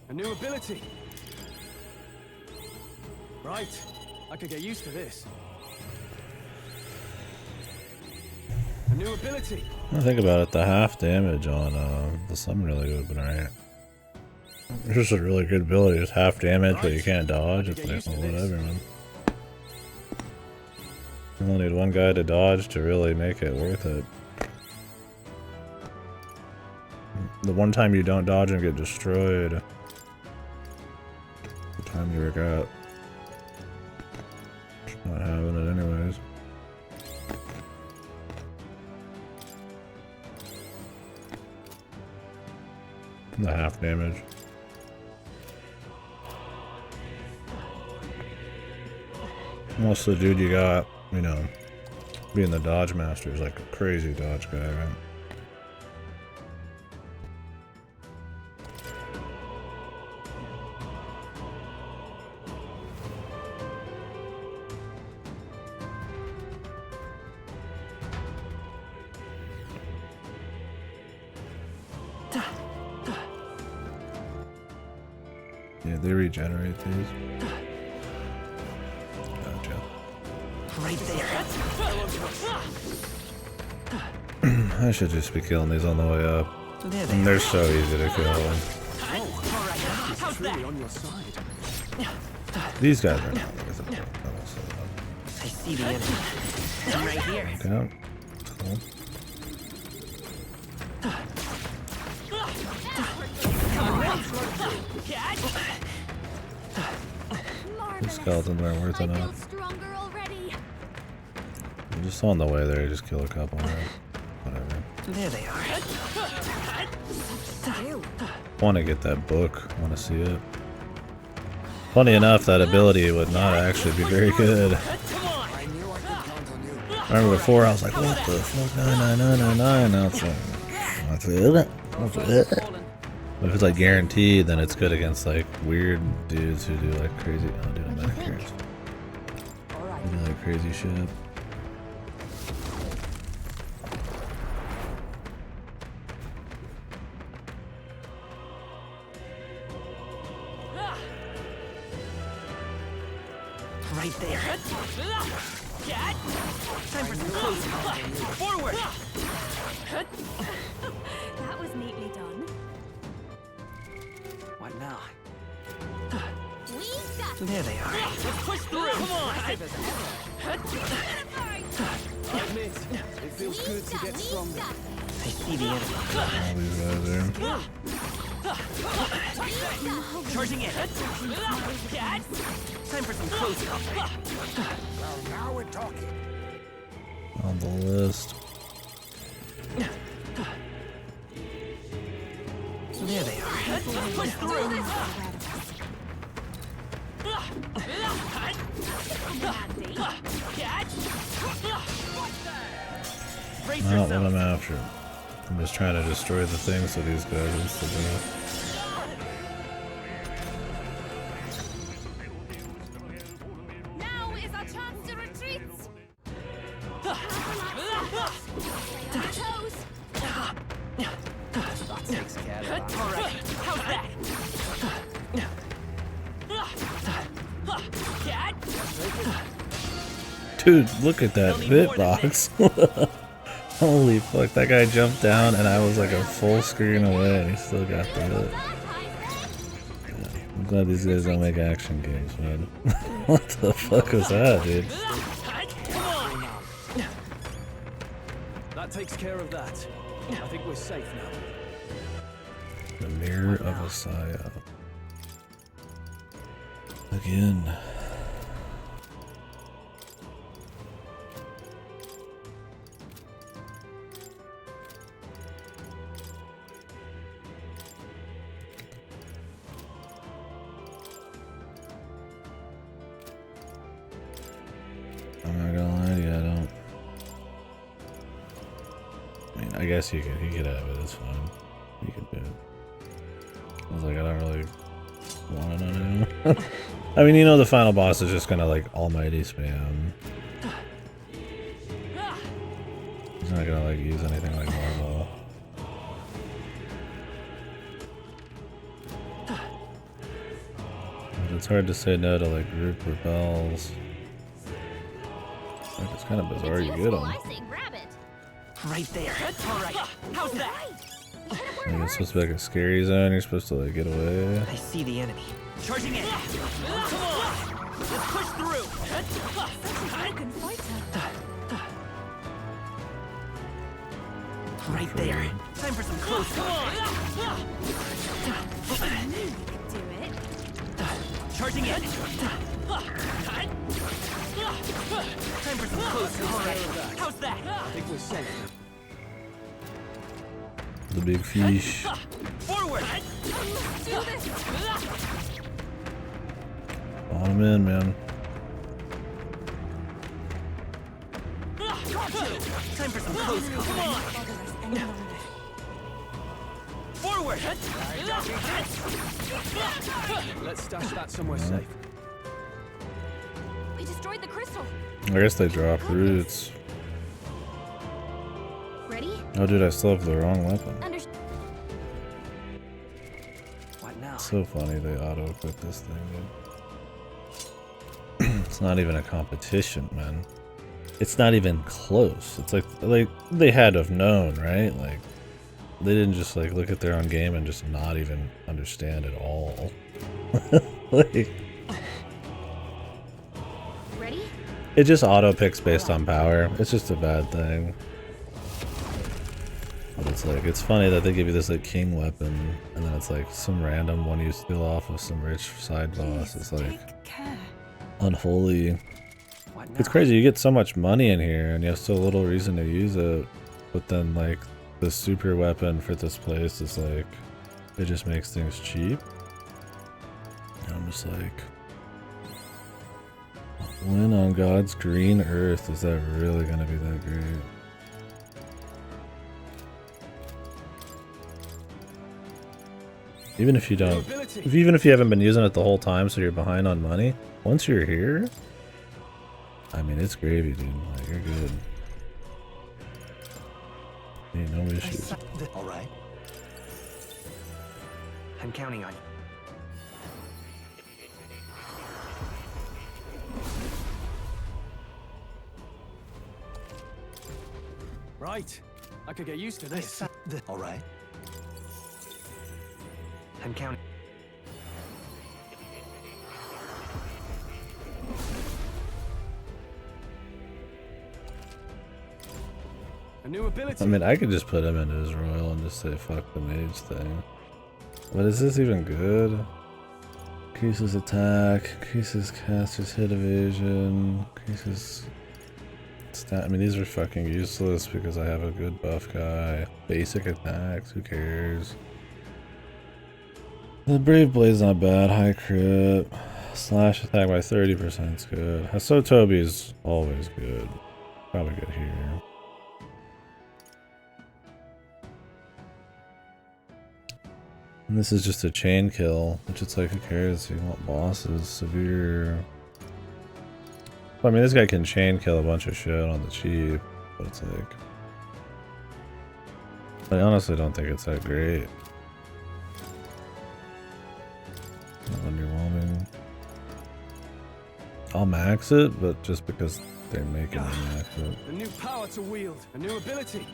A new ability. Right. I could get used to this. A new ability. I think about it, the half damage on the summon really would have been right. It's just a really good ability, just half damage, but you can't dodge. It's like, well, whatever, man. You only need one guy to dodge to really make it worth it. The one time you don't dodge and get destroyed, the time you regret not having it anyways. The half damage. Most of the dude you got, you know, being the dodge master is like a crazy dodge guy, right? Yeah, they regenerate these. Gotcha. Right there. I should just be killing these on the way up. And they're so easy to kill. These guys are not. I see the enemy. I'm right here. Okay. Cool. The skeletons aren't worth enough. I'm just on the way there, just kill a couple, right? Whatever. There they are. Want to get that book, want to see it. Funny enough, that ability would not actually be very good. I remember before, I was like, what the fuck, 99999? Now it's like, that's it? That's it? But if it's like guaranteed, then it's good against like weird dudes who do like crazy. Oh, dude, I'm not curious. Who do like crazy shit. Right there. Time for some close combat. Forward! That was neatly done. What now? We've got There they are. Let's push through! Come on! Admit, it feels good to get stronger. I see the enemy. All these guys there. Charging in. Time for some close combat. Well, now we're talking. On the list. There they are. Let's push through! Not what I'm after. I'm just trying to destroy the things that these guys used to do. Now is our chance to retreat. That takes care of that. All right. How's that? Dude, look at that hitbox. Holy fuck, that guy jumped down and I was like a full screen away and he still got the hit. Yeah, I'm glad these guys don't make action games, man. What the fuck was that, dude? That takes care of that. I think we're safe now. The Mirror of a Psyop. Again. I'm not gonna lie to you, I don't. I mean, I guess he could have it, it's fine. He could do it. I was like, I don't really want to know anymore. I mean, you know, the final boss is just gonna like almighty spam. He's not gonna like use anything like normal. But it's hard to say no to like group repels. Like, it's kind of bizarre you get them. Right there. All right. How's that? Like, it's supposed to be like a scary zone. You're supposed to like get away. I see the enemy. Charging in. Come on. Let's push through. Right there. Time for some close combat. Do it. Charging in. Time for some close combat. How's that? I think we're safe now. The big fish. Forward. Do this. Spawn him in, man. Time for some close calls. Come on! Forward! Let's stash that somewhere safe. We destroyed the crystal. I guess they drop roots. Ready? Oh, dude, I still have the wrong weapon. What now? So funny they auto-equip this thing, dude. It's not even a competition, man. It's not even close. It's like they had to have known, right? Like, they didn't just like look at their own game and just not even understand at all. Like, Ready? it just auto picks based on power. It's just a bad thing. But it's like, it's funny that they give you this like king weapon and then it's like some random one you steal off of some rich side boss. It's like unholy. It's crazy, you get so much money in here and you have so little reason to use it, but then like the super weapon for this place is like, it just makes things cheap. And I'm just like, when on God's green earth is that really gonna be that great? Even if you don't, even if you haven't been using it the whole time so you're behind on money, once you're here, I mean, it's gravy, dude. Like, you're good. Ain't no issues. All right. I'm counting on you. Right. I could get used to this. All right. I'm counting. A new ability. I mean, I could just put him into his royal and just say fuck the mage thing. But is this even good? Increases attack, increases caster's hit evasion, increases stat. I mean, these are fucking useless because I have a good buff guy. Basic attacks, who cares? The Brave Blade's not bad, high crit. Slash attack by 30% is good. Hasotobi's always good. Probably good here. And this is just a chain kill, which it's like, who cares? You want bosses, severe. I mean, this guy can chain kill a bunch of shit on the cheap, but it's like, I honestly don't think it's that great. Not underwhelming. I'll max it, but just because they're making me max it. A new power to wield. A new ability.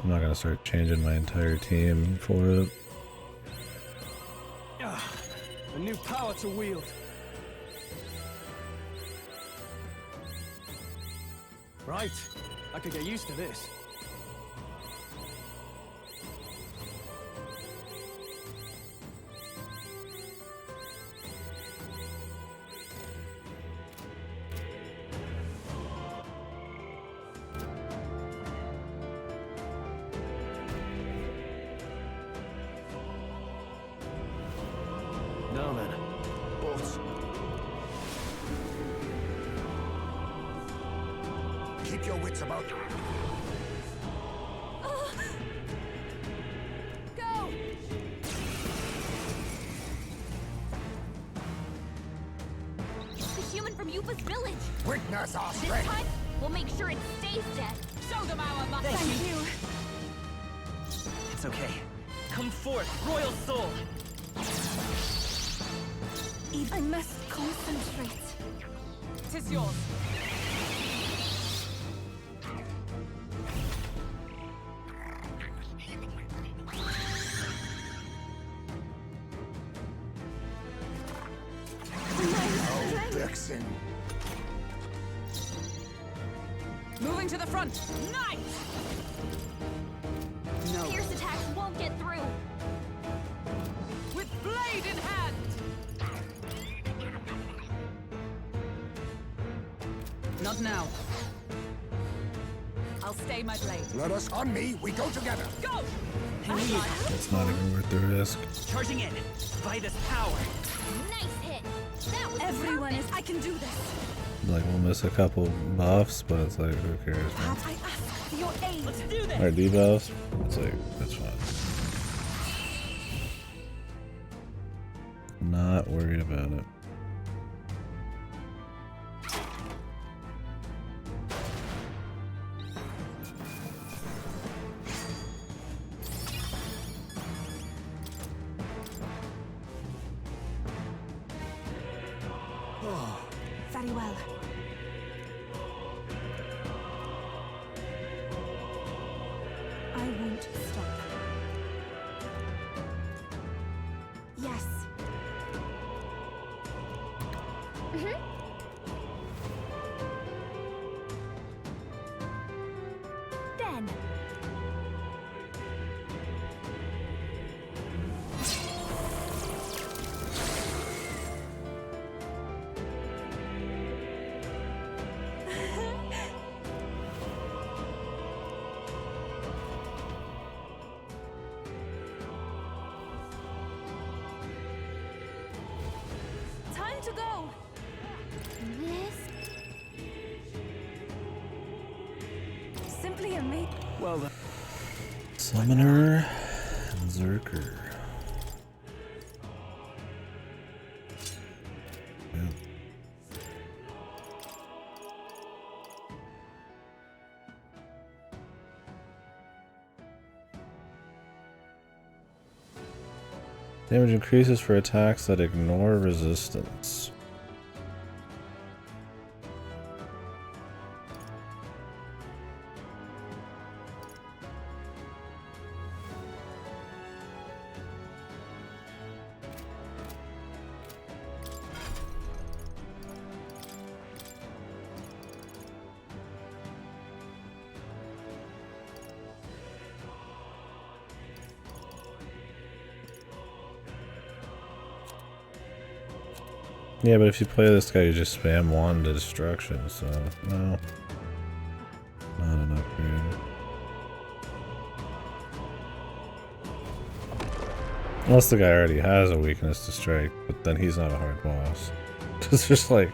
I'm not gonna start changing my entire team for it. A new power to wield. Right. I could get used to this. Now then. Boats. Keep your wits about you. Go! The human from Yupa's village. Witness our This strength. time, we'll make sure it stays dead. Show them our muscle. Thank you. It's okay. Come forth, royal soul. I must concentrate. 'Tis yours. Oh, vixen. Moving to the front. Nice! No. Pierce attacks won't get through. With blade in hand. Not now. I'll stay my blade. Let us on me. We go together. Go! It's not even worth the risk. Charging in. By this power. Nice hit. That was Everyone is. I can do this. Like, we'll miss a couple buffs, but it's like, who cares, man? I ask for your aid. Let's do this. Or debuffs, it's like, that's fine. Not worried about it. Very well. I won't stop. Yes. Then. Time to go. Simply amazing. Well, Summoner and Zerker. Yeah. Damage increases for attacks that ignore resistance. Yeah, but if you play this guy, you just spam 1 to destruction, so no. Not an upgrade. Unless the guy already has a weakness to strike, but then he's not a hard boss. Because there's like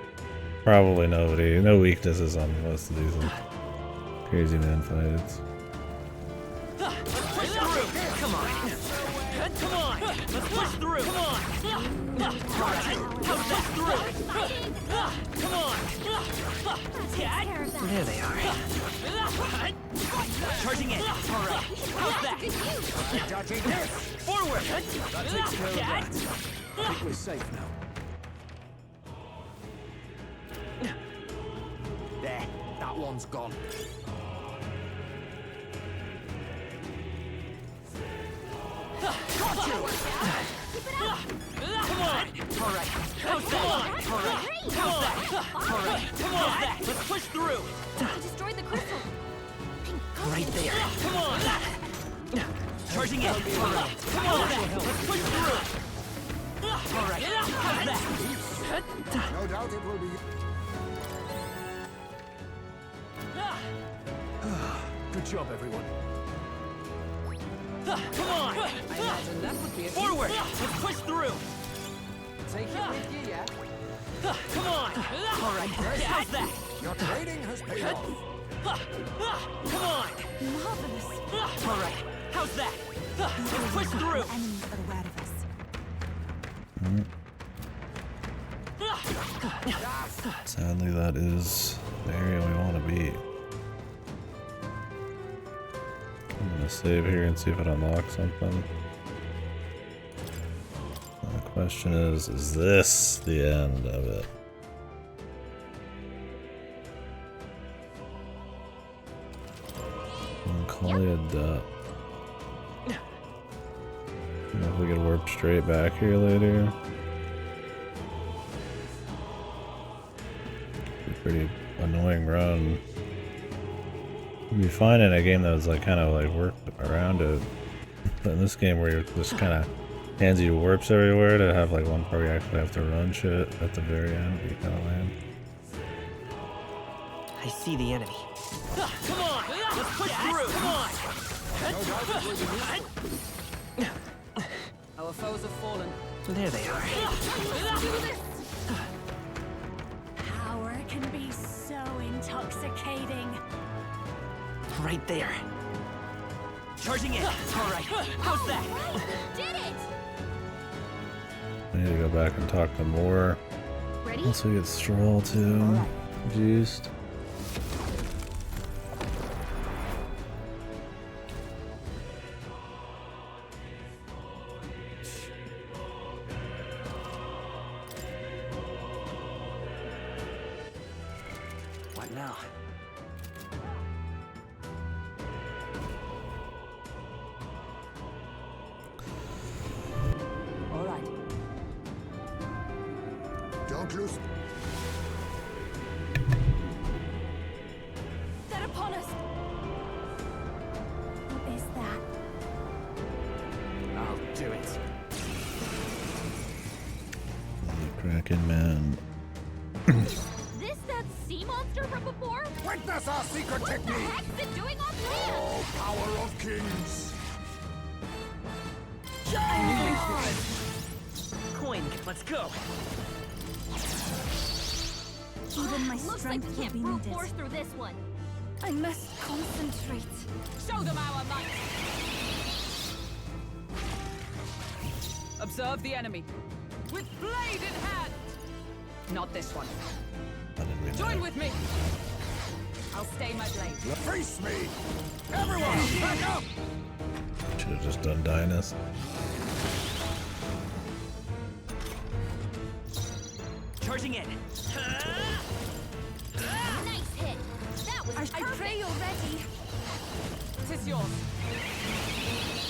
probably no weaknesses on most of these crazy man fights. Push through. Come on. Come on. Let's push through. Come on. How's that through? Come on. There they are. Charging in. All right. How's that? Forward. that takes care of that. I think we're safe now. There, that one's gone. Got you. Come on. All right. How's that? All right. How's that? All right. Come on. Let's push through. I destroyed the crystal. Right there. Come on. Charging in. All right. Come on. Let's push through. All right. How's that? No doubt it will be. Good job, everyone. Come on. I imagine that would be a Forward. Let's push through. Take it with you, yeah? Come on. All right. How's that? Your trading has paid off. Come on. Marvelous. All right. How's that? Let's push through. Enemies are aware of us. Sadly, that is the area we want to be. I'm gonna save here and see if it unlocks something. The question is this the end of it? I'll call it a duck. If we could warp straight back here later. Pretty annoying run. You'd be fine in a game that was like kind of like worked around it, but in this game where you're just kind of hands you warps everywhere to have like one part you actually have to run shit at the very end, you kind of land. I see the enemy. Come on! Let's push through! Come on! Our foes have fallen. There they are. Let's do this! Power can be so intoxicating. Right there. Charging in. All right. How's that? Did it! I need to go back and talk to more. Ready? Once we get Stroll too juiced. What now? All right. Don't lose. They're upon us! What is that? I'll do it. The Kraken man. This that sea monster from before? Witness our secret What the technique! heck's it doing on land? Oh, power of kings! Coin, let's go. Even my Looks like strength we will can't be brute needed. force through this one. I must concentrate. Show them our might. Observe the enemy. With blade in hand. Not this one. Join with me. I'll stay my blade. Face me! Everyone, back up! Should have just done Dynas. Charging in. Nice hit. That was I pray you're ready. Tis yours.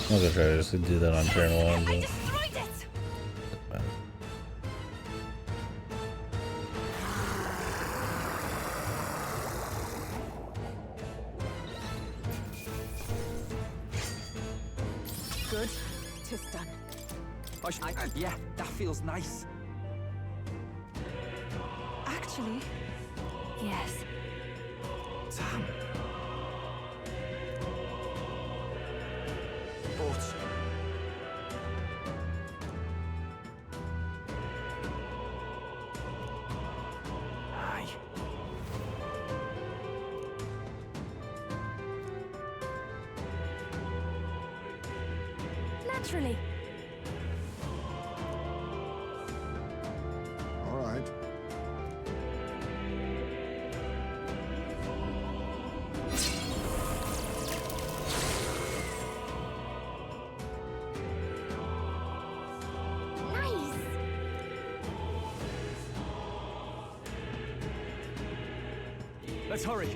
I'm gonna try to just do that on turn one. I But destroyed it! Good. Tis done. Yeah, that feels nice. Actually, yes. Damn. But... Aye. Naturally. All right. Nice! Let's hurry.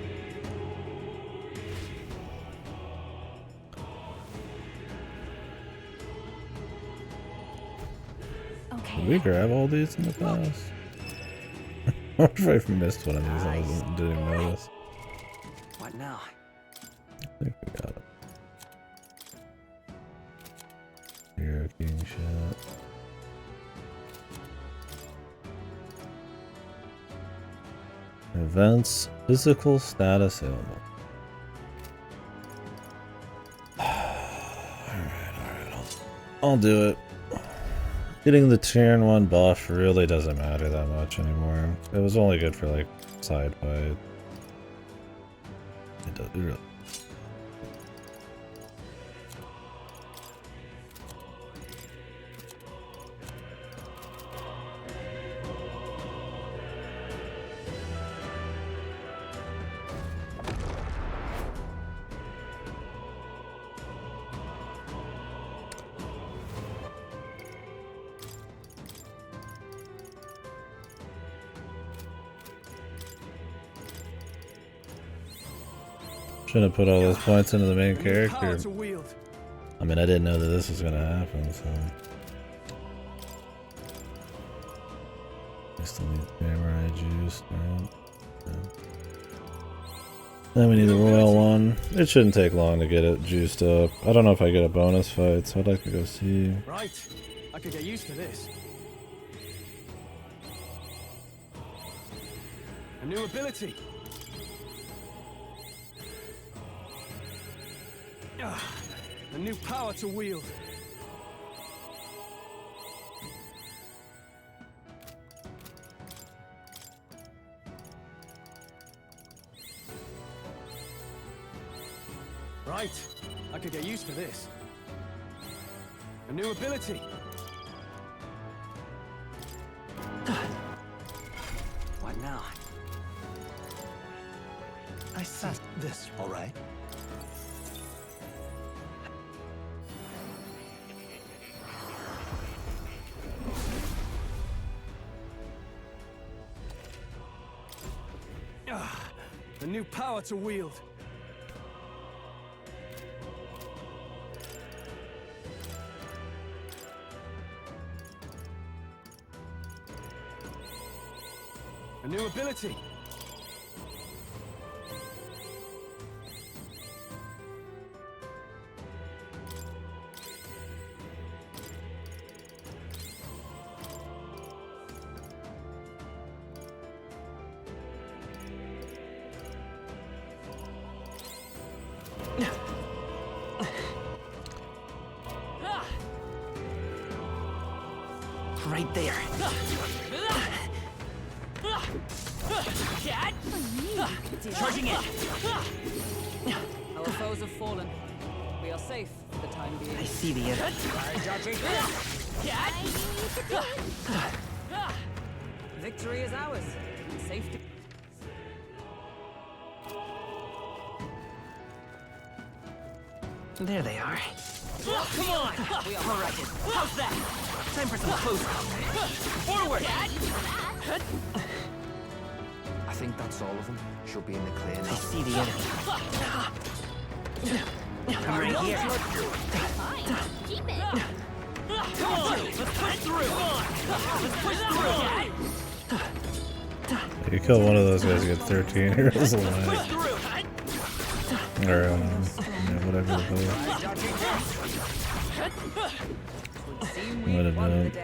Okay. did we grab all these in the past? I wonder if I missed one of these and didn't notice. What now? I think we got it. Hero King shit. Events, physical status ailment. Alright, I'll do it. Getting the turn 1 buff really doesn't matter that much anymore. It was only good for like side fight. It really. Should have put all those points into the main character. I mean, I didn't know that this was gonna happen, so. I still need samurai juice, right? Yeah. Then we need the royal one. It shouldn't take long to get it juiced up. I don't know if I get a bonus fight, so I'd like to go see. Right. I could get used to this. A new ability. A new power to wield. Right. I could get used to this. A new ability. What now? I said this, all right? A new power to wield. A new ability. Right there. Charging in. Our foes have fallen. We are safe for the time being. I see the end. Victory is ours. Safety. There they are. Come on! We are all right. How's that? Time for some close-up. Forward! I think that's all of them. Should be in the clear now. I see the enemy. I'm right here. Fine. Keep it. Come on! Let's push through! Let's push through! You kill one of those guys, you get 13 heroes alive. Or, yeah, whatever it is. What about it?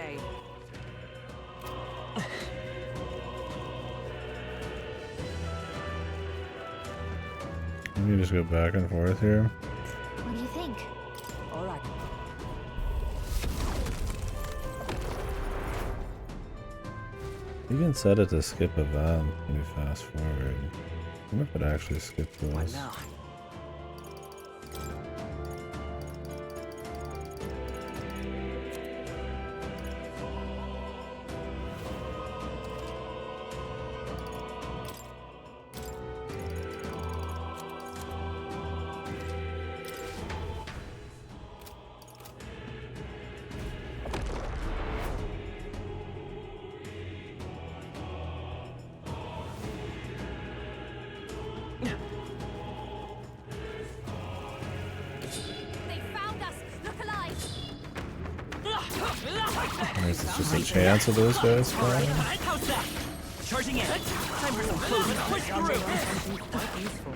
Let me just go back and forth here. What do you think? All right. You can set it to skip event when you fast forward. I wonder if it actually skipped those. now? Is it just a chance of those guys falling? How's that? Charging in. Time for some close. Let's push through.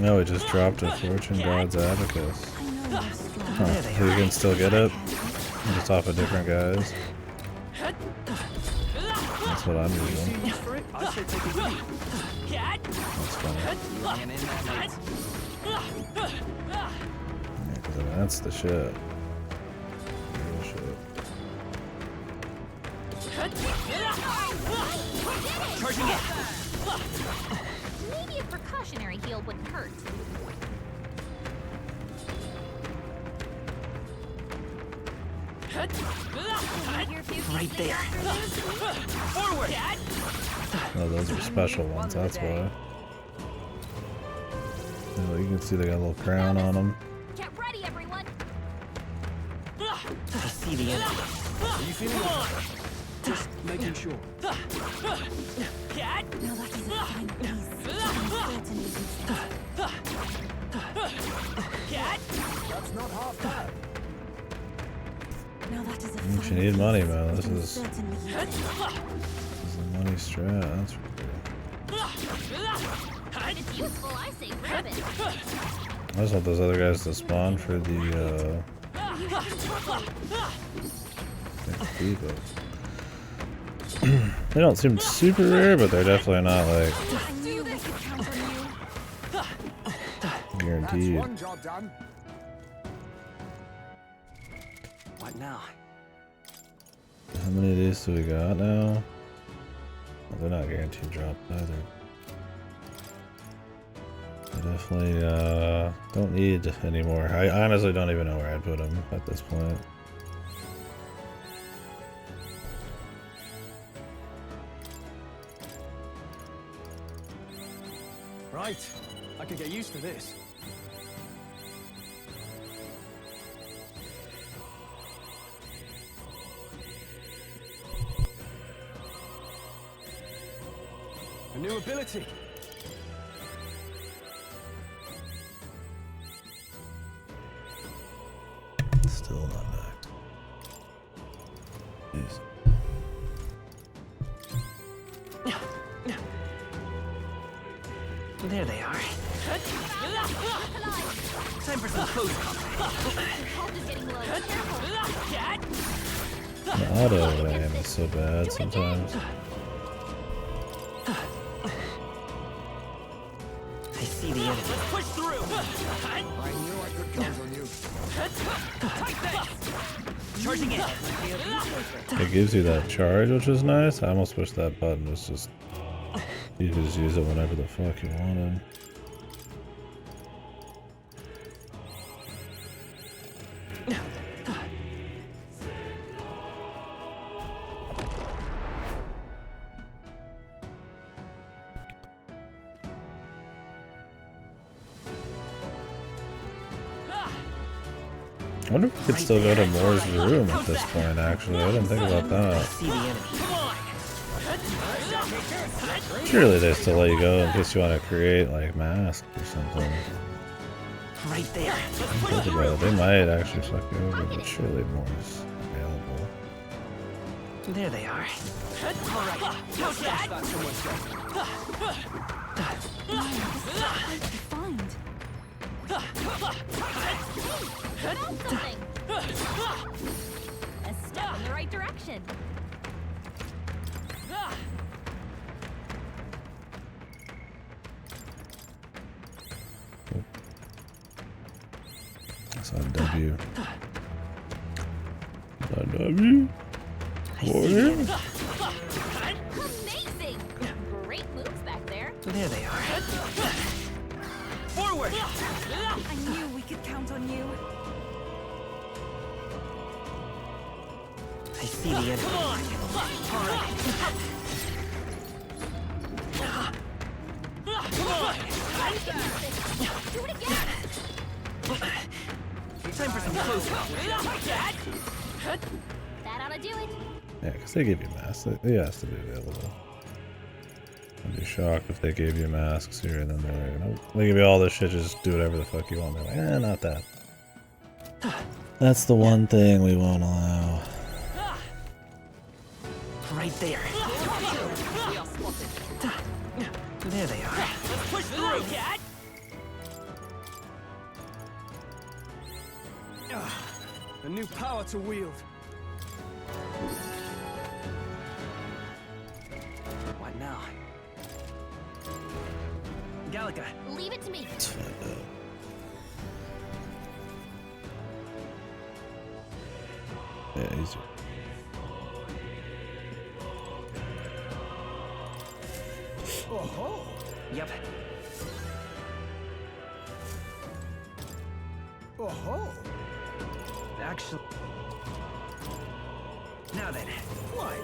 No, it just dropped a Fortune God's Abacus. Huh, so you can still get it? Just off of different guys? That's what I'm using. That's funny. Yeah, because that's the shit. Real shit. Charging in. Maybe a precautionary heal wouldn't hurt. Right there. Forward. Oh, those are special ones, that's why. Oh, you can see they got a little crown on them. Get ready, everyone. I see the enemy. Are you feeling it? Just making sure. Now that is a fine piece. That's not half bad. Now that is a You fine need money, piece. man. This Will is certainly a money strat. That's for If it's useful, I say grab it. I just want those other guys to spawn for the they don't seem super rare, but they're definitely not like I knew we could count on you. guaranteed. That's one job done. What now? How many of these do we got now? Well, they're not guaranteed drop either. I definitely don't need any more. I honestly don't even know where I'd put them at this point. Right. I can get used to this. A new ability. Still not back. Jeez. There they are. Time for some close The auto aim is so bad sometimes. I see the enemy. Push through! I knew I could count on you. Charging in. It gives you that charge, which is nice. I almost wish that button was just... You could just use it whenever the fuck you wanted. I wonder if we could still go to Moore's room at this point, actually. I didn't think about that. Surely they still let you go in case you want to create, like, masks or something. Right there. Think about it. They might actually suck you over, but surely Moore's available. There they are. Alright. No stash that Find. Found something. A step in the right direction. That's on W. On W. Warrior. Amazing! Great moves back there. There they are. Forward! I knew we could count on you. I see the enemy. Come on! Alright. Come on! Do it again! Time for some close That ought to do it. Yeah, because they give you masks. It has to be available. I'd be shocked if they gave you masks here and then they're like, nope. They give you all this shit, just do whatever the fuck you want. They're like, not that. That's the one thing we won't allow. Right there. There they are. Let's push through, cat! A new power to wield. What now? Galaga. Leave it to me. Let's find out. Yeah, easy. Oh-ho! Yep. Oh-ho! Actually... Now then. Why?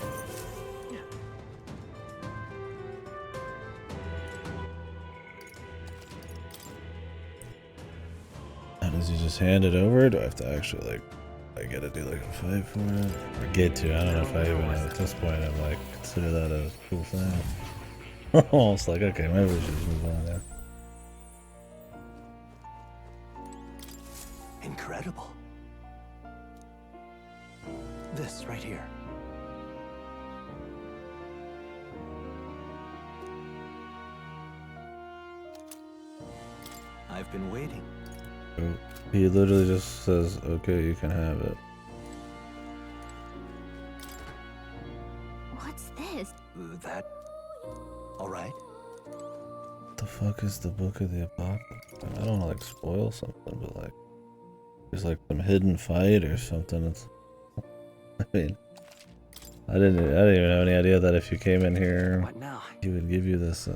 How does he just hand it over? Or do I have to actually, like, I gotta do like a fight for it? Or get to? I don't know if I even, at this point, I'm like, consider that a cool thing. Almost like, okay, maybe we should just move on there. Incredible. This right here. I've been waiting. Oh, he literally just says, okay, you can have it. What's this? That... Alright. What the fuck is the Book of the Apocalypse? I don't want to like spoil something, but like there's like some hidden fight or something. It's I mean, I didn't even have any idea that if you came in here, he would give you this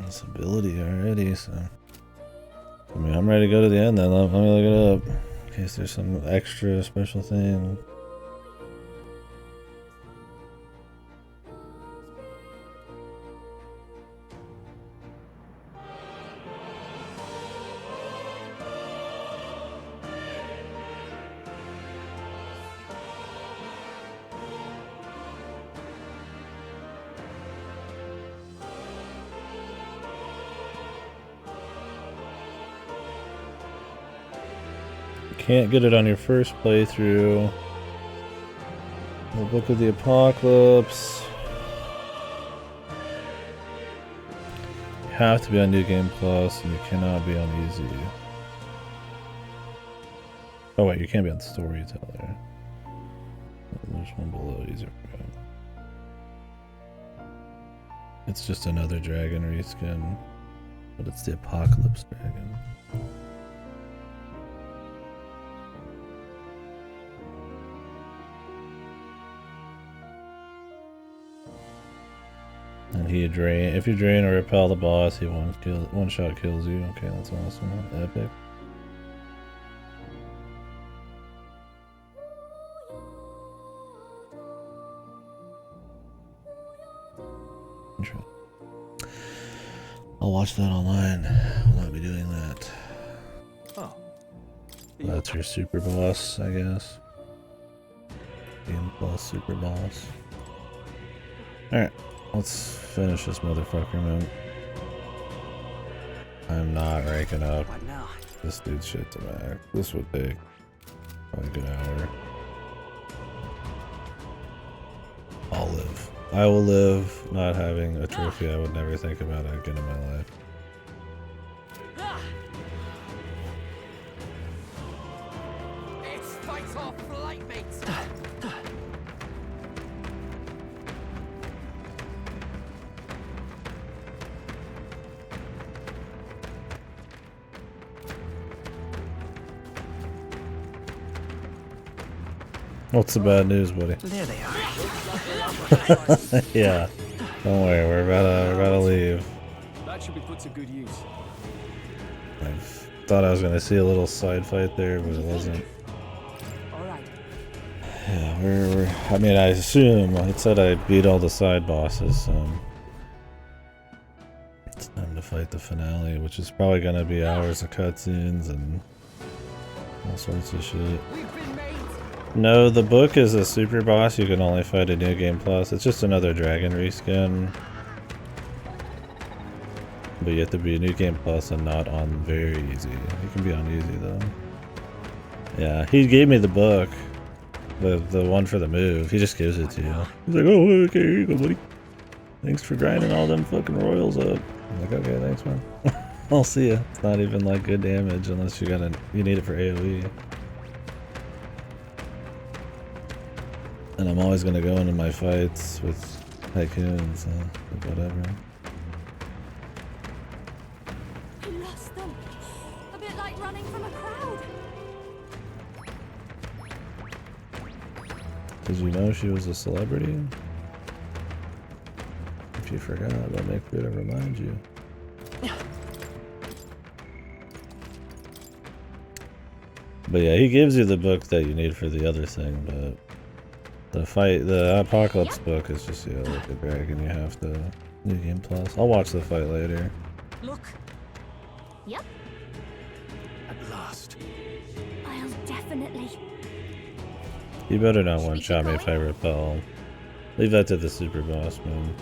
this ability already. So, I mean, I'm ready to go to the end. Then let me look it up in case there's some extra special thing. Can't get it on your first playthrough. The Book of the Apocalypse. You have to be on New Game Plus, and you cannot be on Easy. Oh wait, you can't be on Storyteller. There's one below Easy. It's just another dragon reskin, but it's the Apocalypse dragon. And he drain. If you drain or repel the boss, he one shot kills you. Okay, that's awesome. Epic. Interesting. I'll watch that online. I'll not be doing that. Oh. That's your super boss, I guess. Game plus super boss. Alright. Let's finish this motherfucker, man. I'm not ranking up. This dude's shit to back. This would take probably a good hour. I'll live. I will live not having a trophy I would never think about again in my life. It's fight or flight, mates. What's the bad news, buddy? There they are. Yeah. Don't worry, we're about to leave. That should be put to good use. I thought I was gonna see a little side fight there, but it wasn't. Yeah, I mean, I assume it said I beat all the side bosses, so it's time to fight the finale, which is probably gonna be hours of cutscenes and all sorts of shit. No, the book is a super boss. You can only fight a New Game Plus. It's just another dragon reskin. But you have to be a New Game Plus and not on very easy. You can be on easy though. Yeah, he gave me the book. The one for the move. He just gives it to you. He's like, oh, okay, here you go, buddy. Thanks for grinding all them fucking royals up. I'm like, okay, thanks, man. I'll see ya. It's not even like good damage unless you need it for AoE. And I'm always gonna go into my fights with tycoons, so whatever. I lost them. A bit like running from a crowd. Did you know she was a celebrity? If you forgot, I'll make sure to remind you. But yeah, he gives you the book that you need for the other thing, but the Apocalypse book is just, yeah, like a dragon you have to New Game Plus. I'll watch the fight later. Look. Yep. At last. I'll definitely. You better not one-shot me if I repel. Leave that to the super boss, man.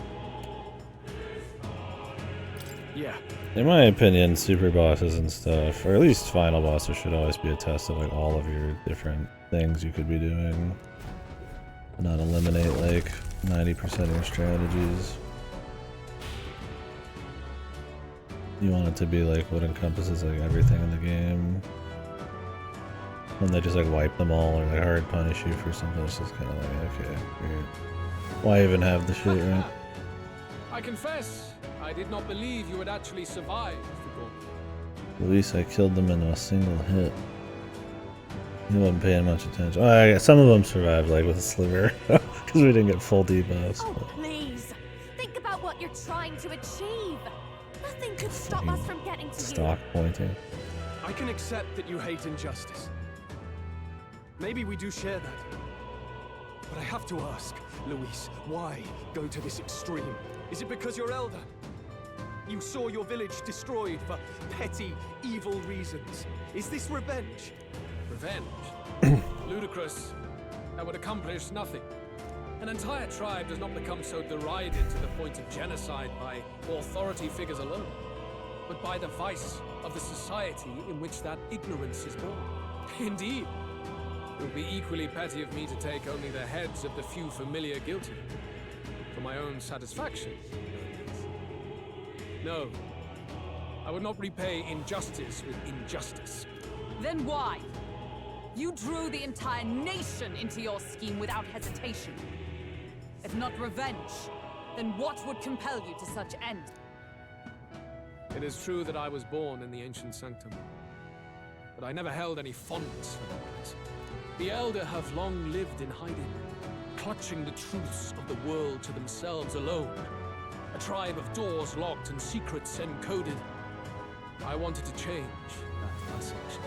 Yeah. In my opinion, super bosses and stuff, or at least final bosses, should always be a test of like all of your different things you could be doing. Not eliminate like 90% of your strategies. You want it to be like what encompasses like everything in the game. When they just like wipe them all or like hard punish you for something, it's just kind of like, okay, weird. Why even have the shit, right? I confess, I did not believe you would actually survive, Mr. Gordon. Luis, I killed them in a single hit. He wasn't paying much attention. Oh, yeah, some of them survived, like with a sliver, because we didn't get full debuffs. Oh, please. Think about what you're trying to achieve. Nothing could stop us from getting to you. Stock pointing. I can accept that you hate injustice. Maybe we do share that. But I have to ask, Luis, why go to this extreme? Is it because you're elder? You saw your village destroyed for petty, evil reasons. Is this revenge? Revenge? Ludicrous. That would accomplish nothing. An entire tribe does not become so derided to the point of genocide by authority figures alone, but by the vice of the society in which that ignorance is born. Indeed, it would be equally petty of me to take only the heads of the few familiar guilty, for my own satisfaction. No, I would not repay injustice with injustice. Then why? You drew the entire nation into your scheme without hesitation. If not revenge, then what would compel you to such end? It is true that I was born in the ancient sanctum, but I never held any fondness for that place. The Elder have long lived in hiding, clutching the truths of the world to themselves alone. A tribe of doors locked and secrets encoded. I wanted to change that passage.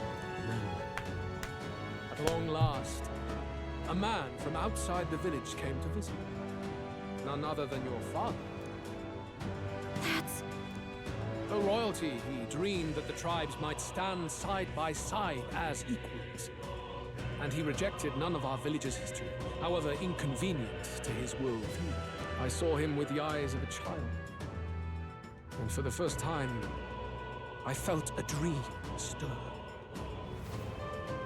At long last, a man from outside the village came to visit. None other than your father. That's... Though royalty, he dreamed that the tribes might stand side by side as equals. And he rejected none of our village's history, however inconvenient to his worldview. I saw him with the eyes of a child. And for the first time, I felt a dream stir.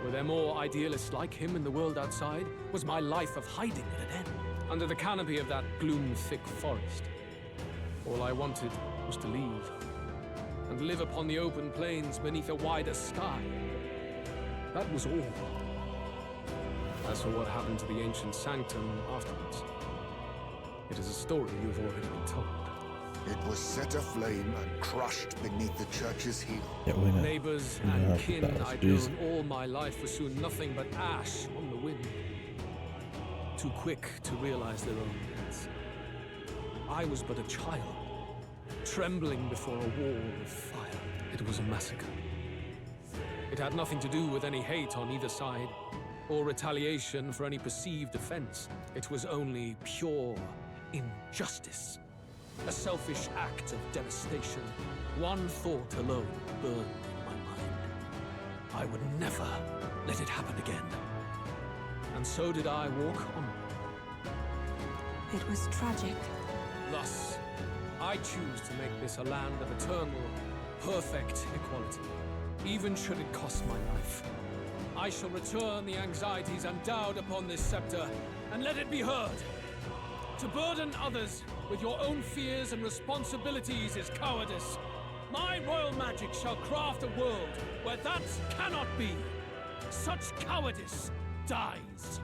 Were there more idealists like him in the world outside? Was my life of hiding at an end? Under the canopy of that gloom-thick forest, all I wanted was to leave and live upon the open plains beneath a wider sky. That was all. As for what happened to the ancient sanctum afterwards, it is a story you've already been told. It was set aflame and crushed beneath the church's heel. Yeah, we know. Neighbors We know and how kin to I'd balance. known all my life were soon nothing but ash on the wind. Too quick to realize their own deaths. I was but a child, trembling before a wall of fire. It was a massacre. It had nothing to do with any hate on either side, or retaliation for any perceived offense. It was only pure injustice. A selfish act of devastation. One thought alone burned in my mind. I would never let it happen again. And so did I walk on. It was tragic. Thus, I choose to make this a land of eternal, perfect equality, even should it cost my life. I shall return the anxieties endowed upon this scepter, and let it be heard. To burden others with your own fears and responsibilities is cowardice. My royal magic shall craft a world where that cannot be. Such cowardice dies.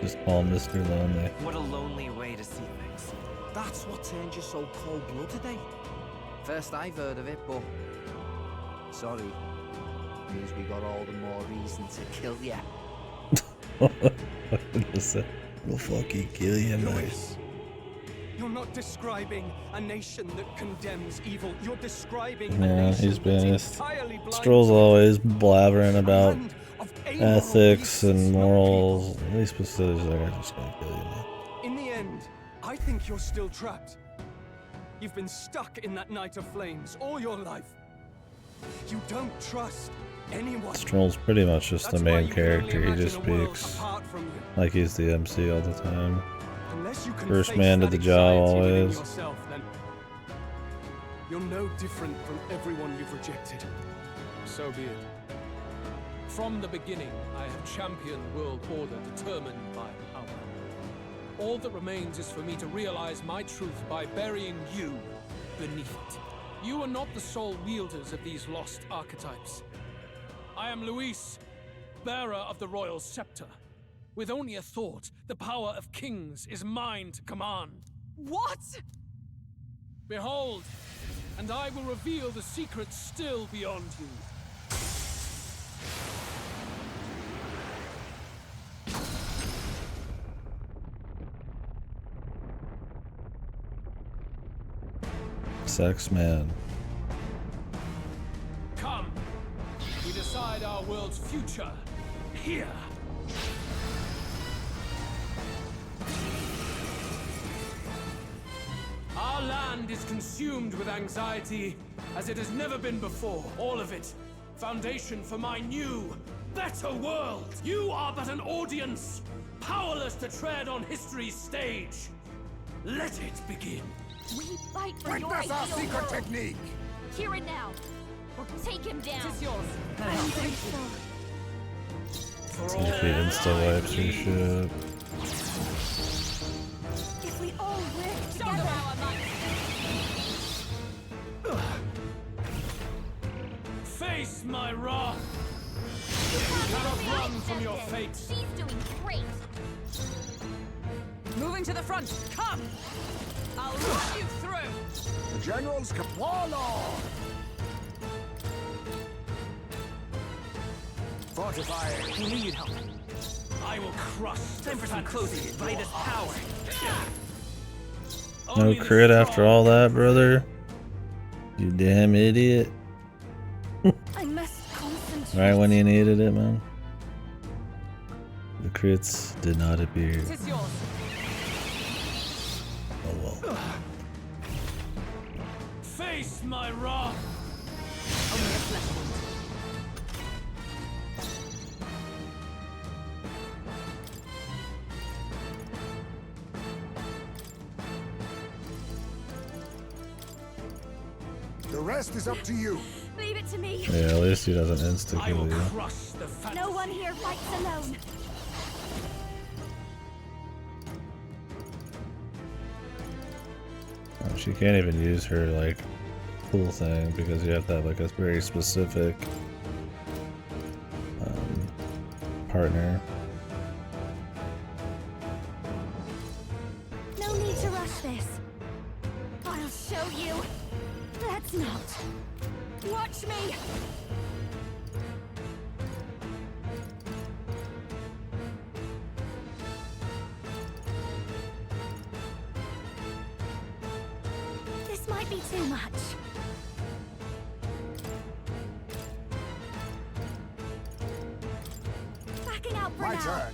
Just call Mr. Lonely. What a lonely way to see things. That's what turned you so cold-blooded, eh? First I've heard of it, but... Sorry. Means we got all the more reason to kill ya. We'll fucking kill you, mate. Luis, you're not describing a nation that condemns evil. You're describing a Yeah, nation he's been. that's entirely blind. Stroll's always blabbering about ethics and morals. At least Basile's like, I'm just gonna kill you, man. In the end, I think you're still trapped. You've been stuck in that night of flames all your life. You don't trust anyone. Stroll's pretty much just the That's why main you can only character. He imagine just a world speaks apart from you. like he's the MC all the time. Unless you can First face man to that the job anxiety within always. yourself, then you're no different from everyone you've rejected. So be it. From the beginning, I have championed world order determined by power. All that remains is for me to realize my truth by burying you beneath it. You are not the sole wielders of these lost archetypes. I am Luis, bearer of the royal scepter. With only a thought, the power of kings is mine to command. What? Behold, and I will reveal the secrets still beyond you. Sex man. Come, we decide our world's future here. Our land is consumed with anxiety as it has never been before. All of it, foundation for my new, better world. You are but an audience, powerless to tread on history's stage. Let it begin. We fight for But your that's our ideal secret world. technique. Here and now. Or take him down. It's yours. I'm grateful. See if he insta wipes your shit. If we all work Show them together. our might. Face my wrath. You cannot run from your fate. She's doing great. Moving to the front. Come! I'll run you through. The generals come. Warlord! Fortify. We need help. I will crush. Time for some closing. By this power. No crit after all that, brother. You damn idiot. I must concentrate. Right when you needed it, man. The crits did not appear. It is yours. Oh well. Face my wrath. Only a flesh wound. The rest is up to you. Leave it to me. Yeah, at least he doesn't insta I will kill you. crush the fantasy. No one here fights alone. Oh, she can't even use her like cool thing because you have to have like a very specific partner. No need to rush this. I'll show you. Let's not. Watch me. This might be too much. Backing out for My now. turn.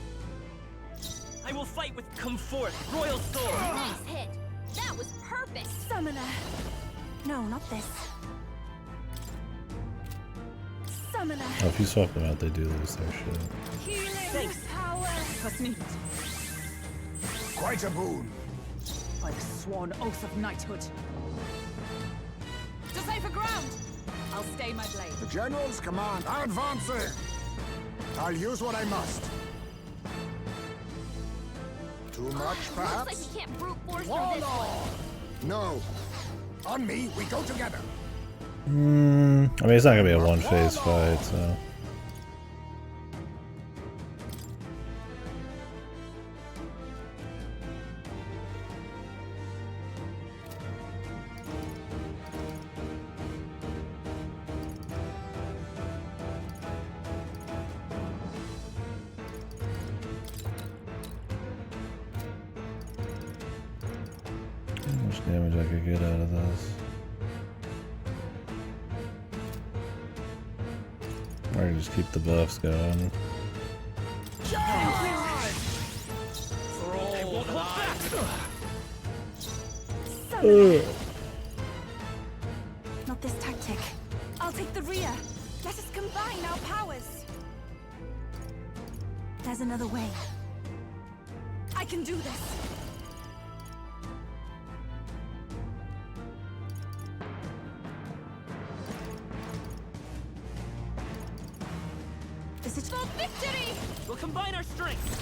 I will fight with come forth, royal sword. Nice hit. That was perfect. Summoner. No, not this. Summoner. Oh, if you swap them out, they do lose their shit. Healing power. Must need. Quite a boon. By the sworn oath of knighthood. To safer ground! I'll stay my blade. The generals command. Advancing. I'll use what I must. Too much, perhaps? Looks like we can't brute force through this one. Warlord! No. On me, we go together. I mean, it's not gonna be a one-phase fight, so. How much damage I could get out of this? Or just keep the buffs going. For all Summoner. Not this tactic. I'll take the rear. Let us combine our powers. There's another way. I can do this. This is For victory! We'll combine our strengths.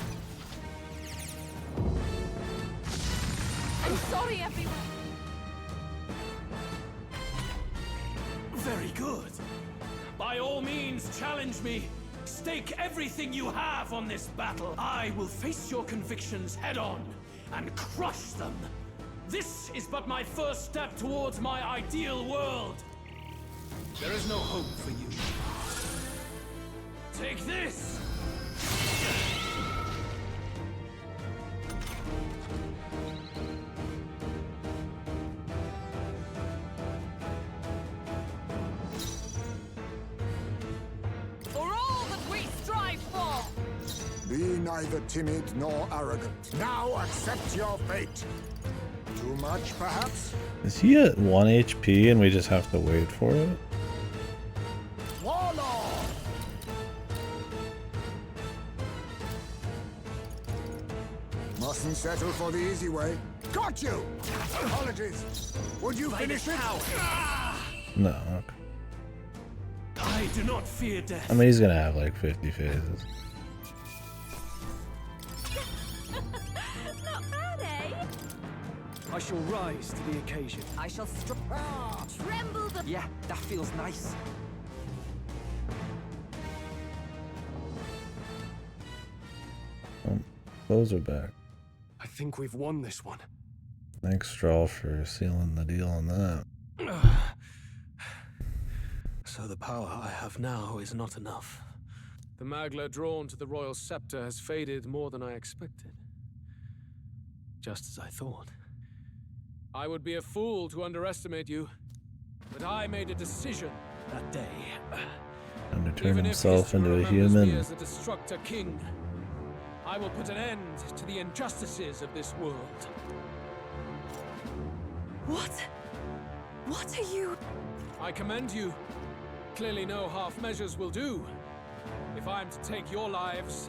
I'm sorry, everyone. By all means, challenge me. Stake everything you have on this battle. I will face your convictions head on and crush them. This is but my first step towards my ideal world. There is no hope for you. Take this! For all that we strive for! Be neither timid nor arrogant. Now accept your fate. Too much, perhaps? Is he at 1 HP and we just have to wait for it? Warlord! Mustn't settle for the easy way. Got you! Apologies. Would you finish it? No. Okay. I do not fear death. I mean, he's gonna have like 50 phases. Not bad, eh? I shall rise to the occasion. I shall Tremble the... Yeah, that feels nice. Those are back. I think we've won this one. Thanks, Straw, for sealing the deal on that. So the power I have now is not enough. The Magla drawn to the royal scepter has faded more than I expected. Just as I thought. I would be a fool to underestimate you, but I made a decision that day. And to turn Even himself if history into a remembers me human. as a destructor king, I will put an end to the injustices of this world. What? What are you? I commend you. Clearly no half measures will do. If I'm to take your lives,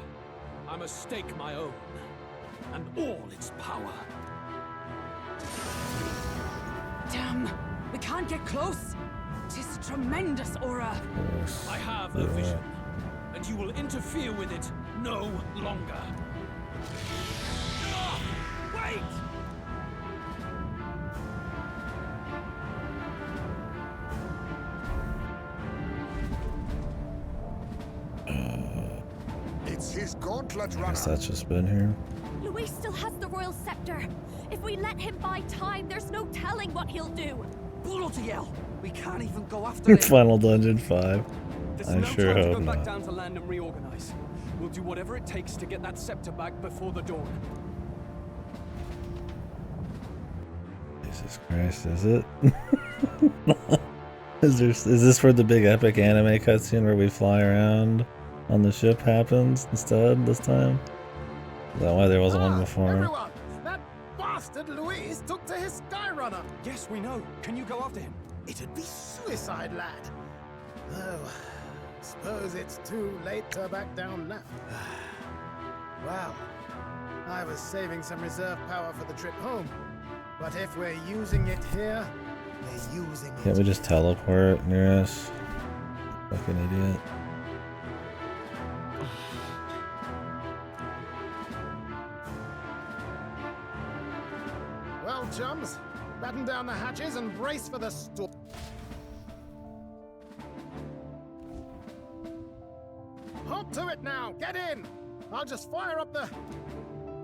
I must stake my own, and all its power. Damn! We can't get close! 'Tis a tremendous aura! I have a vision, and you will interfere with it no longer. Wait! It's his gauntlet I runner. guess that's just been here. Luis still has the royal scepter. If we let him buy time, there's no telling what he'll do. Bloody hell! We can't even go after him. Final Dungeon 5. There's I no sure time to hope go back not. down to land and reorganize. We'll do whatever it takes to get that scepter back before the dawn. Jesus Christ, is it? Is this where the big epic anime cutscene where we fly around on the ship happens instead this time? Is that why there wasn't one before? Everyone, that bastard Luis took to his Skyrunner. Yes, we know. Can you go after him? It'd be suicide, lad. Oh, suppose it's too late to back down now. Well, I was saving some reserve power for the trip home. But if we're using it here, we're using it. Can't we just teleport near us? Fucking idiot. Well, chums, batten down the hatches and brace for the storm. Hold to it now! Get in! I'll just fire up the...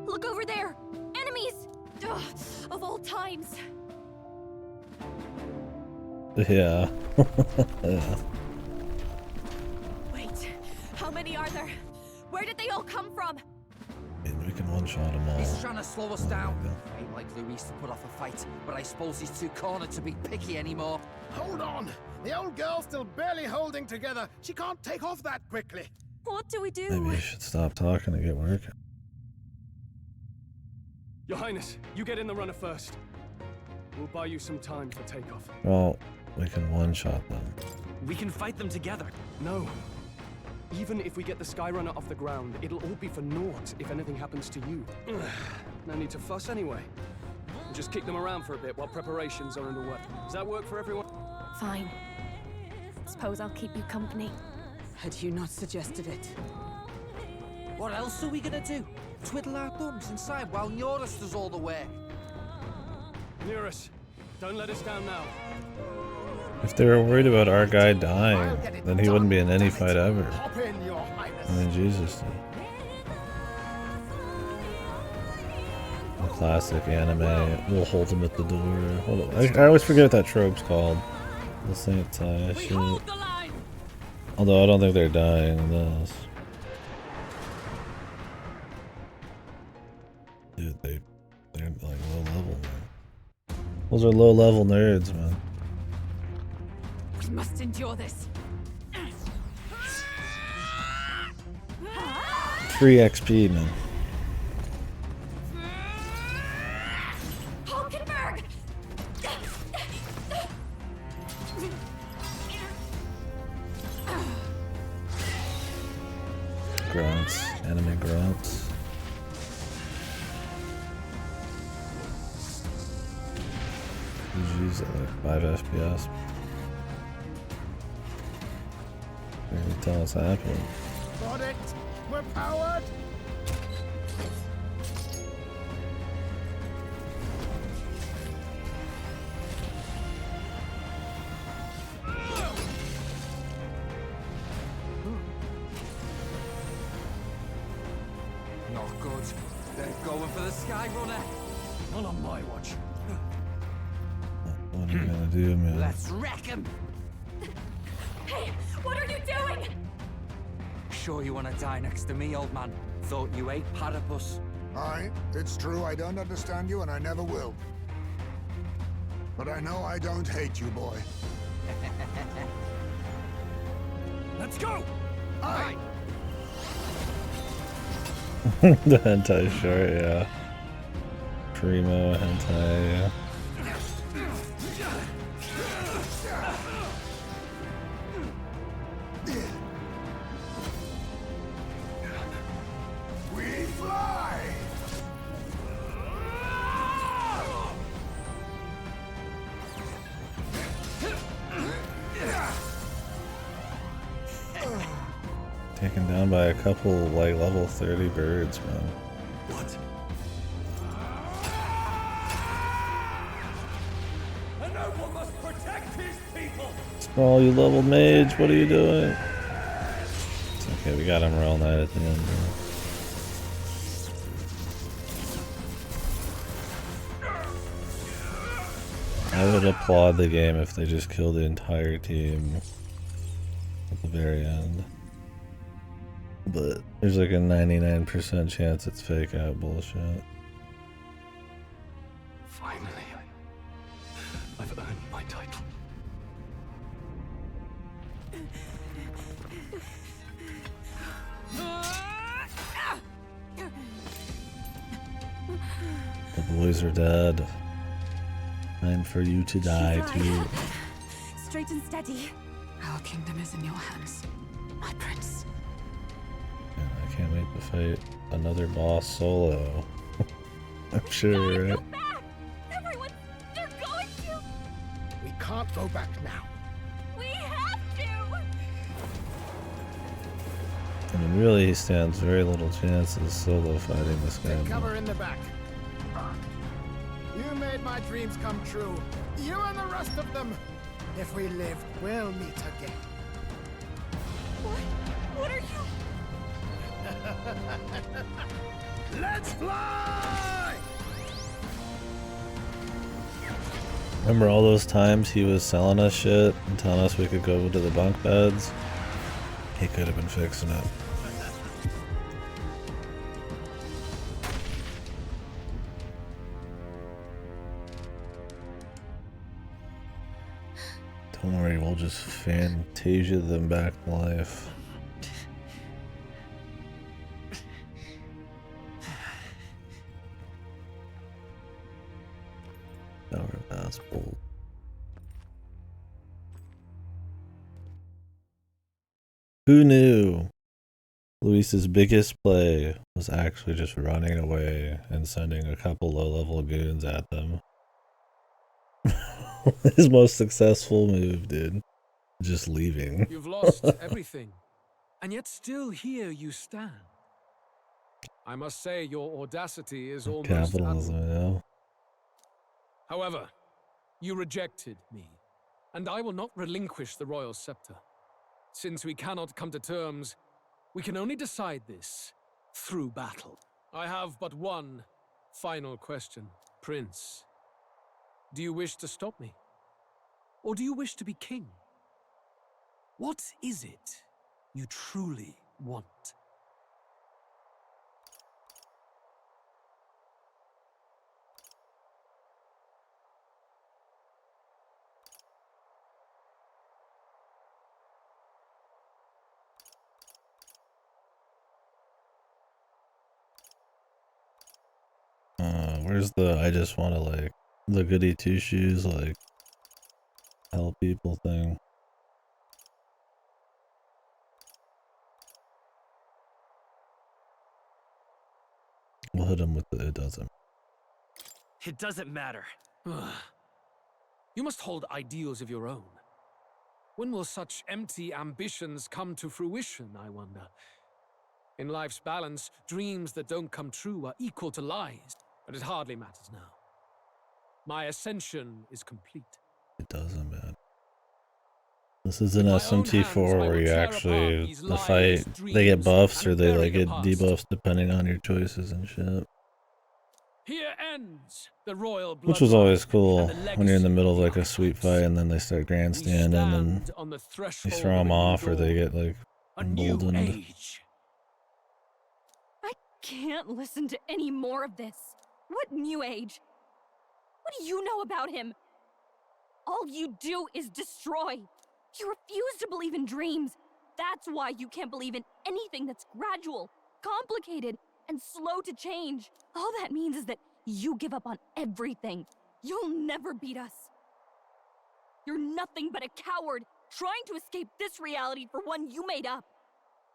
Look over there! Enemies! Ugh, of all times. Yeah. Yeah. Wait, how many are there? Where did they all come from? We can one-shot them all. He's trying to slow us down. Ain't like Luis to put off a fight, but I suppose he's too cornered to be picky anymore. Hold on! The old girl's still barely holding together. She can't take off that quickly. What do we do? Maybe I should stop talking and get working. Your Highness, you get in the runner first. We'll buy you some time for takeoff. Well, we can one-shot them. We can fight them together. No. Even if we get the Skyrunner off the ground, it'll all be for naught if anything happens to you. No need to fuss anyway. We'll just kick them around for a bit while preparations are underway. Does that work for everyone? Fine. Suppose I'll keep you company. Had you not suggested it? What else are we gonna do? Twiddle our thumbs inside while Norris does all the work. Near us. Don't let us down now. If they were worried about our guy dying, then he wouldn't be in any fight ever. I mean, Jesus, dude. The classic anime. We'll hold him at the door. Hold on. I always forget what that trope's called. The Saint Tie shit. Although I don't think they're dying in this. Dude, they're like low level, man. Those are low level nerds, man. We must endure this. Free XP, man. Hulkenberg! Grunts, enemy grunts. GG's at like 5 FPS. Can't tell what's happening. Got it! We're powered! Not good. They're going for the Sky Runner. Not on my watch. What are you gonna do, man? Let's wreck him. Hey, what are you doing? Sure you want to die next to me, old man? Thought you ate platypus. Aye, it's true I don't understand you and I never will. But I know I don't hate you, boy. Let's go! Aye! The hentai short, yeah. Primo hentai, yeah. We fly! Taken down by a couple like level 30 birds, man. What? A noble must protect his people. Sprawl, you leveled mage, what are you doing? It's okay, we got him Royal Knight at the end, bro. I would applaud the game if they just kill the entire team at the very end. But there's like a 99% chance it's fake out bullshit. Finally, I've earned my title. The boys are dead. Time for you to die too. Straight and steady. Our kingdom is in your hands, my prince. Man, I can't wait to fight another boss solo. I'm sure, right? Everyone, they're going to! We can't go back now. We have to! I mean, really, he stands very little chance of solo fighting this guy. Take cover in the back. You made my dreams come true. You and the rest of them. If we live, we'll meet again. What are you? Let's fly! Remember all those times he was selling us shit and telling us we could go to the bunk beds? He could have been fixing it. Don't worry, we'll just Fantasia them back to life. Power pass bolt. Who knew Luis's biggest play was actually just running away and sending a couple low-level goons at them? His most successful move, dude. Just leaving. You've lost everything, and yet still here you stand. I must say your audacity is almost Capitalism, admirable. yeah. However, you rejected me, and I will not relinquish the royal scepter. Since we cannot come to terms, we can only decide this through battle. I have but one final question. Prince, do you wish to stop me? Or do you wish to be king? What is it you truly want? Where's the I just want to like the goody two shoes like help people thing? We'll hit him with the it doesn't. It doesn't matter. You must hold ideals of your own. When will such empty ambitions come to fruition, I wonder? In life's balance, dreams that don't come true are equal to lies, but it hardly matters now. My ascension is complete. It doesn't, man. This is an SMT4 where you actually, the fight, they get buffs or they like get debuffs depending on your choices and shit. Here ends the royal bloodline. Which was always cool when you're in the middle of like a sweet fight and then they start grandstanding and you throw them off or they get like emboldened. I can't listen to any more of this. What new age? What do you know about him? All you do is destroy. You refuse to believe in dreams. That's why you can't believe in anything that's gradual, complicated, and slow to change. All that means is that you give up on everything. You'll never beat us. You're nothing but a coward trying to escape this reality for one you made up.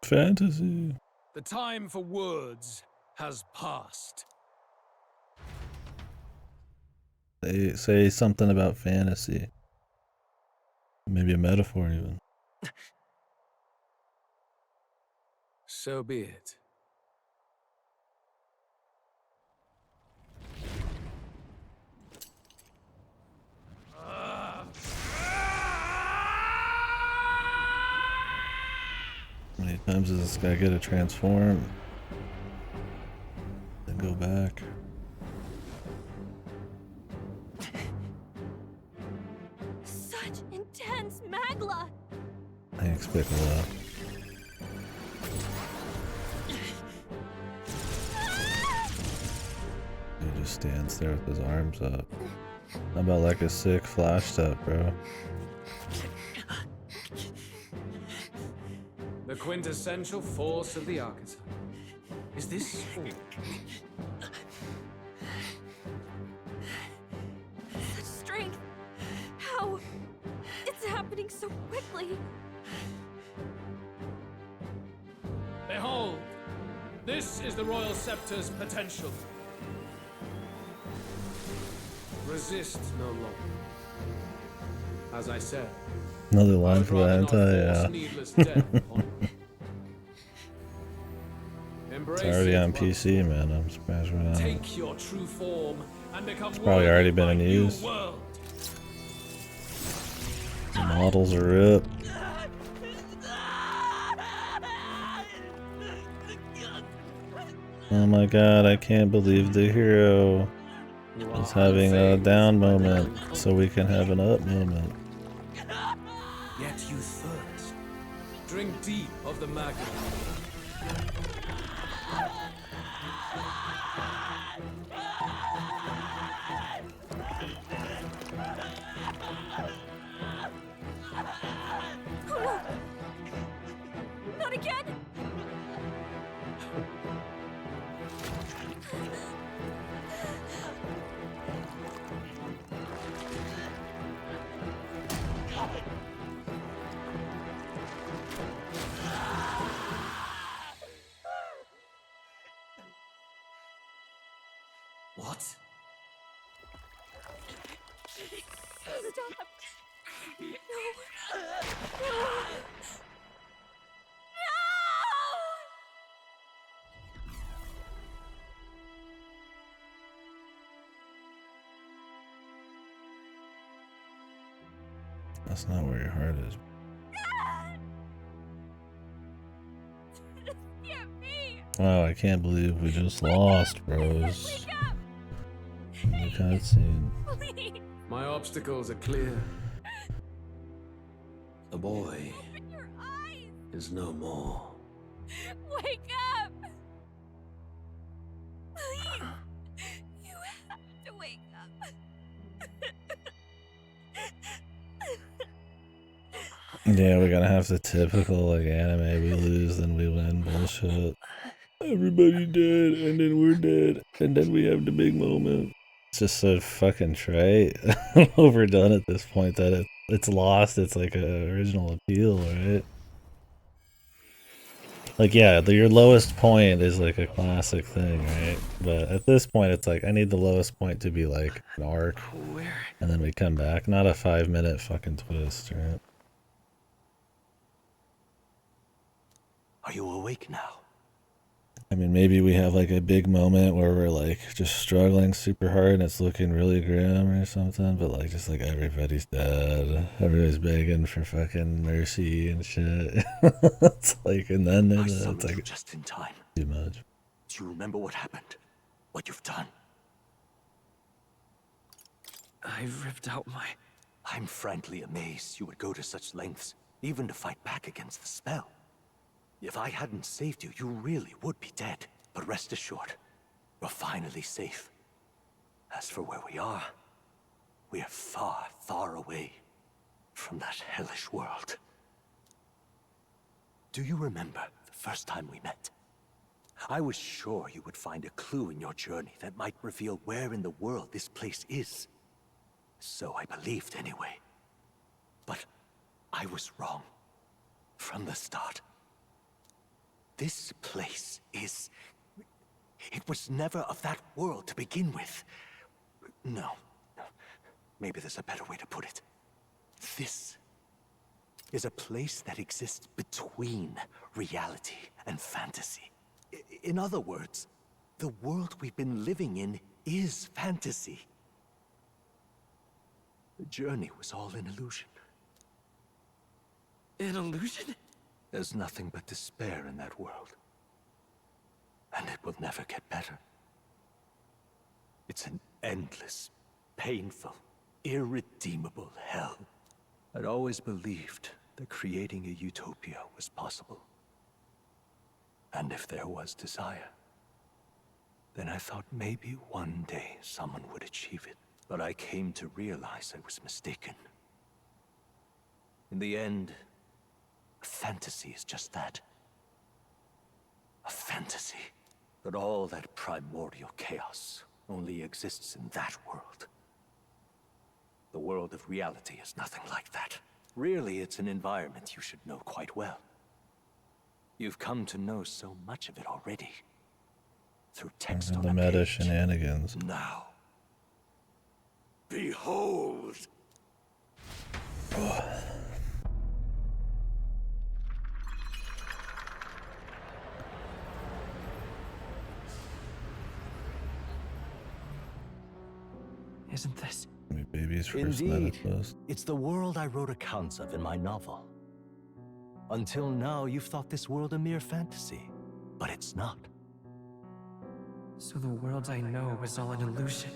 Fantasy. The time for words has passed. They say something about fantasy. Maybe a metaphor even. So be it. How many times does this guy get to transform? Then go back. Such intense magla. I expect a lot. He just stands there with his arms up. How about like a sick flash step, bro? The quintessential force of the archetype. Is this all? Such strength. How? It's happening so quickly. Behold, this is the royal scepter's potential. Resist no longer. As I said, Another line for the hentai, It's already on PC, man. I'm surprised we're not. Take your true form and become It's probably already been in use. world. The models are ripped. Oh my god, I can't believe the hero is having a down moment so we can have an up moment. Yet you thirst. Drink deep of the magma. Oh, no. Not again. What? Stop. No. No. That's not where your heart is. Oh, I can't believe we just lost, bros. The cutscene. My obstacles are clear. The boy is no more. Wake up! Please! You have to wake up. Yeah, we're gonna have the typical like anime, we lose, then we win bullshit. Everybody dead, and then we're dead, and then we have the big moment. It's just so fucking trite, overdone at this point that it's lost its like original appeal, right? Like yeah, your lowest point is like a classic thing, right? But at this point, it's like I need the lowest point to be like an arc, and then we come back, not a 5-minute fucking twist, right? Are you awake now? I mean, maybe we have like a big moment where we're like just struggling super hard and it's looking really grim or something, but like just like everybody's dead, everybody's begging for fucking mercy and shit. It's like, and then it's like just in time. Too much. Do you remember what happened? What you've done? I ripped out my... I'm frankly amazed you would go to such lengths, even to fight back against the spell. If I hadn't saved you, you really would be dead. But rest assured, you're finally safe. As for where we are far, far away from that hellish world. Do you remember the first time we met? I was sure you would find a clue in your journey that might reveal where in the world this place is. So I believed anyway. But I was wrong. From the start. This place is... It was never of that world to begin with. No. Maybe there's a better way to put it. This is a place that exists between reality and fantasy. In other words, the world we've been living in is fantasy. The journey was all an illusion. An illusion? There's nothing but despair in that world. And it will never get better. It's an endless, painful, irredeemable hell. I'd always believed that creating a utopia was possible. And if there was desire, then I thought maybe one day someone would achieve it. But I came to realize I was mistaken. In the end, fantasy is just that. A fantasy. But all that primordial chaos only exists in that world. The world of reality is nothing like that. Really, it's an environment you should know quite well. You've come to know so much of it already. Through text on the a meta page. shenanigans. Now, behold! Isn't this? Baby's first Indeed. meta post. It's the world I wrote accounts of in my novel. Until now, you've thought this world a mere fantasy. But it's not. So the world I know is all an illusion.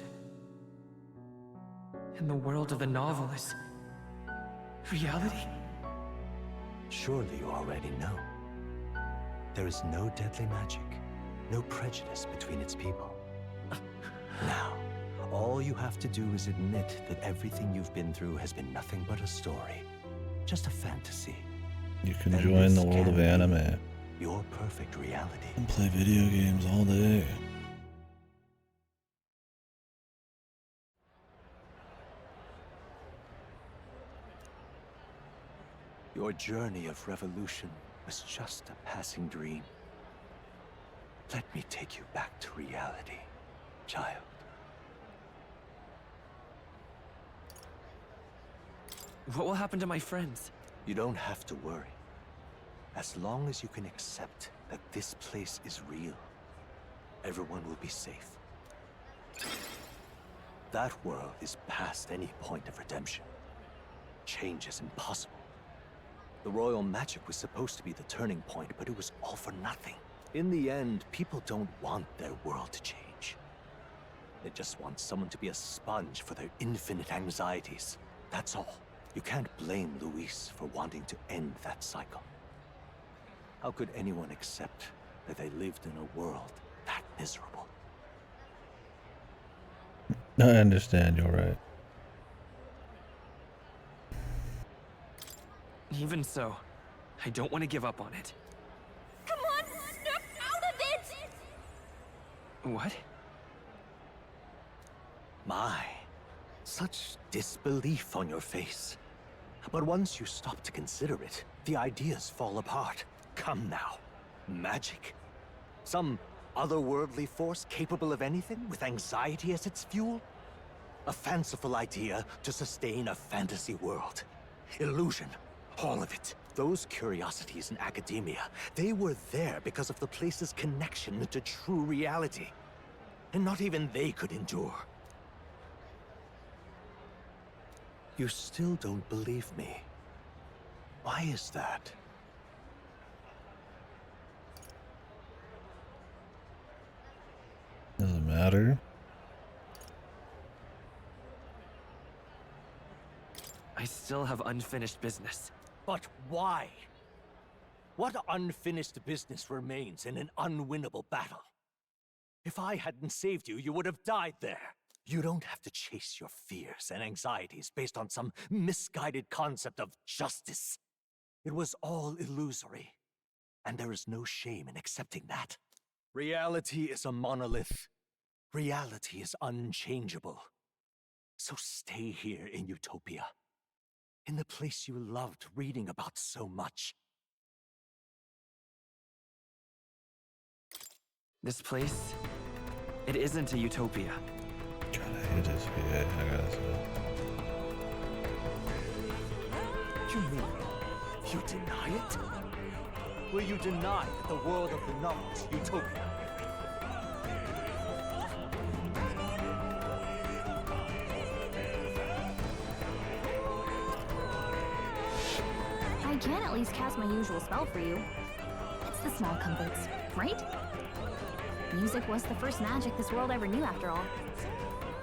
And the world of the novel is... reality? Surely you already know. There is no deadly magic, no prejudice between its people. Now, all you have to do is admit that everything you've been through has been nothing but a story. Just a fantasy. You can And join this the world can of be anime your perfect reality. and play video games all day. Your journey of revolution was just a passing dream. Let me take you back to reality, child. What will happen to my friends? You don't have to worry. As long as you can accept that this place is real, everyone will be safe. That world is past any point of redemption. change is impossible. The royal magic was supposed to be the turning point, but it was all for nothing. In the end, people don't want their world to change. They just want someone to be a sponge for their infinite anxieties. That's all. You can't blame Luis for wanting to end that cycle. How could anyone accept that they lived in a world that miserable? I understand, you're right. Even so, I don't want to give up on it. Come on, snap out of it! What? My, such disbelief on your face. But once you stop to consider it, the ideas fall apart. Come now. Magic? Some otherworldly force capable of anything, with anxiety as its fuel? A fanciful idea to sustain a fantasy world. Illusion. All of it. Those curiosities in academia, they were there because of the place's connection to true reality. And not even they could endure. You still don't believe me. Why is that? Doesn't matter. I still have unfinished business. But why? What unfinished business remains in an unwinnable battle? If I hadn't saved you, you would have died there. You don't have to chase your fears and anxieties based on some misguided concept of justice. It was all illusory, and there is no shame in accepting that. Reality is a monolith. Reality is unchangeable. So stay here in Utopia, in the place you loved reading about so much. This place, it isn't a utopia. God, I hate this. Yeah, I gotta say. You mean you deny it? Will you deny that the world of the novel is utopia? I can at least cast my usual spell for you. It's the small comforts, right? Music was the first magic this world ever knew, after all.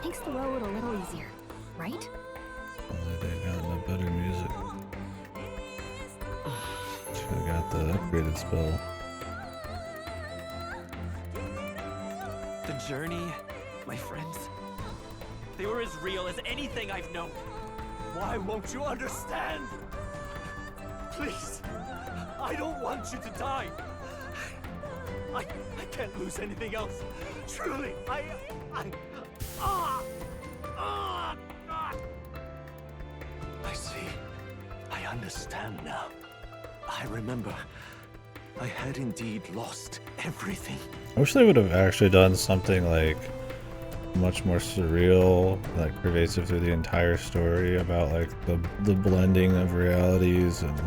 Makes the road a little easier, right? Only they got a better music. Should've got the upgraded spell. The journey, my friends, they were as real as anything I've known. Why won't you understand? Please, I don't want you to die. I can't lose anything else. Truly, I see. I understand now. I remember. I had indeed lost everything. I wish they would have actually done something like much more surreal, like pervasive through the entire story, about like the blending of realities and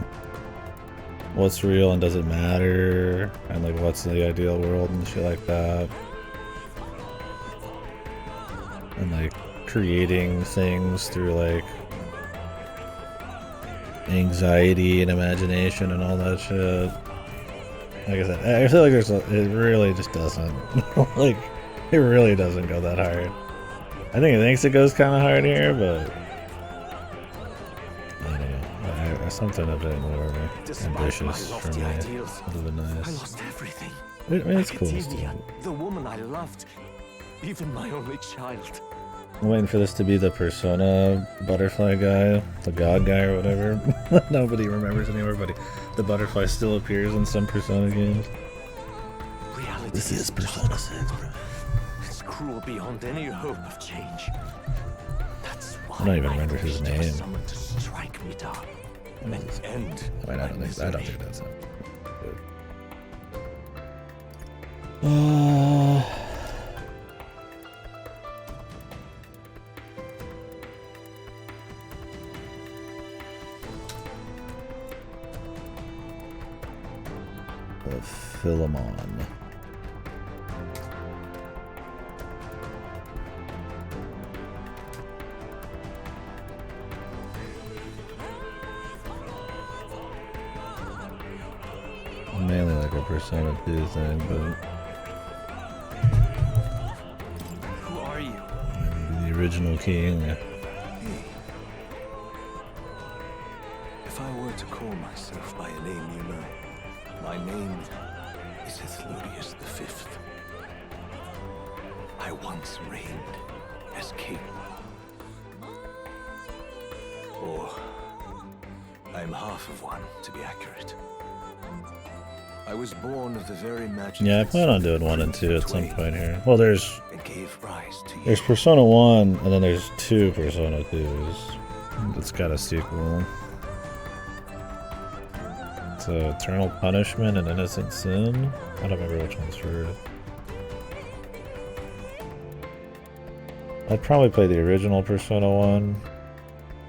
what's real and doesn't matter, and like what's the ideal world and shit like that, and like creating things through like anxiety and imagination and all that shit. Like I said, I feel like it really just doesn't like, it really doesn't go that hard. I think it thinks it goes kind of hard here, but I don't know. Something a bit more ambitious for me. Would have been nice. I lost everything. I mean, it's cool Academia, still. the woman I loved, even my only child. I'm waiting for this to be the Persona butterfly guy, the god guy or whatever. Nobody remembers anymore, but the butterfly still appears in some Persona games. Reality This is Persona 6, bro. It's cruel beyond any hope of change. That's why I don't even remember his name. Someone to strike me down. An end. I mean, I don't think that's it. The Philemon. Persona 2 thing, but Who are you? the original king. If I were to call myself by a name you know, my name is Ithludius V. I once reigned as king. Or, I'm half of one, to be accurate. I was born of the very magic. Yeah, I plan on doing 1 and 2 at some point here. Well, there's Persona 1, and then there's 2 Persona 2s. It's got a sequel. It's Eternal Punishment and Innocent Sin. I don't remember which one's first. I'd probably play the original Persona 1.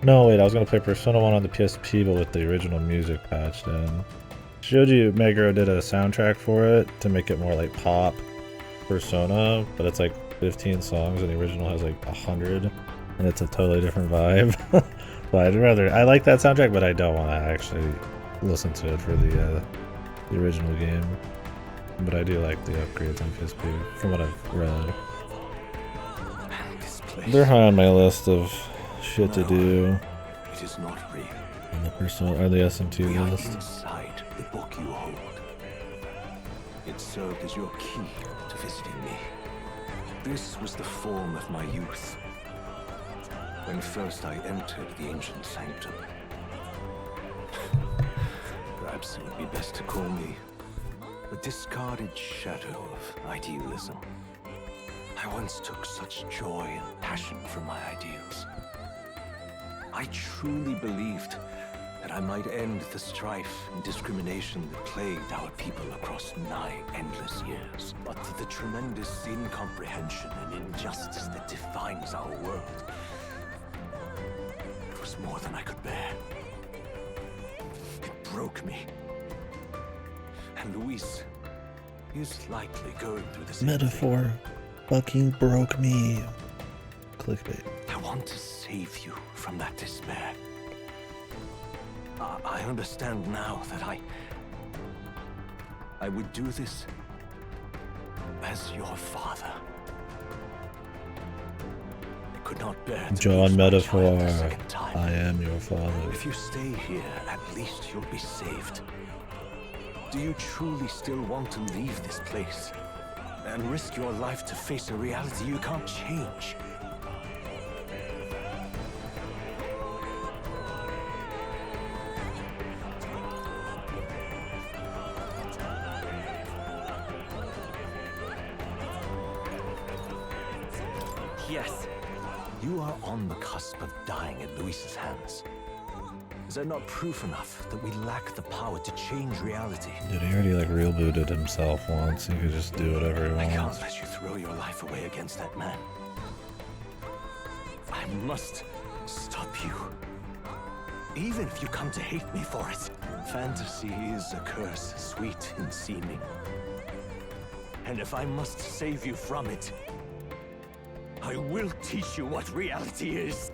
No, wait, I was gonna play Persona 1 on the PSP, but with the original music patched in. Shoji Meguro did a soundtrack for it to make it more like pop Persona, but it's like 15 songs and the original has like 100, and it's a totally different vibe. But I like that soundtrack, but I don't want to actually listen to it for the original game. But I do like the upgrades on PSP, from what I've read. They're high on my list of shit to do. It is not real. On the Persona or the SMT list. Inside the book you hold. It served as your key to visiting me. This was the form of my youth. When first I entered the ancient sanctum. Perhaps it would be best to call me a discarded shadow of idealism. I once took such joy and passion from my ideals. I truly believed that I might end the strife and discrimination that plagued our people across nigh endless years. But the tremendous incomprehension and injustice that defines our world, it was more than I could bear. It broke me. And Luis is likely going through the same Metaphor thing. fucking broke me. Clickbait. I want to save you from that despair. I understand now that I would do this as your father. I could not bear to John lose my Metaphor, child a second time. I am your father. If you stay here, at least you'll be saved. Do you truly still want to leave this place and risk your life to face a reality you can't change? Yes. You are on the cusp of dying at Luis's hands. Is that not proof enough that we lack the power to change reality? Dude, he already like rebooted himself once. He could just do whatever he I can't wants. let you throw your life away against that man. I must stop you. Even if you come to hate me for it. Fantasy is a curse, sweet in seeming. And if I must save you from it, I will teach you what reality is.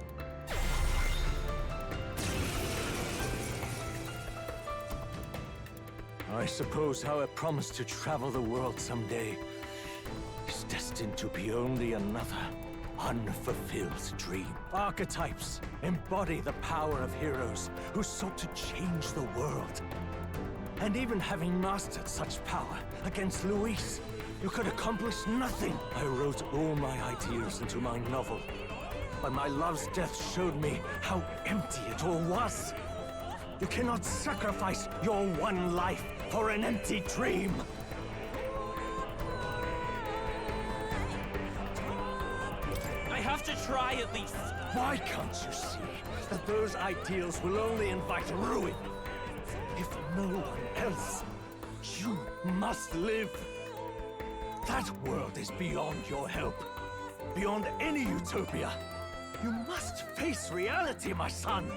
I suppose our promise to travel the world someday is destined to be only another unfulfilled dream. Archetypes embody the power of heroes who sought to change the world. And even having mastered such power against Luis, you could accomplish nothing. I wrote all my ideals into my novel, but my love's death showed me how empty it all was. You cannot sacrifice your one life for an empty dream. I have to try at least. Why can't you see that those ideals will only invite ruin? If no one else, you must live. That world is beyond your help, beyond any utopia. You must face reality, my son.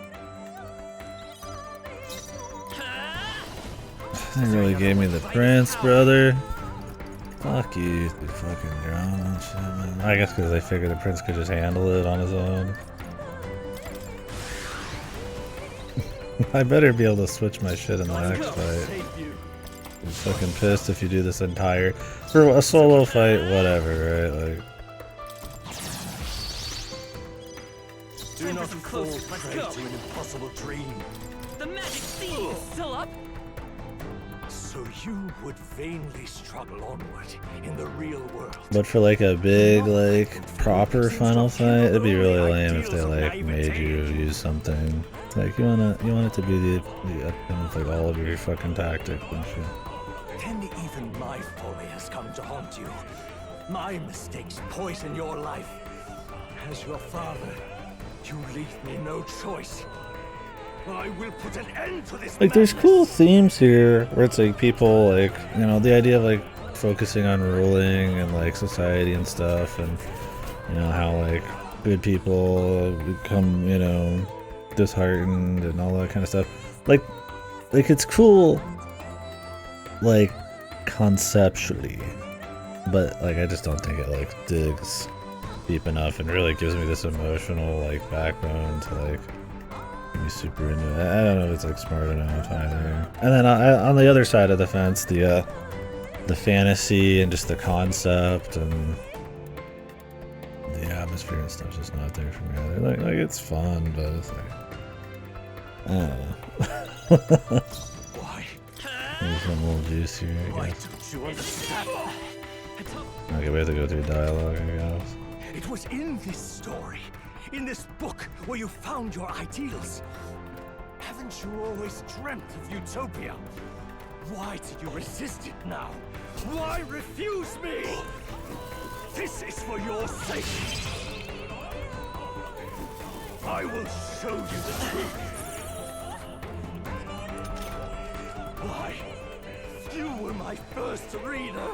They really gave me the prince, brother. Fuck you, the fucking drama and shit, man. I guess because they figured the prince could just handle it on his own. I better be able to switch my shit in the next fight. He's fucking pissed if you do this entire for a solo fight, whatever, right? Like. Do not fall prey to an impossible dream. The magic seed is still up. So you would vainly struggle onward in the real world. But for like a big, like proper final fight, it'd be really lame if they like made you use something. Like you want it to be the outcome of like all of your fucking tactics and shit. Then even my folly has come to haunt you. My mistakes poison your life. As your father, you leave me no choice. I will put an end to this. Like there's cool themes here where it's like people like, you know, the idea of like focusing on ruling and like society and stuff, and you know how like good people become, you know, disheartened and all that kind of stuff. Like it's cool like conceptually, but like I just don't think it like digs deep enough and really gives me this emotional like backbone to like be super into it. I don't know if it's like smart enough either. And then on the other side of the fence, the fantasy and just the concept and the atmosphere and stuff's just not there for me either. Like it's fun, but it's like I don't know. Why? Maybe some little juice here, I Why guess. don't you understand? Okay, we have to go through dialogue, I guess. It was in this story, in this book, where you found your ideals. Haven't you always dreamt of utopia? Why do you resist it now? Why refuse me? This is for your sake. I will show you the truth. Why? You were my first reader.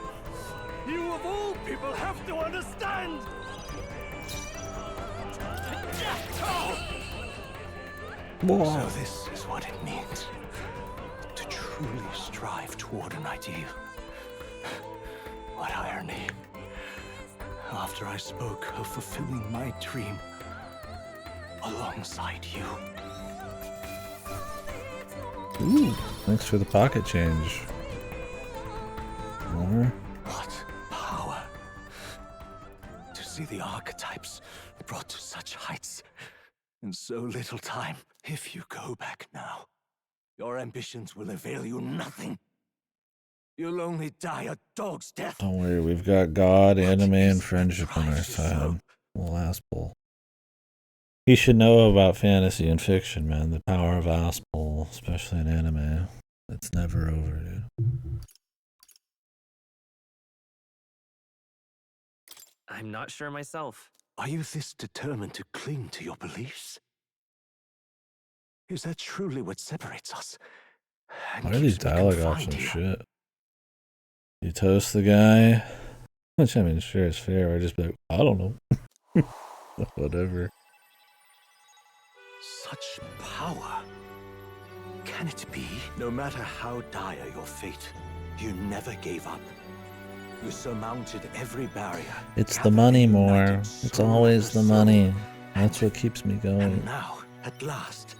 You of all people have to understand. Whoa. So this is what it means to truly strive toward an ideal. What irony. After I spoke of fulfilling my dream alongside you. Ooh, thanks for the pocket change. More? What power. To see the archetypes brought to such heights in so little time. If you go back now, your ambitions will avail you nothing. You'll only die a dog's death. Don't worry, we've got God, anime, and friendship on our side. Well, Aspel. He should know about fantasy and fiction, man. The power of Aspel, especially in anime. It's never over, dude. I'm not sure myself. Are you this determined to cling to your beliefs? Is that truly what separates us? Why are these dialogue options shit? You toast the guy? Which, I mean, sure, it's fair. I just be like, I don't know. Whatever. Such power. Can it be? No matter how dire your fate, you never gave up. You surmounted every barrier. It's the money, more. It's always the money. That's what keeps me going. And now, at last.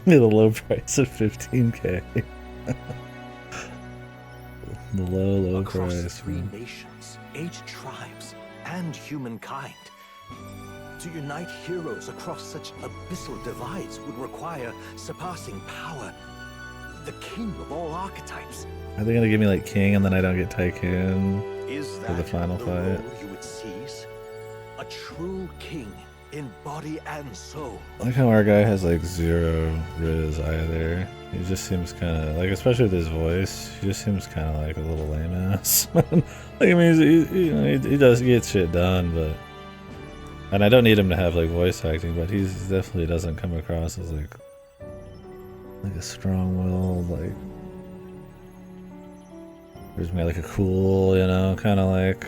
The low price of 15K. The low Across price. 3 Man. nations, 8 tribes, and humankind. To unite heroes across such abyssal divides would require surpassing power. The king of all archetypes. Are they gonna give me like king and then I don't get tycoon Is for that the final the fight? role you would seize? A true king in body and soul. I like how our guy has like 0 riz either. He just seems kind of like, especially with his voice, he just seems kind of like a little lame ass. Like I mean, he does get shit done, but and I don't need him to have like voice acting, but he definitely doesn't come across as like a strong-willed, like there's maybe like a cool, you know, kind of like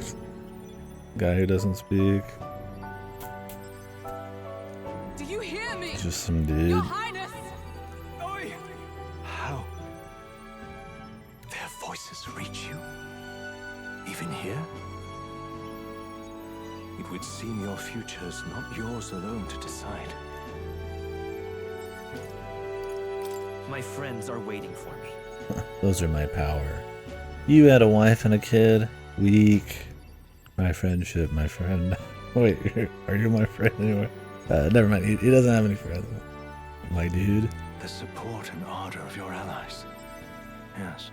guy who doesn't speak. Do you hear me? Just some dude. Your Highness! Oi! How? Their voices reach you? Even here? It would seem your future is not yours alone to decide. My friends are waiting for me. Those are my power. You had a wife and a kid. Weak. My friendship, my friend. Wait, are you my friend anyway? Never mind. He doesn't have any friends. My dude. The support and ardor of your allies. Yes.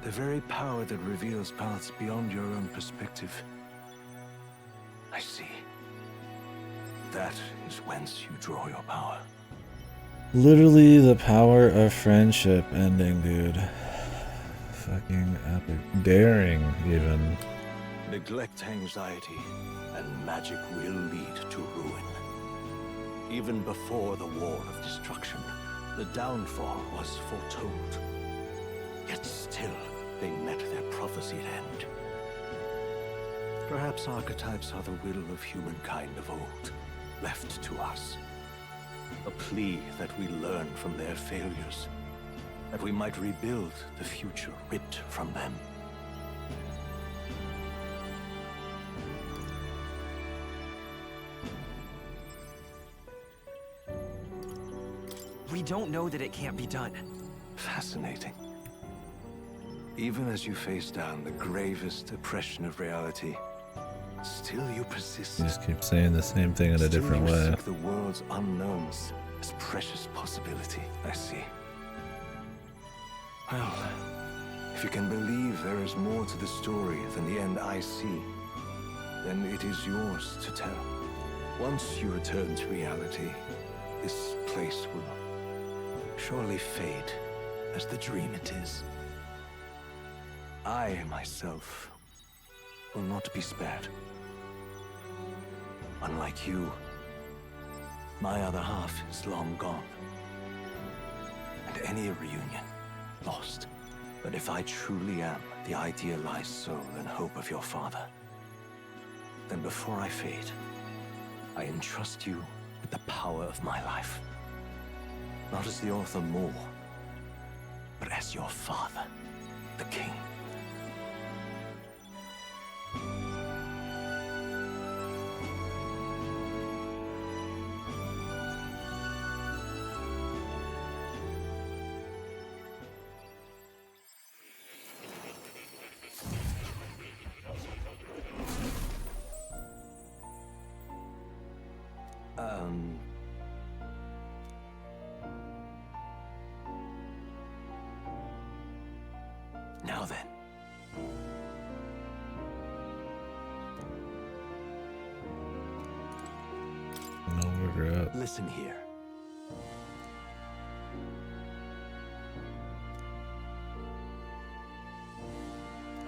The very power that reveals paths beyond your own perspective. I see. That is whence you draw your power. Literally the power of friendship ending, dude. Fucking epic. Daring, even. Neglect anxiety, and magic will lead to ruin. Even before the war of destruction, the downfall was foretold. Yet still, they met their prophesied end. Perhaps archetypes are the will of humankind of old, left to us. A plea that we learn from their failures, that we might rebuild the future ripped from them. We don't know that it can't be done. Fascinating. Even as you face down the gravest oppression of reality, still you persist. You just keep saying the same thing in a different way. Seek the world's unknowns as precious possibility. I see. Well, if you can believe there is more to the story than the end I see, then it is yours to tell. Once you return to reality, this place will surely fade as the dream it is. I, myself, will not be spared. Unlike you, my other half is long gone. And any reunion, lost. But if I truly am the idealized soul and hope of your father, then before I fade, I entrust you with the power of my life. Not as the author Moore, but as your father, the king. Now then. No regret. Listen here.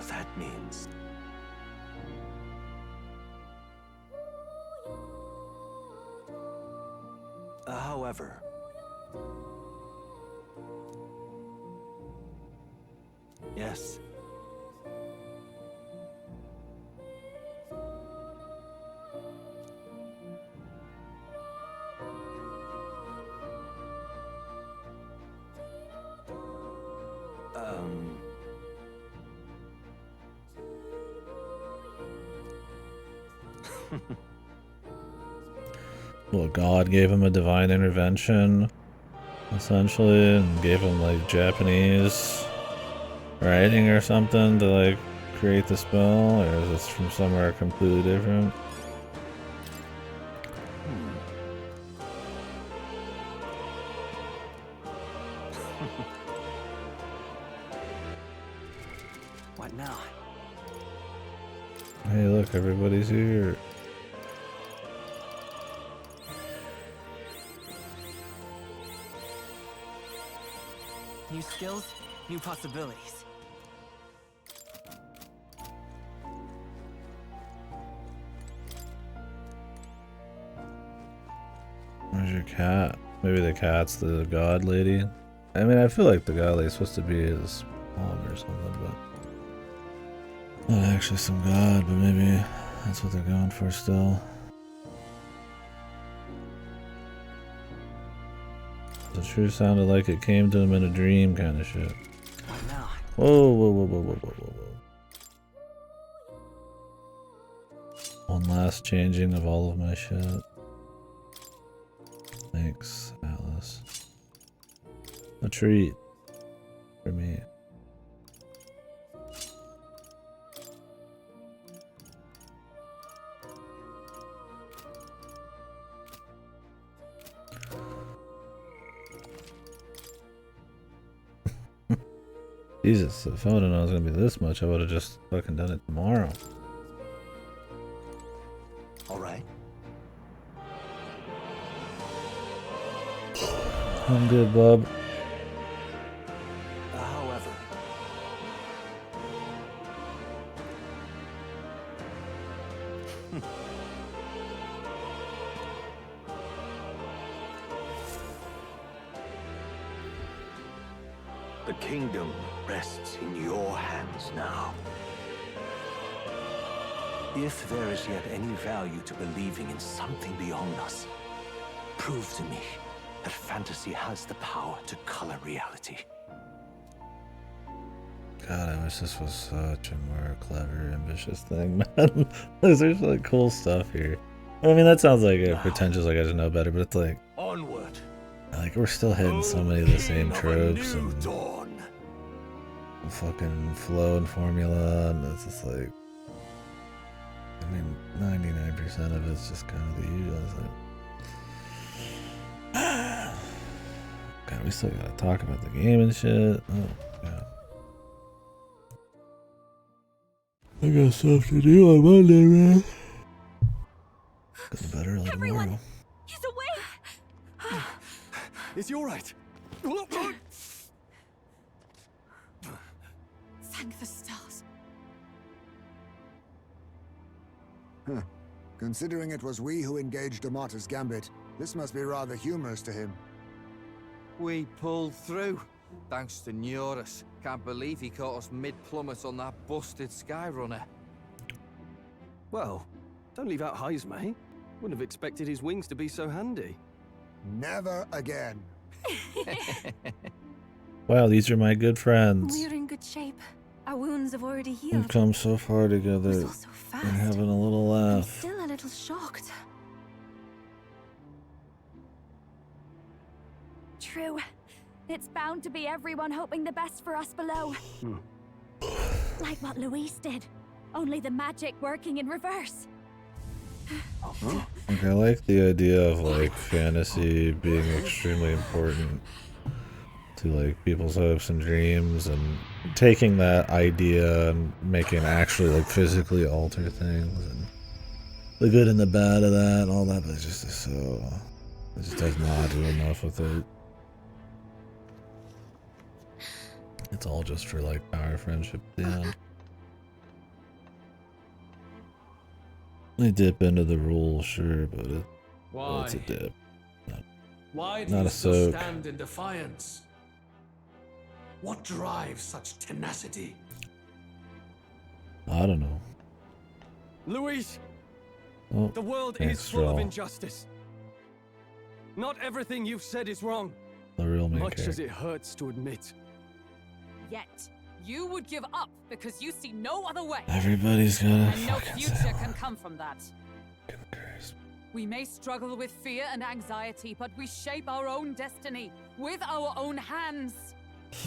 That means however, yes. Well, God gave him a divine intervention, essentially, and gave him like Japanese writing or something to like create the spell, or is this from somewhere completely different? What now? Hey, look, everybody's here. New skills, new possibilities. Where's your cat? Maybe the cat's the god lady? I mean, I feel like the god lady's supposed to be his mom or something, but... Not actually some god, but maybe that's what they're going for still. The sure sounded like it came to him in a dream kind of shit. Whoa, whoa, whoa, whoa, whoa, whoa, whoa, whoa. One last changing of all of my shit. Thanks, Atlas. A treat for me. Jesus, if I would have known it was gonna be this much, I would have just fucking done it tomorrow. All right. I'm good, bub. However, the kingdom rests in your hands now. If there is yet any value to believing in something beyond us, prove to me that fantasy has the power to color reality. God, I wish this was such a more clever, ambitious thing, man. There's like cool stuff here. I mean, that sounds like a pretentious, like I should know better, but it's like, onward. Like we're still hitting so many of the same tropes and dawn. Fucking flow and formula, and it's just like, I mean, 99% of it's just kind of the usual. It's like, God, we still gotta talk about the game and shit. Oh, God. I got stuff to do on Monday, man. Go to bed early tomorrow. He's awake! Is he alright? Thank the stars. Huh. Considering it was we who engaged Amata's gambit, this must be rather humorous to him. We pulled through, thanks to Neurus. Can't believe he caught us mid-plummet on that busted Skyrunner. Well, don't leave out Heis, mate. Wouldn't have expected his wings to be so handy. Never again. Wow, these are my good friends. We're in good shape. Our wounds have already We've healed. come so far together. It was all so fast. We're having a little I'm laugh. still a little shocked. True. It's bound to be everyone hoping the best for us below. Like what Luis did. Only the magic working in reverse. Like, I like the idea of like fantasy being extremely important to like people's hopes and dreams, and taking that idea and making it actually like physically alter things, and the good and the bad of that and all that, but it just is so, it just does not do enough with it. It's all just for like power, friendship at the end. They dip into the rules, sure, but well, it's a dip. Why do Not you a still soak. stand in defiance? What drives such tenacity? I don't know. Luis! Oh, The world thanks, is full of Raul. injustice. Not everything you've said is wrong. The real main Much as character. it hurts to admit. Yet, you would give up because you see no other way. Everybody's got a And no fucking future can come from that. We may struggle with fear and anxiety, but we shape our own destiny with our own hands.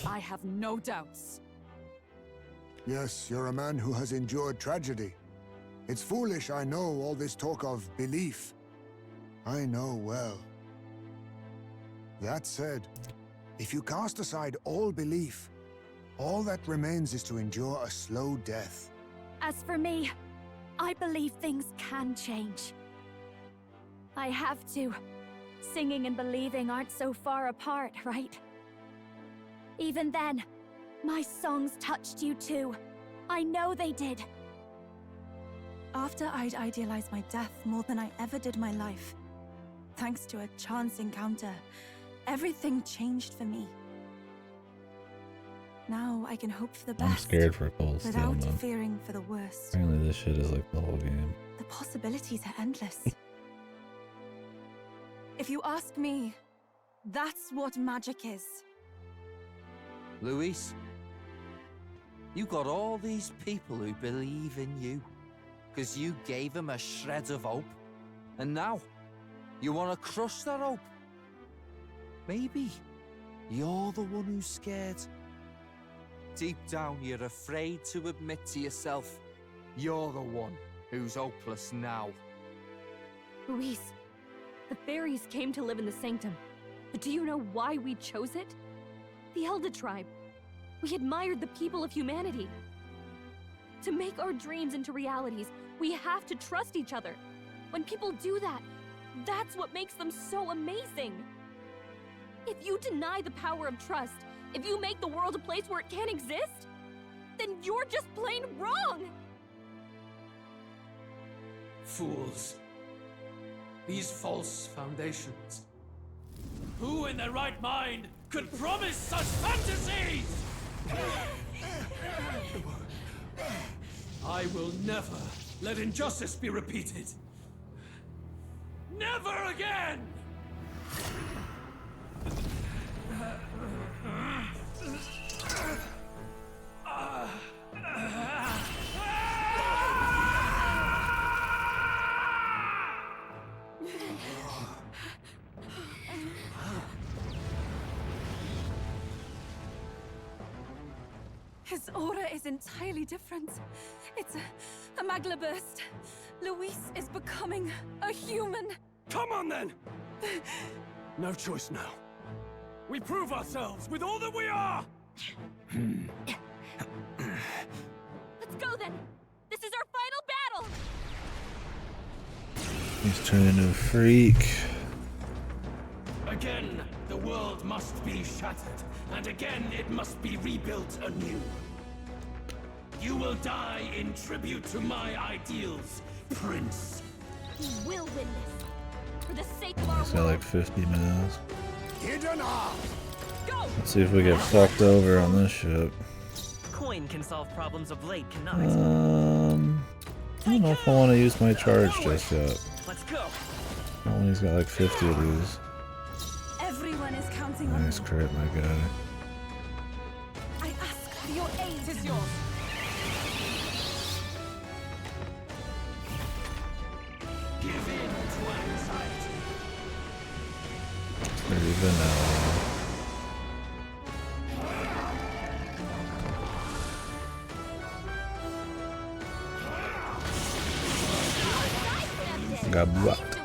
I have no doubts. Yes, you're a man who has endured tragedy. It's foolish, I know, all this talk of belief. I know well. That said, if you cast aside all belief, all that remains is to endure a slow death. As for me, I believe things can change. I have to. Singing and believing aren't so far apart, right? Even then, my songs touched you too. I know they did. After I'd idealized my death more than I ever did my life, thanks to a chance encounter, everything changed for me. Now I can hope for the best. I'm scared for Cold Steel, without man. fearing for the worst. Apparently this shit is like the whole game. The possibilities are endless. If you ask me, that's what magic is. Luis, you got all these people who believe in you, because you gave them a shred of hope. And now, you want to crush that hope. Maybe You're the one who's scared. Deep down, you're afraid to admit to yourself you're the one who's hopeless now. Luis, the fairies came to live in the Sanctum. But do you know why we chose it? The Elder Tribe. We admired the people of humanity. To make our dreams into realities, we have to trust each other. When people do that, that's what makes them so amazing. If you deny the power of trust, if you make the world a place where it can't exist, then you're just plain wrong! Fools. These false foundations. Who in their right mind could promise such fantasies? I will never let injustice be repeated. Never again! His aura is entirely different. It's a magla burst. Luis is becoming a human. Come on then! No choice now. We prove ourselves with all that we are! Let's go then! This is our final battle! He's turning into a freak. Again, the world must be shattered, and again it must be rebuilt anew. You will die in tribute to my ideals, Prince. We will win this. For the sake of our He's got like 50 minutes. Go! Let's see if we get fucked over on this ship. Coin can solve problems of late, cannot. I don't know if I want to use my charge just yet. Let's go. Not when he's got like 50 of these. Everyone is counting on Nice you. crit, my guy. I ask for your aid. Tis yours. Give in to anxiety. Pretty vanilla. Got blocked.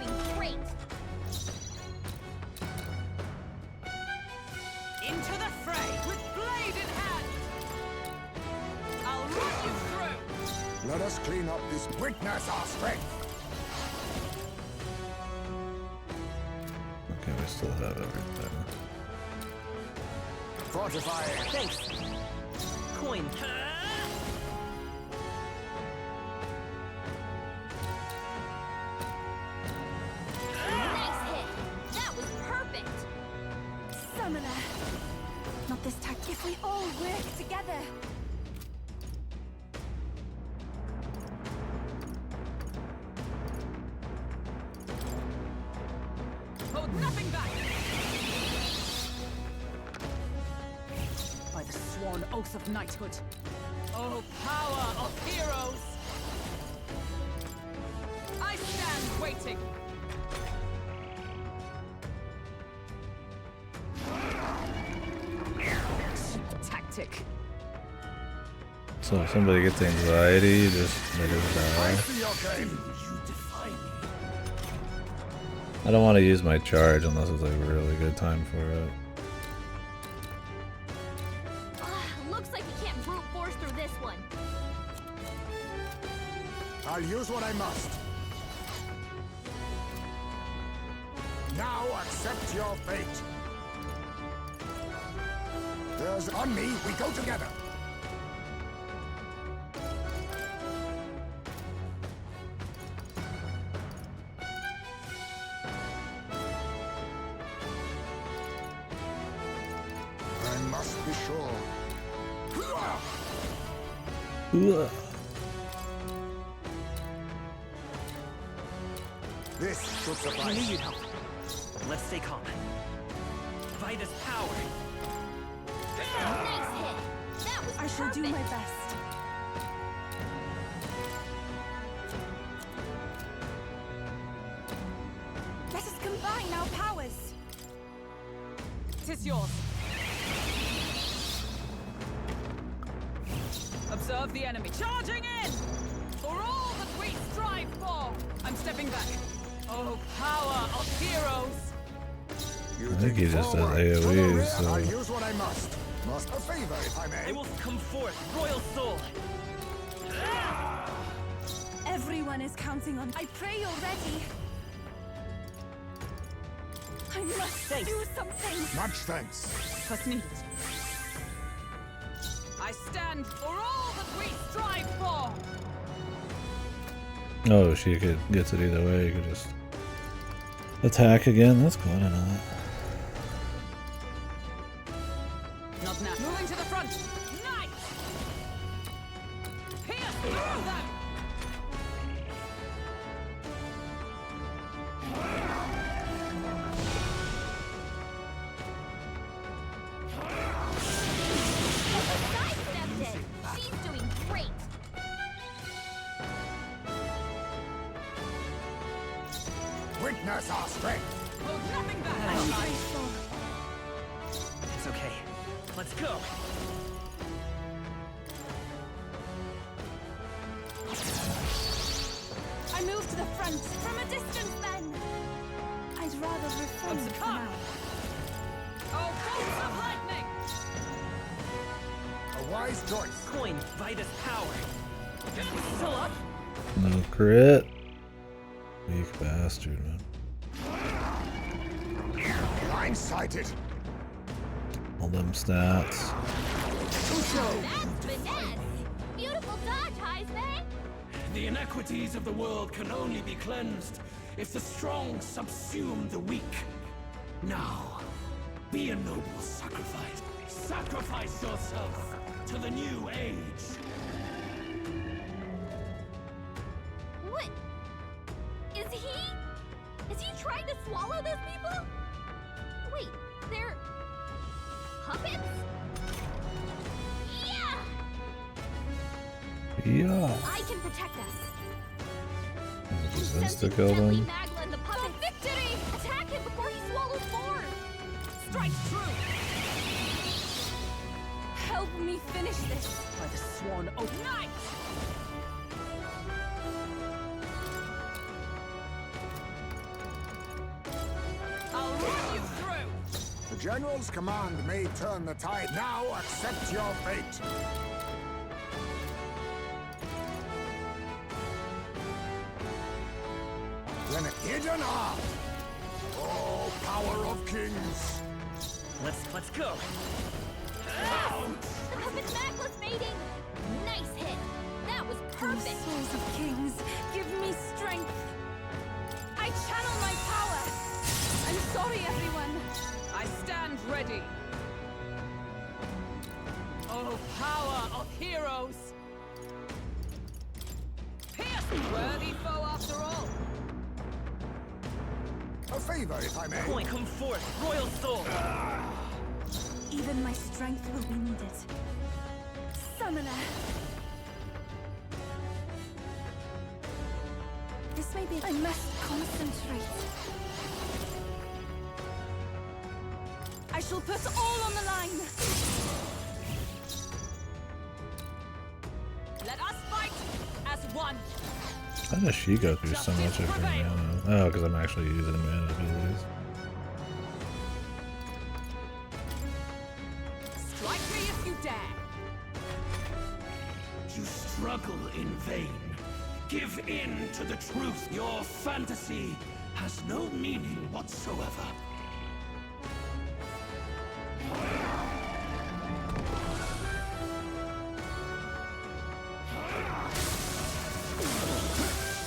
Into the fray with blade in hand. I'll run you through. Let us clean up this. Witness our strength. Okay, we still have everything. Fortify. Thanks. Coin. Nice hit! That was perfect! Summoner. Not this time. If we all work together. Hold nothing back. By the sworn oath of knighthood. Oh, power of heroes! I stand waiting. Tactic. So if somebody gets anxiety, just let it die. I don't want to use my charge unless it's like a really good time for it. Looks like we can't brute force through this one. I'll use what I must. Now accept your fate. There's on me, we go together. I must be sure. This should I suffice. knew you'd help. Let's stay calm. By this power. Nice hit! That was I shall do my best. Let us combine our powers. Tis yours. Observe the enemy. Charging in! For all that we strive for! I'm stepping back. Oh, power of heroes! I think he just does AoE, so... I'll use what I must. Must a favor, if I may. I will come forth, royal soul. Everyone is counting on. I pray you're ready. I must do something. Much thanks. Trust me. I stand for all that we strive for! Oh, she could gets it either way. You could just attack again. That's cool. I didn't know that. Not now. Moving to the front. Knight! Pierce through them! She's doing great. Witness our strength. Hold nothing back. I'm grateful. It's okay. Let's go. I move to the front. From a distance, then. I'd rather refrain for now. Oh, bolts of lightning! A wise choice. Coin Vitus power. Still up? No crit. Weak bastard, man. Blindsided. All them stats. That's finesse. Beautiful dodge, Heisman. The inequities of the world can only be cleansed if the strong subsume the weak. Now, be a noble sacrifice. Sacrifice yourself to the new age. What? Is he trying to swallow those people? Wait, they're puppets? Yeah! Yeah. I can protect us. Just insta-kill them. Magla and the puppet. Victory! Attack him before he swallows more! Strike true! Help me finish this. By the sworn oath. Knight! I'll run you through! The general's command may turn the tide. Now accept your fate. Then a hidden art. Oh, power of kings. Let's go. The puppet Magla's mating! Nice hit! That was perfect! Oh, souls of kings, give me strength. I channel my power. I'm sorry, everyone. I stand ready. Oh, power of heroes! Pierce! Worthy foe after all. A favor, if I may. Coin come forth, royal soul. Even my strength will be needed. Summoner. This may be... I must concentrate. I shall put all on the line. Let us fight as one. How does she go through so much of her mana? Oh, because I'm actually using mana abilities. Strike me if you dare. You struggle in vain. Give in to the truth. Your fantasy has no meaning whatsoever.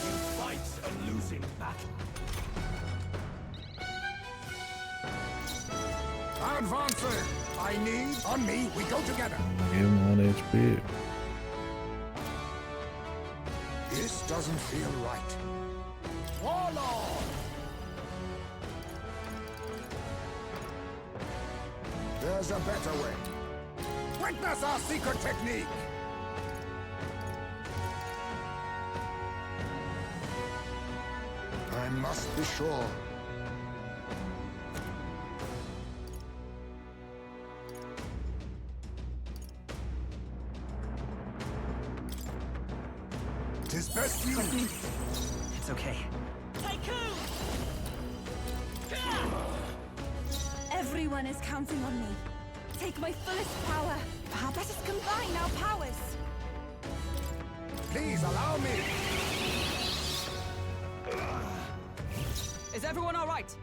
You fight a losing battle. Advancing. I need. On me, we go together. Give him 1 HP. This doesn't feel right. Warlord! There's a better way. Witness our secret technique! I must be sure. 'Tis best you. It's okay. Tycoon! Everyone is counting on me. Take my fullest power. Perhaps let us combine our powers. Please allow me. Is everyone all right?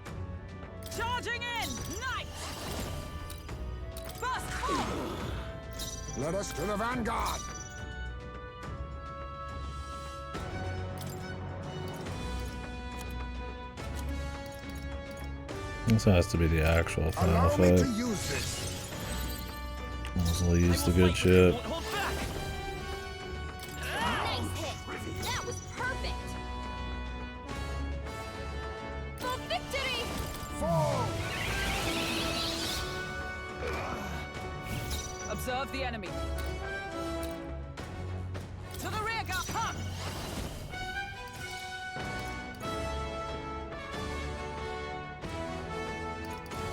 Charging in! Knight! First form! Let us to the vanguard. This has to be the actual final Allow me to fight. use this. I'll use the good shit. Nice hit. That was perfect. For victory! Fall! Observe the enemy. To the rear guard, come!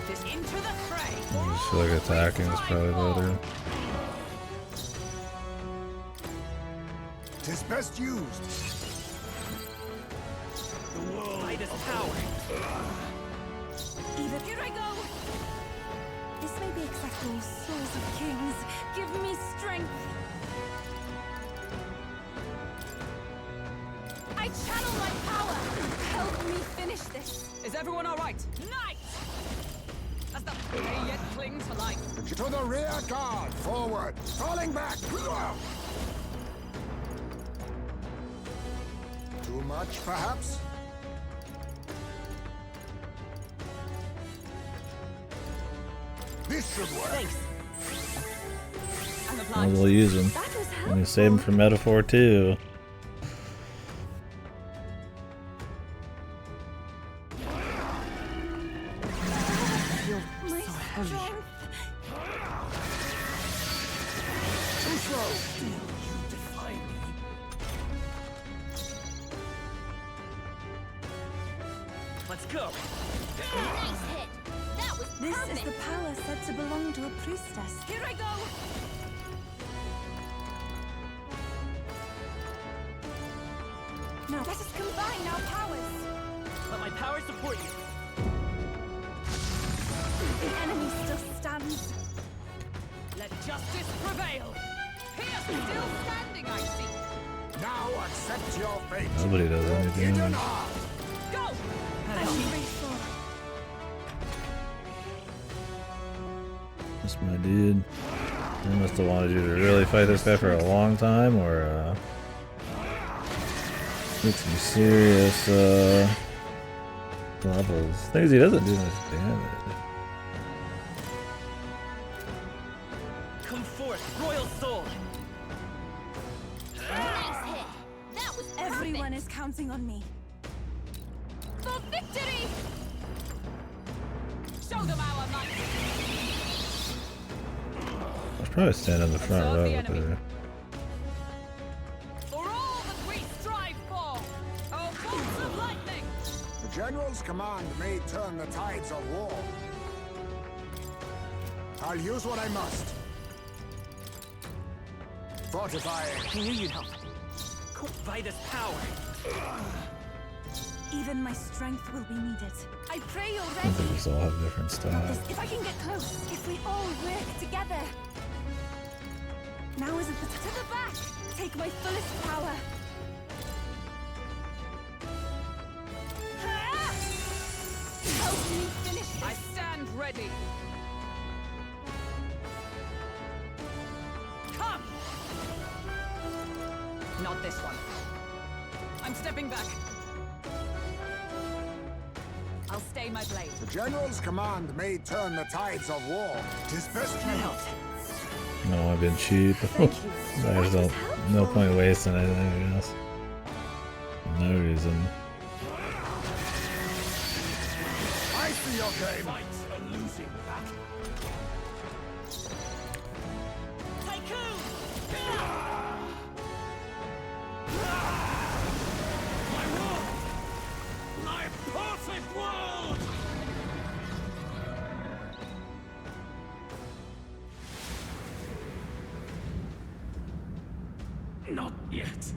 This into the fray. I just feel like attacking is probably better. 'Tis best used. The world light is power. Even here I go. This may be excessive. Souls of kings, give me strength. I channel my power. Help me finish this. Is everyone all right? Knight! As the may yet cling to life. To the rear guard. Forward. Falling back. Too much, perhaps? This should work. Thanks. Might as well use them. And you save them for metaphor too. My strength. Too slow. Let's go. Nice hit. That was This perfect. is the power said to belong to a priestess. Here I go. Now let us combine our powers. Let my power support you. The enemy still stands. Let justice prevail. Pierce still standing, I see. Now accept your fate. Nobody does any damage. Go! That's my dude. They must have wanted you to really fight this guy for a long time, or make some serious levels. Things he doesn't do much damage. Come forth, royal soul. Nice hit. That was Everyone is counting on me. for victory. Show them our might. I should probably stand in the front row there. For all that we strive for, oh bolts of lightning! The general's command may turn the tides of war. I'll use what I must. Fortifying. I knew you'd help. Vitus power. Even my strength will be needed. I pray you're I ready. think these all have different styles. If I can get close, if we all work together. Now isn't the to the back. Take my fullest power. Help me finish this. I stand ready. Come! Not this one. I'm stepping back. I'll stay my blade. The general's command may turn the tides of war. 'Tis best you help. No, I've been cheap. There's no point wasting anything, I guess. No reason. I see your game. Fight a losing battle. Tycoon! My world! My perfect world! Not yet.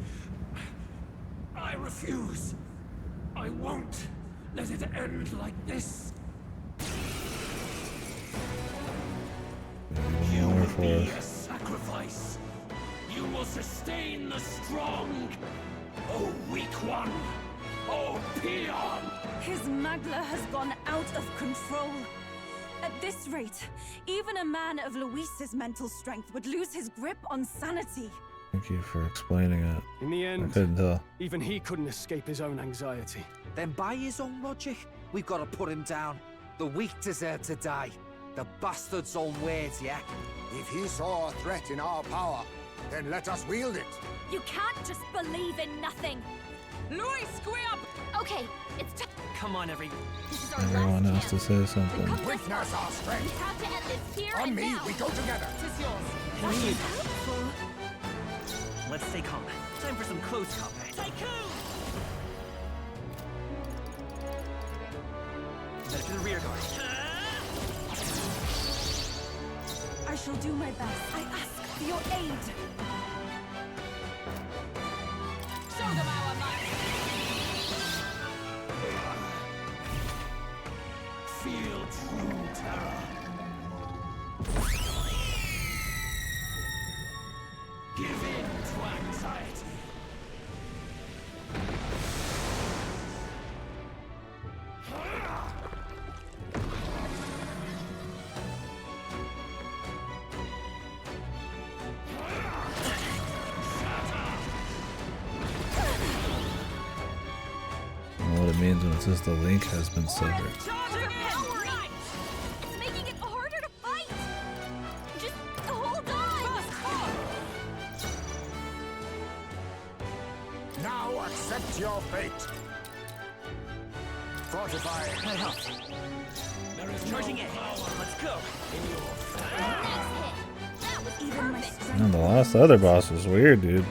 refuse. I won't let it end like this. You will be a sacrifice. You will sustain the strong. Oh, weak one. Oh, peon. His Magla has gone out of control. At this rate, even a man of Luis's mental strength would lose his grip on sanity. Thank you for explaining it. In the I end, couldn't tell. even he couldn't escape his own anxiety. Then by his own logic, we've got to put him down. The weak deserve to die. The bastard's own words, yeah? If he saw a threat in our power, then let us wield it. You can't just believe in nothing. Luis, square up! Okay, it's time. Come on, This is our Everyone last has to say something. Witness our We strength. have to end this here On and me, now. we go together. Tis yours. Lead. Let's stay calm. Time for some close combat. Tycoon! Better to the rear guard. I shall do my best. I ask for your aid. Show them our might. Feel true terror. Give in to anxiety. I don't know what it means when it says the link has been severed. Overpowering! It's making it harder to fight! Just hold on! Now accept your fate. Fortify. That helps. Charging in. Let's go. Even my strength. Man, the last other boss was weird, dude.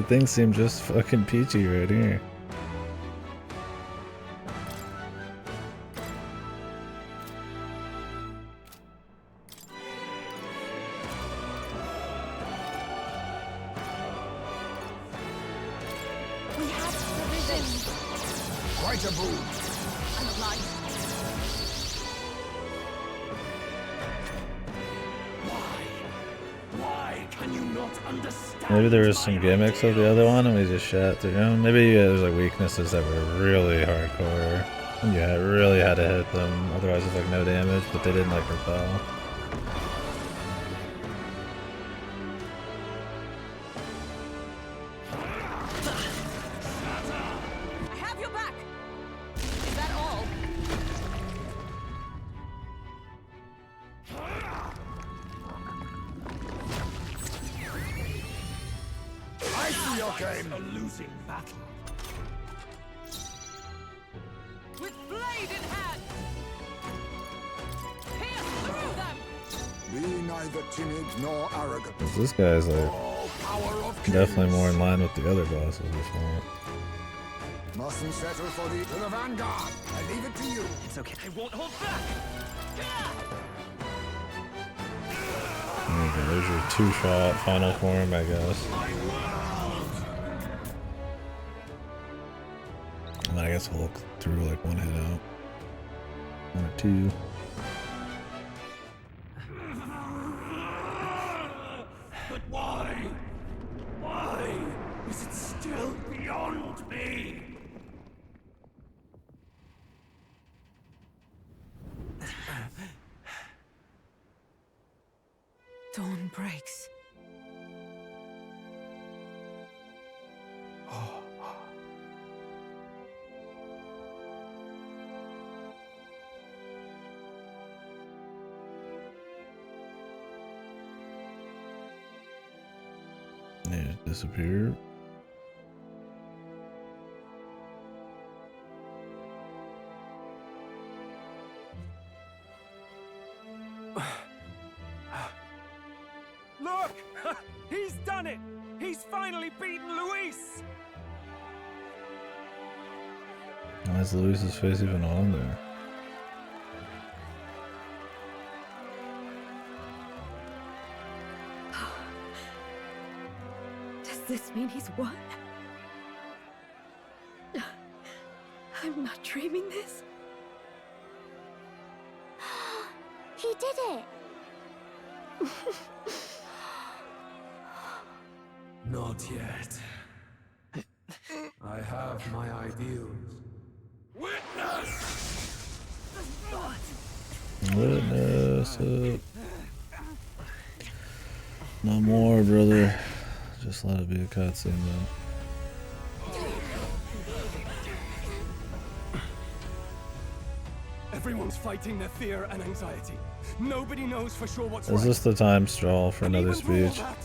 Things seem just fucking peachy right here. We have provisions. Quite a boon. I'm alive. Why can you not understand? Maybe there was some gimmicks of the other one and we just shot through them. Maybe there's like weaknesses that were really hardcore. Yeah, it really had to hit them. Otherwise it's like no damage, but they didn't like repel. I have your back. Is that all? I see your game. A losing battle. With blade in hand. Pierce through them. Be neither timid nor arrogant. 'Cause this guy's like Power of definitely more in line with the other bosses this one. Mustn't settle for the vanguard. I leave it to you. It's okay. I won't hold back. There you go, there's your two-shot final form, I guess. And then I guess we'll look through like one hit out. One or two. But why? Why is it still beyond me? Dawn breaks. They just disappeared. Look! He's done it! He's finally beaten Luis! Why is Luis's face even on there? Does this mean he's won? I'm not dreaming this. He did it! Not yet. I have my ideals. Witness it. No more, brother. Just let it be a cutscene, man. Everyone's fighting their fear and anxiety. Nobody knows for sure what's Is right. this the time straw for another Even through all speech? that,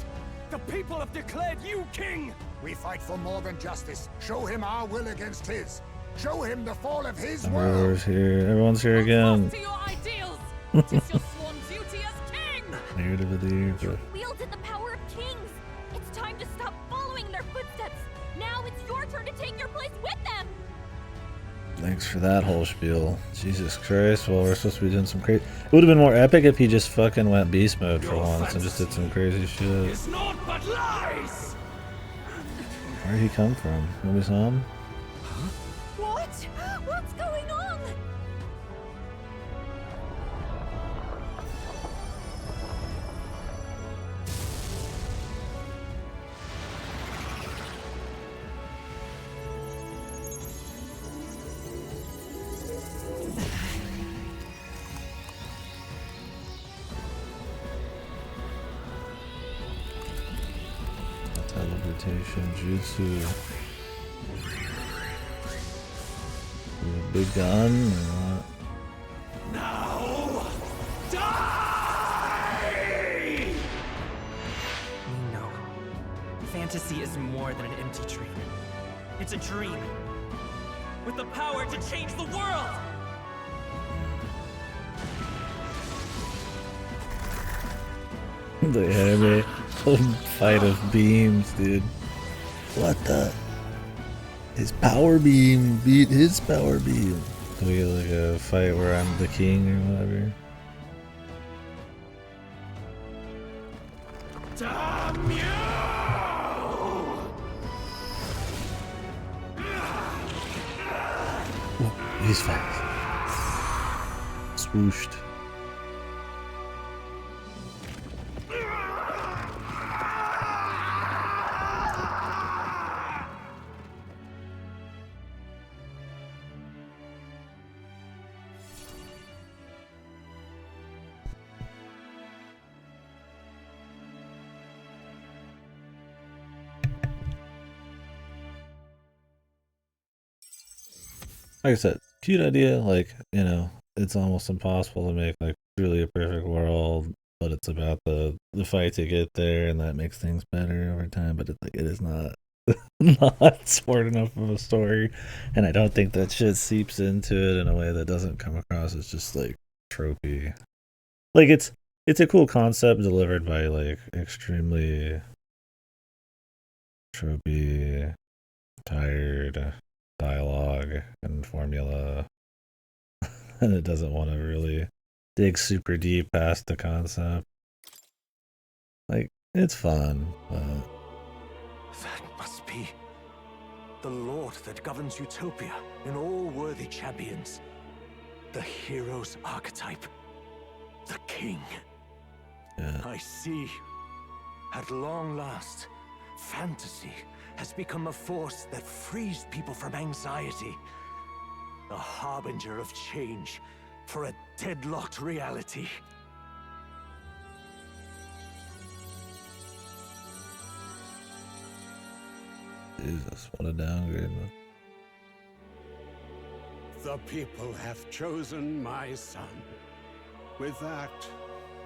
the people have declared you king! We fight for more than justice. Show him our will against his. Show him the fall of his world. Everyone's here. Everyone's here again. To your ideals! It is your sworn duty as king! Narrative of the year. You wielded the power of kings! It's time to stop following their footsteps! Now it's your turn to take your place with them! Thanks for that whole spiel. Jesus Christ. Well, we're supposed to be doing some crazy. It would have been more epic if he just fucking went beast mode for once and just did some crazy shit. It's not but lies! Where did he come from? Nobody saw him? What? What's going on? Teleportation, jutsu. Big gun or what? Now, die! No. Fantasy is more than an empty dream. It's a dream with the power to change the world! The anime fight of beams, dude. What the? His power beam beat his power beam. Do we get like a fight where I'm the king or whatever? Damn you! Oh, he's fast. Swooshed. Like I said, cute idea. Like, you know, it's almost impossible to make like truly a perfect world, but it's about the fight to get there, and that makes things better over time. But it's like it is not not smart enough of a story, and I don't think that shit seeps into it in a way that doesn't come across as just like tropey. Like it's a cool concept delivered by like extremely tropey, tired dialogue and formula, and it doesn't want to really dig super deep past the concept. Like, it's fun, but That must be the lord that governs Utopia in all worthy champions. The hero's archetype. The king. yeah. I see. At long last, fantasy has become a force that frees people from anxiety. A harbinger of change for a deadlocked reality. Jesus, what a downgrade, man. The people have chosen my son. With that,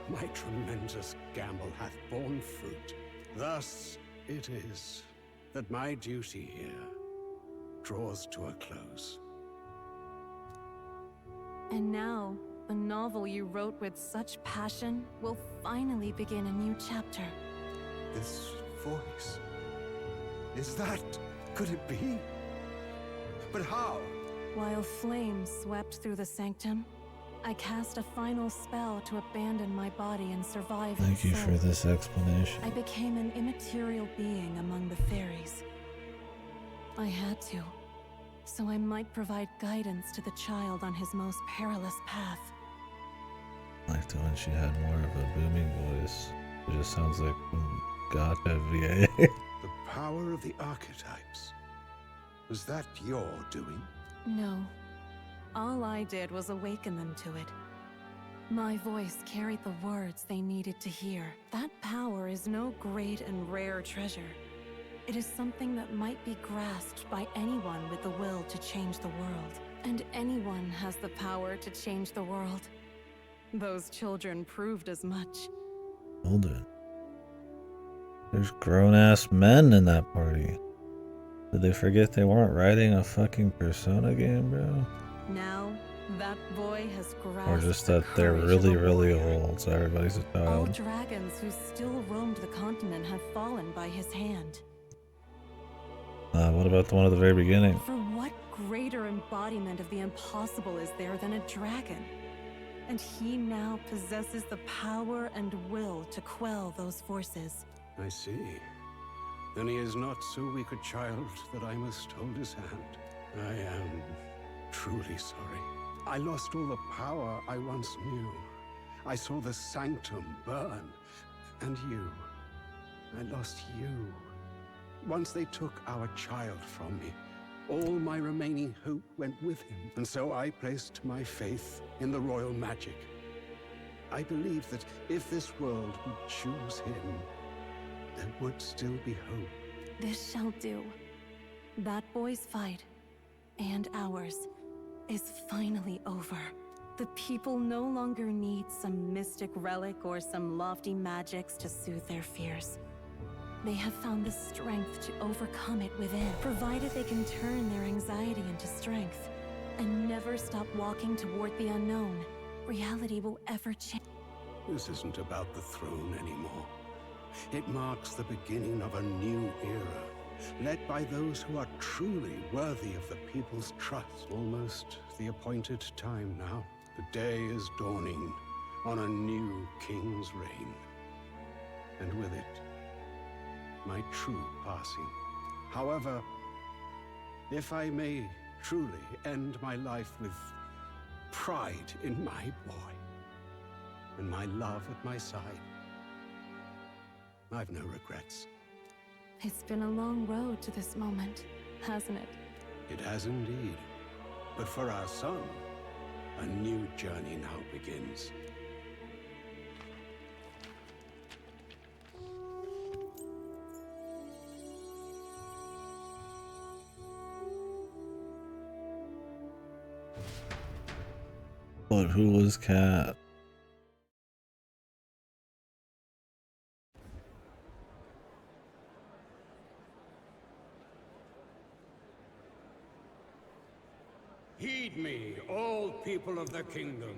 my tremendous gamble hath borne fruit. Thus it is that my duty here draws to a close. And now, the novel you wrote with such passion will finally begin a new chapter. This voice. Is that... could it be? But how? While flames swept through the sanctum, I cast a final spell to abandon my body and survive. Thank you for this explanation. I became an immaterial being among the fairies. I had to. so I might provide guidance to the child on his most perilous path. I liked it when she had more of a booming voice. It just sounds like gotcha VA. The power of the archetypes. Was that your doing? No. All I did was awaken them to it. My voice carried the words they needed to hear. That power is no great and rare treasure. It is something that might be grasped by anyone with the will to change the world. And anyone has the power to change the world. Those children proved as much. Hold it. There's grown-ass men in that party. Did they forget they weren't writing a fucking Persona game, bro? Now, that boy has grasped Or just that they're really, really old, so everybody's a all child. dragons who still roamed the continent have fallen by his hand. What about the one at the very beginning? For what greater embodiment of the impossible is there than a dragon? And he now possesses the power and will to quell those forces. I see. Then he is not so weak a child that I must hold his hand. I am truly sorry. I lost all the power I once knew. I saw the sanctum burn. And you. I lost you. Once they took our child from me, all my remaining hope went with him. And so I placed my faith in the royal magic. I believed that if this world would choose him, there would still be hope. This shall do. That boy's fight, and ours, is finally over. The people no longer need some mystic relic or some lofty magics to soothe their fears. They have found the strength to overcome it within, provided they can turn their anxiety into strength and never stop walking toward the unknown. Reality will ever change. This isn't about the throne anymore. It marks the beginning of a new era, led by those who are truly worthy of the people's trust. Almost the appointed time now. The day is dawning on a new king's reign. And with it, my true passing. However, if I may truly end my life with pride in my boy and my love at my side, I've no regrets. It's been a long road to this moment, hasn't it? It has indeed. But for our son, a new journey now begins. But who was Cat? Heed me, all people of the kingdom.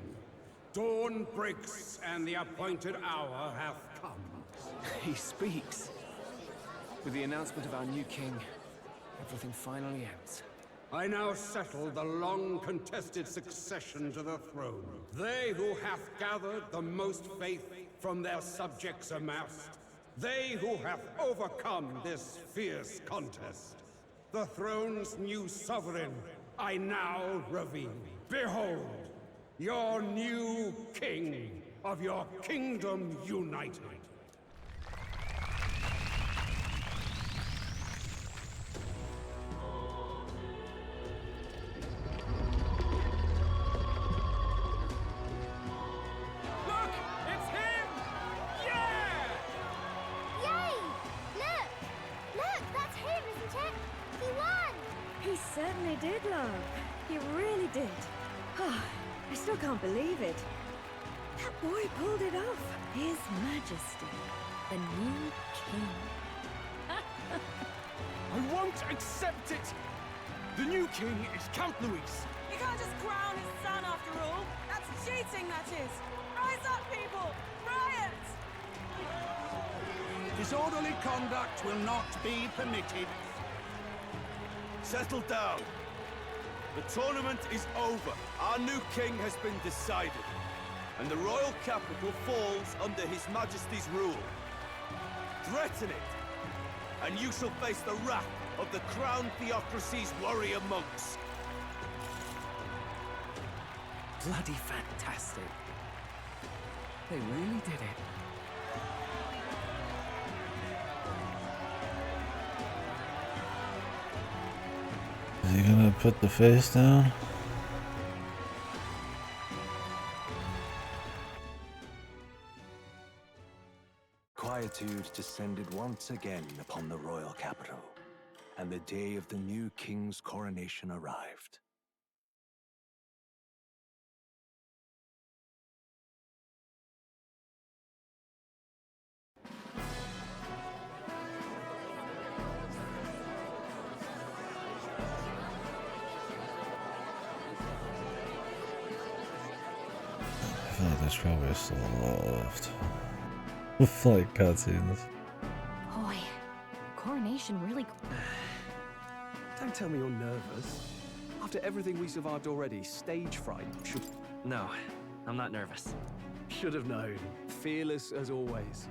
Dawn breaks, and the appointed hour hath come. He speaks. With the announcement of our new king, everything finally ends. I now settle the long-contested succession to the throne. They who hath gathered the most faith from their subjects amassed. They who have overcome this fierce contest. The throne's new sovereign I now reveal. Behold, your new king of your kingdom united. Look! It's him! Yeah! Yay! Look! Look, that's him, isn't it? He won! He certainly did, love. He really did. I still can't believe it. That boy pulled it off. His Majesty, the new king. I won't accept it! The new king is Count Luis. You can't just crown his son after all. That's cheating, that is. Rise up, people! Riot! Disorderly conduct will not be permitted. Settle down. The tournament is over. Our new king has been decided, and the royal capital falls under His Majesty's rule. Threaten it, and you shall face the wrath of the Crown Theocracy's warrior monks. Bloody fantastic. They really did it. Is he gonna put the face down? Quietude descended once again upon the royal capital, and the day of the new king's coronation arrived. I feel like there's probably still a lot left. Like cutscenes. Boy, coronation really. Don't tell me you're nervous. After everything we survived already, stage fright should... No, I'm not nervous. Should have known. Fearless as always.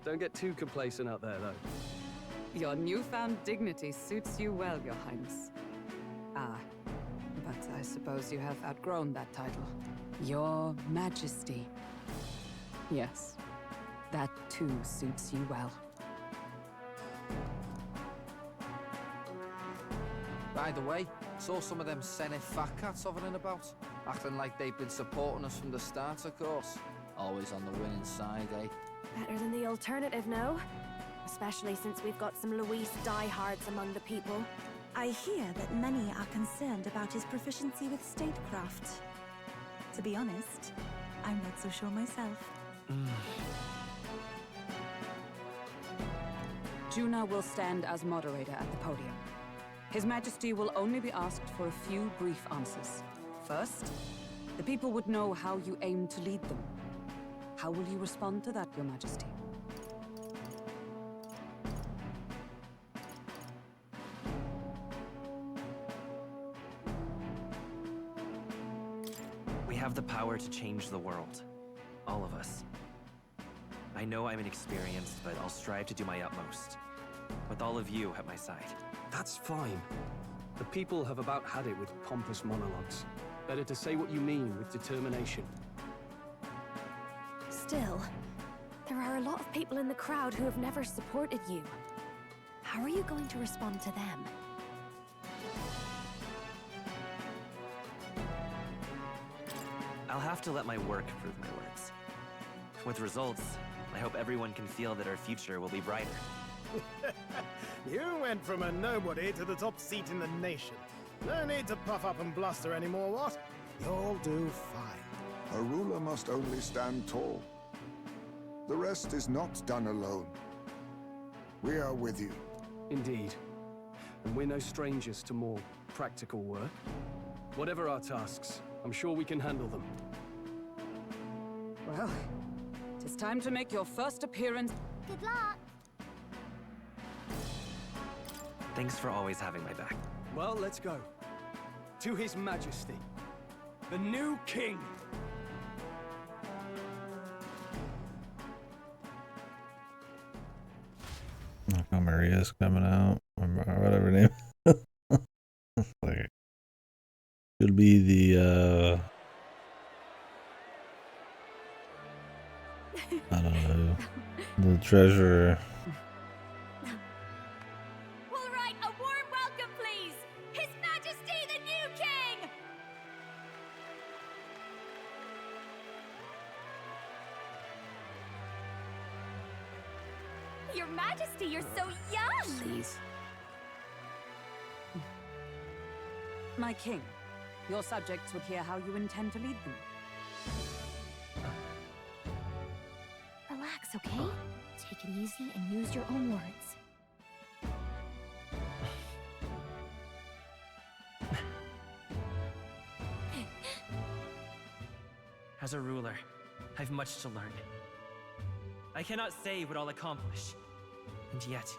Don't get too complacent out there, though. Your newfound dignity suits you well, Your Highness. Ah, but I suppose you have outgrown that title. Your Majesty. Yes, that too suits you well. By the way, saw some of them Senate fat cats hovering about, acting like they've been supporting us from the start, of course. Always on the winning side, eh? Better than the alternative, no? Especially since we've got some Luis diehards among the people. I hear that many are concerned about his proficiency with statecraft. To be honest, I'm not so sure myself. Juna will stand as moderator at the podium. His Majesty will only be asked for a few brief answers. First, the people would know how you aim to lead them. How will you respond to that, Your Majesty? We have the power to change the world. All of us. I know I'm inexperienced, but I'll strive to do my utmost. With all of you at my side. That's fine. The people have about had it with pompous monologues. Better to say what you mean with determination. Still, there are a lot of people in the crowd who have never supported you. How are you going to respond to them? I'll have to let my work prove my words. With results, I hope everyone can feel that our future will be brighter. You went from a nobody to the top seat in the nation. No need to puff up and bluster anymore, what? You'll do fine. A ruler must only stand tall. The rest is not done alone. We are with you. Indeed. And we're no strangers to more practical work. Whatever our tasks, I'm sure we can handle them. Well, it is time to make your first appearance. Good luck. Thanks for always having my back. Well, let's go. To His Majesty, the new king. Look how Maria's coming out, or whatever her name. Like, could be the I don't know, the treasurer. All right, a warm welcome, please. His Majesty, the new king. Your Majesty, you're so young. Please. My king, your subjects would hear how you intend to lead them. Relax, okay? Take it easy and use your own words. As a ruler, I've much to learn. I cannot say what I'll accomplish. And yet,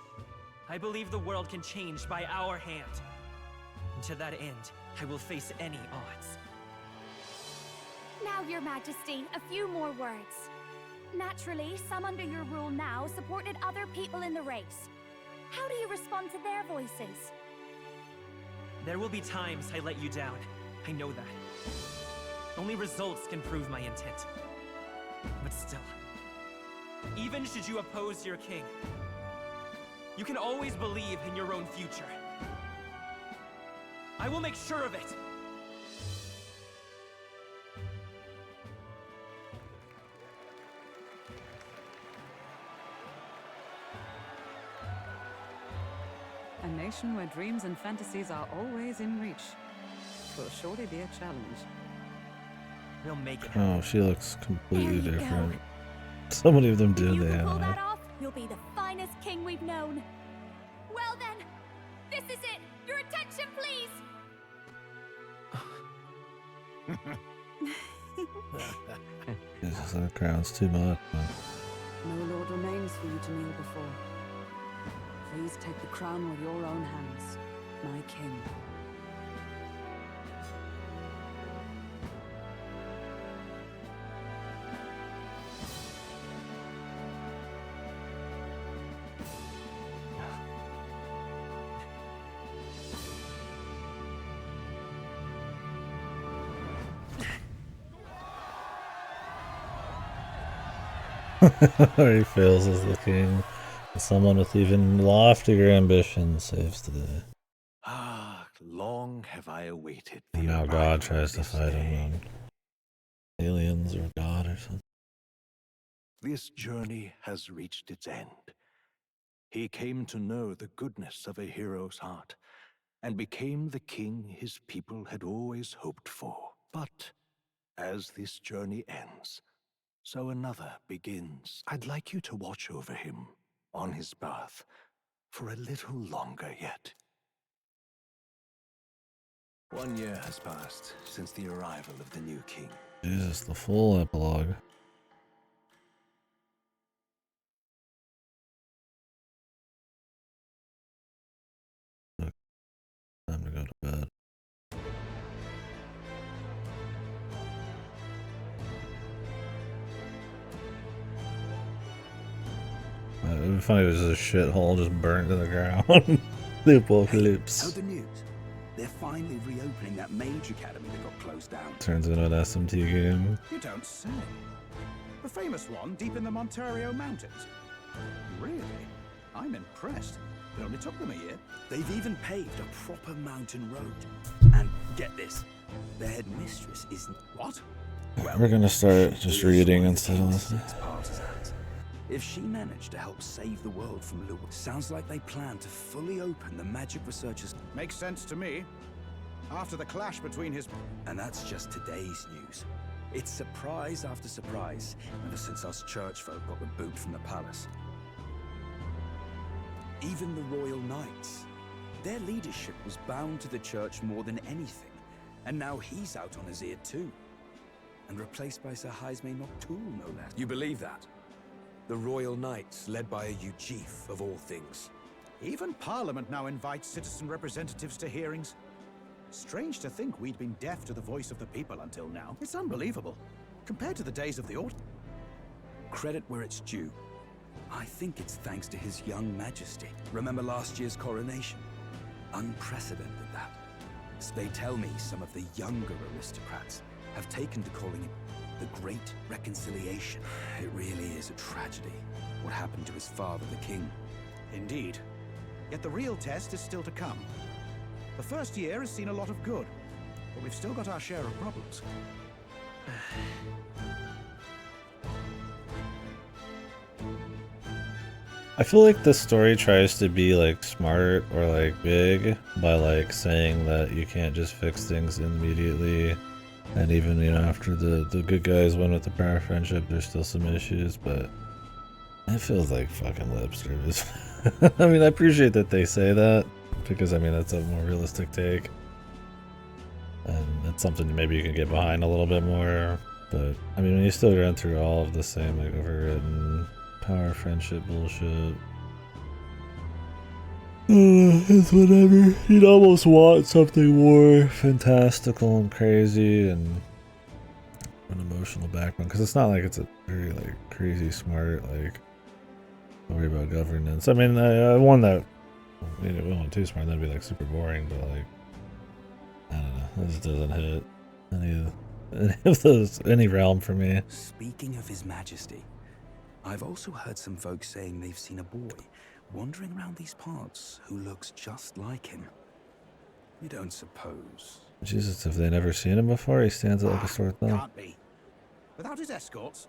I believe the world can change by our hand. And to that end, I will face any odds. Now, Your Majesty, a few more words. Naturally, some under your rule now supported other people in the race. How do you respond to their voices? There will be times I let you down. I know that. Only results can prove my intent. But still, even should you oppose your king, you can always believe in your own future. I will make sure of it! A nation where dreams and fantasies are always in reach. Will surely be a challenge. We'll make it. Oh, she looks completely There you different. go. So many of them If do you they can pull that have. off, you'll be the finest king we've known. Well then, this is it. Your attention, please. Jesus, that crown's too much. Man. No lord remains for you to kneel before. Please take the crown with your own hands, my king. He fails as the king. And someone with even loftier ambitions saves the day. Ah, long have I awaited. And now God tries to fight him. Aliens or God or something. This journey has reached its end. He came to know the goodness of a hero's heart, and became the king his people had always hoped for. But as this journey ends, so another begins. I'd like you to watch over him on his path for a little longer yet. 1 year has passed since the arrival of the new king. Jesus, the full epilogue. Time to go to bed. It would be funny if it was a shithole just burnt to the ground. The apocalypse. Heard the news? They're finally reopening that mage academy that got closed down. Turns into an SMT game. You don't say. The famous one deep in the Montario Mountains. Really? I'm impressed. It only took them a year. They've even paved a proper mountain road. And get this, their headmistress is... What? We're gonna start just reading instead of listening. Partisans. If she managed to help save the world from Lewis, sounds like they plan to fully open the magic researchers. Makes sense to me. After the clash between his... And that's just today's news. It's surprise after surprise, ever since us church folk got the boot from the palace. Even the Royal Knights. Their leadership was bound to the church more than anything, and now he's out on his ear too. And replaced by Sir Haisme Noctul, no less. You believe that? The Royal Knights, led by a Ujif, of all things. Even Parliament now invites citizen representatives to hearings. Strange to think we'd been deaf to the voice of the people until now. It's unbelievable. Compared to the days of the old... Credit where it's due. I think it's thanks to his young majesty. Remember last year's coronation? Unprecedented, that. They tell me some of the younger aristocrats have taken to calling it the Great Reconciliation. It really is a tragedy, what happened to his father, the king. Indeed. Yet the real test is still to come. The first year has seen a lot of good, but we've still got our share of problems. I feel like this story tries to be like smart or like big by like saying that you can't just fix things immediately, and even, you know, after the good guys win with the power of friendship, there's still some issues, but it feels like fucking lip service. I mean, I appreciate that they say that, because I mean that's a more realistic take, and it's something maybe you can get behind a little bit more. But I mean, when you still run through all of the same like overwritten power friendship bullshit, it's whatever. You'd almost want something more fantastical and crazy and an emotional background, because it's not like it's a very like crazy smart like story about governance. I mean, one that I mean, if we went too smart, that'd be like super boring, but like, I don't know. This doesn't hit any realm for me. Speaking of His Majesty, I've also heard some folks saying they've seen a boy wandering around these parts who looks just like him. You don't suppose? Jesus, if they never seen him before, he stands out like a sore thumb. Can't be. Without his escorts?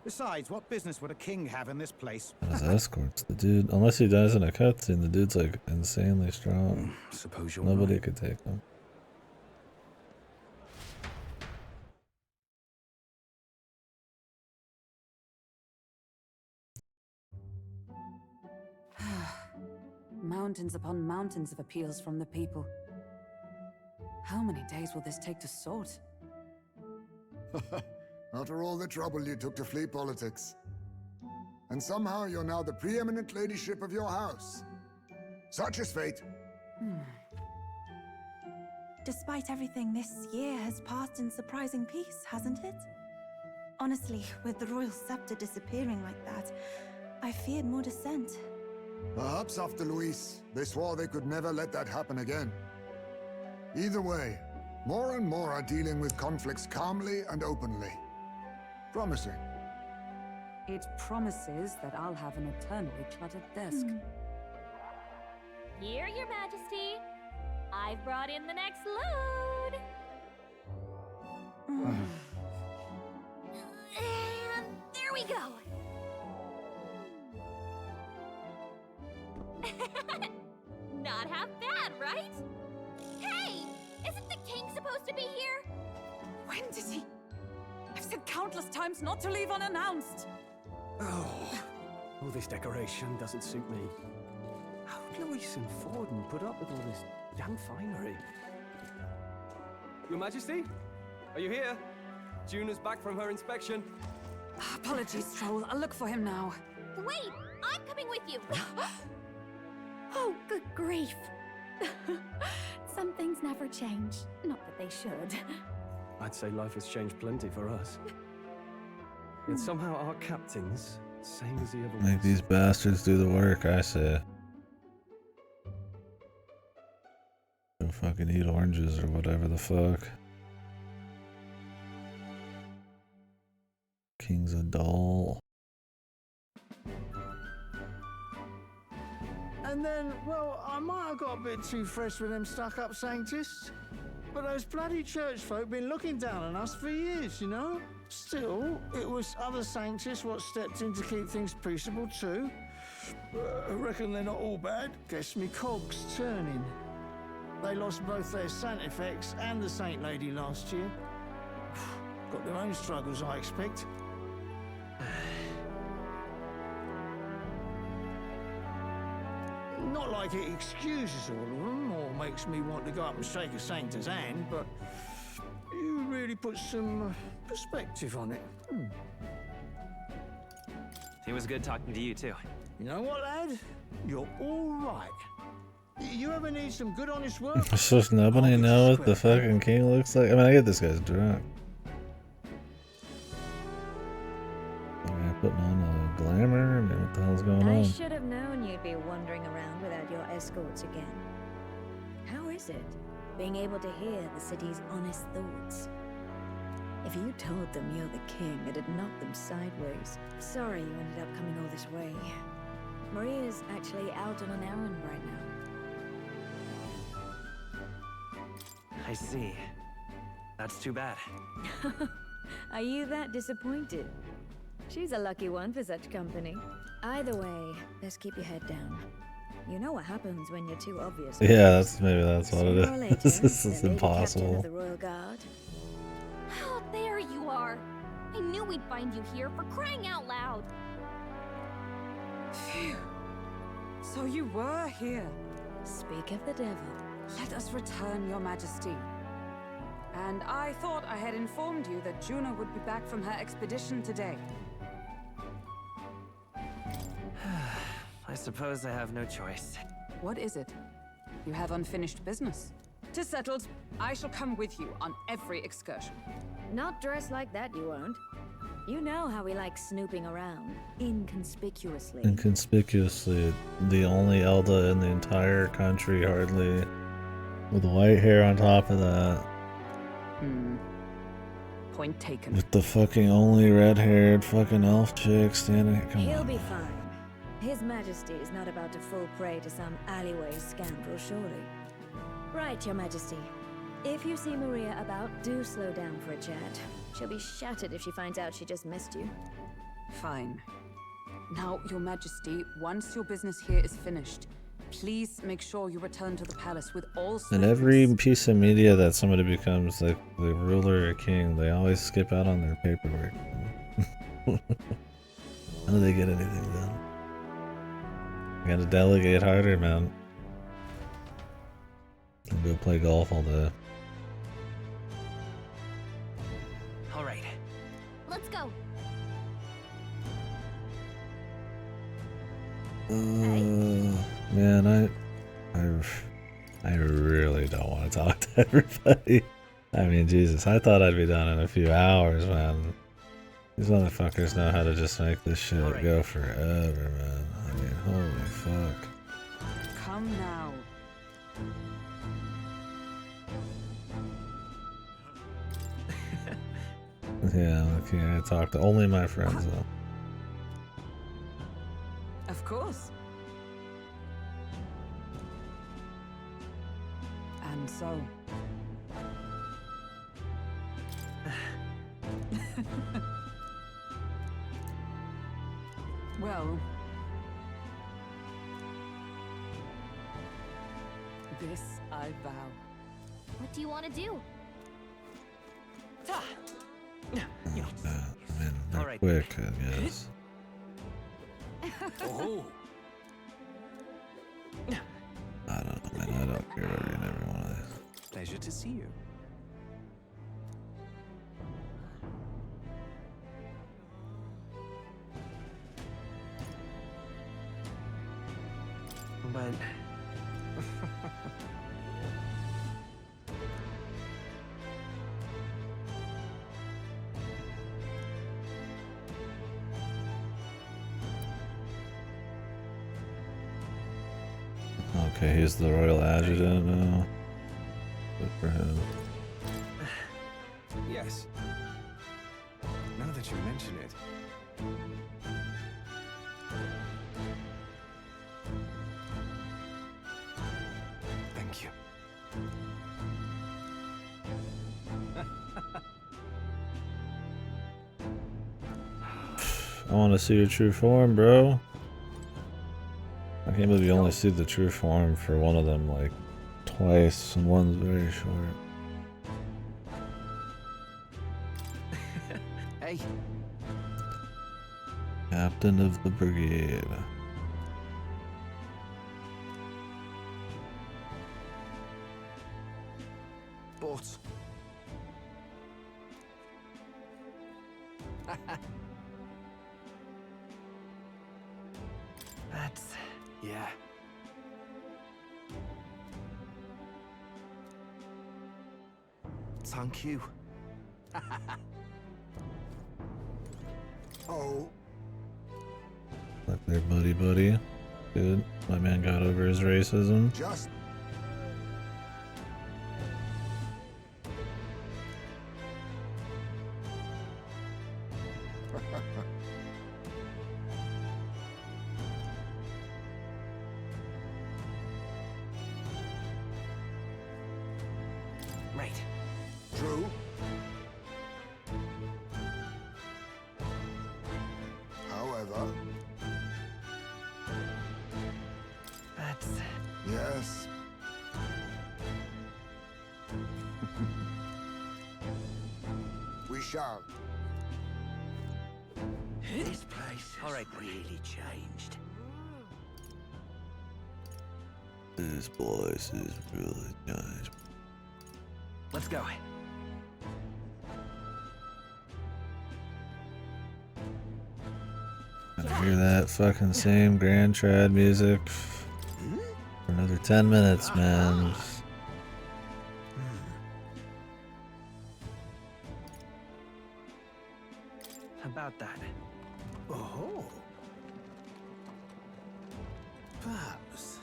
Besides, what business would a king have in this place? His escorts, the dude, unless he dies in a cutscene, the dude's like insanely strong. Suppose you're Nobody right. could take him. Mountains upon mountains of appeals from the people. How many days will this take to sort? After all the trouble you took to flee politics. And somehow you're now the preeminent ladyship of your house. Such is fate. Despite everything, this year has passed in surprising peace, hasn't it? Honestly, with the royal scepter disappearing like that, I feared more dissent. Perhaps after Luis, they swore they could never let that happen again. Either way, more and more are dealing with conflicts calmly and openly. Promising. It promises that I'll have an eternally cluttered desk. Here, Your Majesty. I've brought in the next load. And there we go. Not half bad, right? Hey! Isn't the king supposed to be here? When did he? I've said countless times not to leave unannounced. Oh, all this decoration doesn't suit me. How did Luis and Forden put up with all this damn finery? Your Majesty? Are you here? Juna's back from her inspection. Apologies, Troll. I'll look for him now. Wait! I'm coming with you! Oh, good grief. Some things never change. Not that they should. I'd say life has changed plenty for us. Yet somehow our captain's same as the other Make these bastards do the work, I say. Go fucking eat oranges or whatever the fuck. King's a doll. And then, well, I might have got a bit too fresh with them stuck-up Sanctists. But those bloody church folk been looking down on us for years, you know? Still, it was other Sanctists what stepped in to keep things peaceable too. I reckon they're not all bad. Guess me cogs turning. They lost both their Sanctifex and the Saint Lady last year. Got their own struggles, I expect. Not like it excuses all of them or makes me want to go up and shake a Sanctor's hand, but you really put some perspective on it. It was good talking to you, too. You know what, lad? You're all right. You ever need some good, honest work? So does nobody know what the fucking king looks like? I mean, I get this guy's drunk. Putting on a glamour? I mean, what the hell's going I on? should have known you'd be wandering around without your escorts again. How is it, being able to hear the city's honest thoughts? If you told them you're the king, it'd knock them sideways. Sorry you ended up coming all this way. Maria's actually out on an errand right now. I see. That's too bad. Are you that disappointed? She's a lucky one for such company. Either way, best keep your head down. You know what happens when you're too obvious. Yeah, maybe that's what Sooner or it later, is. This is the Lady Captain impossible. of the Royal Guard. Oh, there you are. I knew we'd find you here, for crying out loud. Phew. So you were here. Speak of the devil. Let us return, Your Majesty. And I thought I had informed you that Juna would be back from her expedition today. I suppose I have no choice. What is it? You have unfinished business. 'Tis settled. I shall come with you on every excursion. Not dressed like that, you won't. You know how we like snooping around, inconspicuously. Inconspicuously, the only Elda in the entire country, hardly, with white hair on top of that. Point taken. With the fucking only red-haired fucking elf chick standing. Come He'll on. be fine. His Majesty is not about to fall prey to some alleyway scoundrel, surely. Right, Your Majesty. If you see Maria about, do slow down for a chat. She'll be shattered if she finds out she just missed you. Fine. Now, Your Majesty, once your business here is finished, please make sure you return to the palace with all In every piece of media that somebody becomes like the ruler or king, they always skip out on their paperwork. How do they get anything done? You gotta delegate harder, man. And go play golf all day. All right. Let's go. Man, I really don't want to talk to everybody. I mean, Jesus, I thought I'd be done in a few hours, man. These motherfuckers know how to just make this shit go forever, man. I mean, holy fuck. Come now. Yeah, okay, I talk to only my friends, though. Of course. And so. Well. This I vow. What do you want to do? I mean, they're quick, I guess. Oh. I don't know, man. I don't care about reading every one of these. Pleasure to see you. But Okay, he's the royal adjutant now. Good for him. Yes. Now that you mention it. Thank you. I want to see your true form, bro. I can't believe you only see the true form for one of them like twice, and one's very short. Hey. Captain of the brigade. But that's yeah. Thank you. Oh, Like their buddy. Good. My man got over his racism. just right. true. However, That's yes. We shall. This place has really changed. This place is really nice. let's go. Gotta hear that fucking same Grand Trad music for another 10 minutes, man. about that. Oh. Perhaps.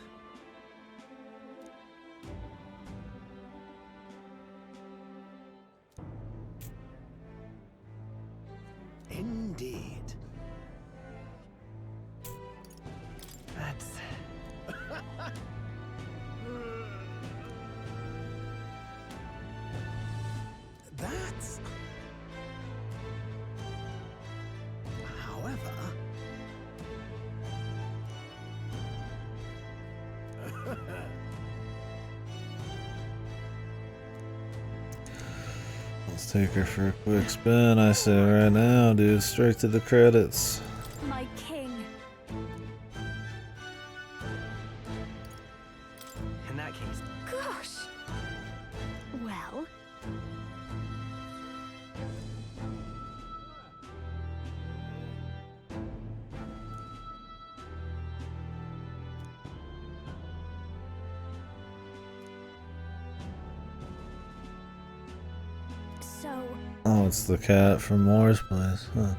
Indeed. That's... That's... However... Let's take her for a quick spin, I say right now, dude. Straight to the credits. My king. In that case... Gosh. Well. So. Oh, it's the cat from Moore's place, huh?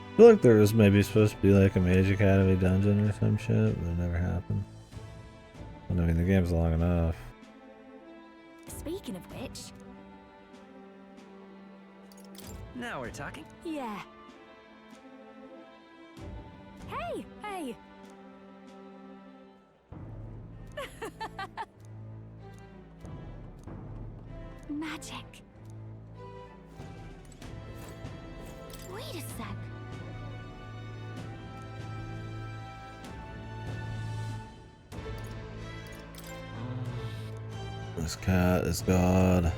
I feel like there was maybe supposed to be like a Mage Academy dungeon or some shit, but it never happened. I mean, the game's long enough. Speaking of which... Now we're talking. Yeah. Hey! Hey! Magic. Wait a sec. This cat is God.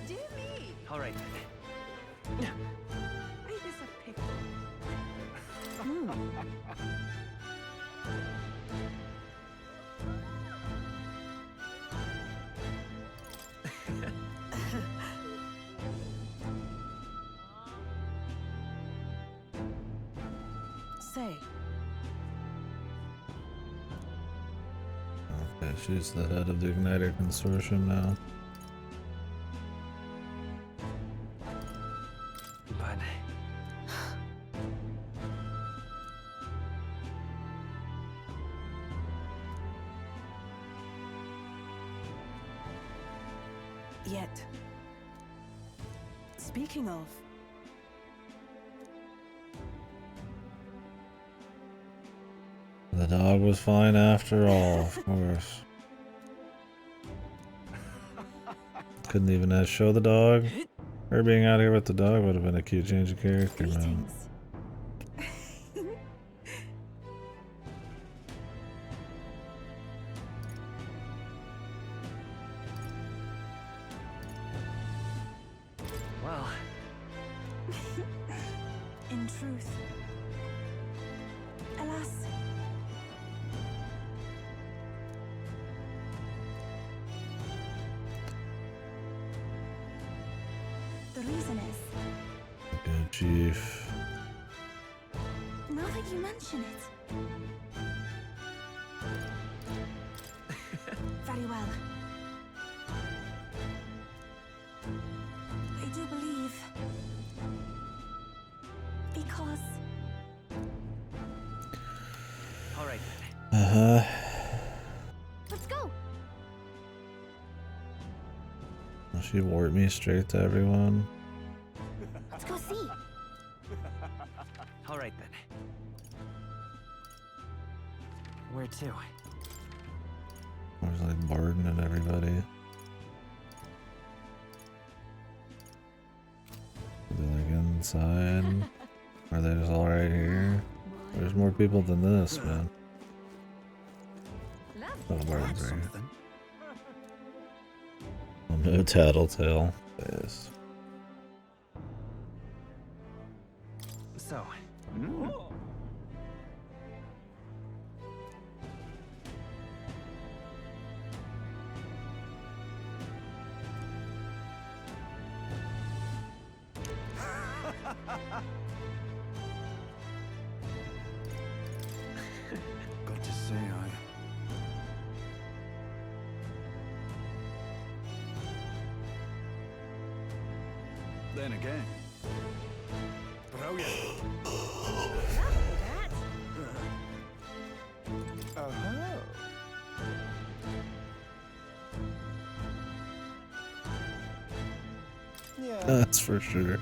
Dear me! All right. Wait, there's a pickle. Say. Okay, she's the head of the Igniter Consortium now. But... Yet. Speaking of... The dog was fine after all, of course. Couldn't even show the dog. Her being out here with the dog would have been a cute change of character, man. Well... In truth... Alas... The reason is... Good chief. Now that you mention it... Very well. I do believe... Because... All right. Uh-huh. Let's go. Will she warp me straight to everyone? Let's go see. All right then. Where to? I was like burdening everybody. Are they like inside? Are they just all right here? There's more people than this, man. Oh, Barton's right here. Oh, no tattletale. Yes. So... Got to say, Then again. Brilliant. Oh. Yeah. That's for sure.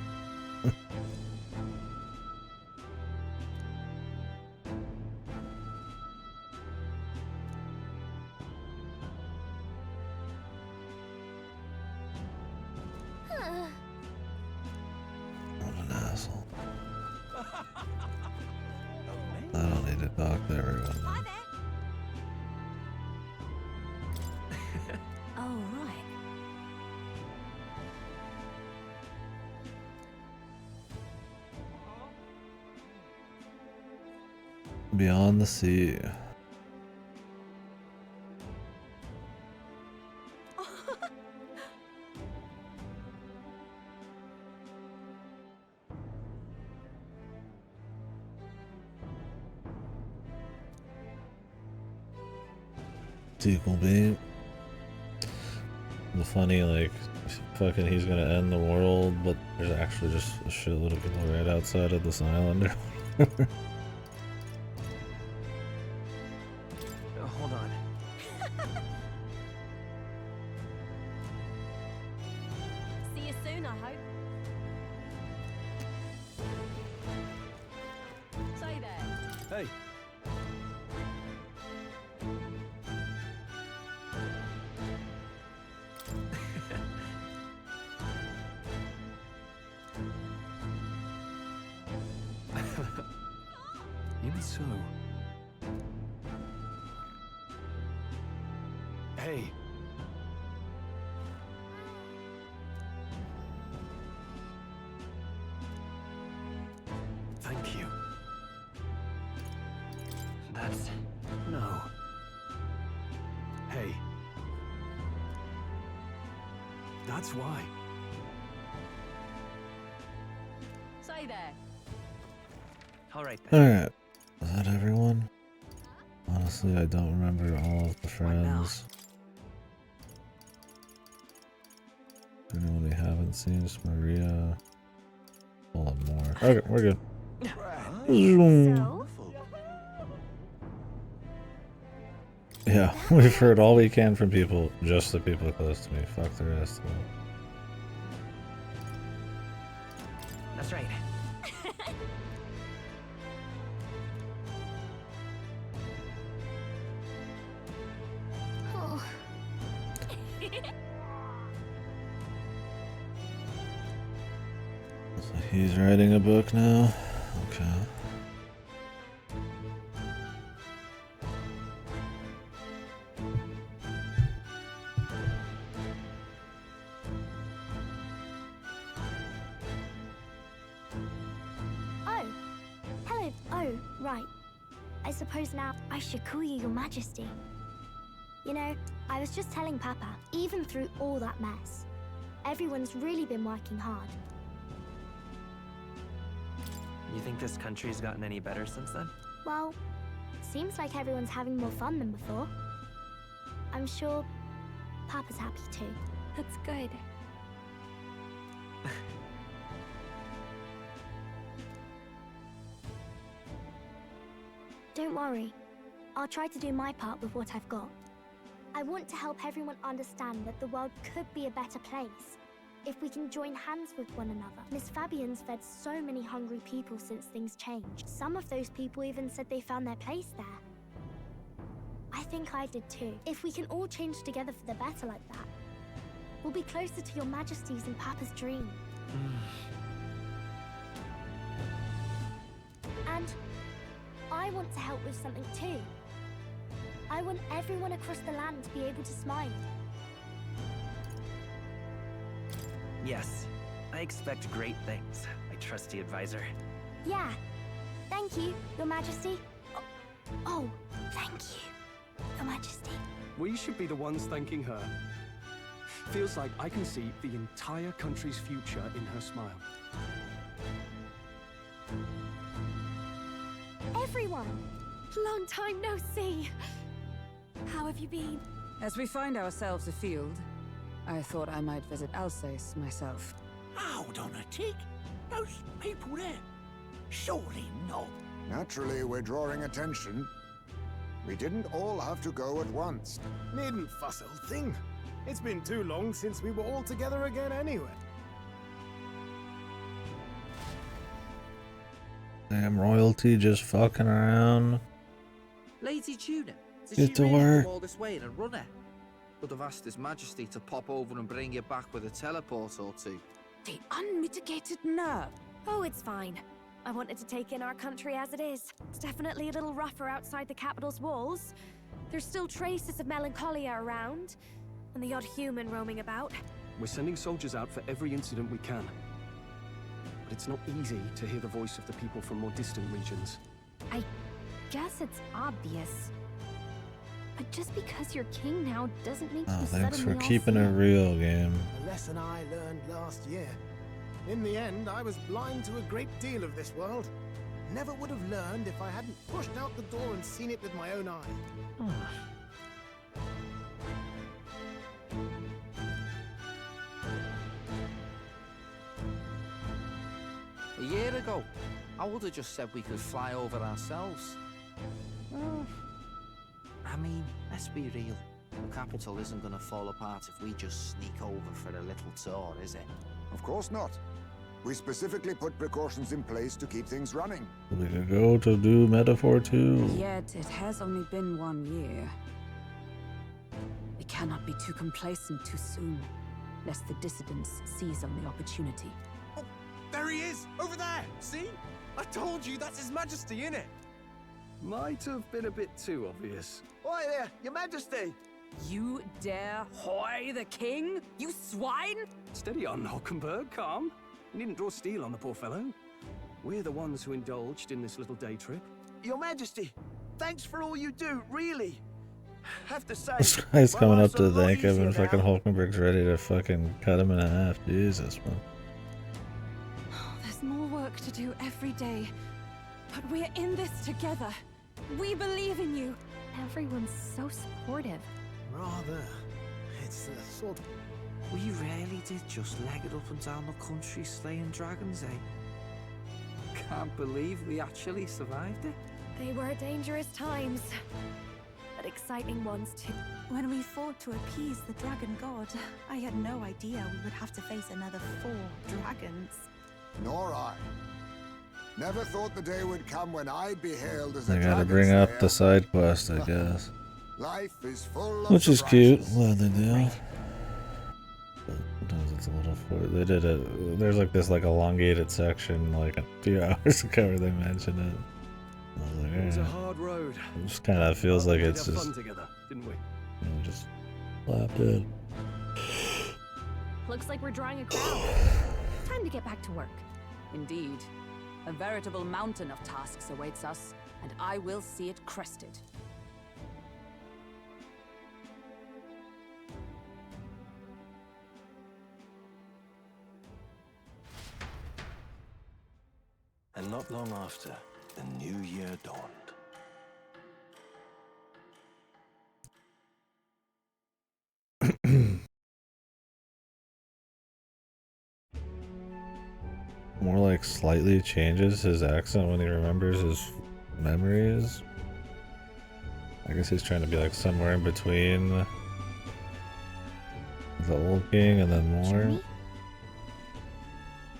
What an asshole. I don't need to talk to everyone. Oh, right. Beyond the sea. Sequel beat. The funny, like, fucking he's gonna end the world, but there's actually just a shitload of people right outside of this island. Hold on. See you soon, I hope. Say there. Hey. Even so. Hey. Thank you. That's... No. Hey. That's why. Say there. All right then. Alright. Is that everyone? Honestly, I don't remember all of the friends. Anyone we haven't seen is Maria. Hold on more. Okay, we're good. So? Yeah, we've heard all we can from people, just the people close to me. Fuck the rest. That's right. Oh. So he's writing a book now? Okay. Oh. Hello. Oh, right. I suppose now I should call you Your Majesty. You know, I was just telling Papa, even through all that mess, everyone's really been working hard. You think this country's gotten any better since then? Well, seems like everyone's having more fun than before. I'm sure Papa's happy too. That's good. Don't worry. I'll try to do my part with what I've got. I want to help everyone understand that the world could be a better place if we can join hands with one another. Miss Fabian's fed so many hungry people since things changed. Some of those people even said they found their place there. I think I did too. If we can all change together for the better like that, we'll be closer to Your Majesty's and Papa's dream. And I want to help with something too. I want everyone across the land to be able to smile. Yes. I expect great things, my trusty advisor. Yeah. Thank you, Your Majesty. Oh, thank you, Your Majesty. We should be the ones thanking her. Feels like I can see the entire country's future in her smile. Everyone! Long time no see! How have you been? As we find ourselves afield, I thought I might visit Alsace myself. Hold on a tick. Those people there. Surely not. Naturally, we're drawing attention. We didn't all have to go at once. Needn't fuss, old thing. It's been too long since we were all together again anyway. Damn royalty just fucking around. Lady Tuna, did Get she to really work. come all this way in a runner? Could have asked His Majesty to pop over and bring you back with a teleport or two. The unmitigated nerve. Oh, it's fine. I wanted to take in our country as it is. It's definitely a little rougher outside the capital's walls. There's still traces of melancholia around, and the odd human roaming about. We're sending soldiers out for every incident we can. But it's not easy to hear the voice of the people from more distant regions. I guess it's obvious. But just because you're king now doesn't make Oh, you thanks for suddenly all keeping it see real, game. A lesson I learned last year. In the end, I was blind to a great deal of this world. Never would have learned if I hadn't pushed out the door and seen it with my own eye. A year ago, I would have just said we could fly over ourselves. Well, I mean, let's be real. The capital isn't going to fall apart if we just sneak over for a little tour, is it? Of course not. We specifically put precautions in place to keep things running. We could go to do Metaphor 2. Yet it has only been 1 year. We cannot be too complacent too soon, lest the dissidents seize on the opportunity. Oh, there he is! Over there! See? I told you that's His Majesty, innit? Might have been a bit too obvious. Oi there, Your Majesty! You dare hoy the king? You swine! Steady on, Hulkenberg, calm. You needn't draw steel on the poor fellow. We're the ones who indulged in this little day trip. Your Majesty, thanks for all you do, really. Have to say, This guy's my coming up life's a to lot thank him, easier and fucking now. Hulkenberg's ready to fucking cut him in half. Jesus, man. There's more work to do every day. But we're in this together. We believe in you. Everyone's so supportive. Rather. It's the sort of... We really did just leg it up and down the country slaying dragons, eh? Can't believe we actually survived it. They were dangerous times, but exciting ones too. When we fought to appease the dragon god, I had no idea we would have to face another 4 dragons. Nor I. Never thought the day would come when I'd be hailed as a They gotta dragon bring up slayer. the side quest, I guess. Life is full of Which is cute. surprises. Glad they do. But sometimes it's a little they did it. There's like this like elongated section like a few hours ago where they mentioned it. I was like, It was a "Eh." hard road. It just kind of feels like We it's had just fun together, didn't we? just slapped in. Looks like we're drawing a crowd. Time to get back to work. Indeed. A veritable mountain of tasks awaits us, and I will see it crested. And not long after, the new year dawned. More like slightly changes his accent when he remembers his memories. I guess he's trying to be like somewhere in between the old king and then more. Jimmy?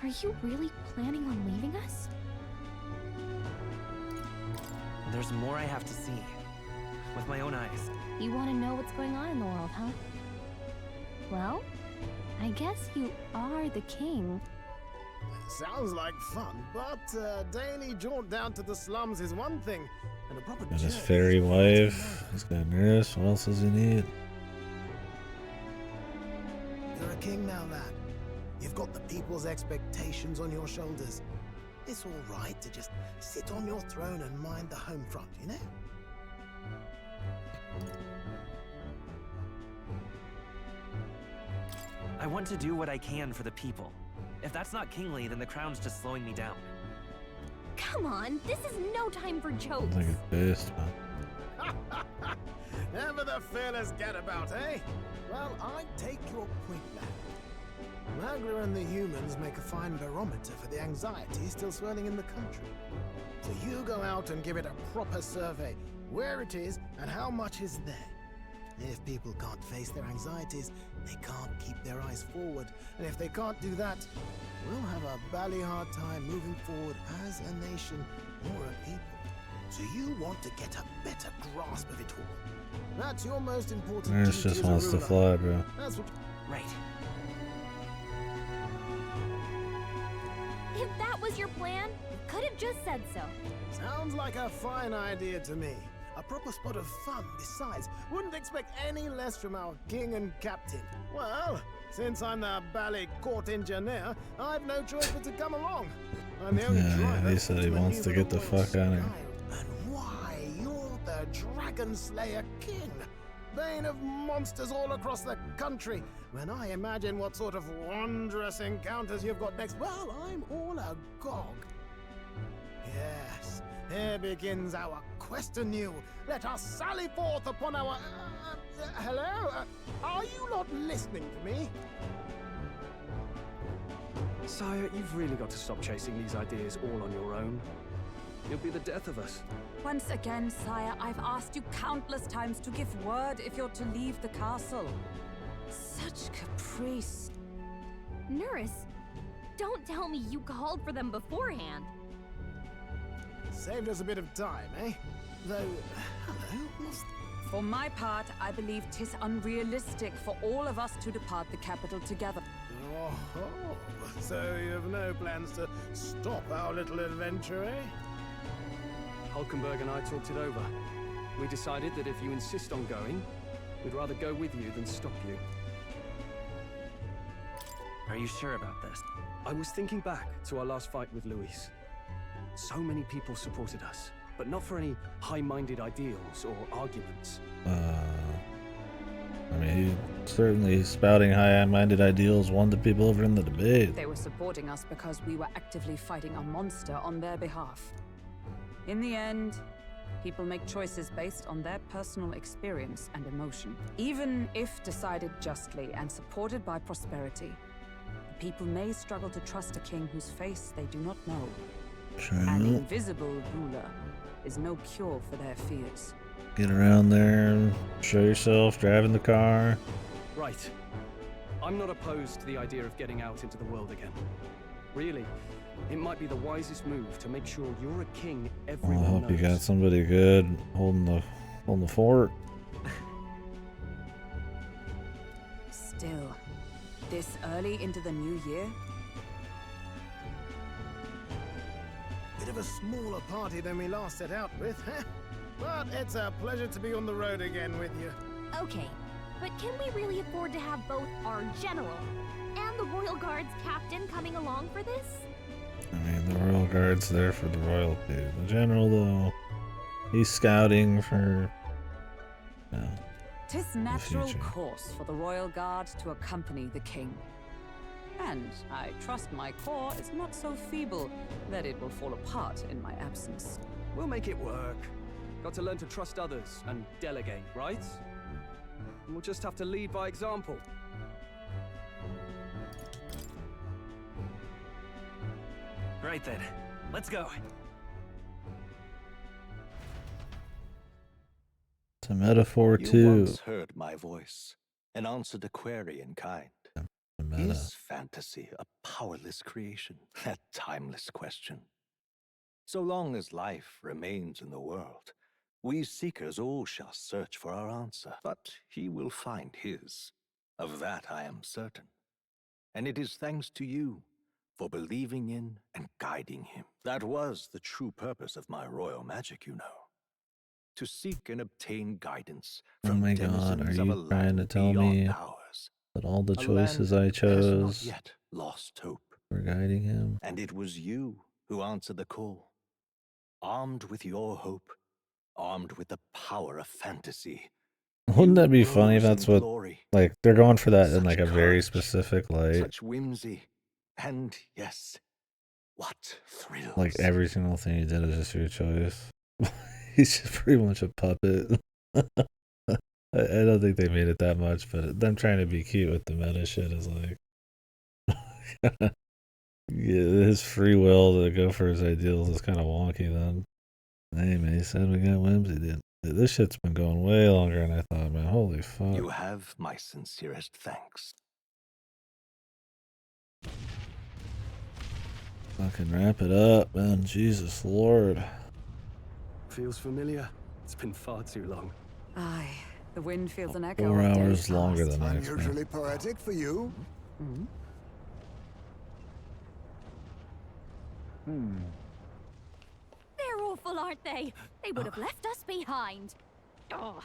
Are you really planning on leaving us? There's more I have to see. With my own eyes. You want to know what's going on in the world, huh? Well, I guess you are the king. Sounds like fun, but a daily jaunt down to the slums is one thing, and a proper Got his journey fairy is wife. He's got a nurse. What else does he need? You're a king now, lad. You've got the people's expectations on your shoulders. It's all right to just sit on your throne and mind the home front, you know? I want to do what I can for the people. If that's not kingly, then the crown's just slowing me down. Come on, this is no time for jokes. Like a beast, man. Ever the fearless gadabout, eh? Well, I take your point now. Magla and the humans make a fine barometer for the anxiety still swirling in the country. So you go out and give it a proper survey, where it is and how much is there. If people can't face their anxieties, they can't keep their eyes forward. And if they can't do that, we'll have a bally hard time moving forward as a nation or a people. So you want to get a better grasp of it all. That's your most important Ernest duty just as a wants to ruler. fly, bro. That's what... Right. If that was your plan, you could have just said so. Sounds like a fine idea to me. A proper spot of fun, besides. Wouldn't expect any less from our king and captain. Well, since I'm the bally court engineer, I've no choice but to come along. I'm the only Yeah, driver he said he to wants to maneuver get the the fuck out of here. And why, you're the Dragon Slayer King, bane of monsters all across the country. When I imagine what sort of wondrous encounters you've got next, well, I'm all agog. Yes, here begins our quest anew. Let us sally forth upon our... hello? Are you not listening to me? Sire, you've really got to stop chasing these ideas all on your own. You'll be the death of us. Once again, sire, I've asked you countless times to give word if you're to leave the castle. Such caprice. Nurse, don't tell me you called for them beforehand. Saved us a bit of time, eh? Though, hello, what's... For my part, I believe 'tis unrealistic for all of us to depart the capital together. Oh, so you have no plans to stop our little adventure, eh? Hulkenberg and I talked it over. We decided that if you insist on going, we'd rather go with you than stop you. Are you sure about this? I was thinking back to our last fight with Luis. So many people supported us, but not for any high-minded ideals or arguments. I mean, he certainly spouting high-minded ideals won the people over in the debate. They were supporting us because we were actively fighting a monster on their behalf. In the end, people make choices based on their personal experience and emotion. Even if decided justly and supported by prosperity, the people may struggle to trust a king whose face they do not know. True. An invisible ruler is no cure for their fears. Get around there, show yourself, driving the car. Right. I'm not opposed to the idea of getting out into the world again. Really, it might be the wisest move to make sure you're a king everyone Well, I hope knows. you got somebody good holding the fort. Still, this early into the new year? Bit of a smaller party than we last set out with, huh? But it's a pleasure to be on the road again with you. Okay, but can we really afford to have both our general and the Royal Guard's captain coming along for this? I mean, the Royal Guard's there for the royalty. The general, though, he's scouting for... No. 'Tis natural course for the royal guard to accompany the king. And I trust my corps is not so feeble that it will fall apart in my absence. We'll make it work. Got to learn to trust others and delegate, right? And we'll just have to lead by example. Right then, let's go. It's a metaphor, You too. once heard my voice and answered a query in kind. Is fantasy a powerless creation? That timeless question. So long as life remains in the world, we seekers all shall search for our answer. But he will find his. Of that I am certain. And it is thanks to you for believing in and guiding him. That was the true purpose of my royal magic, you know. To seek and obtain guidance Oh from my god, are denizens of a you trying to land tell beyond me ours. that all the A choices land I that has not chose yet lost hope. were guiding him? And it was you who answered the call. Armed with your hope, armed with the power of fantasy. Wouldn't that be funny if rose that's in what, glory. like, they're going for that in, Such like, a very courage, specific light? Such whimsy, and yes, What thrills? Like every single thing he did is just your choice. He's just pretty much a puppet. I don't think they made it that much, but them trying to be cute with the meta shit is like, yeah, his free will to go for his ideals is kind of wonky. Then, hey man, he said we got whimsy, dude. This shit's been going way longer than I thought, man. Holy fuck! You have my sincerest thanks. Fucking wrap it up, man. Jesus Lord. Feels familiar. It's been far too long. Aye, the wind feels an echo. 4 of days hours longer past. than X-Men. Unusually poetic for you. They're awful, aren't they? They would have left us behind.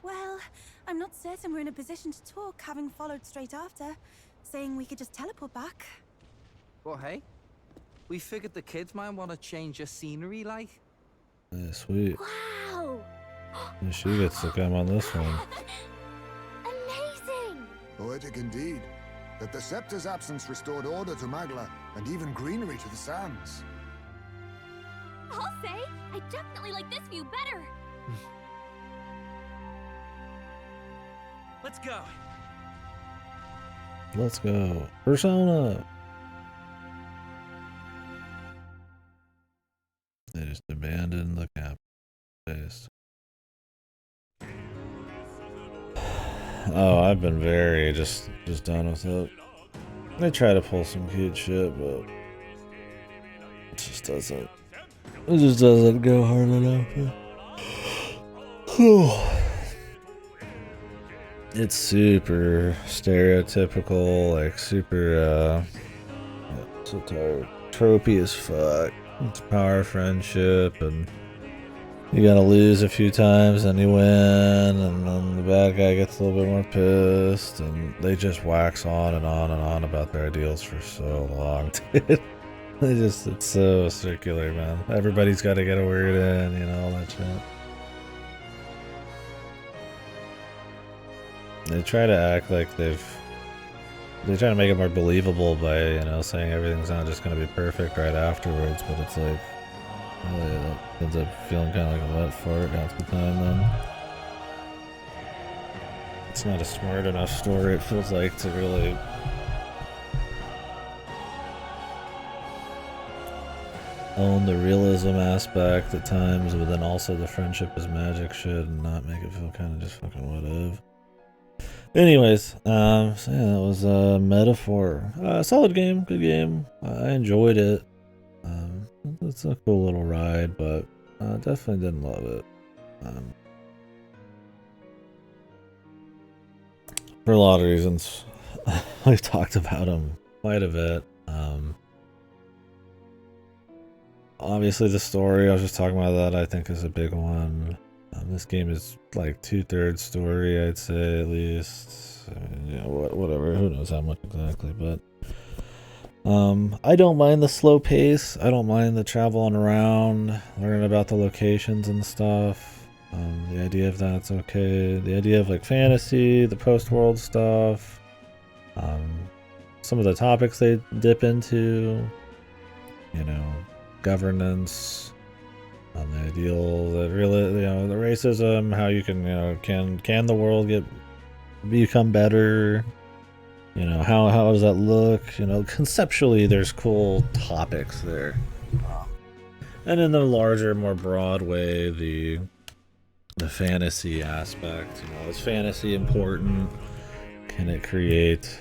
Well, I'm not certain we're in a position to talk, having followed straight after, saying we could just teleport back. Well, hey, we figured the kids might want to change your scenery, like. Yeah, sweet. Wow! And she gets to come on this one. Amazing! Poetic indeed. That the scepter's absence restored order to Magla, and even greenery to the sands. I'll say, I definitely like this view better. Let's go. Let's go. Persona. They just abandoned the cap base. Oh, I've been very just done with it. They try to pull some cute shit, but it just doesn't. It just doesn't go hard enough. It's super stereotypical, like super so tired. Tropey as fuck. It's power friendship, and you gotta lose a few times and you win, and then the bad guy gets a little bit more pissed, and they just wax on and on and on about their ideals for so long, dude. It's so circular, man. Everybody's gotta get a word in, you know, all that shit. They try to act like they try to make it more believable by, you know, saying everything's not just gonna be perfect right afterwards, but it's like, really, it ends up feeling kind of like a wet fart half the time then. It's not a smart enough story, it feels like, to really own the realism aspect at times, but then also the friendship is magic shit and not make it feel kind of just fucking whatever. Anyways, so yeah, that was Metaphor. Solid game, good game. I enjoyed it. It's a cool little ride, but definitely didn't love it. For a lot of reasons. We've talked about them quite a bit. Obviously the story, I was just talking about that, I think is a big one. This game is like 2/3 story, I'd say, at least. I mean, you know, whatever, who knows how much exactly, but I don't mind the slow pace. I don't mind the traveling around, learning about the locations and stuff. The idea of that's okay. The idea of like fantasy, the post-world stuff, some of the topics they dip into, you know, governance, the ideal, the really, you know, the racism, how you can, you know, can the world become better? You know, how does that look? You know, conceptually, there's cool topics there. And in the larger, more broad way, the fantasy aspect. You know, is fantasy important? Can it create?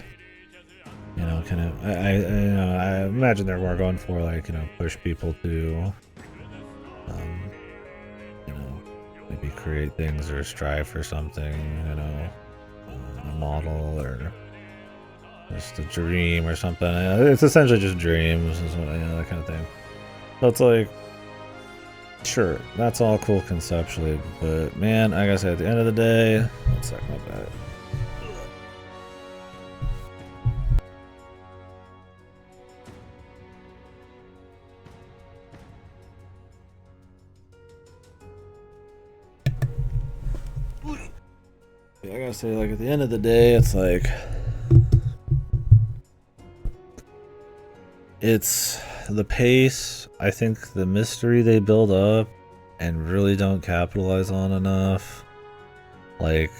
You know, can it? I imagine they're more going for like, you know, push people to, you know, maybe create things or strive for something. You know, a model or just a dream or something. It's essentially just dreams, you know, that kind of thing. So it's like, sure, that's all cool conceptually, but man, like I said, at the end of the day, one second, my bad. Yeah, I gotta say, like, at the end of the day, it's like, the pace, I think the mystery they build up and really don't capitalize on enough. Like,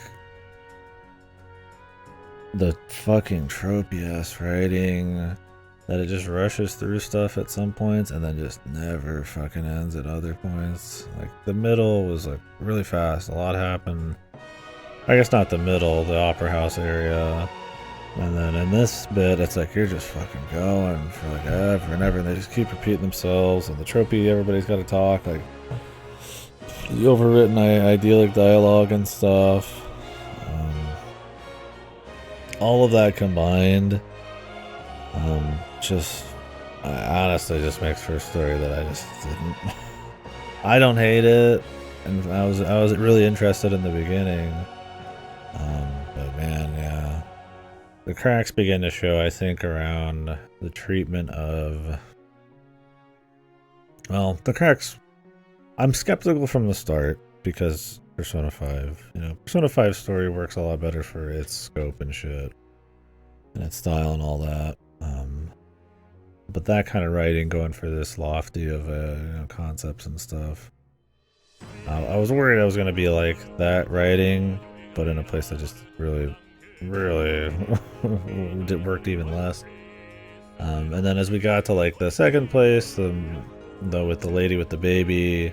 the fucking tropey-ass writing, that it just rushes through stuff at some points and then just never fucking ends at other points. Like, the middle was like really fast, a lot happened. I guess not the middle, the Opera House area. And then in this bit, it's like you're just fucking going for like ever and ever, and they just keep repeating themselves. And the tropey, everybody's got to talk, like the overwritten idyllic dialogue and stuff. All of that combined, just honestly just makes for a story that I just didn't. I don't hate it, and I was really interested in the beginning, but man, yeah. The cracks begin to show, I think, around the treatment of... Well, the cracks... I'm skeptical from the start, because Persona 5, you know, Persona 5 story works a lot better for its scope and shit, and its style and all that. But that kind of writing, going for this lofty of concepts and stuff, I was worried I was going to be like that writing, but in a place that just really it worked even less. And then as we got to like the second place, though, with the lady with the baby,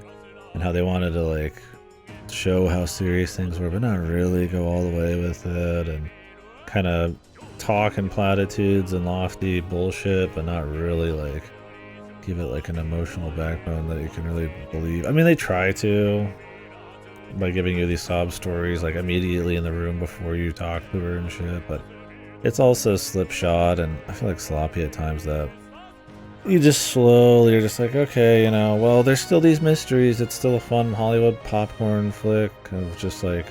and how they wanted to like show how serious things were, but not really go all the way with it, and kind of talk in platitudes and lofty bullshit, but not really like give it like an emotional backbone that you can really believe. I mean, they try to, by giving you these sob stories like immediately in the room before you talk to her and shit, but it's also slipshod and I feel like sloppy at times, that you just slowly are just like, okay, you know, well, there's still these mysteries. It's still a fun Hollywood popcorn flick of just like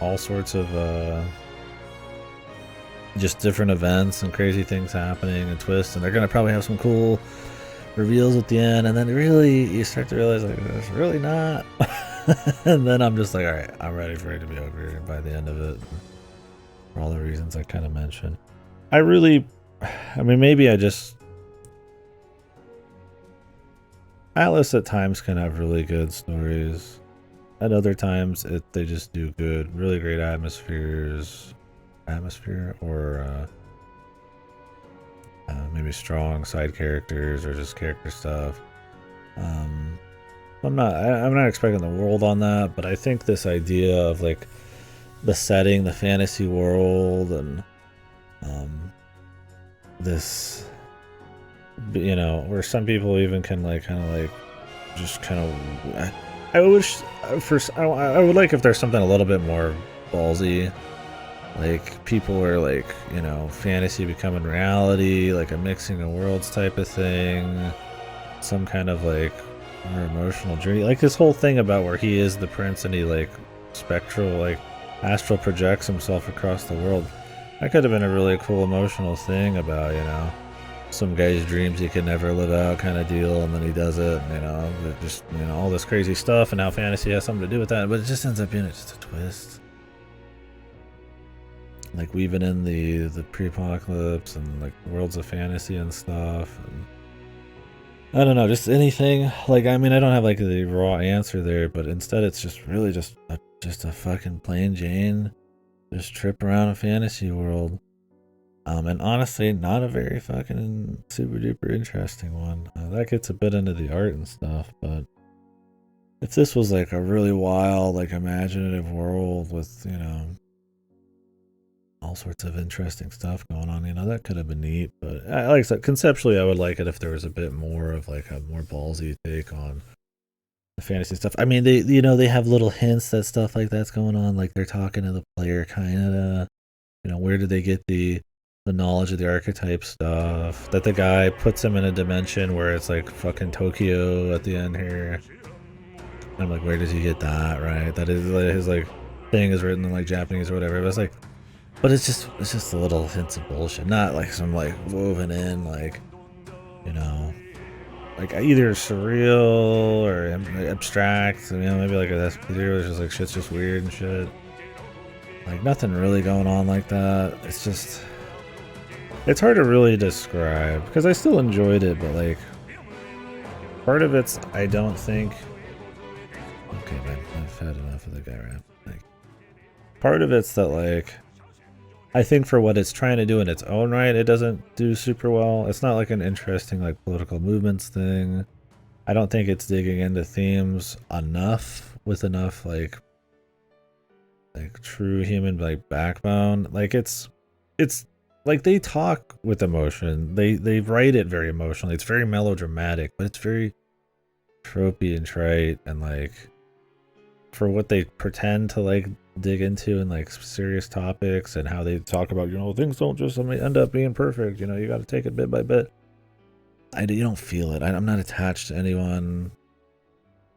all sorts of just different events and crazy things happening and twists, and they're gonna probably have some cool reveals at the end, and then really you start to realize like it's really not. And then I'm just like, alright, I'm ready for it to be over by the end of it, for all the reasons I kind of mentioned. I mean, maybe Atlas at times can have really good stories. At other times, they just do good, really great atmosphere, or maybe strong side characters or just character stuff. I'm not expecting the world on that, but I think this idea of like the setting, the fantasy world, and this, you know, where some people even can like kind of like just kind of. I wish first I would like if there's something a little bit more ballsy, like people are like, you know, fantasy becoming reality, like a mixing of worlds type of thing, some kind of like more emotional journey, like this whole thing about where he is the prince and he like spectral, like astral projects himself across the world. That could have been a really cool emotional thing about, you know, some guy's dreams he could never live out kind of deal, and then he does it, and, you know, just, you know, all this crazy stuff, and how fantasy has something to do with that, but it just ends up being just a twist, like weaving in the pre-apocalypse and like worlds of fantasy and stuff, and I don't know, just anything. Like, I mean, I don't have like the raw answer there, but instead it's just really just a fucking plain Jane just trip around a fantasy world. And honestly, not a very fucking super duper interesting one. That gets a bit into the art and stuff, but if this was like a really wild, like imaginative world with, you know, all sorts of interesting stuff going on, you know, that could have been neat. But like I said, conceptually, I would like it if there was a bit more of like a more ballsy take on the fantasy stuff. I mean, they have little hints that stuff like that's going on, like they're talking to the player, kind of, you know, where did they get the knowledge of the archetype stuff, that the guy puts him in a dimension where it's like fucking Tokyo at the end here. I'm like, where does he get that, right? That is like, his like thing is written in like Japanese or whatever. But it's like, but it's just a little hints of bullshit, not like some like woven in, like, you know, like either surreal or abstract, you know, maybe like a theater, it's just like shit's just weird and shit. Like nothing really going on like that. It's just, it's hard to really describe because I still enjoyed it, but like part of it's I don't think. Okay, man, I've had enough of the guy rap. Like, part of it's that like I think for what it's trying to do in its own right, it doesn't do super well. It's not like an interesting like political movements thing. I don't think it's digging into themes enough with enough like true human like backbone. Like it's like they talk with emotion. They write it very emotionally. It's very melodramatic, but it's very tropey and trite, and like for what they pretend to like dig into and like serious topics and how they talk about, you know, things don't just end up being perfect, you know, you got to take it bit by bit. You don't feel it. I'm not attached to anyone.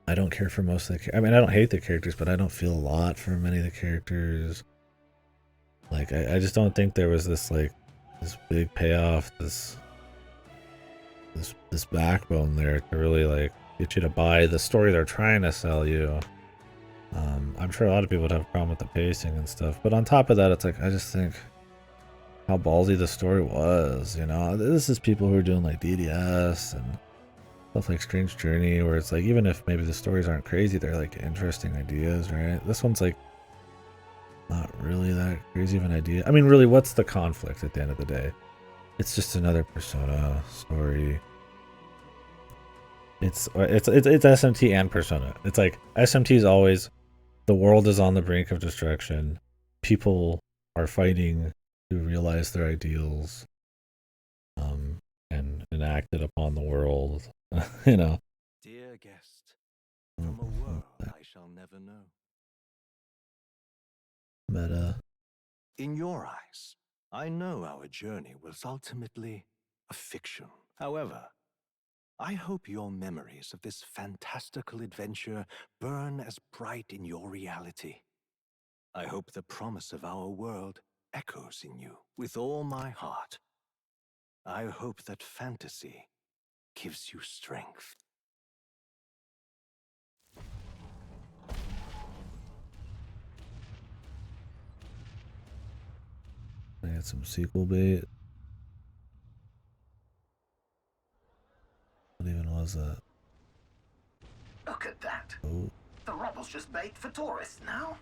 I don't care for most of the I mean, I don't hate the characters, but I don't feel a lot for many of the characters. Like I just don't think there was this like this big payoff, this backbone there to really like get you to buy the story they're trying to sell you. I'm sure a lot of people would have a problem with the pacing and stuff, but on top of that, it's like I just think how ballsy the story was. You know, this is people who are doing like DDS and stuff like Strange Journey, where it's like even if maybe the stories aren't crazy, they're like interesting ideas, right? This one's like not really that crazy of an idea. I mean, really, what's the conflict at the end of the day? It's just another Persona story. It's SMT and Persona. It's like SMT is always the world is on the brink of destruction. People are fighting to realize their ideals, and enact it upon the world. You know. Dear guest, from a world I shall never know. Meta. In your eyes, I know our journey was ultimately a fiction. However, I hope your memories of this fantastical adventure burn as bright in your reality. I hope the promise of our world echoes in you with all my heart. I hope that fantasy gives you strength. I got some sequel bait. What even was that? Look at that. Oh. The rubble's just bait for tourists now.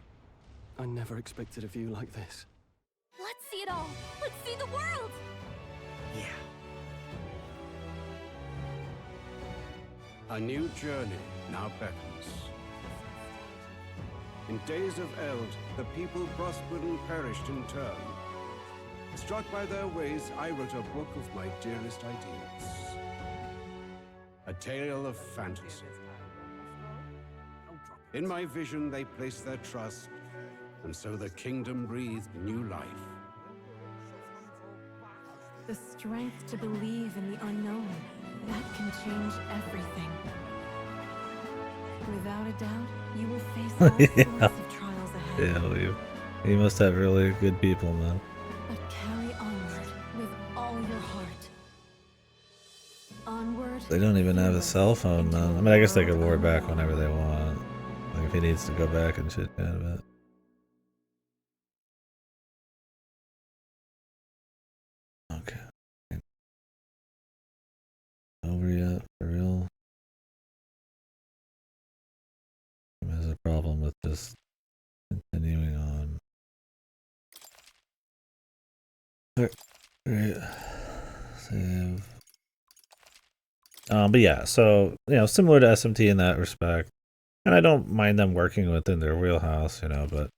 I never expected a view like this. Let's see it all. Let's see the world. Yeah. A new journey now beckons. In days of eld, the people prospered and perished in turn. Struck by their ways, I wrote a book of my dearest ideas. A tale of fantasy. In my vision, they placed their trust, and so the kingdom breathed new life. The strength to believe in the unknown, that can change everything. Without a doubt, you will face all sorts of trials ahead. Yeah, you must have really good people, man. But carry onward with all your heart. Onward. They don't even have a cell phone, man. I mean, I guess they could war back whenever they want. Like if he needs to go back and shit out of it. Okay. Over yet, for real? There's a problem with just continuing on. Alright. Save. But yeah, so, you know, similar to SMT in that respect. And I don't mind them working within their wheelhouse, you know, but,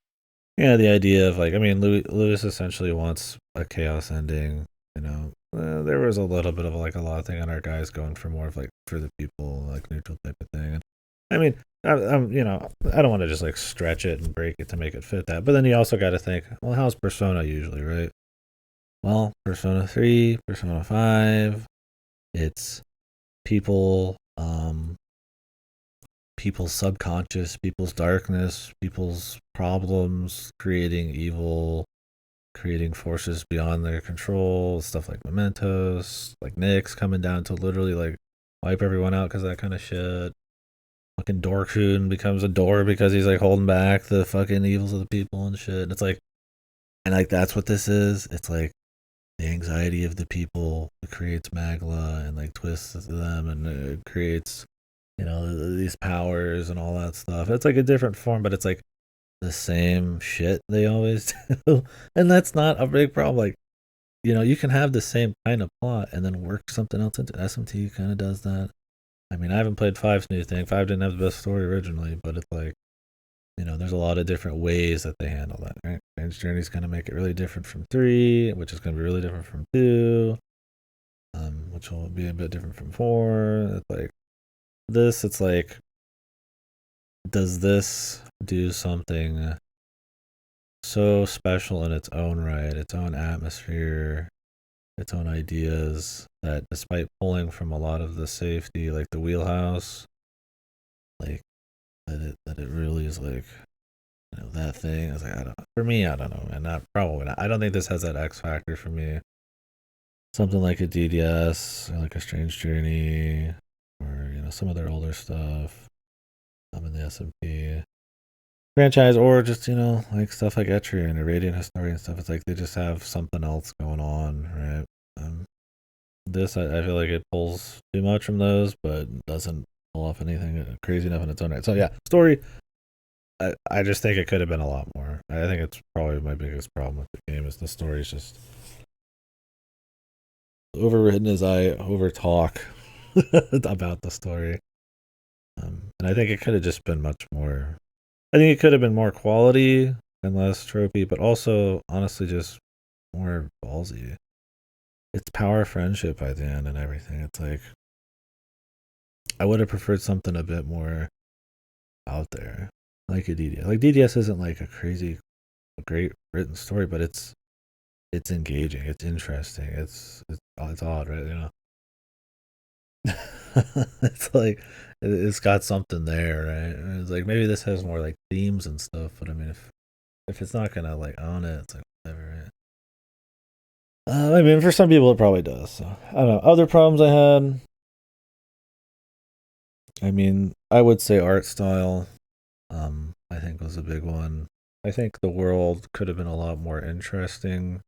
you know, the idea of, like, I mean, Lewis essentially wants a chaos ending, you know. There was a little bit of, like, a lot of thing on our guys going for more of, like, for the people, like, neutral type of thing. And, I mean, I'm, you know, I don't want to just, like, stretch it and break it to make it fit that. But then you also got to think, well, how's Persona usually, right? Well, Persona 3, Persona 5, it's people, people's subconscious, people's darkness, people's problems, creating evil, creating forces beyond their control, stuff like Mementos, like Nyx coming down to literally like wipe everyone out because of that kind of shit. Fucking Dorkun becomes a door because he's like holding back the fucking evils of the people and shit. And it's like, and like that's what this is. It's like the anxiety of the people. It creates Magla and like twists them, and it creates you know, these powers and all that stuff. It's like a different form, but it's like the same shit they always do. And that's not a big problem. Like, you know, you can have the same kind of plot and then work something else into it. SMT kind of does that. I mean, I haven't played 5's new thing. 5 didn't have the best story originally, but it's like, you know, there's a lot of different ways that they handle that, right? Strange Journey's going to make it really different from 3, which is going to be really different from 2, which will be a bit different from 4. It's like, this, it's like, does this do something so special in its own right, its own atmosphere, its own ideas, that despite pulling from a lot of the safety, like the wheelhouse, like that it really is like, you know, that thing. I was like, I don't. For me, I don't know, man. Not probably not. I don't think this has that X factor for me. Something like a DDS or like a Strange Journey, or you know, some of their older stuff. I'm in the SMP franchise, or just, you know, like stuff like Etrian and Radiant Historian stuff. It's like they just have something else going on, right? This, I feel like it pulls too much from those, but doesn't pull off anything crazy enough in its own right. So yeah, story, I just think it could have been a lot more. I think it's probably my biggest problem with the game is the story is just overwritten as I overtalk about the story. And I think it could have just been much more. I think it could have been more quality and less tropey, but also honestly just more ballsy. It's power friendship by the end and everything. It's like I would have preferred something a bit more out there, like a DDS. Like DDS isn't like a crazy, great written story, but it's engaging. It's interesting. It's odd, right? You know, it's like it's got something there, right? It's like maybe this has more like themes and stuff, but I mean, if it's not gonna like own it, it's like whatever, right? I mean, for some people, it probably does. So I don't know. Other problems I had. I mean, I would say art style. I think was a big one. I think the world could have been a lot more interesting.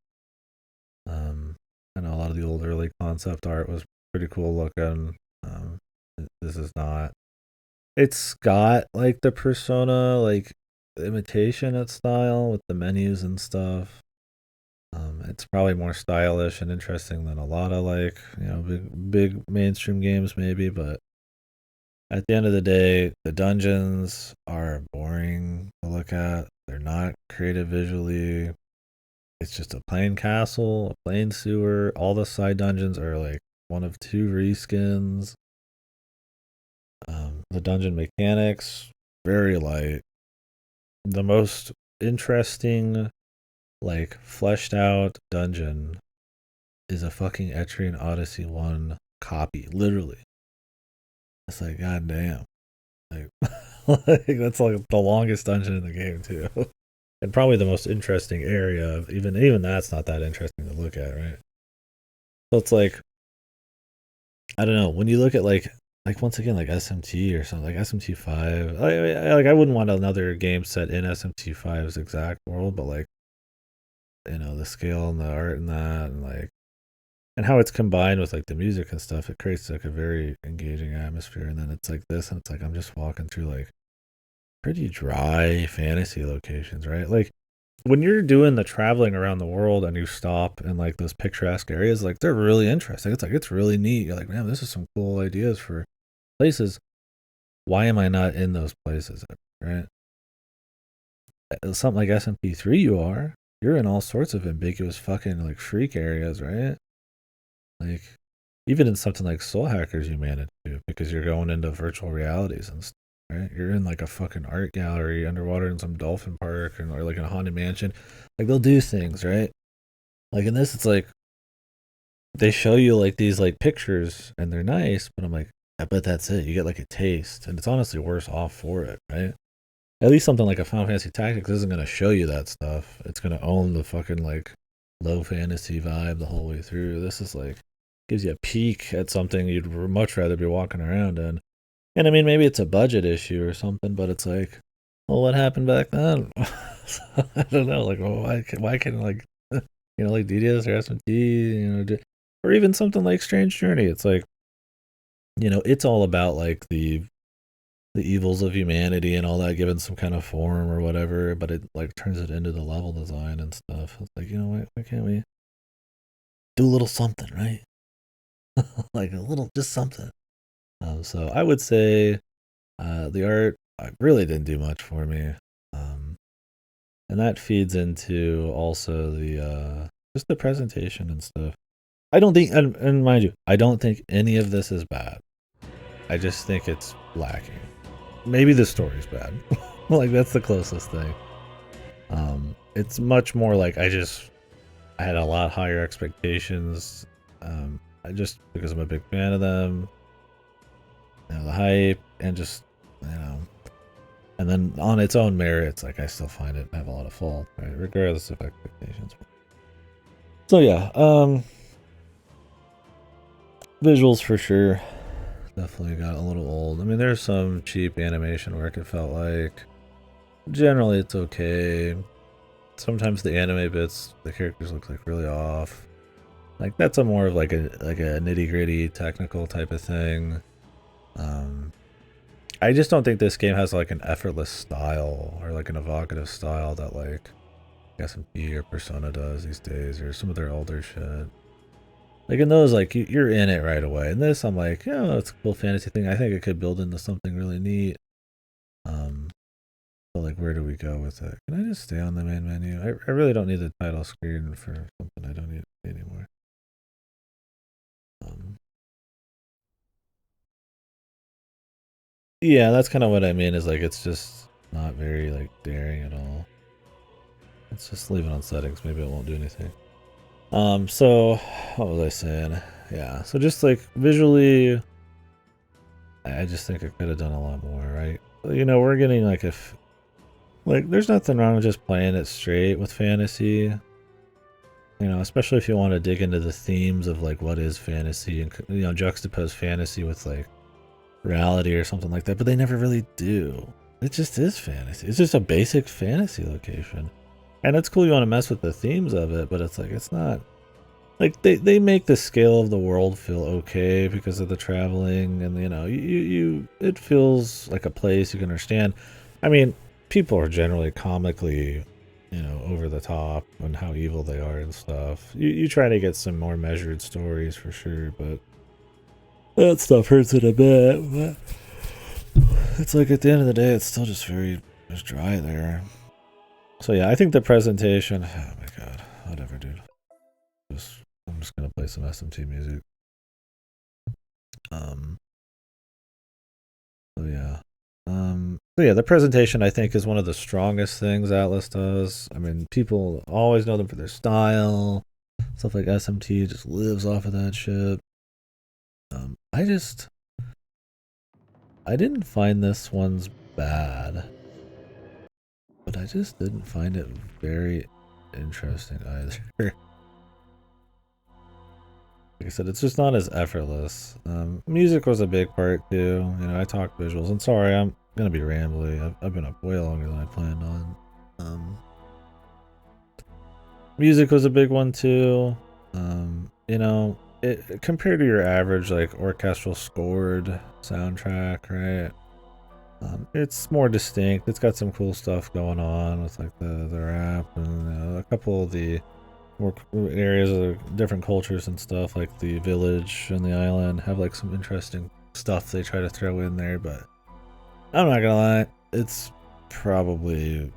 I know a lot of the old early concept art was pretty cool looking. This is not. It's got like the Persona like imitation at style with the menus and stuff. It's probably more stylish and interesting than a lot of like, you know, big mainstream games maybe, but at the end of the day, the dungeons are boring to look at. They're not creative visually. It's just a plain castle, a plain sewer. All the side dungeons are like one of 2 reskins. The dungeon mechanics, very light. The most interesting, like, fleshed out dungeon is a fucking Etrian Odyssey 1 copy, literally. It's like, goddamn. Like, like, that's like the longest dungeon in the game, too. And probably the most interesting area. Even that's not that interesting to look at, right? So it's like, I don't know. When you look at like once again like SMT or something like SMT 5, I wouldn't want another game set in SMT 5's exact world, but like, you know, the scale and the art and that, and like, and how it's combined with like the music and stuff, it creates like a very engaging atmosphere. And then it's like this, and it's like I'm just walking through like pretty dry fantasy locations, right? Like when you're doing the traveling around the world and you stop in like those picturesque areas, like they're really interesting. It's like it's really neat. You're like, man, this is some cool ideas for places. Why am I not in those places, right? Something like SMP3, you're in all sorts of ambiguous fucking like freak areas, right? Like even in something like Soul Hackers, you manage to, because you're going into virtual realities and stuff. Right? You're in like a fucking art gallery underwater in some dolphin park, or like in a haunted mansion. Like they'll do things, right? Like in this, it's like they show you like these like pictures and they're nice, but I'm like, I bet that's it. You get like a taste, and it's honestly worse off for it, right? At least something like a Final Fantasy Tactics isn't gonna show you that stuff. It's gonna own the fucking like low fantasy vibe the whole way through. This is like gives you a peek at something you'd much rather be walking around in. And I mean, maybe it's a budget issue or something, but it's like, well, what happened back then? I don't know. Like, well, why can like, you know, like DDS or SMT, you know, or even something like Strange Journey? It's like, you know, it's all about like the the evils of humanity and all that given some kind of form or whatever, but it like turns it into the level design and stuff. It's like, you know, why can't we do a little something, right? Like a little, just something. So I would say the art really didn't do much for me. And that feeds into also the just the presentation and stuff. I don't think, and mind you, I don't think any of this is bad. I just think it's lacking. Maybe the story's bad. Like that's the closest thing. It's much more like I had a lot higher expectations. I just because I'm a big fan of them. You know, the hype and just, you know, and then on its own merits, like I still find it have a lot of fault, right? Regardless of expectations. So yeah, visuals for sure. Definitely got a little old. I mean, there's some cheap animation work, it felt like. Generally, it's okay. Sometimes the anime bits, the characters look like really off. Like that's a more of like a nitty gritty technical type of thing. I just don't think this game has like an effortless style or like an evocative style that like SMP or Persona does these days, or some of their older shit. Like in those, like you're in it right away. In this, I'm like, yeah, it's a cool fantasy thing. I think it could build into something really neat. But like, where do we go with it? Can I just stay on the main menu? I really don't need the title screen for something I don't need to see anymore. Yeah, that's kind of what I mean. Is like it's just not very like daring at all. Let's just leave it on settings. Maybe it won't do anything. So what was I saying? Yeah, so just like visually, I just think it could have done a lot more, right? You know, we're getting like like there's nothing wrong with just playing it straight with fantasy. You know, especially if you want to dig into the themes of like what is fantasy and, you know, juxtapose fantasy with like reality or something like that, but they never really do. It just is fantasy. It's just a basic fantasy location. And it's cool you want to mess with the themes of it, but it's like it's not like they make the scale of the world feel okay because of the traveling, and you know, you it feels like a place you can understand. I mean, people are generally comically, you know, over the top on how evil they are and stuff. You try to get some more measured stories for sure, but that stuff hurts it a bit. But it's like at the end of the day, it's still just just dry there. So yeah, I think the presentation. Oh my god, whatever, dude. I'm just gonna play some SMT music. So yeah. So yeah, the presentation I think is one of the strongest things Atlas does. I mean, people always know them for their style. Stuff like SMT just lives off of that shit. I didn't find this one's bad, but I just didn't find it very interesting either. Like I said, it's just not as effortless. Music was a big part too. You know, I talked visuals. I'm sorry, I'm gonna be rambly. I've been up way longer than I planned on. Music was a big one too. You know, it compared to your average like orchestral scored soundtrack, right? It's more distinct. It's got some cool stuff going on with like the rap and a couple of the more areas of different cultures and stuff, like the village and the island have like some interesting stuff they try to throw in there. But I'm not gonna lie, it's probably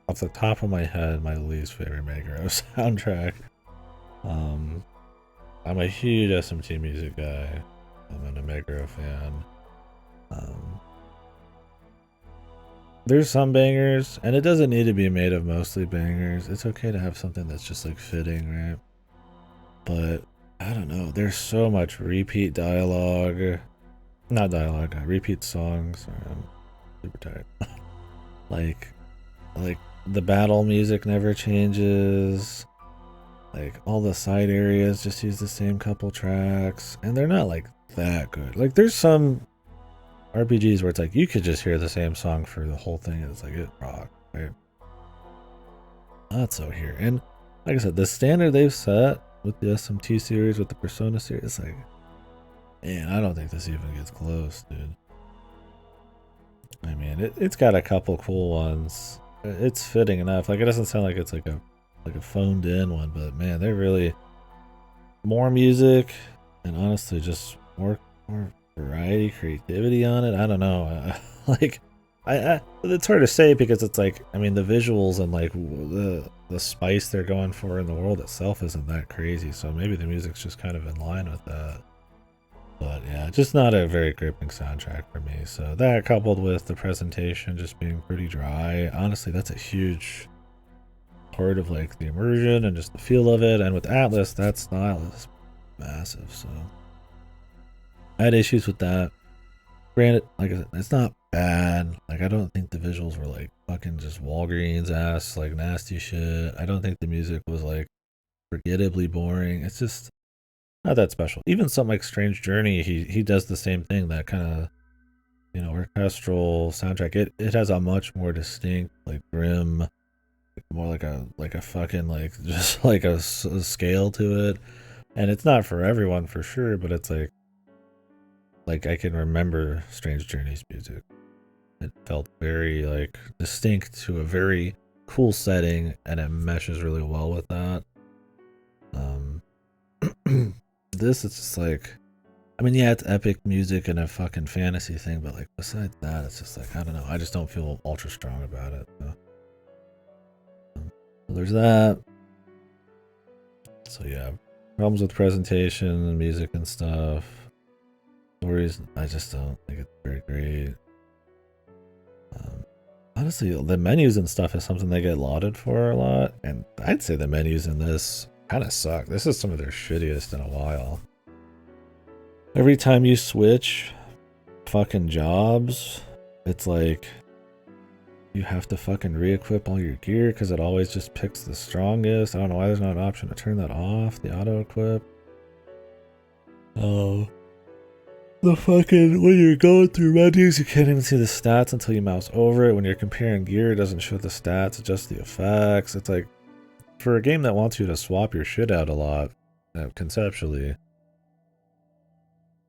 off the top of my head my least favorite Meguro soundtrack. I'm a huge SMT music guy. I'm a Meguro fan. There's some bangers, and it doesn't need to be made of mostly bangers. It's okay to have something that's just like fitting, right? But I don't know. There's so much repeat dialogue. Not dialogue, repeat songs. I'm super tired. like the battle music never changes. Like all the side areas just use the same couple tracks, and they're not like that good. Like there's some RPGs where it's like you could just hear the same song for the whole thing and it's like it rocked, right? Not so here. And like I said, the standard they've set with the SMT series, with the Persona series, like, man, I don't think this even gets close, dude. I mean, it's got a couple cool ones. It's fitting enough. Like, it doesn't sound like it's like a phoned in one, but man, they're really more music and honestly just more variety, creativity on it. I don't know. Like, I it's hard to say because it's like, I mean, the visuals and like the spice they're going for in the world itself isn't that crazy. So maybe the music's just kind of in line with that. But yeah, just not a very gripping soundtrack for me. So that coupled with the presentation just being pretty dry, honestly, that's a huge part of like the immersion and just the feel of it. And with Atlas, that style is massive. So I had issues with that. Granted, like I said, it's not bad. Like, I don't think the visuals were like fucking just Walgreens ass, like nasty shit. I don't think the music was like forgettably boring. It's just not that special. Even something like Strange Journey, he does the same thing, that kind of, you know, orchestral soundtrack. It has a much more distinct, like grim, more like a fucking like just like a scale to it. And it's not for everyone for sure, but it's like I can remember Strange Journey's music. It felt very like distinct to a very cool setting, and it meshes really well with that. This is just like, I mean, yeah, it's epic music and a fucking fantasy thing, but like besides that, it's just like, I don't know. I just don't feel ultra strong about it. So there's that. So yeah, problems with presentation and music and stuff. Stories, I just don't think it's very great. Honestly, the menus and stuff is something they get lauded for a lot, and I'd say the menus in this kind of suck. This is some of their shittiest in a while. Every time you switch fucking jobs, it's like you have to fucking re-equip all your gear because it always just picks the strongest. I don't know why there's not an option to turn that off, the auto-equip. Oh. The fucking, when you're going through menus, you can't even see the stats until you mouse over it. When you're comparing gear, it doesn't show the stats, just the effects. It's like, for a game that wants you to swap your shit out a lot, conceptually,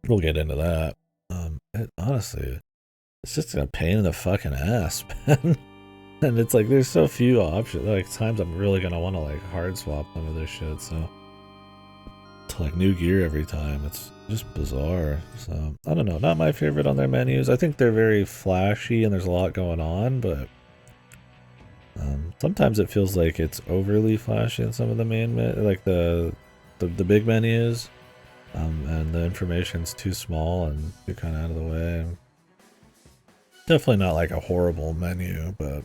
we'll get into that. Honestly, it's just a pain in the fucking ass, man. And it's like, there's so few options. Like, times I'm really gonna want to like hard swap some of this shit, so to like new gear every time, it's just bizarre. So I don't know, not my favorite on their menus. I think they're very flashy and there's a lot going on, but sometimes it feels like it's overly flashy in some of the main like the big menus, and the information's too small and you're kind of out of the way. Definitely not like a horrible menu, but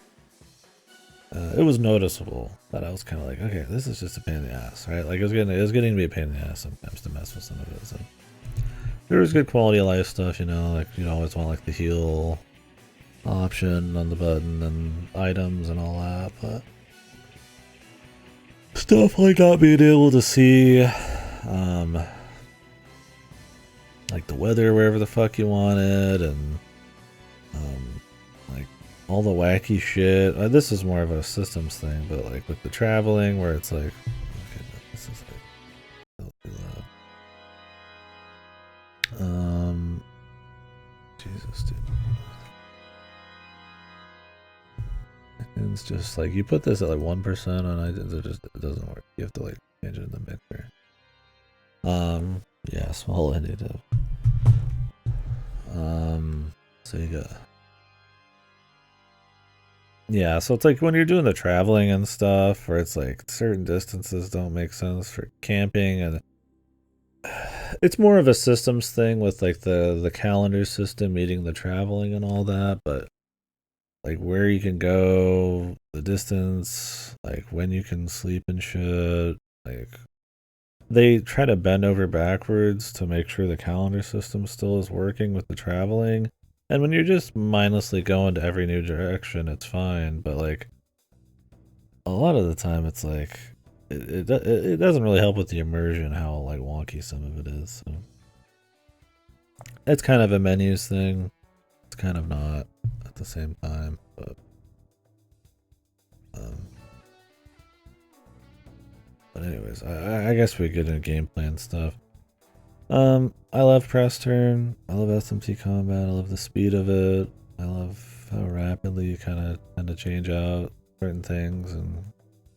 it was noticeable that I was kind of like, okay, this is just a pain in the ass, right? Like, it was getting to be a pain in the ass sometimes to mess with some of it. So there was good quality of life stuff, you know, like you always want like the heal option on the button and items and all that, but stuff like not being able to see like the weather wherever the fuck you wanted, and like all the wacky shit. This is more of a systems thing, but like with the traveling where it's like, okay, this is like, don't do that. Jesus, dude. It's just like, you put this at like 1% on items, it doesn't work. You have to like change it in the mixer. Yeah, small initiative. So you got, yeah, so it's like when you're doing the traveling and stuff, where it's like certain distances don't make sense for camping, and it's more of a systems thing with like the calendar system meeting the traveling and all that, but like where you can go, the distance, like when you can sleep and shit, like they try to bend over backwards to make sure the calendar system still is working with the traveling. And when you're just mindlessly going to every new direction, it's fine, but like a lot of the time it's like it doesn't really help with the immersion how like wonky some of it is. So it's kind of a menus thing. It's kind of not at the same time, but anyways, I guess we get into gameplay and stuff. I love press turn. I love SMT combat. I love the speed of it. I love how rapidly you kind of tend to change out certain things and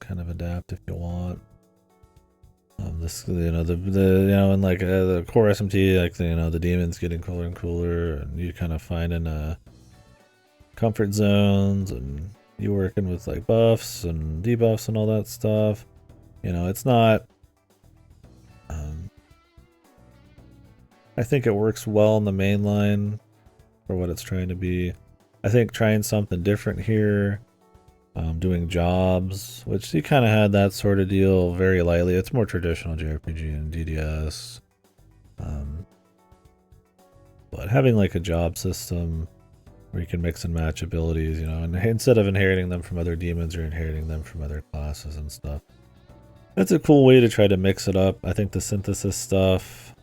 kind of adapt if you want. This, and like the core SMT, like the demons getting cooler and cooler, and you kind of finding comfort zones, and you working with like buffs and debuffs and all that stuff. It's not. I think it works well in the main line for what it's trying to be. I think trying something different here. Doing jobs, which you kind of had that sort of deal very lightly. It's more traditional JRPG and DDS. But having like a job system where you can mix and match abilities, and instead of inheriting them from other demons, you're inheriting them from other classes and stuff. That's a cool way to try to mix it up. I think the synthesis stuff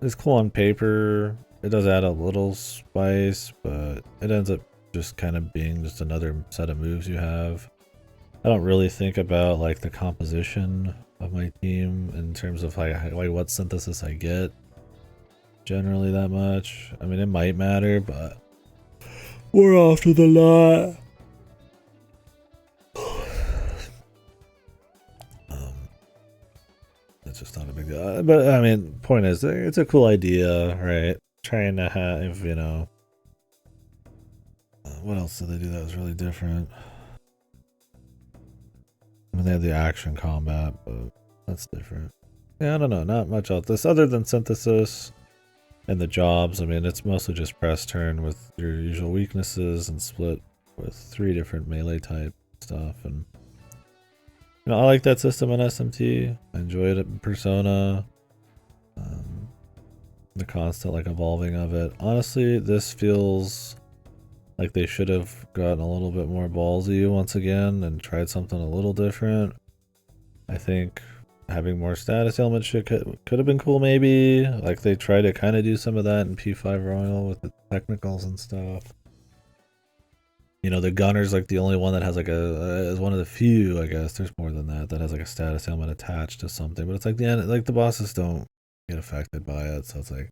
is cool on paper. It does add a little spice, but it ends up just kind of being just another set of moves you have. I don't really think about like the composition of my team in terms of like what synthesis I get generally that much. I mean, it might matter, but we're off to the lot. It's just not a big deal. But I mean, point is, it's a cool idea, right? Trying to have, what else did they do that was really different? I mean, they had the action combat, but that's different. Yeah, I don't know. Not much else. This other than synthesis and the jobs. I mean, it's mostly just press turn with your usual weaknesses and split with 3 different melee type stuff. And I like that system in SMT. I enjoyed it in Persona. The constant like evolving of it. Honestly, this feels like they should have gotten a little bit more ballsy once again and tried something a little different. I think having more status elements could have been cool maybe. Like they tried to kind of do some of that in P5 Royal with the technicals and stuff. The gunner's like the only one that has like is one of the few, I guess. There's more than that has like a status element attached to something, but it's like the end, like the bosses don't get affected by it, so it's like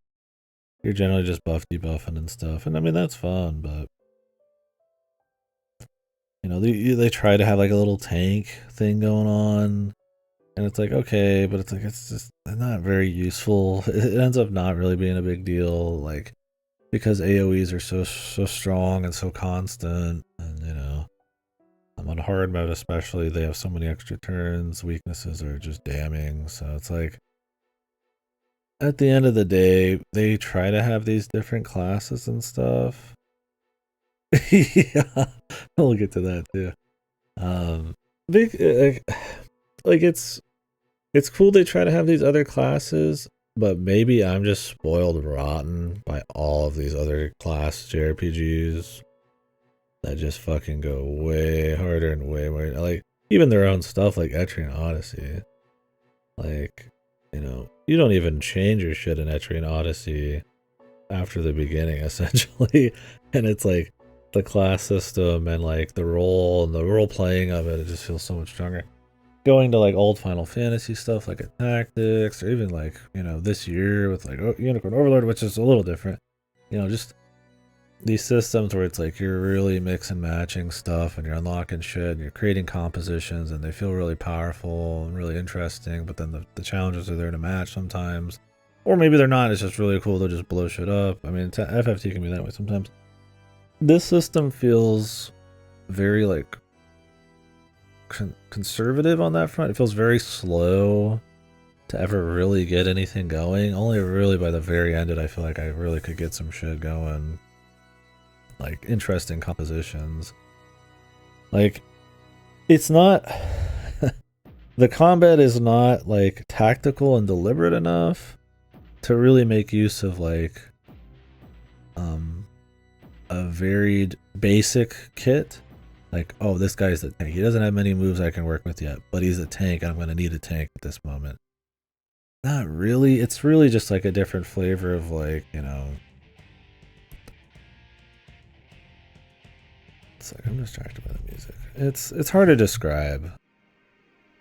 you're generally just debuffing and stuff. And I mean that's fun, but they try to have like a little tank thing going on, and it's like okay, but it's like it's just not very useful. It ends up not really being a big deal, like because AoEs are so strong and so constant, and on hard mode especially, they have so many extra turns. Weaknesses are just damning, so it's like at the end of the day, they try to have these different classes and stuff. Yeah, we'll get to that too. Like it's cool they try to have these other classes, but maybe I'm just spoiled rotten by all of these other class JRPGs that just fucking go way harder and way more, like even their own stuff like Etrian Odyssey. Like, you don't even change your shit in Etrian Odyssey after the beginning essentially, and it's like the class system and like the role and the role playing of it just feels so much stronger. Going to like old Final Fantasy stuff like a Tactics, or even like this year with like Unicorn Overlord, which is a little different, just these systems where it's like you're really mix and matching stuff and you're unlocking shit and you're creating compositions and they feel really powerful and really interesting, but then the challenges are there to match sometimes, or maybe they're not. It's just really cool to just blow shit up. I mean, FFT can be that way sometimes. This system feels very like conservative on that front. It feels very slow to ever really get anything going. Only really by the very end did I feel like I really could get some shit going, like interesting compositions. Like it's not the combat is not like tactical and deliberate enough to really make use of like a varied basic kit. Like, oh, this guy's the tank. He doesn't have many moves I can work with yet, but he's a tank and I'm going to need a tank at this moment. Not really. It's really just like a different flavor of like, it's like I'm distracted by the music. It's hard to describe.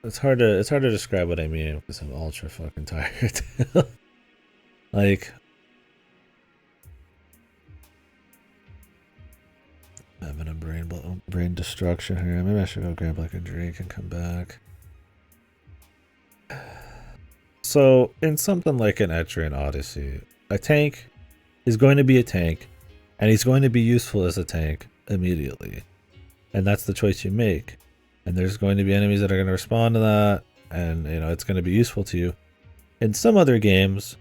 It's hard to describe what I mean because I'm ultra fucking tired. Like having a brain destruction here. Maybe I should go grab like a drink and come back. So in something like an Etrian Odyssey, a tank is going to be a tank, and he's going to be useful as a tank immediately. And that's the choice you make. And there's going to be enemies that are going to respond to that, and you know it's going to be useful to you. In some other games,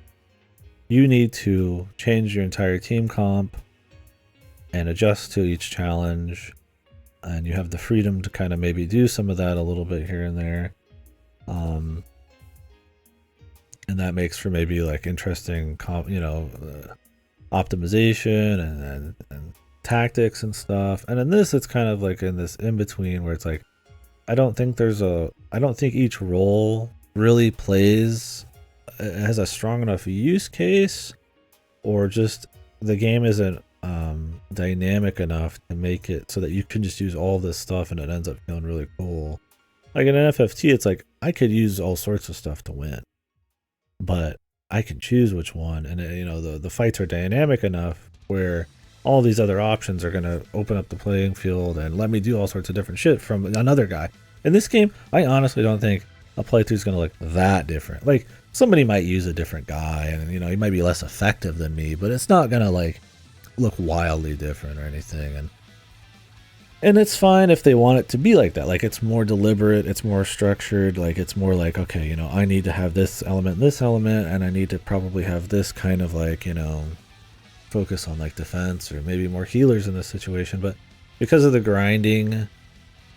you need to change your entire team comp and adjust to each challenge, and you have the freedom to kind of maybe do some of that a little bit here and there. And that makes for maybe like interesting optimization and tactics and stuff. And in this, it's kind of like in this in-between where it's like, I don't think each role really has a strong enough use case, or just the game isn't dynamic enough to make it so that you can just use all this stuff and it ends up feeling really cool. Like in an FFT, it's like I could use all sorts of stuff to win, but I can choose which one, and the fights are dynamic enough where all these other options are going to open up the playing field and let me do all sorts of different shit from another guy. In this game, I honestly don't think a playthrough is going to look that different. Like, somebody might use a different guy, and he might be less effective than me, but it's not going to like look wildly different or anything. And it's fine if they want it to be like that. Like, it's more deliberate, it's more structured, like it's more like, okay, I need to have this element, and I need to probably have this kind of like, focus on like defense or maybe more healers in this situation. But because of the grinding,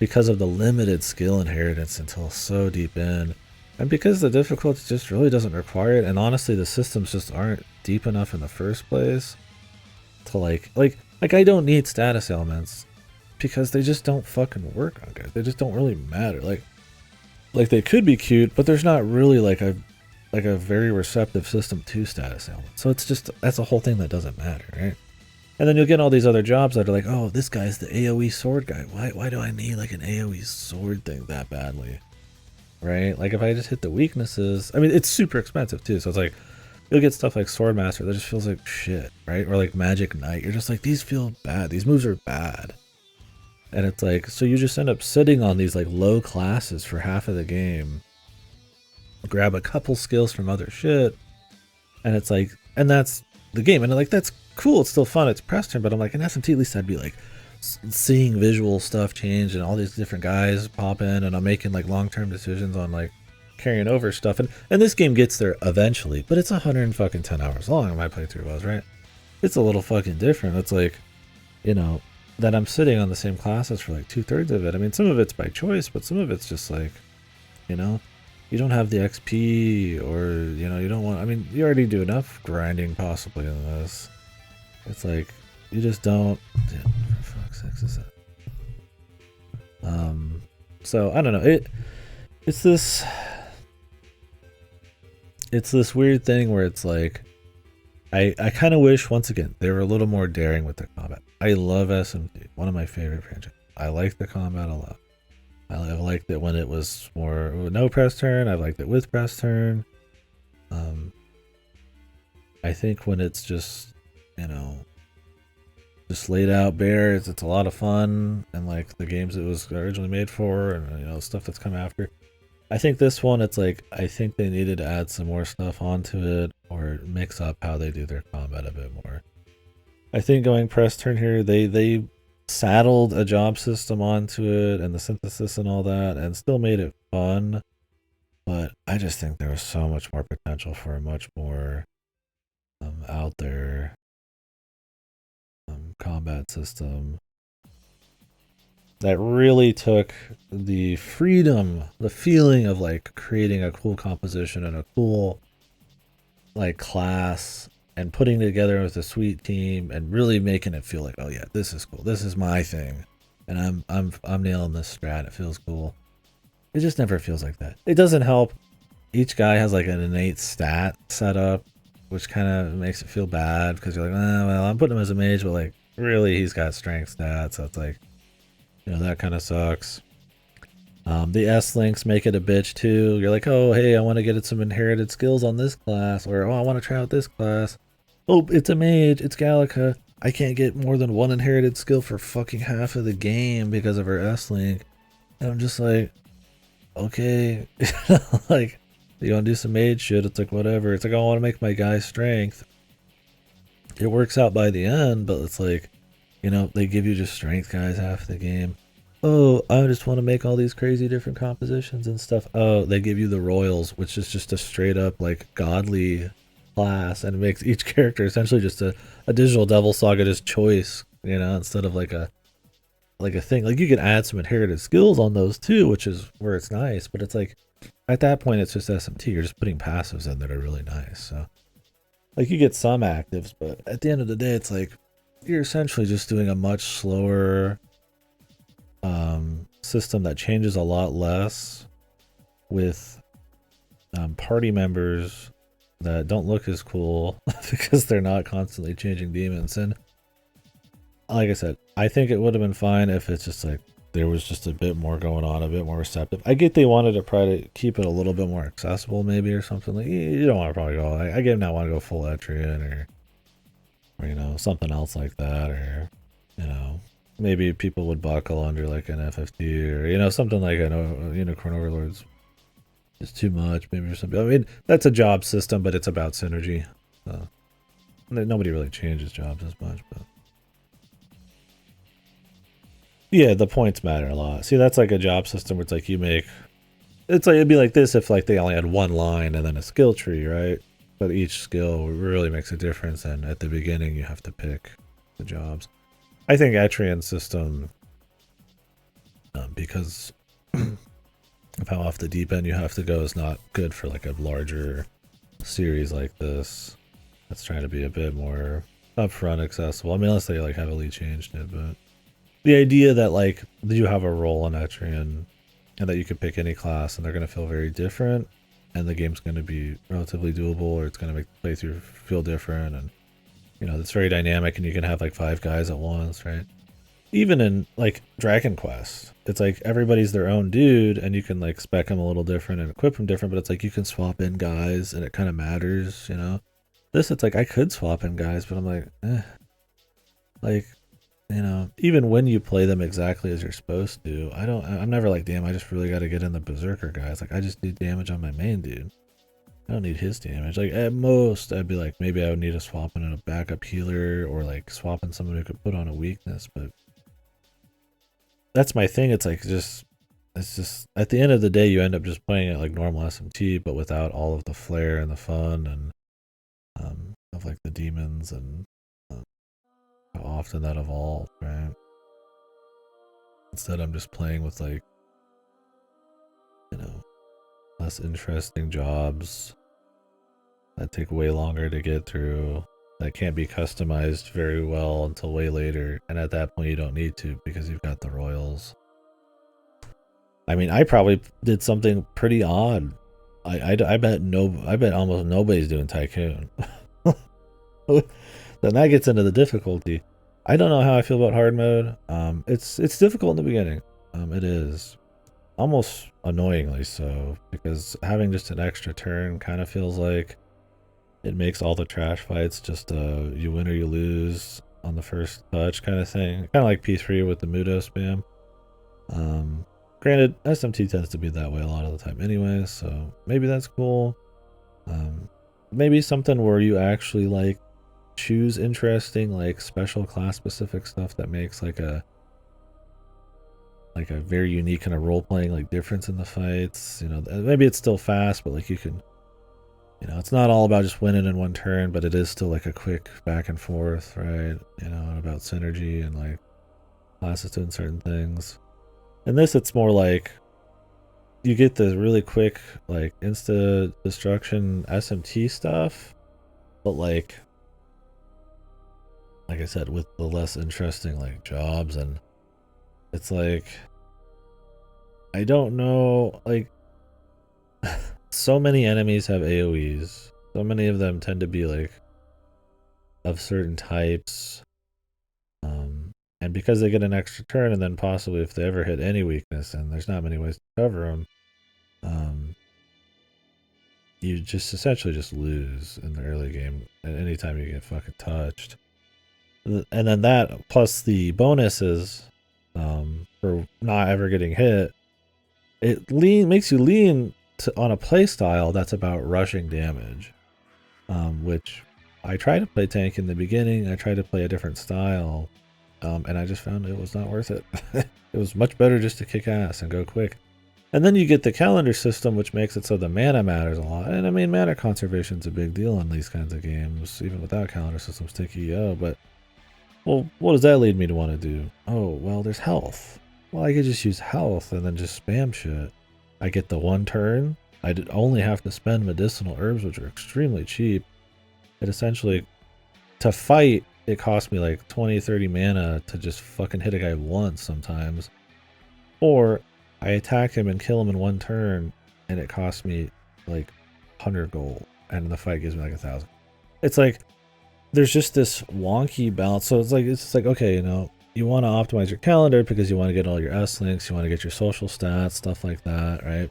because of the limited skill inheritance until so deep in, and because the difficulty just really doesn't require it, and honestly the systems just aren't deep enough in the first place to like I don't need status elements because they just don't fucking work on guys. They just don't really matter. Like they could be cute, but there's not really like a very receptive system to status elements. So it's just, that's a whole thing that doesn't matter, right? And then you'll get all these other jobs that are like, oh, this guy's the AoE sword guy. Why do I need like an AoE sword thing that badly? Right? Like if I just hit the weaknesses, I mean, it's super expensive too. So it's like, you'll get stuff like Swordmaster that just feels like shit, right? Or like Magic Knight. You're just like, these feel bad. These moves are bad. And it's like, so you just end up sitting on these like low classes for half of the game, grab a couple skills from other shit, and it's like, and that's the game. And like, that's cool, it's still fun, it's press turn, but I'm like, in SMT at least I'd be like seeing visual stuff change and all these different guys pop in, and I'm making like long-term decisions on like carrying over stuff, and this game gets there eventually, but it's 110 hours long. My playthrough was, right? It's a little fucking different. It's like, that I'm sitting on the same classes for like 2/3 of it. I mean, some of it's by choice, but some of it's just like, you don't have the XP, or you don't want, I mean, you already do enough grinding possibly in this. It's like, you just don't, dude, for fuck's sake, is it? So I don't know, it's this weird thing where it's like, I kind of wish, once again, they were a little more daring with the combat. I love SMT, one of my favorite franchises. I like the combat a lot. I liked it when it was more no press turn. I liked it with press turn. I think when it's just, just laid out bare, it's a lot of fun, and like the games it was originally made for, and stuff that's come after. I think this one, it's like, I think they needed to add some more stuff onto it, or mix up how they do their combat a bit more. I think going press turn here, they saddled a job system onto it and the synthesis and all that, and still made it fun, but I just think there was so much more potential for a much more out there combat system that really took the freedom, the feeling of like creating a cool composition and a cool like class, and putting it together with a sweet team and really making it feel like, oh yeah, this is cool, this is my thing, and I'm nailing this strat, it feels cool. It just never feels like that. It doesn't help each guy has like an innate stat set up, which kind of makes it feel bad, because you're like, well, I'm putting him as a mage, but like really he's got strength stats, so it's like, that kind of sucks. The S-links make it a bitch too. You're like, oh hey, I want to get some inherited skills on this class, or oh, I want to try out this class. Oh, it's a mage, it's Gallica. I can't get more than one inherited skill for fucking half of the game because of her S-Link. And I'm just like, okay, like, you want to do some mage shit? It's like, whatever. It's like, I want to make my guy strength. It works out by the end, but it's like, you know, they give you just strength guys half the game. Oh, I just want to make all these crazy different compositions and stuff. Oh, they give you the royals, which is just a straight up like godly class, and it makes each character essentially just a digital devil saga just choice, you know, instead of like a thing. Like you can add some inherited skills on those too, which is where it's nice, but it's like at that point it's just SMT. You're just putting passives in that are really nice. So like you get some actives, but at the end of the day it's like you're essentially just doing a much slower system that changes a lot less with party members that don't look as cool because they're not constantly changing demons. And like I said, I think it would have been fine if it's just like there was just a bit more going on, a bit more receptive. I get they wanted to try to keep it a little bit more accessible maybe or something. Like you don't want to probably go, I get not want to go full Etrian or you know, something else like that, or you know, maybe people would buckle under like an FFD or, you know, something like a Unicorn Overlords is too much, maybe, or something. I mean, that's a job system, but it's about synergy. So nobody really changes jobs as much, but yeah, the points matter a lot. See, that's like a job system where it's like you make, it's like, it'd be like this if like they only had one line and then a skill tree, right? But each skill really makes a difference, and at the beginning you have to pick the jobs. I think Etrian system, because of how off the deep end you have to go, is not good for like a larger series like this. That's trying to be a bit more upfront accessible. I mean, unless they like heavily changed it, but the idea that like you have a role in Etrian and that you could pick any class and they're going to feel very different, and the game's going to be relatively doable, or it's going to make the playthrough feel different, and you know, it's very dynamic, and you can have like 5 guys at once, right? Even in like Dragon Quest, it's like everybody's their own dude, and you can like spec them a little different and equip them different, but it's like you can swap in guys and it kind of matters, you know? This, it's like I could swap in guys, but I'm like, like, you know, even when you play them exactly as you're supposed to, I'm never like, damn, I just really got to get in the Berserker guys. Like, I just do damage on my main dude. I don't need his damage. Like, at most, I'd be like, maybe I would need to swap in a backup healer, or like swapping someone who could put on a weakness, but that's my thing. It's like, it's just, at the end of the day, you end up just playing it like normal SMT, but without all of the flair and the fun and of like the demons and how often that evolved, right? Instead, I'm just playing with like, you know, less interesting jobs that take way longer to get through, that can't be customized very well until way later, and at that point you don't need to because you've got the royals. I mean, I probably did something pretty odd. I bet almost nobody's doing Tycoon. Then that gets into the difficulty. I don't know how I feel about hard mode. It's difficult in the beginning. It is almost annoyingly so, because having just an extra turn kind of feels like it makes all the trash fights just you win or you lose on the first touch kind of thing. Kind of like P3 with the Mudo spam. Granted, SMT tends to be that way a lot of the time anyway, so maybe that's cool. Maybe something where you actually like choose interesting like special class specific stuff that makes like a very unique kind of role-playing like difference in the fights, you know. Maybe it's still fast, but like you can, you know, it's not all about just winning in one turn, but it is still like a quick back and forth, right? You know, about synergy and like classes doing certain things. In this, it's more like you get the really quick like insta destruction SMT stuff, but like I said, with the less interesting like jobs, and it's like, I don't know, like so many enemies have AoEs. So many of them tend to be like of certain types. And because they get an extra turn, and then possibly if they ever hit any weakness, and there's not many ways to cover them, you just essentially just lose in the early game at any time you get fucking touched. and then that plus the bonuses for not ever getting hit, it makes you lean on a play style that's about rushing damage, which I tried to play tank in the beginning. I tried to play a different style, and I just found it was not worth it. It was much better just to kick ass and go quick. And then you get the calendar system, which makes it so the mana matters a lot. And I mean, mana conservation is a big deal in these kinds of games, even without calendar systems, take EO. But, well, what does that lead me to want to do? Oh, well, there's health. Well, I could just use health and then just spam shit. I get the one turn. I only have to spend medicinal herbs, which are extremely cheap. It essentially, to fight, it costs me like 20, 30 mana to just fucking hit a guy once sometimes. Or I attack him and kill him in one turn, and it costs me like 100 gold, and the fight gives me like 1,000. It's like there's just this wonky balance. So it's just like okay, you know, you want to optimize your calendar because you want to get all your S links, you want to get your social stats, stuff like that, right?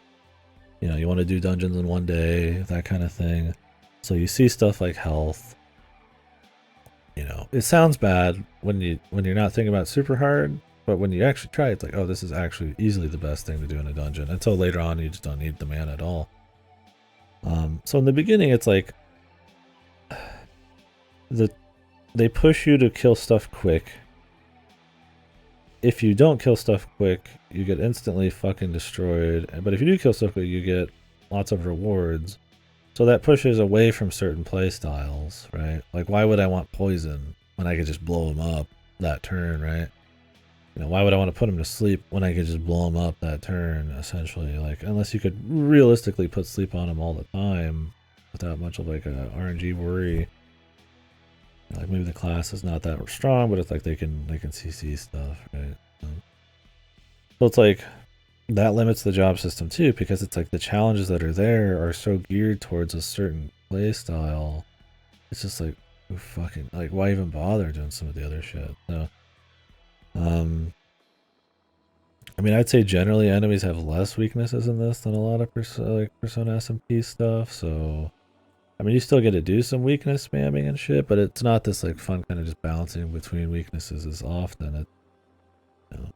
You know, you want to do dungeons in one day, that kind of thing. So you see stuff like health. You know, it sounds bad when you're not thinking about it super hard. But when you actually try it, it's like, oh, this is actually easily the best thing to do in a dungeon. Until later on, you just don't need the mana at all. So in the beginning, it's like they push you to kill stuff quick. If you don't kill stuff quick, you get instantly fucking destroyed. But if you do kill stuff quick, you get lots of rewards. So that pushes away from certain play styles, right? Like, why would I want poison when I could just blow them up that turn, right? You know, why would I want to put him to sleep when I could just blow him up that turn, essentially? Like, unless you could realistically put sleep on him all the time without much of like a RNG worry. Like, maybe the class is not that strong, but it's like they can CC stuff, right? So it's like that limits the job system too, because it's like the challenges that are there are so geared towards a certain play style. It's just like, fucking, like, why even bother doing some of the other shit? So I mean, I'd say generally enemies have less weaknesses in this than a lot of Persona SMP stuff, so I mean, you still get to do some weakness spamming and shit, but it's not this like fun kind of just bouncing between weaknesses as often. It, you know,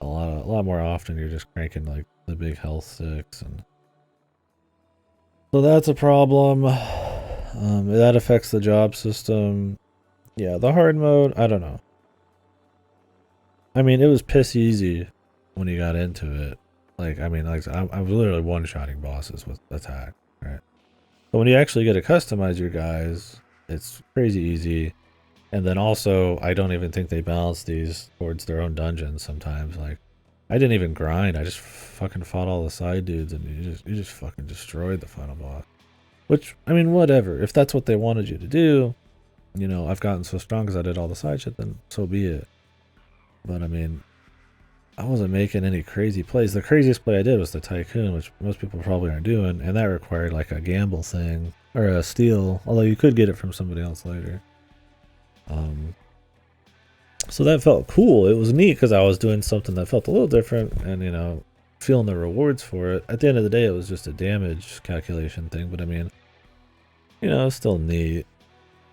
a lot more often you're just cranking like the big health sticks, and so that's a problem. That affects the job system. Yeah, the hard mode, I don't know. I mean, it was piss easy when you got into it. Like, I mean, like I was literally one-shotting bosses with attack, right? But when you actually get to customize your guys, it's crazy easy. And then also, I don't even think they balance these towards their own dungeons sometimes. Like, I didn't even grind. I just fucking fought all the side dudes, and you just fucking destroyed the final boss. Which, I mean, whatever. If that's what they wanted you to do, you know, I've gotten so strong because I did all the side shit, then so be it. But I mean, I wasn't making any crazy plays. The craziest play I did was the Tycoon, which most people probably aren't doing, and that required like a gamble thing or a steal, although you could get it from somebody else later. So that felt cool. It was neat because I was doing something that felt a little different, and you know, feeling the rewards for it. At the end of the day, it was just a damage calculation thing, but I mean, you know, it's still neat.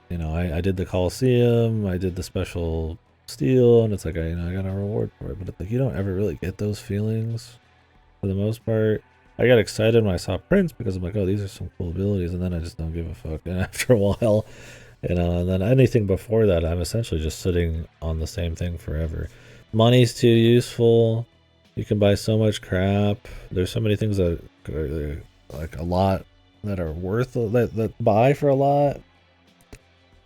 You know, I did the Coliseum, I did the special steal, and it's like, you know, I got a reward for it, but it's like you don't ever really get those feelings for the most part. I got excited when I saw Prince because I'm like, oh, these are some cool abilities, and then I just don't give a fuck. And after a while, you know, and then anything before that, I'm essentially just sitting on the same thing forever. Money's too useful. You can buy so much crap. There's so many things that are like a lot that are worth that buy for a lot.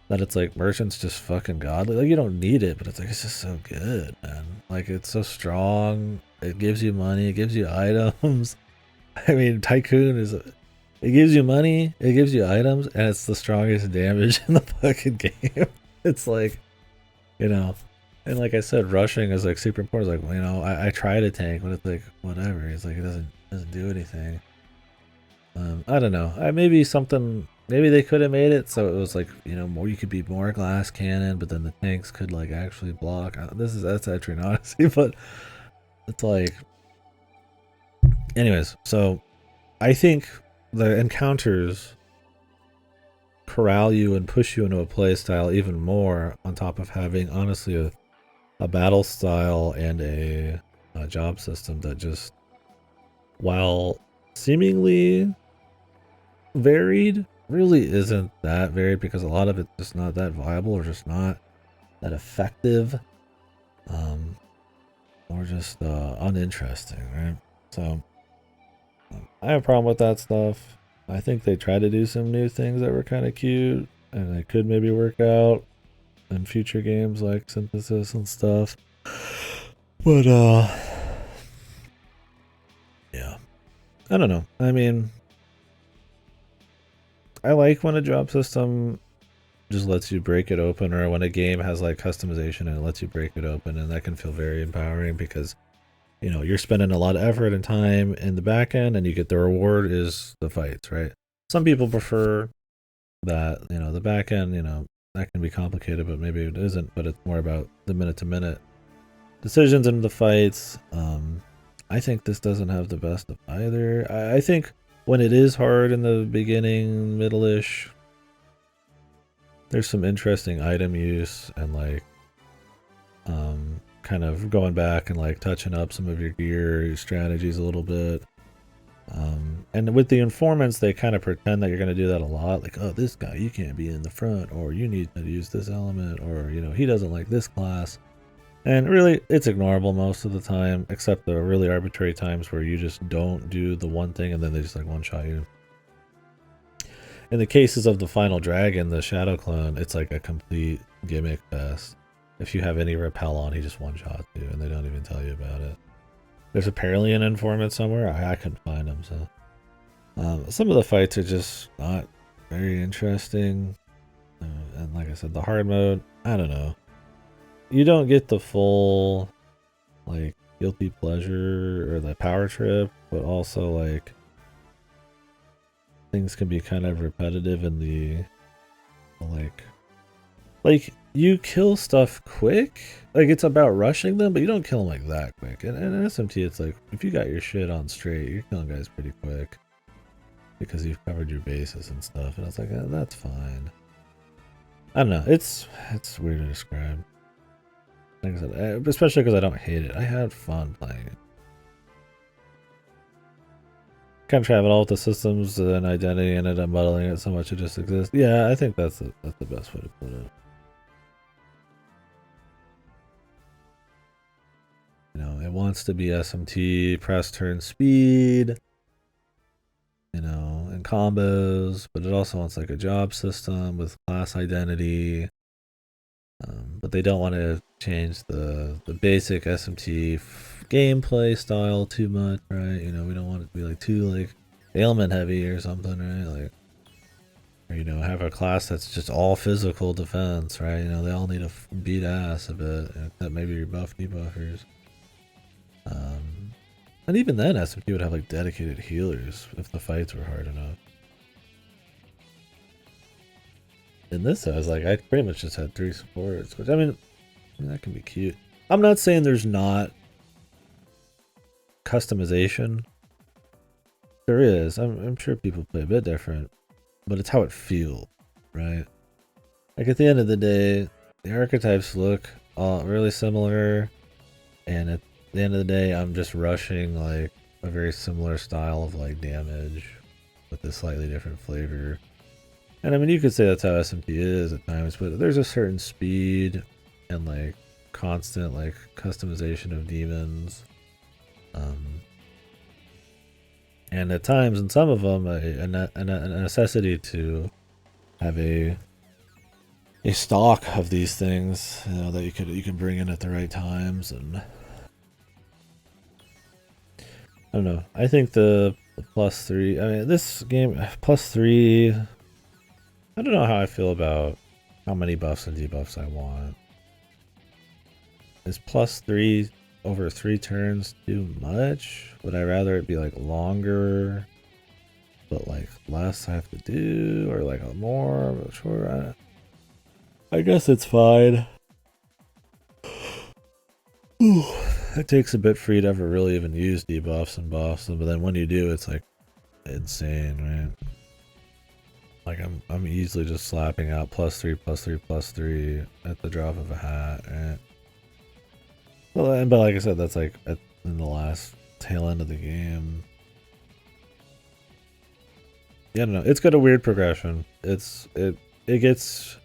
That it's like merchant's just fucking godly. Like, you don't need it, but it's like, it's just so good, man. Like, it's so strong. It gives you money. It gives you items. I mean, Tycoon is, it gives you money. It gives you items, and it's the strongest damage in the fucking game. It's like, you know, and like I said, rushing is like super important. It's like, you know, I try to tank, but it's like, whatever. It's like, it doesn't do anything. I don't know. Maybe they could have made it so it was like, you know, more, you could be more glass cannon, but then the tanks could like actually block. That's actually not honestly, but it's like, anyways. So I think the encounters corral you and push you into a play style even more, on top of having honestly a battle style and a job system that just, while seemingly varied, really isn't that varied, because a lot of it's just not that viable or just not that effective, or just uninteresting, right? So I have a problem with that stuff. I think they try to do some new things that were kind of cute, and they could maybe work out in future games like Synthesis and stuff. But yeah, I don't know. I mean, I like when a job system just lets you break it open, or when a game has like customization and it lets you break it open, and that can feel very empowering, because you know you're spending a lot of effort and time in the back end, and you get the reward is the fights, right? Some people prefer that, you know, the back end, you know, that can be complicated, but maybe it isn't, but it's more about the minute to minute decisions in the fights. I think this doesn't have the best of either. I think when it is hard in the beginning, middle-ish, there's some interesting item use and like kind of going back and like touching up some of your gear, your strategies a little bit. And with the informants, they kind of pretend that you're going to do that a lot. Like, oh, this guy, you can't be in the front, or you need to use this element, or, you know, he doesn't like this class. And really, it's ignorable most of the time, except the really arbitrary times where you just don't do the one thing and then they just like one-shot you. In the cases of the final dragon, the shadow clone, it's like a complete gimmick fest. If you have any repel on, he just one-shots you, and they don't even tell you about it. There's apparently an informant somewhere. I couldn't find him, so... some of the fights are just not very interesting. And like I said, the hard mode, I don't know. You don't get the full, like, guilty pleasure or the power trip, but also, like, things can be kind of repetitive in the, like you kill stuff quick. Like, it's about rushing them, but you don't kill them like that quick. And in SMT, it's like, if you got your shit on straight, you're killing guys pretty quick, because you've covered your bases and stuff. And I was like, that's fine. I don't know. It's weird to describe. Like I said, especially because I don't hate it. I had fun playing it. Kind of travel all with the systems and identity and it, muddling it so much it just exists. Yeah, I think that's the best way to put it. You know, it wants to be SMT, press, turn, speed, you know, and combos, but it also wants like a job system with class identity. But they don't want to change the basic SMT gameplay style too much, right? You know, we don't want it to be like too like ailment heavy or something, right? Like, or, you know, have a class that's just all physical defense, right? You know, they all need to beat ass a bit, except maybe your buff debuffers. And even then, SMT would have like dedicated healers if the fights were hard enough. In this, I was like, I pretty much just had 3 supports, which I mean that can be cute. I'm not saying there's not customization. There is. I'm sure people play a bit different, but it's how it feels, right? Like, at the end of the day, the archetypes look all really similar, and at the end of the day, I'm just rushing like a very similar style of like damage with a slightly different flavor. And I mean, you could say that's how SMT is at times, but there's a certain speed and like constant like customization of demons. And at times, in some of them, a necessity to have a stock of these things, you know, that you can bring in at the right times. And I don't know. I think the +3. I mean, this game +3. I don't know how I feel about how many buffs and debuffs I want. Is +3 over 3 turns too much? Would I rather it be like longer, but like less I have to do, or like more? I'm not sure. I guess it's fine. It takes a bit for you to ever really even use debuffs and buffs, but then when you do, it's like insane, right? Like I'm easily just slapping out +3/+3/+3 at the drop of a hat, right? Well, but like I said, that's like in the last tail end of the game. Yeah, I don't know. It's got a weird progression. It gets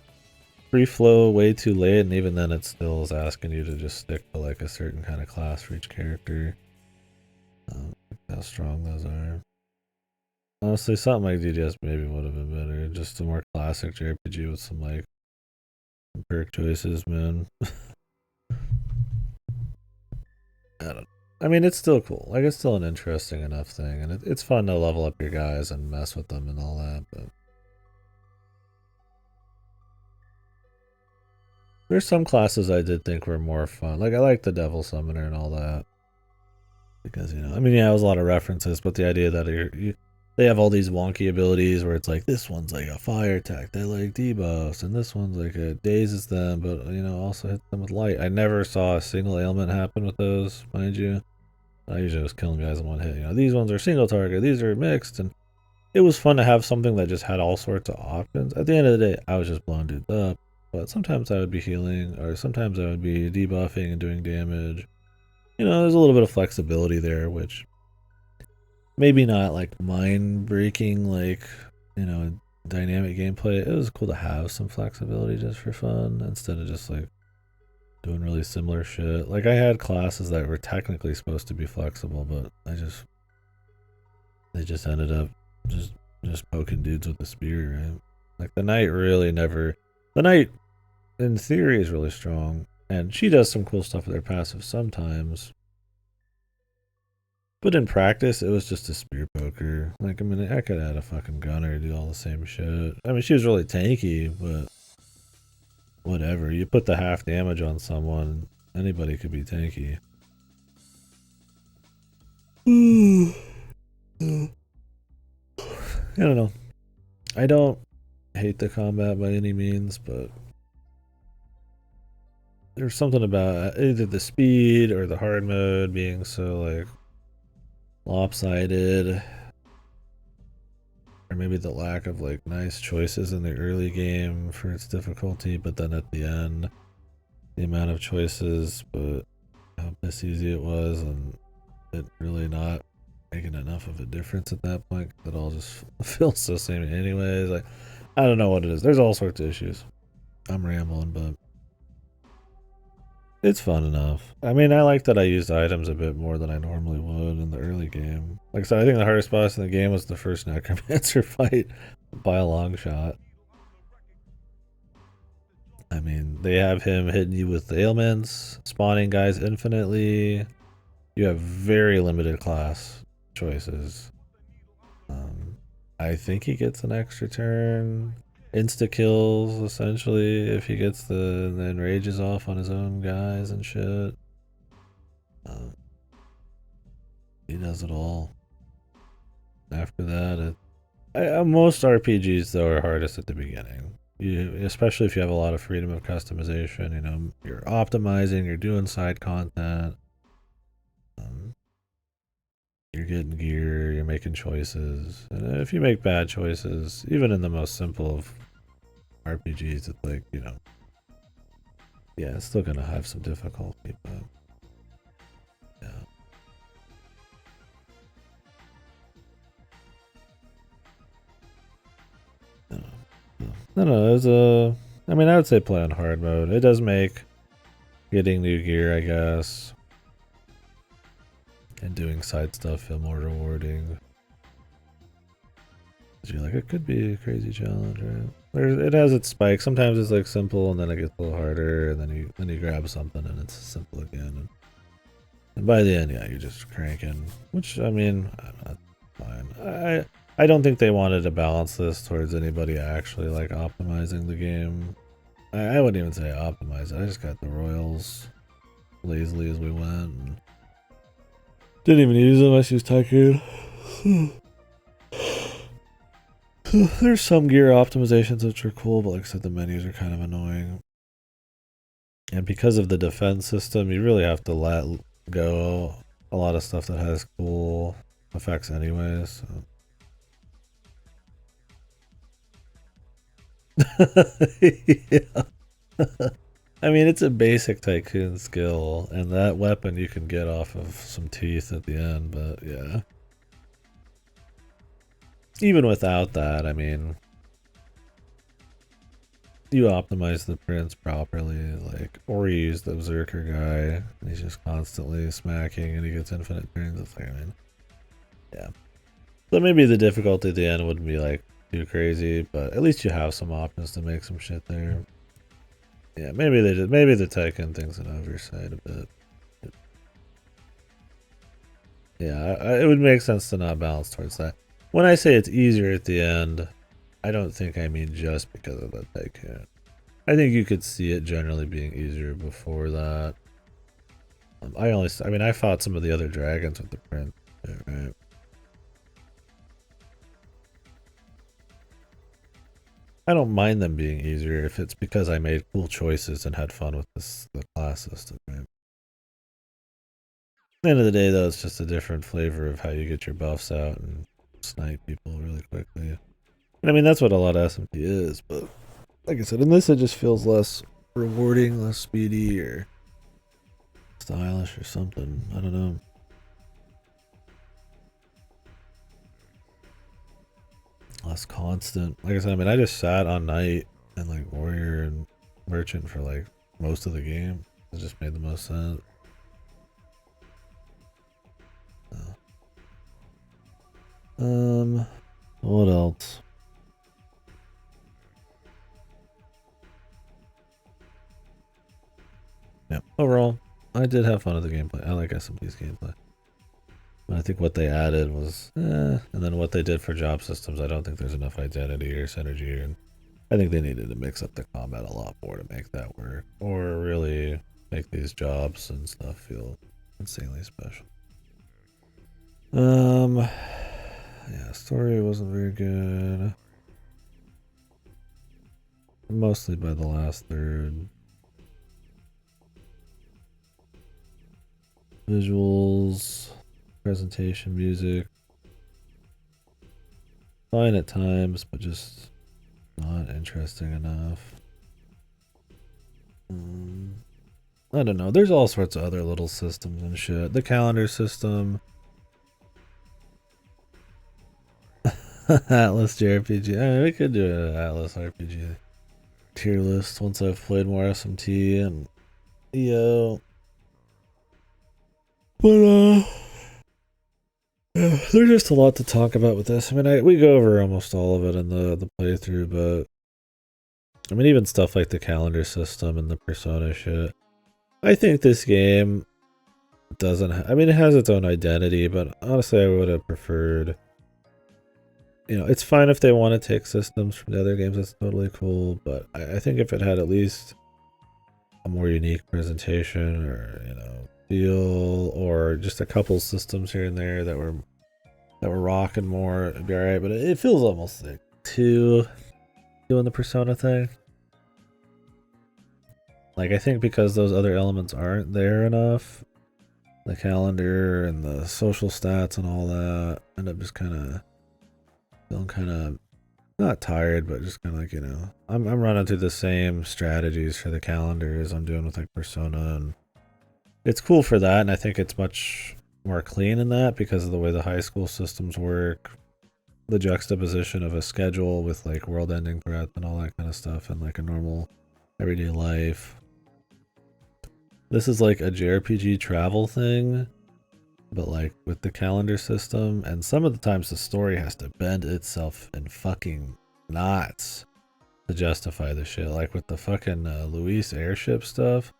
free flow way too late, and even then, it still is asking you to just stick to like a certain kind of class for each character. How strong those are. Honestly, something like DDS maybe would have been better. Just a more classic JRPG with some like perk choices, man. I don't. I mean, it's still cool. Like, it's still an interesting enough thing, and it's fun to level up your guys and mess with them and all that. But there's some classes I did think were more fun. Like, I like the Devil Summoner and all that because I mean, yeah, it was a lot of references, but the idea that they have all these wonky abilities where it's like this one's like a fire attack, they like debuffs, and this one's like it dazes them, but also hits them with light. I never saw a single ailment happen with those, mind you. I usually was killing guys in one hit. These ones are single target, these are mixed, and it was fun to have something that just had all sorts of options. At the end of the day, I was just blowing dudes up, but sometimes I would be healing, or sometimes I would be debuffing and doing damage. There's a little bit of flexibility there, which maybe not like mind-breaking, like, dynamic gameplay. It was cool to have some flexibility just for fun, instead of just like doing really similar shit. Like, I had classes that were technically supposed to be flexible, but they just ended up just poking dudes with the spear, right? Like, the knight the knight in theory is really strong, and she does some cool stuff with her passive sometimes. But in practice, it was just a spear poker. Like, I mean, I could have had a fucking gunner do all the same shit. I mean, she was really tanky, but whatever. You put the half damage on someone, anybody could be tanky. I don't know. I don't hate the combat by any means, but there's something about either the speed or the hard mode being so like lopsided, or maybe the lack of like nice choices in the early game for its difficulty, but then at the end the amount of choices, but how piss easy it was, and it really not making enough of a difference at that point. It all just feels so same anyways. Like, I don't know what it is. There's all sorts of issues. I'm rambling, but it's fun enough. I mean, I like that I used items a bit more than I normally would in the early game. Like I said, I think the hardest boss in the game was the first Necromancer fight by a long shot. I mean, they have him hitting you with ailments, spawning guys infinitely. You have very limited class choices. I think he gets an extra turn. Insta kills, essentially, if he gets then rages off on his own guys and shit. He does it all. After that, most RPGs, though, are hardest at the beginning. Especially if you have a lot of freedom of customization. You're optimizing, you're doing side content. You're getting gear, you're making choices. And if you make bad choices, even in the most simple of RPGs, it's like, yeah, it's still gonna have some difficulty, but yeah. No, it was I mean, I would say play on hard mode. It does make getting new gear, I guess, and doing side stuff feel more rewarding. You're like, it could be a crazy challenge, right? It has its spikes. Sometimes it's like simple, and then it gets a little harder, and then you grab something, and it's simple again. And by the end, yeah, you're just cranking. Which, I mean, that's fine. I don't think they wanted to balance this towards anybody actually like optimizing the game. I wouldn't even say optimize it. I just got the royals lazily as we went. And didn't even use them. I used Tycoon. There's some gear optimizations which are cool, but like I said, the menus are kind of annoying. And because of the defense system, you really have to let go a lot of stuff that has cool effects anyways. So. Yeah. I mean, it's a basic tycoon skill, and that weapon you can get off of some teeth at the end, but yeah. Even without that, I mean, you optimize the prince properly, like, or you use the Berserker guy, and he's just constantly smacking and he gets infinite turns. It's like, I mean, yeah. So maybe the difficulty at the end wouldn't be like too crazy, but at least you have some options to make some shit there. Yeah, maybe maybe the Tycoon thing's an oversight a bit. Yeah, it would make sense to not balance towards that. When I say it's easier at the end, I don't think I mean just because of the Tycoon. I think you could see it generally being easier before that. I mean, I fought some of the other dragons with the prince, right? I don't mind them being easier if it's because I made cool choices and had fun with the class system, right? At the end of the day, though, it's just a different flavor of how you get your buffs out and snipe people really quickly. And I mean, that's what a lot of SMT is, but like I said, in this it just feels less rewarding, less speedy, or stylish or something. I don't know. Less constant. Like I said, I mean, I just sat on Knight and like Warrior and Merchant for like most of the game. It just made the most sense. What else? Yeah, overall, I did have fun with the gameplay. I like SMT's gameplay. I think what they added was, and then what they did for job systems, I don't think there's enough identity or synergy, and I think they needed to mix up the combat a lot more to make that work, or really make these jobs and stuff feel insanely special. Yeah, story wasn't very good. Mostly by the last third. Visuals, presentation, music. Fine at times, but just not interesting enough. I don't know. There's all sorts of other little systems and shit. The calendar system. Atlas JRPG. I mean, we could do an Atlas RPG tier list once I've played more SMT and EO. But yeah, there's just a lot to talk about with this. I mean, we go over almost all of it in the playthrough, but I mean, even stuff like the calendar system and the Persona shit. I think this game doesn't. I mean, it has its own identity, but honestly, I would have preferred. You know, it's fine if they want to take systems from the other games. That's totally cool. But I think if it had at least a more unique presentation, or feel, or just a couple systems here and there that were rocking more, it'd be alright. But it feels almost like too doing the Persona thing. Like, I think because those other elements aren't there enough, the calendar and the social stats and all that, end up just kind of feeling kind of not tired, but just kind of like, I'm running through the same strategies for the calendar as I'm doing with like Persona, and it's cool for that. And I think it's much more clean in that because of the way the high school systems work, the juxtaposition of a schedule with like world-ending threats and all that kind of stuff, and like a normal everyday life. This is like a JRPG travel thing, but like with the calendar system, and some of the times the story has to bend itself in fucking knots to justify the shit. Like with the fucking Luis airship stuff.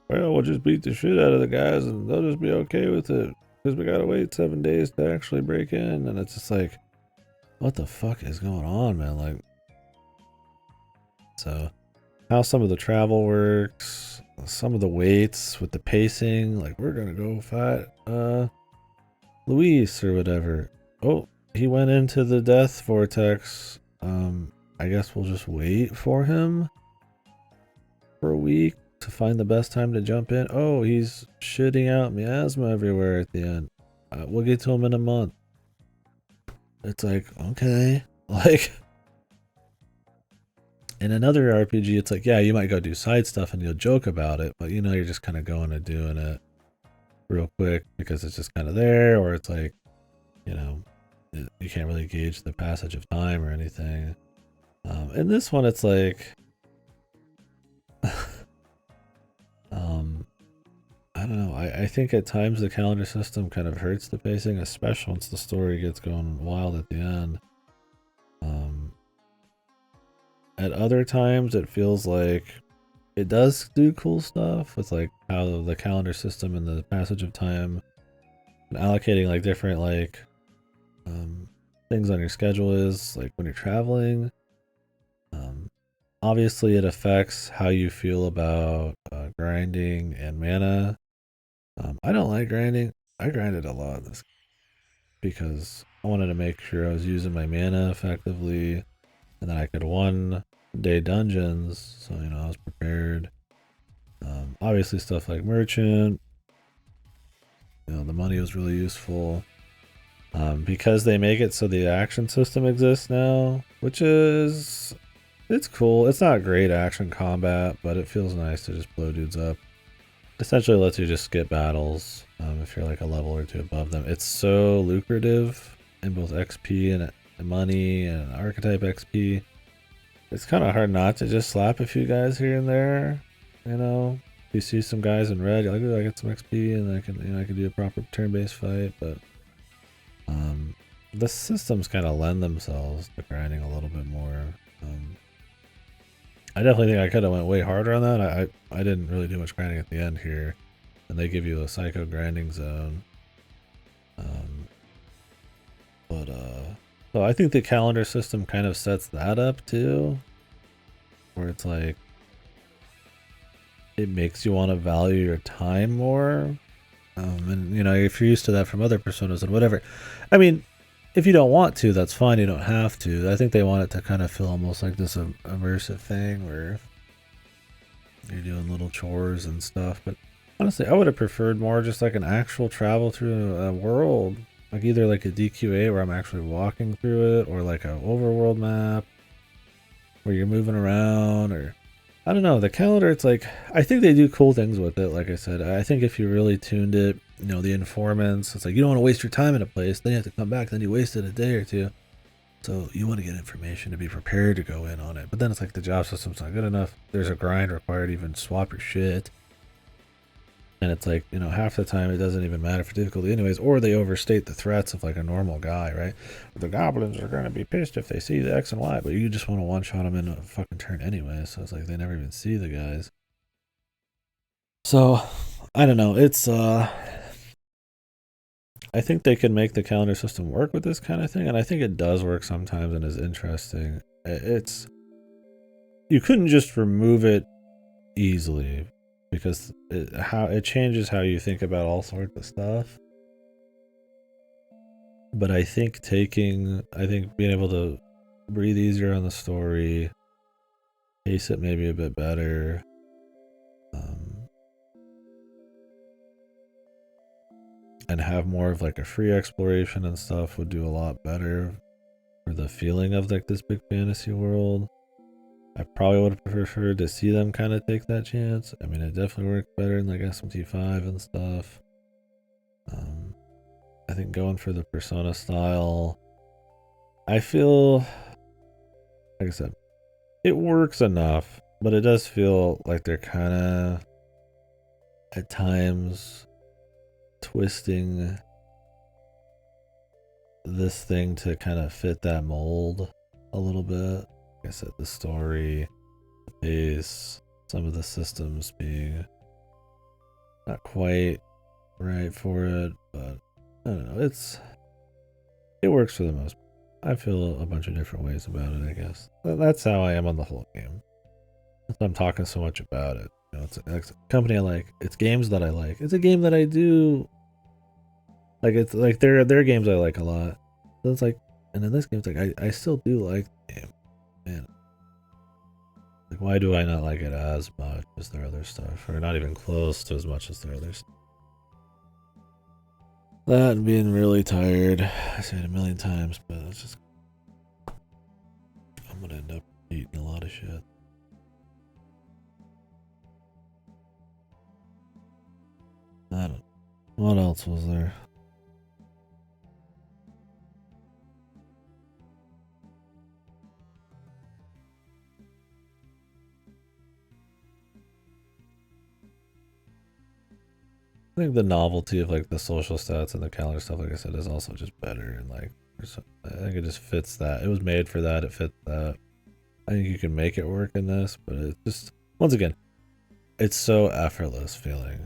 Well, we'll just beat the shit out of the guys and they'll just be okay with it because we gotta wait 7 days to actually break in. And it's just like, what the fuck is going on, man? Like, so how some of the travel works, some of the weights with the pacing, like we're gonna go fight Luis or whatever. Oh, he went into the death vortex. I guess we'll just wait for him for a week to find the best time to jump in. Oh, he's shitting out miasma everywhere at the end. We'll get to him in a month. It's like, okay, like In another RPG, it's like, yeah, you might go do side stuff and you'll joke about it, but you know, you're just kind of going and doing it real quick because it's just kind of there, or it's like, you know, you can't really gauge the passage of time or anything. In this one, it's like, I don't know. I think at times the calendar system kind of hurts the pacing, especially once the story gets going wild at the end. At other times, it feels like it does do cool stuff with like how the calendar system and the passage of time and allocating like different like things on your schedule is like when you're traveling. Obviously, it affects how you feel about grinding and mana. I don't like grinding. I grinded a lot this because I wanted to make sure I was using my mana effectively and that I could one day dungeons, so you know I was prepared. Obviously stuff like merchant, you know, the money was really useful. Because they make it so the action system exists now, which is, it's cool. It's not great action combat, but it feels nice to just blow dudes up. Essentially lets you just skip battles if you're like a level or two above them. It's so lucrative in both XP and money and archetype XP. It's kind of hard not to just slap a few guys here and there. You know, if you see some guys in red, you're like, oh, I get some XP and I can, you know, I can do a proper turn-based fight. But the systems kind of lend themselves to grinding a little bit more. I definitely think I could have went way harder on that. I didn't really do much grinding at the end here, and they give you a psycho grinding zone. So I think the calendar system kind of sets that up too, where it's like it makes you want to value your time more. And you know, if you're used to that from other personas and whatever, I mean, if you don't want to, that's fine. You don't have to. I think they want it to kind of feel almost like this immersive thing where you're doing little chores and stuff. But honestly, I would have preferred more just like an actual travel through a world, like either like a DQA where I'm actually walking through it, or like a overworld map where you're moving around, or I don't know. The calendar, it's like, I think they do cool things with it. Like I said, I think if you really tuned it, you know, the informants, it's like you don't want to waste your time in a place, then you have to come back, then you wasted a day or two. So you want to get information to be prepared to go in on it. But then it's like the job system's not good enough. There's a grind required to even swap your shit. And it's like, you know, half the time it doesn't even matter for difficulty anyways, or they overstate the threats of like a normal guy, right? The goblins are going to be pissed if they see the X and Y, but you just want to one-shot them in a fucking turn anyway, so it's like they never even see the guys. So, I don't know, it's, I think they can make the calendar system work with this kind of thing, and I think it does work sometimes and is interesting. It's, you couldn't just remove it easily, because it changes how you think about all sorts of stuff. But I think being able to breathe easier on the story, pace it maybe a bit better, and have more of like a free exploration and stuff would do a lot better for the feeling of like this big fantasy world. I probably would have preferred to see them kind of take that chance. I mean, it definitely worked better in like SMT5 and stuff. I think going for the Persona style, I feel, like I said, it works enough, but it does feel like they're kind of, at times, twisting this thing to kind of fit that mold a little bit. Like I said, the story, the pace, some of the systems being not quite right for it, but I don't know, it works for the most part. I feel a bunch of different ways about it, I guess. That's how I am on the whole game. I'm talking so much about it. You know, it's a company I like. It's games that I like. It's a game that I do like. It's like they're games I like a lot. So it's like, and in this game, it's like I still do like the game. Man, like why do I not like it as much as their other stuff, or not even close to as much as their other stuff? That and being really tired. I say it a million times, but it's just, I'm gonna end up Eating a lot of shit. I don't know. What else was there? I think the novelty of like the social stats and the calendar stuff, like I said, is also just better, and like I think it just fits that. It was made for that. It fits that. I think you can make it work in this, but it's just, once again, it's so effortless feeling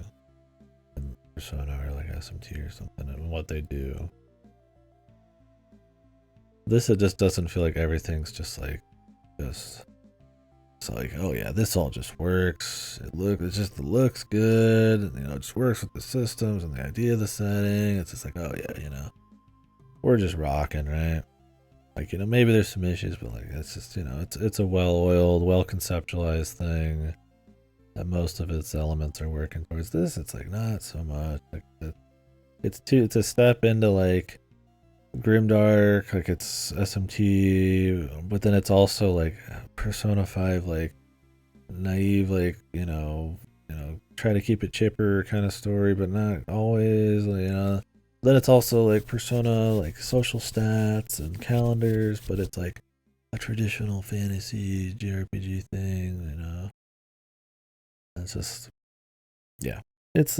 in Persona or like SMT or something, and what they do. This, it just doesn't feel like everything's just like it's like, oh yeah, this all just works. It looks good. You know, it just works with the systems and the idea of the setting. It's just like, oh yeah, we're just rocking, right? Like, maybe there's some issues, but like it's just, it's a well-oiled, well-conceptualized thing that most of its elements are working towards. This, it's like not so much. Like it's a step into like grimdark, like it's SMT, but then it's also like Persona 5, like naive, like try to keep it chipper kind of story, but not always. Then it's also like Persona, like social stats and calendars, but it's like a traditional fantasy JRPG thing. It's just, yeah. It's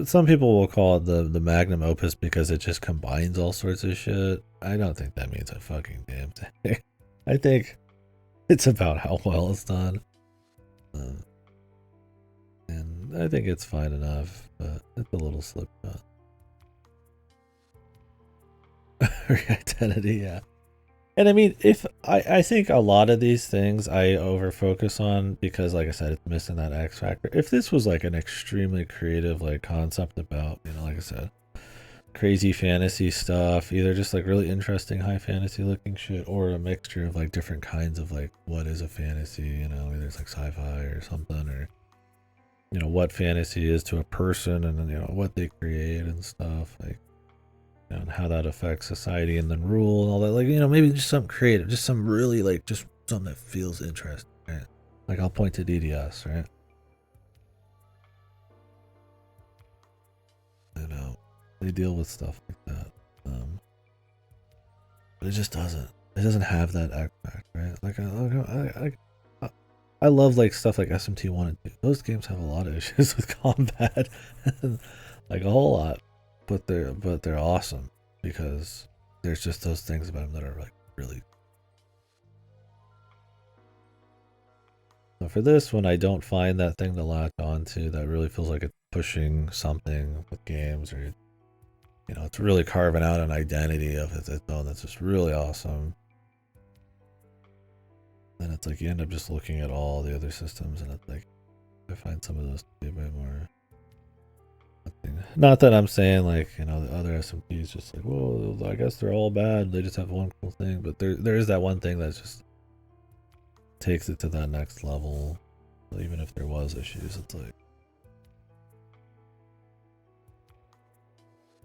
some people will call it the magnum opus because it just combines all sorts of shit. I don't think that means a fucking damn thing. I think it's about how well it's done, and I think it's fine enough, but it's a little slipshod. Identity, yeah. And I mean, if I think a lot of these things I over focus on because, like I said, it's missing that X factor. If this was like an extremely creative like concept about, like I said, crazy fantasy stuff, either just like really interesting high fantasy looking shit, or a mixture of like different kinds of like what is a fantasy, either it's like sci-fi or something, or what fantasy is to a person, and then what they create and stuff, like. And how that affects society and then rule and all that, like maybe just something creative, just some really like just something that feels interesting, right? Like I'll point to DDS, right? They deal with stuff like that, but it just doesn't have that X factor, right? Like I love like stuff like SMT1 and 2. Those games have a lot of issues with combat, like a whole lot, but they're awesome because there's just those things about them that are like really. So for this one, I don't find that thing to latch onto that really feels like it's pushing something with games, or it's really carving out an identity of its own that's just really awesome. Then it's like you end up just looking at all the other systems, and it's like I find some of those to be a bit more. Not that I'm saying like the other SMPs just like, well, I guess they're all bad. They just have one cool thing, but there is that one thing that just takes it to that next level. Even if there was issues, it's like,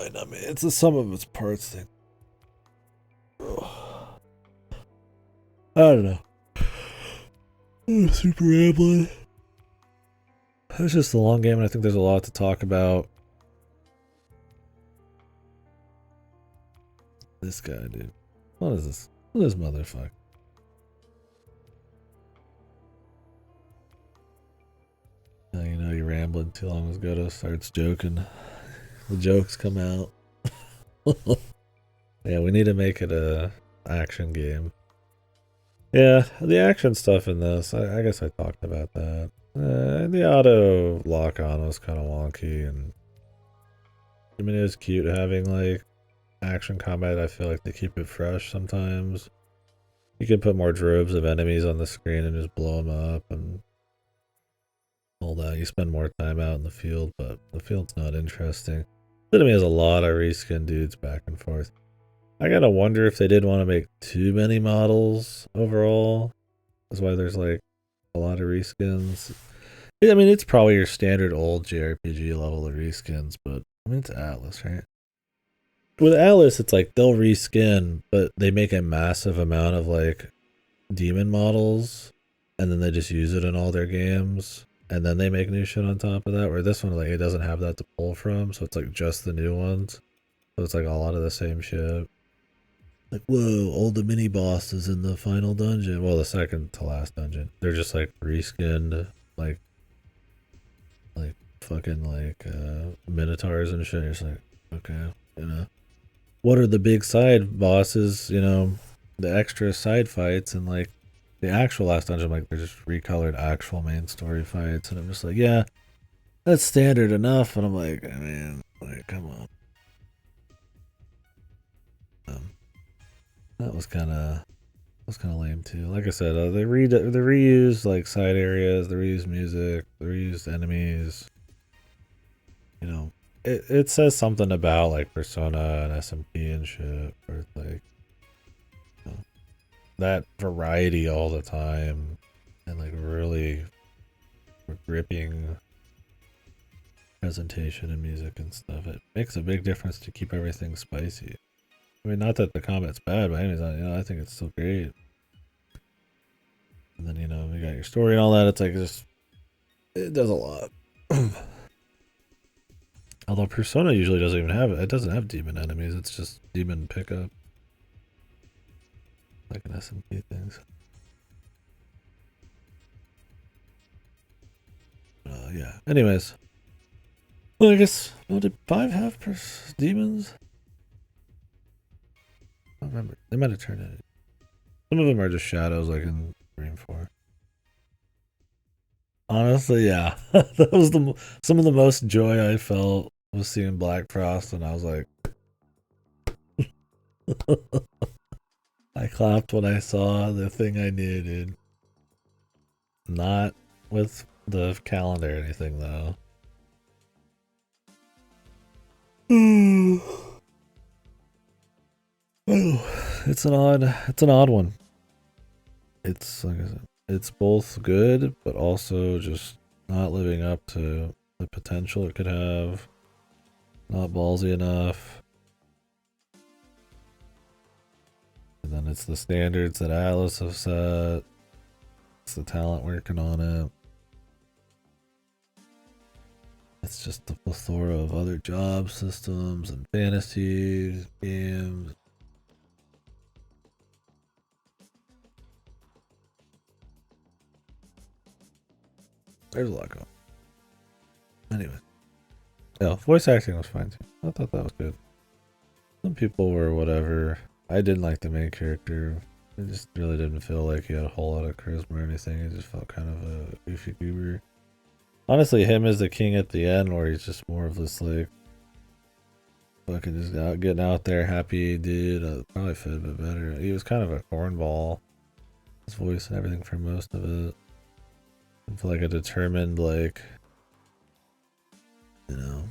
I mean, it's a sum of its parts thing. Ugh. I don't know. I'm super rambling. It's just a long game, and I think there's a lot to talk about. This guy, dude. What is this? What is this motherfucker? Now you're rambling too long as Goto starts joking. The jokes come out. Yeah, we need to make it a action game. Yeah, the action stuff in this, I guess I talked about that. The auto lock on was kind of wonky, and I mean, it was cute having like action combat. I feel like they keep it fresh sometimes. You can put more droves of enemies on the screen and just blow them up and all that. You spend more time out in the field, but the field's not interesting. Enemy has a lot of reskin dudes back and forth. I gotta wonder if they didn't want to make too many models overall. That's why there's like a lot of reskins. I mean, it's probably your standard old JRPG level of reskins, but I mean, it's Atlas, right? With Atlas, it's like they'll reskin, but they make a massive amount of like demon models, and then they just use it in all their games, and then they make new shit on top of that. Where this one, like, it doesn't have that to pull from, so it's like just the new ones. So it's like a lot of the same shit. Like, whoa, all the mini bosses in the final dungeon. Well, the second to last dungeon. They're just like reskinned, like fucking like minotaurs and shit. It's like, okay, you know. What are the big side bosses, you know, the extra side fights, and like the actual last dungeon, like they're just recolored actual main story fights, and I'm just like, yeah, that's standard enough. And I'm like, man, like, come on. That was kind of lame too. Like I said, they reuse like side areas, they reuse music, they reuse enemies. You know, it says something about like Persona and SMP and shit, where it's like, you know, that variety all the time, and like really gripping presentation and music and stuff. It makes a big difference to keep everything spicy. I mean, not that the combat's bad by any means, you know, I think it's still great. And then, you know, you got your story and all that. It's like it does a lot. Although Persona usually doesn't even have it. It doesn't have demon enemies. It's just demon pickup. Like an SMP things. Yeah. Anyways. Well, I guess, well, did 5 have demons? I don't remember. They might have turned it. Some of them are just shadows, like in Dream 4. Honestly, yeah. That was some of the most joy I felt was seeing Black Frost, and I was like, I clapped when I saw the thing I needed. Not with the calendar or anything, though. It's an odd one. It's like I said, it's both good, but also just not living up to the potential it could have. Not ballsy enough. And then it's the standards that Atlas have set. It's the talent working on it. It's just the plethora of other job systems and fantasy games. There's a lot going on. Anyway. Yeah, voice acting was fine too. I thought that was good. Some people were whatever. I didn't like the main character. It just really didn't feel like he had a whole lot of charisma or anything. It just felt kind of a goofy goober. Honestly, him as the king at the end, where he's just more of this like fucking just getting out there, happy dude. Probably fit a bit better. He was kind of a cornball. His voice and everything for most of it. I feel like a determined, like, you know,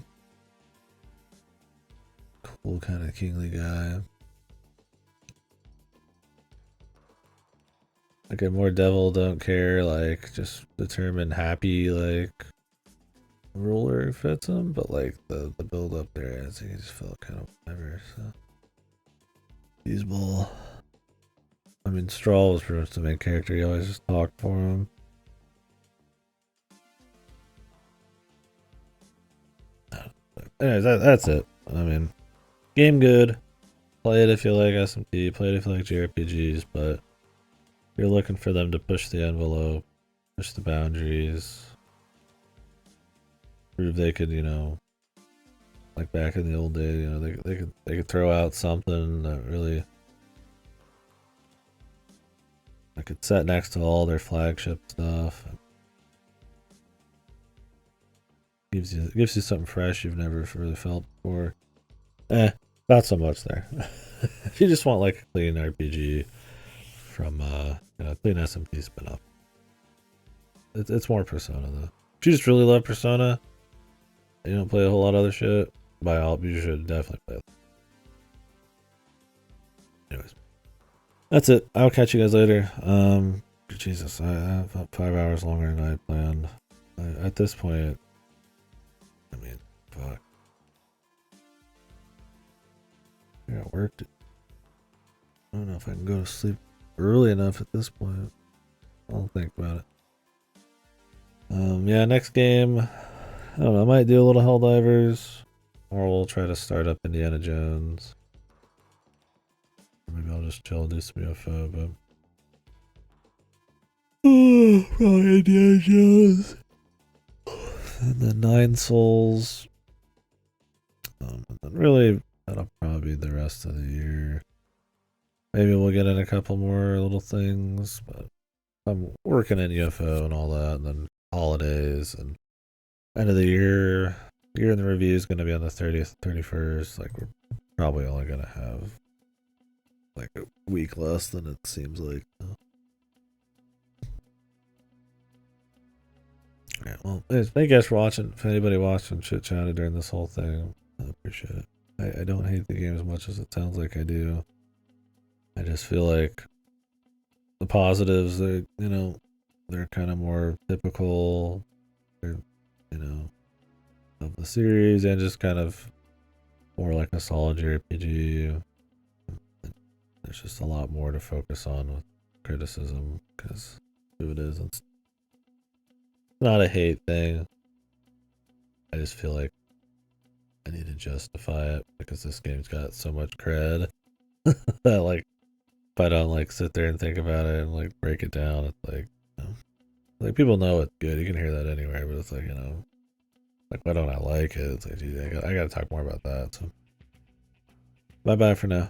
cool kind of kingly guy. Like a more devil don't care, like just determined, happy, like ruler fits him, but like the build up there, I think he just felt kind of whatever. So feasible. I mean, Straw was pretty much the main character. He always just talked for him. Anyways, that's it. I mean, game good. Play it if you like SMP. Play it if you like JRPGs. But you're looking for them to push the envelope, push the boundaries, prove they could, you know, like back in the old days, you know, they could throw out something that really, I could set next to all their flagship stuff. Gives you something fresh you've never really felt before. Not so much there. If you just want like a clean RPG from you know, clean SMP spin up. It's more Persona though. If you just really love Persona, and you don't play a whole lot of other shit, by all you should definitely play it. Anyways. That's it. I'll catch you guys later. Jesus, I have about 5 hours longer than I planned. At this point, I mean, fuck. I got work to... I don't know if I can go to sleep early enough at this point. I'll think about it. Yeah, next game, I don't know, I might do a little Helldivers, or we'll try to start up Indiana Jones. Maybe I'll just chill and do some UFO, but probably Indiana Jones. And then 9 Souls. And then really, that'll probably be the rest of the year. Maybe we'll get in a couple more little things, but I'm working in UFO and all that, and then holidays and end of the year. Year in the review is going to be on the 30th, 31st. Like, we're probably only going to have like a week less than it seems like. Yeah, well, thank you guys for watching. If anybody watched and chit chatted during this whole thing, I appreciate it. I don't hate the game as much as it sounds like I do. I just feel like the positives, they're kind of more typical, of the series, and just kind of more like a solid JRPG. There's just a lot more to focus on with criticism, because who it is, it's not a hate thing. I just feel like I need to justify it because this game's got so much cred that, like, if I don't like sit there and think about it and like break it down, it's like, like people know it's good. You can hear that anywhere, but it's like, like, why don't I like it? It's like, geez, I gotta talk more about that. So, bye bye for now.